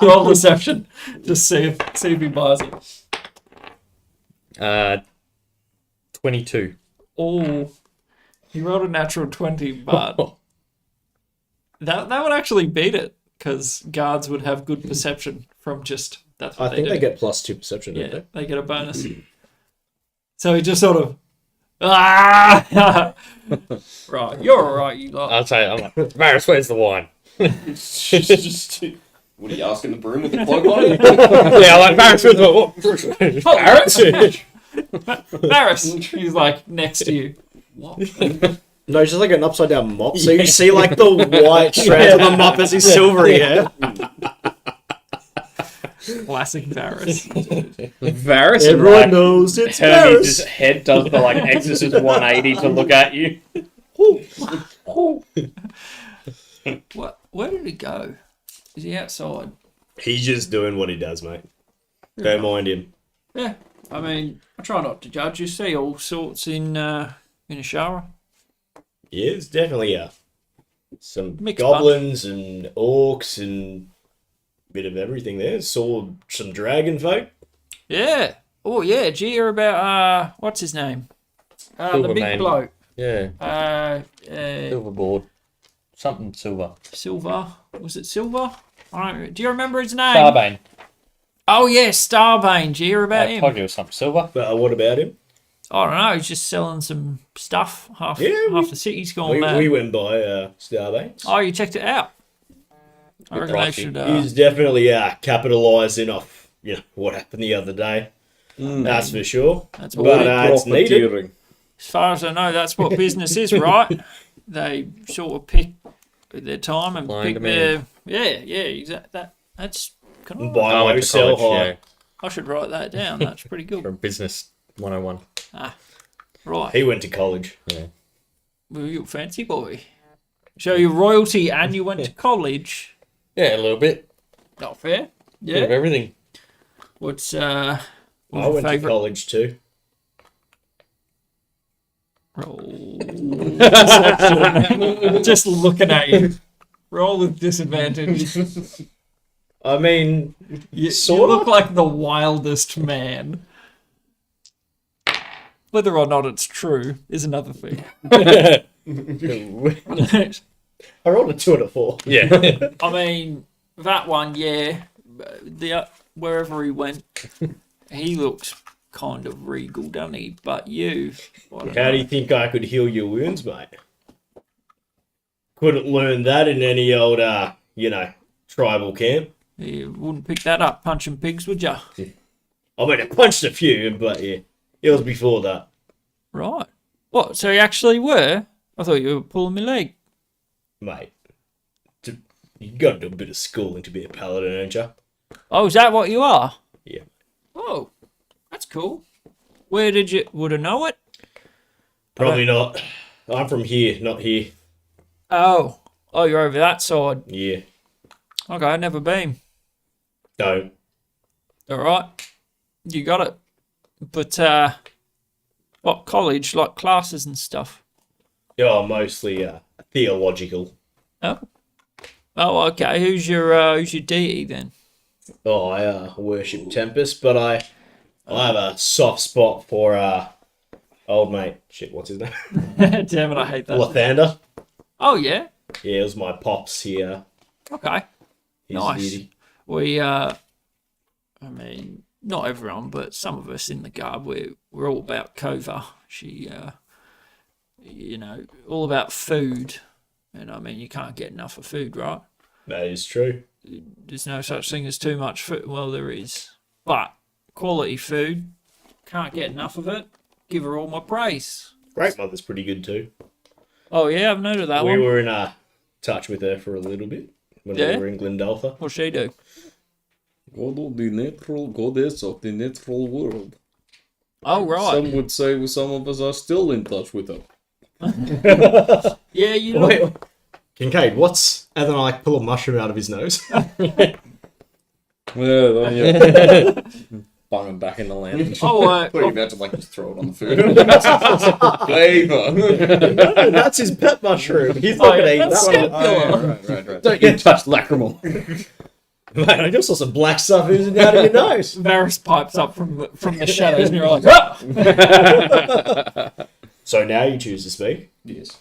Roll deception. Just see if he buys it. 22. Oh, he rolled a natural 20, but that would actually beat it, because guards would have good perception from just... That's what I think do. they get +2 perception, don't Yeah, they? they get a bonus. So he just sort of... Ah! Right, you're alright, you lot. I'll say, I'm like, Varys, where's the wine? What are you asking the broom with the cloak on it? Yeah, I'm like, Varys, where's the wine? Varys! Varys! He's like next to you. What? No, it's just like an upside down mop. So you see like the white strands of the mop as his silvery hair. Classic Varys. Varys and Everyone like, knows it's Hermes' Varys. head does the like Exorcist 180 to look at you. What? Where did he go? Is he outside? He's just doing what he does, mate. Don't mind him. Yeah. I mean, I try not to judge. You see all sorts in Ashara. Yeah, it's definitely some Mixed goblins and orcs and a bit of everything there. Saw some dragon folk. Yeah. Oh yeah. Did you hear about what's his name? The Silver big man. bloke. Yeah, Silver. silverboard. Something silver. Was it Silver? I don't. Do you remember his name? Starbane. Oh yeah, Starbane. Did you hear about I him? told you it was something silver. But what about him? I don't know. He's just selling some stuff. Half the city's gone We mad. went by Starbane. Oh, you checked it out. I reckon they pricey. should. He's definitely capitalising off what happened the other day. That's for sure. That's But what it's needed. As far as I know, that's what business is, right? They sort of pick their time and Blind pick demand. their exactly. That's kind of. Buy I low, went to sell college, high. yeah, I should write that down. That's pretty for good. business 101. Right. He went to college. Well, you're a fancy boy. So you're royalty and you went to college. Yeah, a little bit. Not fair. Bit of Yeah. everything. What's I your went to favourite college too. roll? Deception. Just looking at you. Roll with disadvantage. I mean, You Sort look like the wildest man. Whether or not it's true is another thing. I rolled a 2 and a 4. Yeah. I mean, that one, yeah. Wherever he went, he looks kind of regal, doesn't he? But you, I don't How know. do you think I could heal your wounds, mate? Couldn't learn that in any old, tribal camp. You wouldn't pick that up punching pigs, would you? I mean, I punched a few, but yeah, it was before that. Right. What? So you actually were? I thought you were pulling my leg. Mate, you got to do a bit of schooling to be a paladin, don't you? Oh, is that what you are? Yeah. Oh, that's cool. Where would have know it? Probably not. I'm from here, not here. Oh, you're over that side. Yeah, Okay, never been. don't. All right, you got it. But what college, like classes and stuff? Yeah, mostly theological. Oh, okay. Who's your deity then? Oh, I worship Tempest, but I have a soft spot for old mate. Shit, what's his name? Damn it, I hate that. Lathander. Oh yeah. Yeah, it was my pops here. Okay. He's Nice. beauty. We I mean, not everyone, but some of us in the guard, we're all about Kova. She all about food. And I mean, you can't get enough of food, right? That is true. There's no such thing as too much food. Well, there is. But quality food, can't get enough of it. Give her all my praise. Great Mother's pretty good too. Oh, yeah, I've noted that We one. were in touch with her for a little bit when Yeah? we were in Glendalfa. What'd she do? God of the natural goddess of the natural world. Oh, right. Some would say some of us are still in touch with her. Yeah, you look... Wait, Kincaid, what's... And then I pull a mushroom out of his nose. Yeah, then you bung him back in the land. Oh, I thought you were about to just throw it on the food. Flavor. That's his pet mushroom. He's not going to eat that's that one. Right. Don't you touch lacrimal. Mate, I just saw some black stuff oozing out of your nose. Varys pipes up from the shadows and you're like, ah! So now you choose to speak. Yes.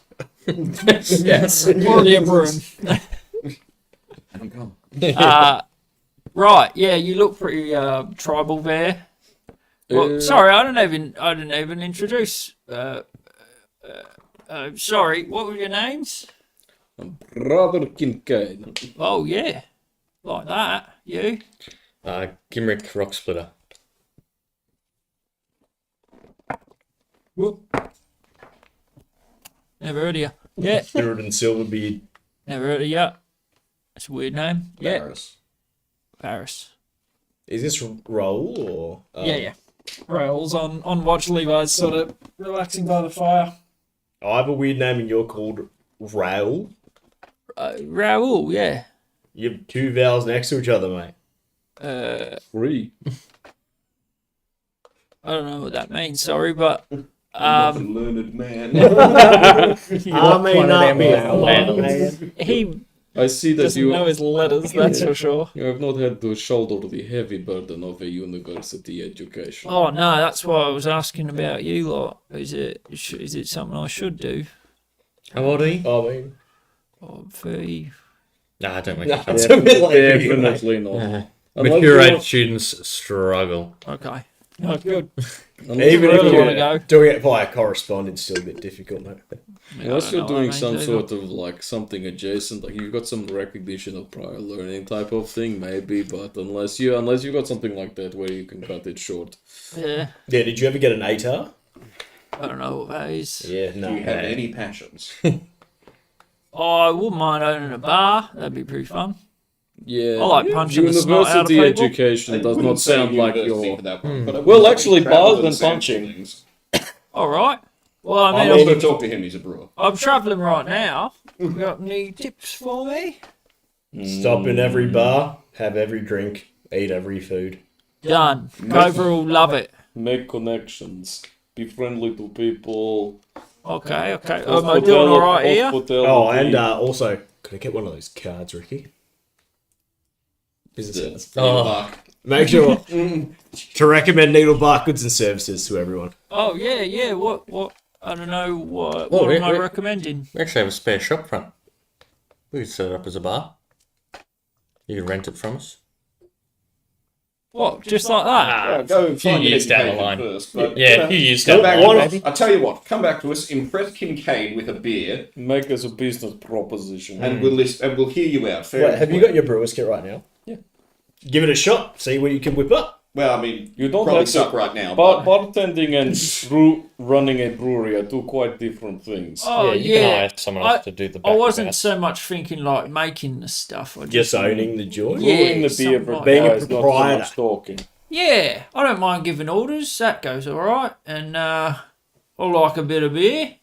Yes, already a broom. Right, yeah, you look pretty tribal there. Well, sorry, I didn't even introduce. Sorry, what were your names? Brother Kincaid. Oh yeah, like that. You? Gimrick Rocksplitter. Whoop. Never heard of you. Yeah, Spirit and Silverbeard. never heard of you. That's a weird name. Yeah, Paris. Paris. Is this roll or... Yeah. Rails on watch. Levi's sort of relaxing by the fire. I have a weird name and you're called Raoul. Raoul, yeah. You have two vowels next to each other, mate. Free. I don't know what that means. Sorry, but Learned man. I may not be a man. he I see that doesn't know his letters. That's for sure. you have not had to shoulder the heavy burden of a university education. Oh no, that's why I was asking about you lot. Is it something I should do? How old are you? I mean... Oh, 30. Nah, don't make No, it. it's a bit like you, mate. Definitely not. Mature age students struggle. Okay. Oh, good. Even Where if do you you're wanna go? doing it via correspondence, still a bit difficult, mate. Unless I you're don't know doing what some that means sort of like something adjacent, like you've got some recognition of prior learning type of thing, maybe. But unless you got something like that where you can cut it short. Yeah, Yeah, did you ever get an ATAR? I don't know what that is. Yeah, Do no. you have any passions? Oh, I wouldn't mind owning a bar. That'd be pretty fun. Yeah, I like punching the snot out of university people. education does Wouldn't not say sound like university your. for that one, but I Well, would actually, travel bars to and the same punching. things. All right. Well, I I'm mean, going to talk to him. He's a brewer. I'm travelling right now. You got any tips for me? Stop in every bar, have every drink, eat every food. Done. Cobra will love it. Make connections. Be friendly to people. Okay. Am I doing all right here? Oh, and also, could I get one of those cards, Ricky? business. Oh, Make sure to recommend Needlebark goods and services to everyone. Oh yeah. What? I don't know what. Oh, What am I we- recommending? we actually have a spare shop front. We could set it up as a bar. You can rent it from us. What? Just like that? Yeah, go few find an years down the education line. first, but, Yeah, you know, a few years Come down back the line, to us. maybe. I tell you what, come back to us, impress Kincaid with a beer, Make us a business proposition. and we'll hear you out. Fair Wait, and have you square. got your brewer's kit right now? Yeah. Give it a shot. See what you can whip up. Well, I mean, You don't probably have to- suck right now. But Bartending and running a brewery are two quite different things. Oh yeah, you can hire someone else to do the back I of wasn't house. so much thinking like making the stuff. I Just just owning the joint. Yeah, Brewing the beer something for like Being a guys, not so proprietor. much talking. yeah. I don't mind giving orders. That goes all right. And I like a bit of beer.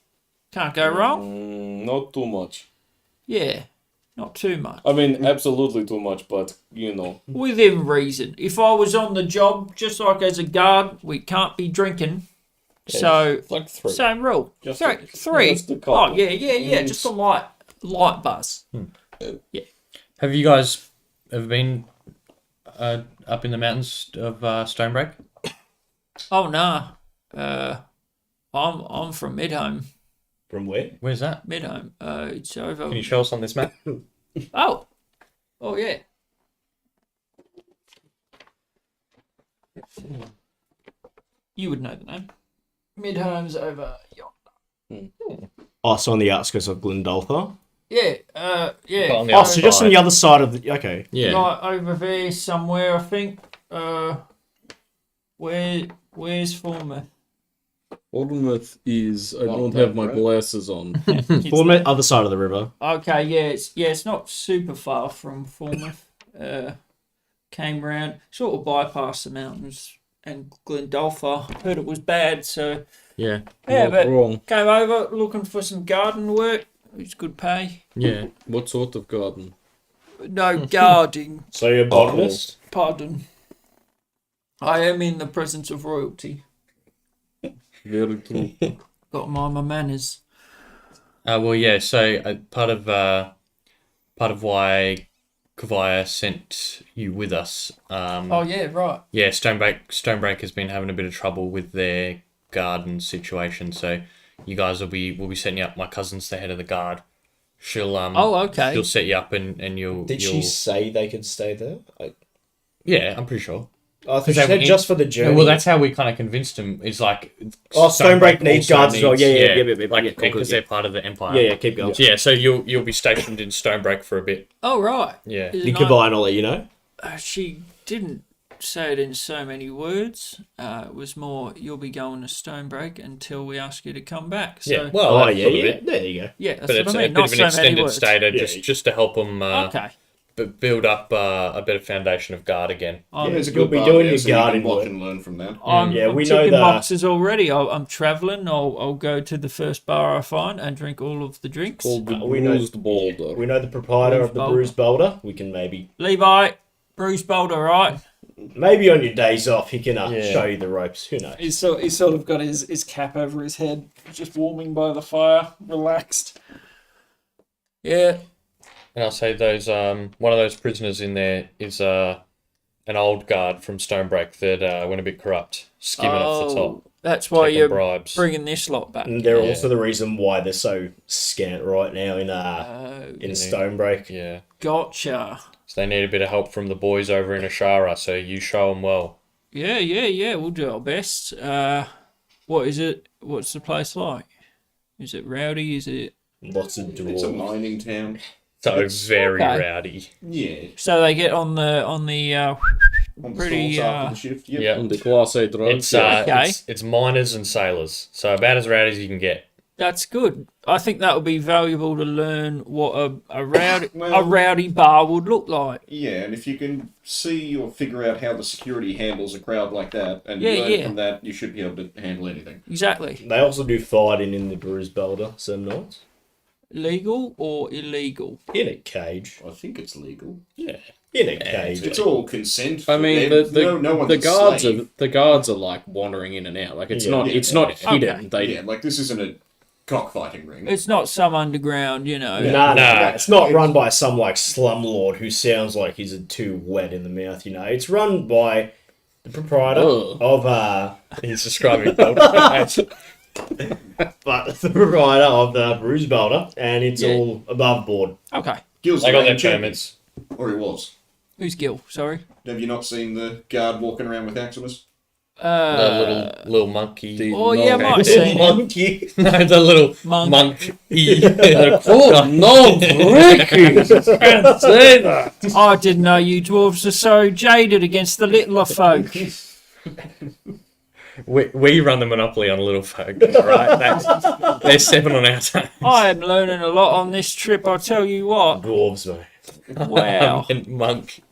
Can't go wrong. Not too much. Yeah, not too much. I mean, absolutely too much, but you know. Within reason. If I was on the job, just like as a guard, we can't be drinking. So It's like 3. same rule. Just Three. a- Three. just a couple. Oh yeah. Just a light buzz. Have you guys ever been up in the mountains of Stonebreak? Oh nah. I'm from Midhome. From where? Where's that? Midhome. It's over. Can you show us on this map? Oh yeah. You would know the name. Midhome's over yonder. Oh, so on the outskirts of Glendoltha. Yeah, yeah. On the Oh, so just on side. the other side of the. Okay. Yeah. Like over there somewhere, I think. Where's Falmouth? Bournemouth is. I don't have my glasses on. Falmouth, other side of the river. Okay, it's not super far from Falmouth. Came round, sort of bypassed the mountains and Glendolpha. Heard it was bad, so Yeah. yeah, but wrong. came over looking for some garden work. It's good pay. Yeah. What sort of garden? No guarding. So you're a botanist? Pardon. I am in the presence of royalty. Very true. Got to mind my manners. Well, yeah. So part of why Kavaya sent you with us. Oh yeah, right. Yeah, Stonebreak has been having a bit of trouble with their garden situation. So you guys will be setting you up. My cousin's the head of the guard. She'll Oh, okay. She'll set you up and you'll. Did you'll, she say they could stay there? Yeah, I'm pretty sure. I thought she said just for the journey. Well, that's how we kind of convinced them. It's like Stonebreak needs also guards as well. Yeah, like yeah, cool, because they're part of the empire. Yeah, keep going. Yeah, so you'll be stationed in Stonebreak for a bit. Oh right. Yeah. Is it The not- Kavine will let you know. She didn't say it in so many words. It was more, you'll be going to Stonebreak until we ask you to come back. So, Yeah. Well, Oh, that's yeah, sort of yeah. it. There you go. yeah, that's But it's what I a mean. bit Not of an so many extended words. stay to Yeah. just to help them Okay. build up a better foundation of guard again. I'm, there's a You'll good be bar doing there, your so you garden can watch work. and learn from that. I'm, Yeah, I'm we know ticking that. boxes already. I'm travelling. I'll go to the first bar I find and drink all of the drinks. Called the We know- Bruised Boulder. We know the proprietor of the Boulder. Bruised Boulder. We can maybe Levi, Bruce Boulder, right? on your days off, he can Yeah. show you the ropes. Who knows? He's sort of got his cap over his head, just warming by the fire, relaxed. Yeah. And I'll say those one of those prisoners in there is an old guard from Stonebreak that went a bit corrupt, skimming off the top, That's why taking you're bribes. bringing this lot back. And they're Yeah. also the reason why they're so scant right now in Stonebreak. Yeah. Gotcha. So they need a bit of help from the boys over in Ashara, so you show them well. Yeah. We'll do our best. What is it? What's the place like? Is it rowdy? Is it? Lots of It's a dwarves. mining town. So very okay. rowdy. Yeah. So they get on the On the Pretty, stalls after the shift. Yep. Yeah. On the Class A drugs. It's Okay. it's miners and sailors, so about as rowdy as you can get. That's good. I think that would be valuable to learn what a Well- rowdy bar would look like. Yeah, and if you can see or figure out how the security handles a crowd like that, and Yeah, learn yeah. from that, you should be able to handle anything. Exactly. They also do fighting in the Bruised Boulder some nights. Legal or illegal? In a cage. I think it's legal. Yeah. In a cage. It's all consent. I mean, no one's the a guards slave. are the guards are like wandering in and out. Like it's Yeah, not yeah. it's not hidden. Okay. They Yeah, like this isn't a cockfighting ring. It's not some underground, you know. No. It's not run by some like slumlord who sounds like he's too wet in the mouth. It's run by the proprietor of He's describing but the proprietor of the Bruise Boulder, and it's all above board. Okay. Gil's They the got their reigning champion. permits. Or he was. Who's Gil? Sorry. Have you not seen the guard walking around with Maximus? The little monkey. Oh yeah, I might have seen him. Monkey. No, the little Monk. monk. Oh, no, Ricky! Can't say that. I didn't know you dwarves are so jaded against the littler folk. We run the monopoly on little folk, right? They're 7 on our time. I am learning a lot on this trip, I tell you what. Dwarves, mate. Wow. And monk.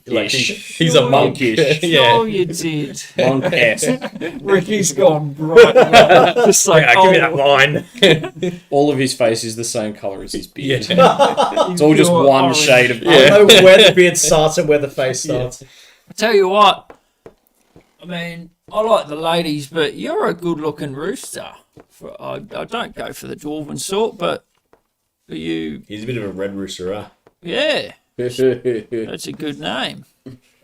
Like Ish. he's a monk. Monkish. Yeah. Oh, you did. Monk-esque. Ricky's gone bright. Just like, Yeah, give me that line. All of his face is the same colour as his beard. Yeah. It's all just Pure one orange. shade of I don't know where the beard starts and where the face starts. I tell you what. I mean, I like the ladies, but you're a good-looking rooster. I don't go for the dwarven sort, but are you? He's a bit of a red rooster, huh? Yeah, it. that's a good name.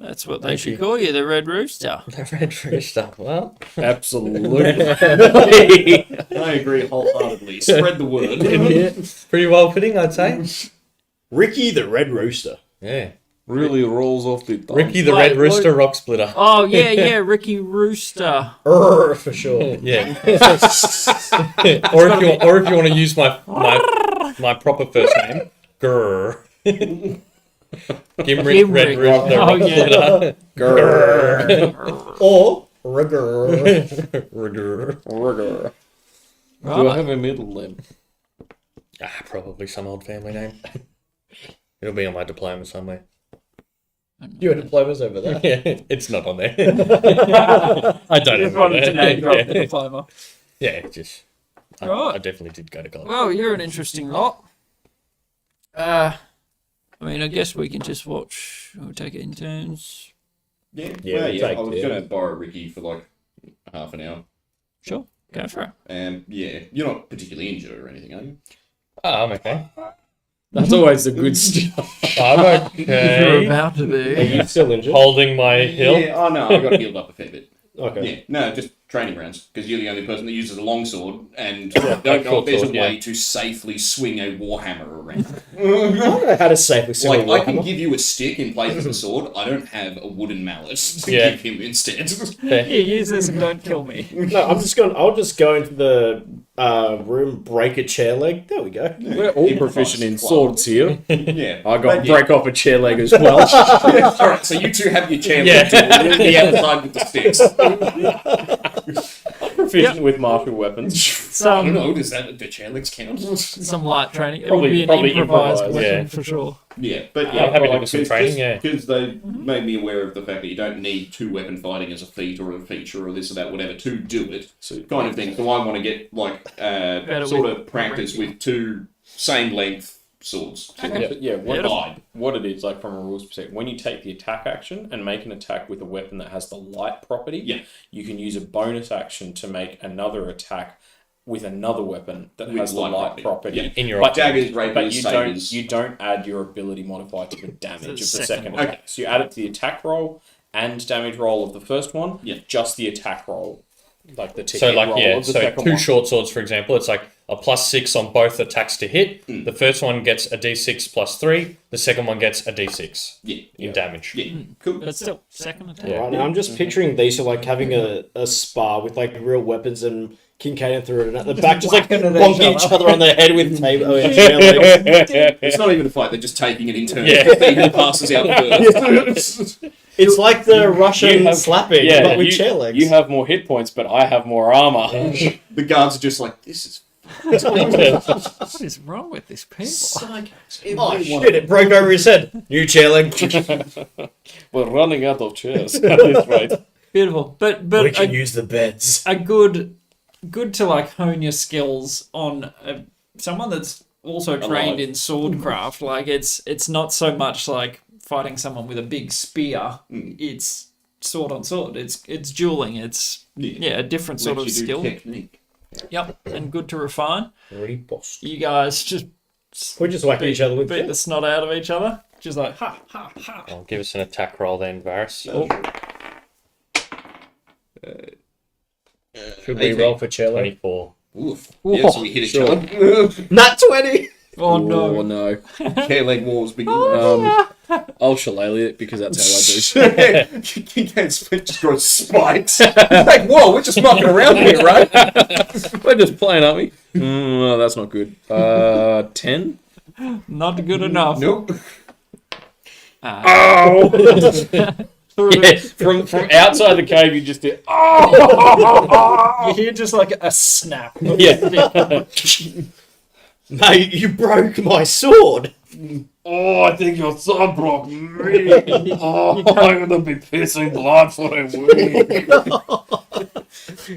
That's what they Thank should you. call you, the Red Rooster. The red rooster. Well, Absolutely. I agree wholeheartedly. Spread the word. yeah, pretty well fitting, I'd say. Ricky the Red Rooster. Yeah. Really rolls off the tongue. Ricky the Wait, red rooster rock splitter. Oh yeah, Ricky Rooster. For sure. Yeah. or if you want to use my proper first name, Grrr. Gimrick Gimrick. Red Rooster Oh, rock yeah. splitter. Or Rigger. Rigger. Do I Right. have a middle name? Probably some old family name. It'll be on my diploma somewhere. Your diploma's over there. Yeah, it's not on there. I don't Just know. wanted to name drop the Yeah, diploma. I Right. definitely did go to college. Well, you're an interesting lot. I mean, I guess we can just watch. We'll take it in turns. Yeah, Yeah, well, we'll yeah. take I was it. going to borrow Ricky for like half an hour. Sure, go for it. Yeah, you're not particularly injured or anything, are you? Oh, I'm okay. That's always the good stuff. I'm You're okay. about to Are be. you still injured? Holding my hill. Yeah, oh no, I got healed up a fair bit. Okay. Yeah, no, just training rounds, because you're the only person that uses a longsword and Yeah, don't know short if there's a sword, way yeah. to safely swing a warhammer around. I don't know how to safely swing Like, a I can warhammer. give you a stick in place of a sword, I don't have a wooden mallet to Yeah. give him instead. Here, use this and don't kill me. No, I'll just go into the room, break a chair leg. There we go. We're all proficient in swords here. Yeah. I got But yeah. break off a chair leg as well. Alright, so you two have your chair Yeah. leg, we'll be outside with the sticks. Proficient with martial weapons. I don't Some know, does the chair legs count? light training. It Probably- would be an probably improvised improvised, weapon yeah. for sure. Yeah, but I'm yeah, happy to like, do some training, yeah. Because they made me aware of the fact that you don't need two weapon fighting as a feat or a feature or this or that, whatever, to do it, kind of thing. So I want to get, like, Better sort with of practice with two same length swords. Yeah, Wide. what it is, like from a rules perspective, when you take the attack action and make an attack with a weapon that has the light property, Yeah. you can use a bonus action to make another attack with another weapon that With has the light light property. property. Yeah. In your But Daggers, rapiers, But sabers. you don't add your ability modifier to the damage of the second second one. attack. So you add it to the attack roll and damage roll of the first one. Yeah. Just the attack roll, like the So hit like roll yeah, of the so second two one. short swords for example, it's like a +6 on both attacks to hit. Mm. The first one gets a d6 +3. The second one gets a d6 Yeah. in damage. Yeah. Cool. But still, second attack. Yeah. Right now, I'm just picturing these are like having a spar with like real weapons and Kincaid through it, and at the back just like whacking at bonking each other on their head with table. chair legs. It's not even a fight, they're just taking it in turns. Yeah. The thing that passes out first. It's like the Russian slapping, but with you, chair legs. you have more hit points, but I have more armor. The guards are just like, this is What is wrong with this people? Oh shit! It broke over his head. New chair leg. We're running out of chairs at this rate. Beautiful, but We can a, use the beds. a good to like hone your skills on someone that's also trained in swordcraft. Like it's not so much like fighting someone with a big spear. It's sword on sword. It's dueling. It's a different sort of Lets you do skill. technique. Yep, and good to refine. Riposte. You guys just We're just whacking each other with beat the snot out of each other. Just like, ha, ha, ha. I'll give us an attack roll then, Varys. Should we roll for cello? 24. Oof. Yeah, so we hit each Sure. other. Nat 20! Oh, no. Oh, no. Hair leg wars begin. I'll shillelagh it because that's how I do. You can't just grow spikes. Like, whoa, we're just mucking around here, right? We're just playing, aren't we? No, that's not good. 10? Not good enough. Nope. Yeah, from outside the cave, you just did. You hear just like a snap. Yeah. Mate, you broke my sword! Oh, I think your son broke me. Oh, I'm gonna be pissing blood for a week.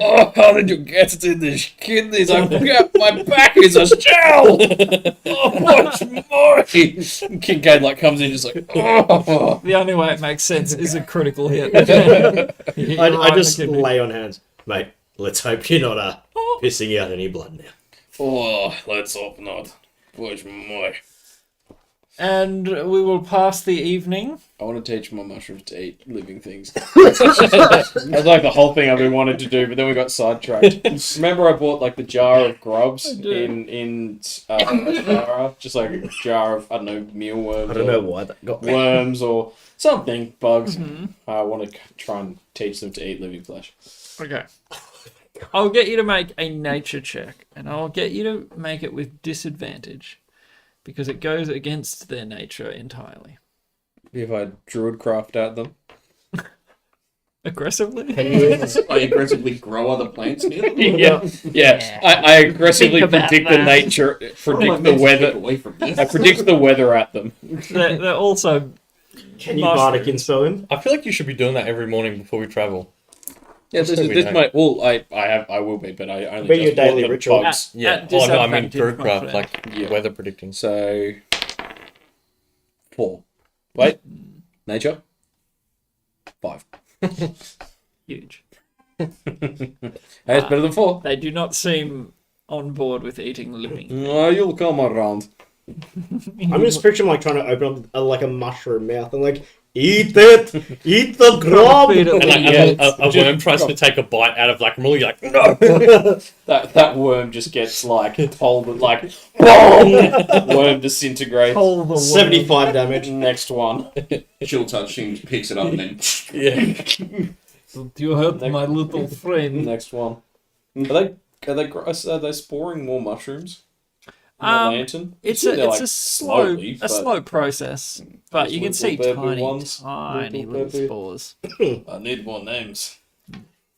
Oh, how did you get it in these kidneys? My back is a shell. Oh, watch more. Kincaid like comes in just like, oh. The only way it makes sense is a critical hit. I just lay on hands. Mate, let's hope you're not pissing out any blood now. Oh, let's hope not. Watch more. And we will pass the evening. I want to teach my mushrooms to eat living things. That's like the whole thing I've been wanting to do, but then we got sidetracked. Remember, I bought like the jar of grubs in Zara? Just like a jar of, I don't know, mealworms. I don't know why that got me. Worms or something, bugs. I want to try and teach them to eat living flesh. Okay. I'll get you to make a nature check, and I'll get you to make it with disadvantage, because it goes against their nature entirely. If I druidcraft at them. Aggressively? I aggressively grow other plants near them. Yeah. I aggressively Think about predict the that. nature, predict the weather. Away from this. I predict the weather at them. They're also... Can you Mushrooms. bardic inspo him? I feel like you should be doing that every morning before we travel. Yeah, Just so we this know. might. Well, I will be, but I only Be your just bought daily them ritual. bugs. Yeah. At Oh no, I mean disadvantage, Druidcraft, my like Yeah. weather predicting. So 4. Wait, nature 5. Huge. Hey, it's better than 4. They do not seem on board with eating living. You'll come around. I'm just picturing like trying to open up like a mushroom mouth and like, eat it! Eat the grub! Feed it And like Yeah, a worm tries to take a bite out of like Ramul, you're like, no. That worm just gets like told like boom. Worm disintegrates. Whole the world. 75 damage. Next one. Chill touch him, picks it up, and then Yeah. You hurt my little friend. Next one. Are they sporing more mushrooms? In the lantern? It's You a see they're, it's like, a slowly, but slow process, but Just you can little see baby tiny ones, tiny little little baby. spores. I need more names.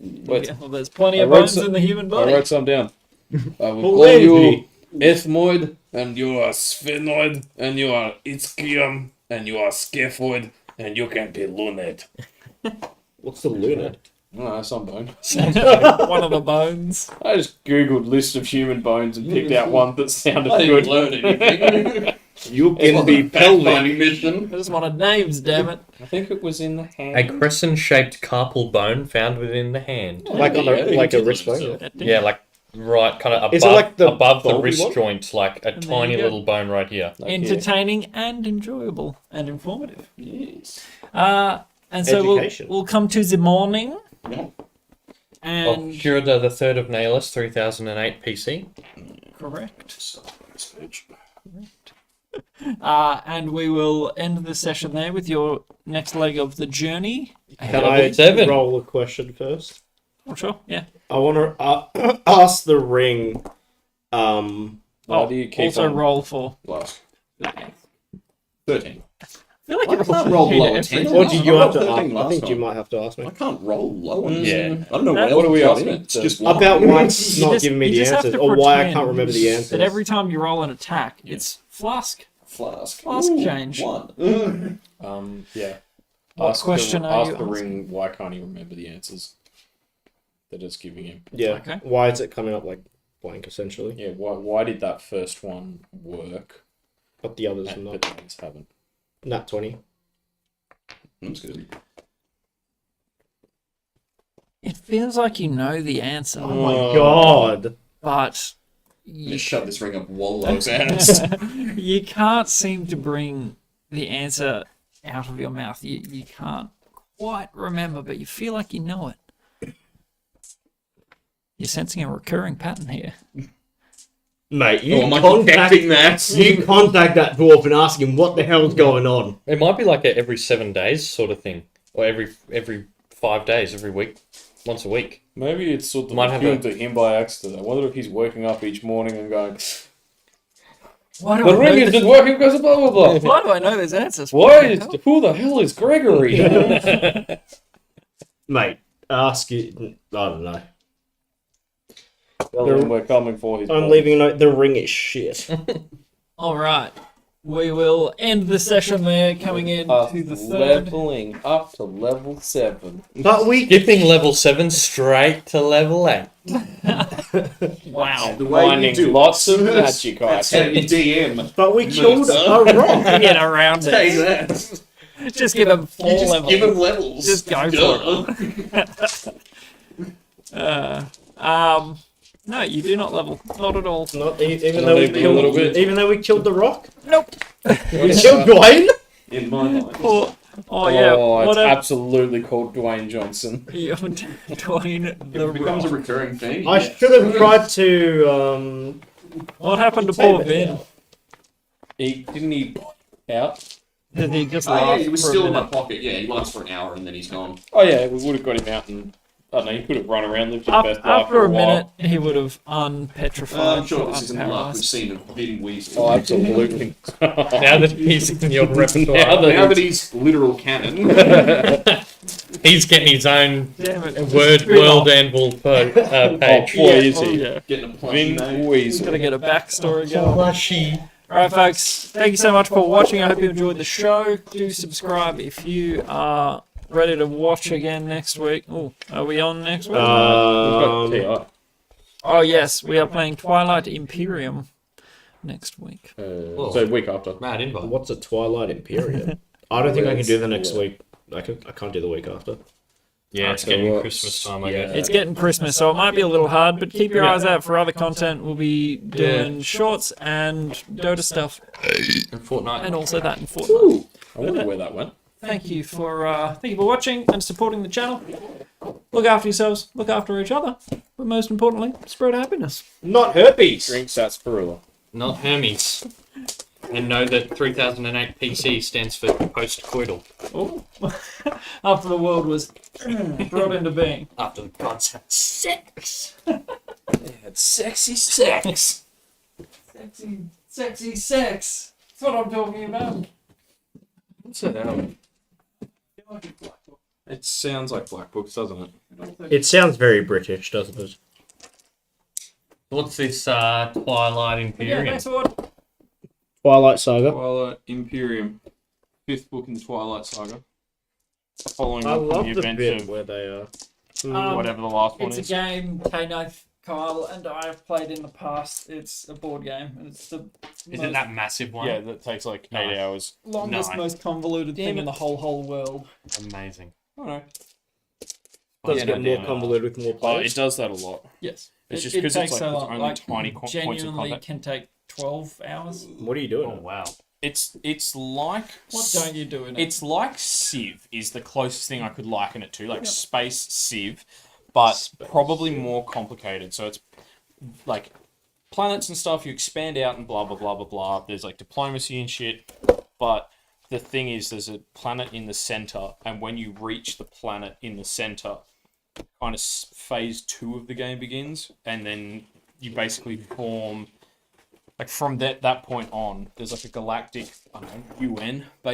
Wait, Yeah, well, there's plenty I of wrote bones some- in the human I body. wrote some down. I will call Believe you me. Ethmoid, and you are Sphenoid, and you are Itzkium, and you are Scaphoid, and you can be Lunate. What's the lunar? No, some bone. One of the bones. I just googled list of human bones and picked out one that sounded I didn't good. learn anything. You can be pelvic. Finding mission. I just wanted names, damn it. I think it was in the hand. A crescent-shaped carpal bone found within the hand. Like on the like a wrist bone. So- Yeah, like right, kind of above, Is it like the above the bulby wrist one? joint, like a there tiny you go. little bone right here. Entertaining and enjoyable and informative. Yes. And so we'll, Education. we'll come to the morning. Yeah. Oh, And Hurda the Third of Nihilus, 3008 PC. correct. And we will end the session there with your next leg of the journey. Can Level I 7. roll a question first? Oh, sure, yeah. I want to ask the ring. Why do you keep Also on roll for. last? I 13. feel like I you're can't roll below a every 10. time. Or do you I have to? rolled 13 I last think you time. might have to ask me I can't roll low on this. Yeah. I don't know That- what are we got asking? in it. It's So- just one. about why it's You not just- giving me you the just have answers, to or why I pretend can't remember the answers. That every time you roll an attack, it's flask. Flask. Flask Ooh, change. One. Yeah. What Ask question the, are ask you the asking? ring why can't he remember the answers that it's giving him. Yeah. Okay. Why is it coming up like blank essentially? Yeah, why did that first one work But the others are and not. but the others haven't? Nat 20. That's good. It feels like you know the answer. Oh my god. but Just shove this ring up Wallow's ass. you can't seem to bring the answer out of your mouth. You can't quite remember, but you feel like you know it. You're sensing a recurring pattern here. Mate, you am I contact detecting that? you contact that dwarf and ask him what the hell's going on. It might be like a every 7 days sort of thing, or every 5 days, every week, once a week. Maybe it's sort of Might have appealing to him by accident. I wonder if he's waking up each morning and going, Why do the I know ring is this? just working because of blah blah blah. Why do I know these answers? Who the hell is Gregory? Mate, ask it. I don't know. Tell him we're coming for his I'm body. leaving a note. The ring is shit. All right. We will end the session there, coming in to the third. Leveling up to level 7. But we Skipping level 7 straight to level 8. Wow. The way you Finding do lots of That's magic That's how you items. DM. but we killed a rock. Get around Take it. that. Just give him 4 You just levels. give him levels. Just go for Duh. No, you do not level. Not at all. Not even Not though we even a killed little bit. Even though we killed the rock. Nope. We killed Dwayne. In my mind. Oh yeah. Oh, it's Whatever. absolutely called Dwayne Johnson. You're doing the It becomes a rock. recurring thing. I should have tried to. What happened to poor Vin? Didn't he out? Did he just Oh, yeah, laugh he was for a still in my minute? pocket. Yeah, he lasts for an hour and then he's gone. Oh yeah, we would have got him out and I don't know, he could have run around, lived his best life After for a while. minute, he would have unpetrified. I'm sure or this isn't the last we've unparalyzed. seen of Vin Weasel. Oh, absolutely. Now that he's in your repertoire, Now Now that he's literal canon. he's getting his own Damn it. world anvil page. Boy, is he. Yeah. Getting a plushie, Vin mate. Weasel. Gotta get a backstory going. Alright, folks, thank you so much for watching. I hope you enjoyed the show. Do subscribe if you are ready to watch again next week. Oh, are we on next week? We've got TI. Oh, yes, we are playing Twilight Imperium next week. So week after. Mad invite. What's a Twilight Imperium? I don't think I can do the next week. I can't do the week after. Yeah, it's Okay, getting well, Christmas time, I yeah. guess. It's getting Christmas, so it might be a little hard, but keep your eyes out for other content. We'll be doing shorts and Dota stuff, And Fortnite. and also that in Fortnite. I wonder where that went. Thank you for watching and supporting the channel. Look after yourselves, look after each other, but most importantly, spread happiness. Not herpes. Drink sarsaparilla. Not Hermes. And know that 3008 PC stands for post-coital. Oh. After the world was brought into being. After the gods had sex. It's sexy sex. Sexy sex. That's what I'm talking about. What's that album? It sounds like Black Books, doesn't it? It sounds very British, doesn't it? What's this Twilight Yeah, Imperium? thanks for watching. Twilight Saga. Twilight Imperium. 5th book in the Twilight Saga. Following I on from love the the events bit of where they are. whatever the last one It's a is. game K-Knife, Kyle, and I have played in the past. It's a board game, and it's the Is it that massive one? Yeah, that takes like 8 hours. longest, No. most convoluted thing in the whole world. Amazing. Alright. Does Yeah, get no, more convoluted with more Oh, players. it does that a lot. Yes. It's just it 'cause it's takes like so it's long. only Like, tiny points of genuinely contact. can take 12 hours. What are you doing? Oh, wow. It's like What don't you do in it? It's like Civ is the closest thing I could liken it to, like Space Civ, but probably more complicated. So it's like planets and stuff. You expand out and blah blah blah blah blah. There's like diplomacy and shit, but the thing is, there's a planet in the center, and when you reach the planet in the center, kind of phase 2 of the game begins, and then you basically form. Like from that point on, there's like a galactic, I don't know, UN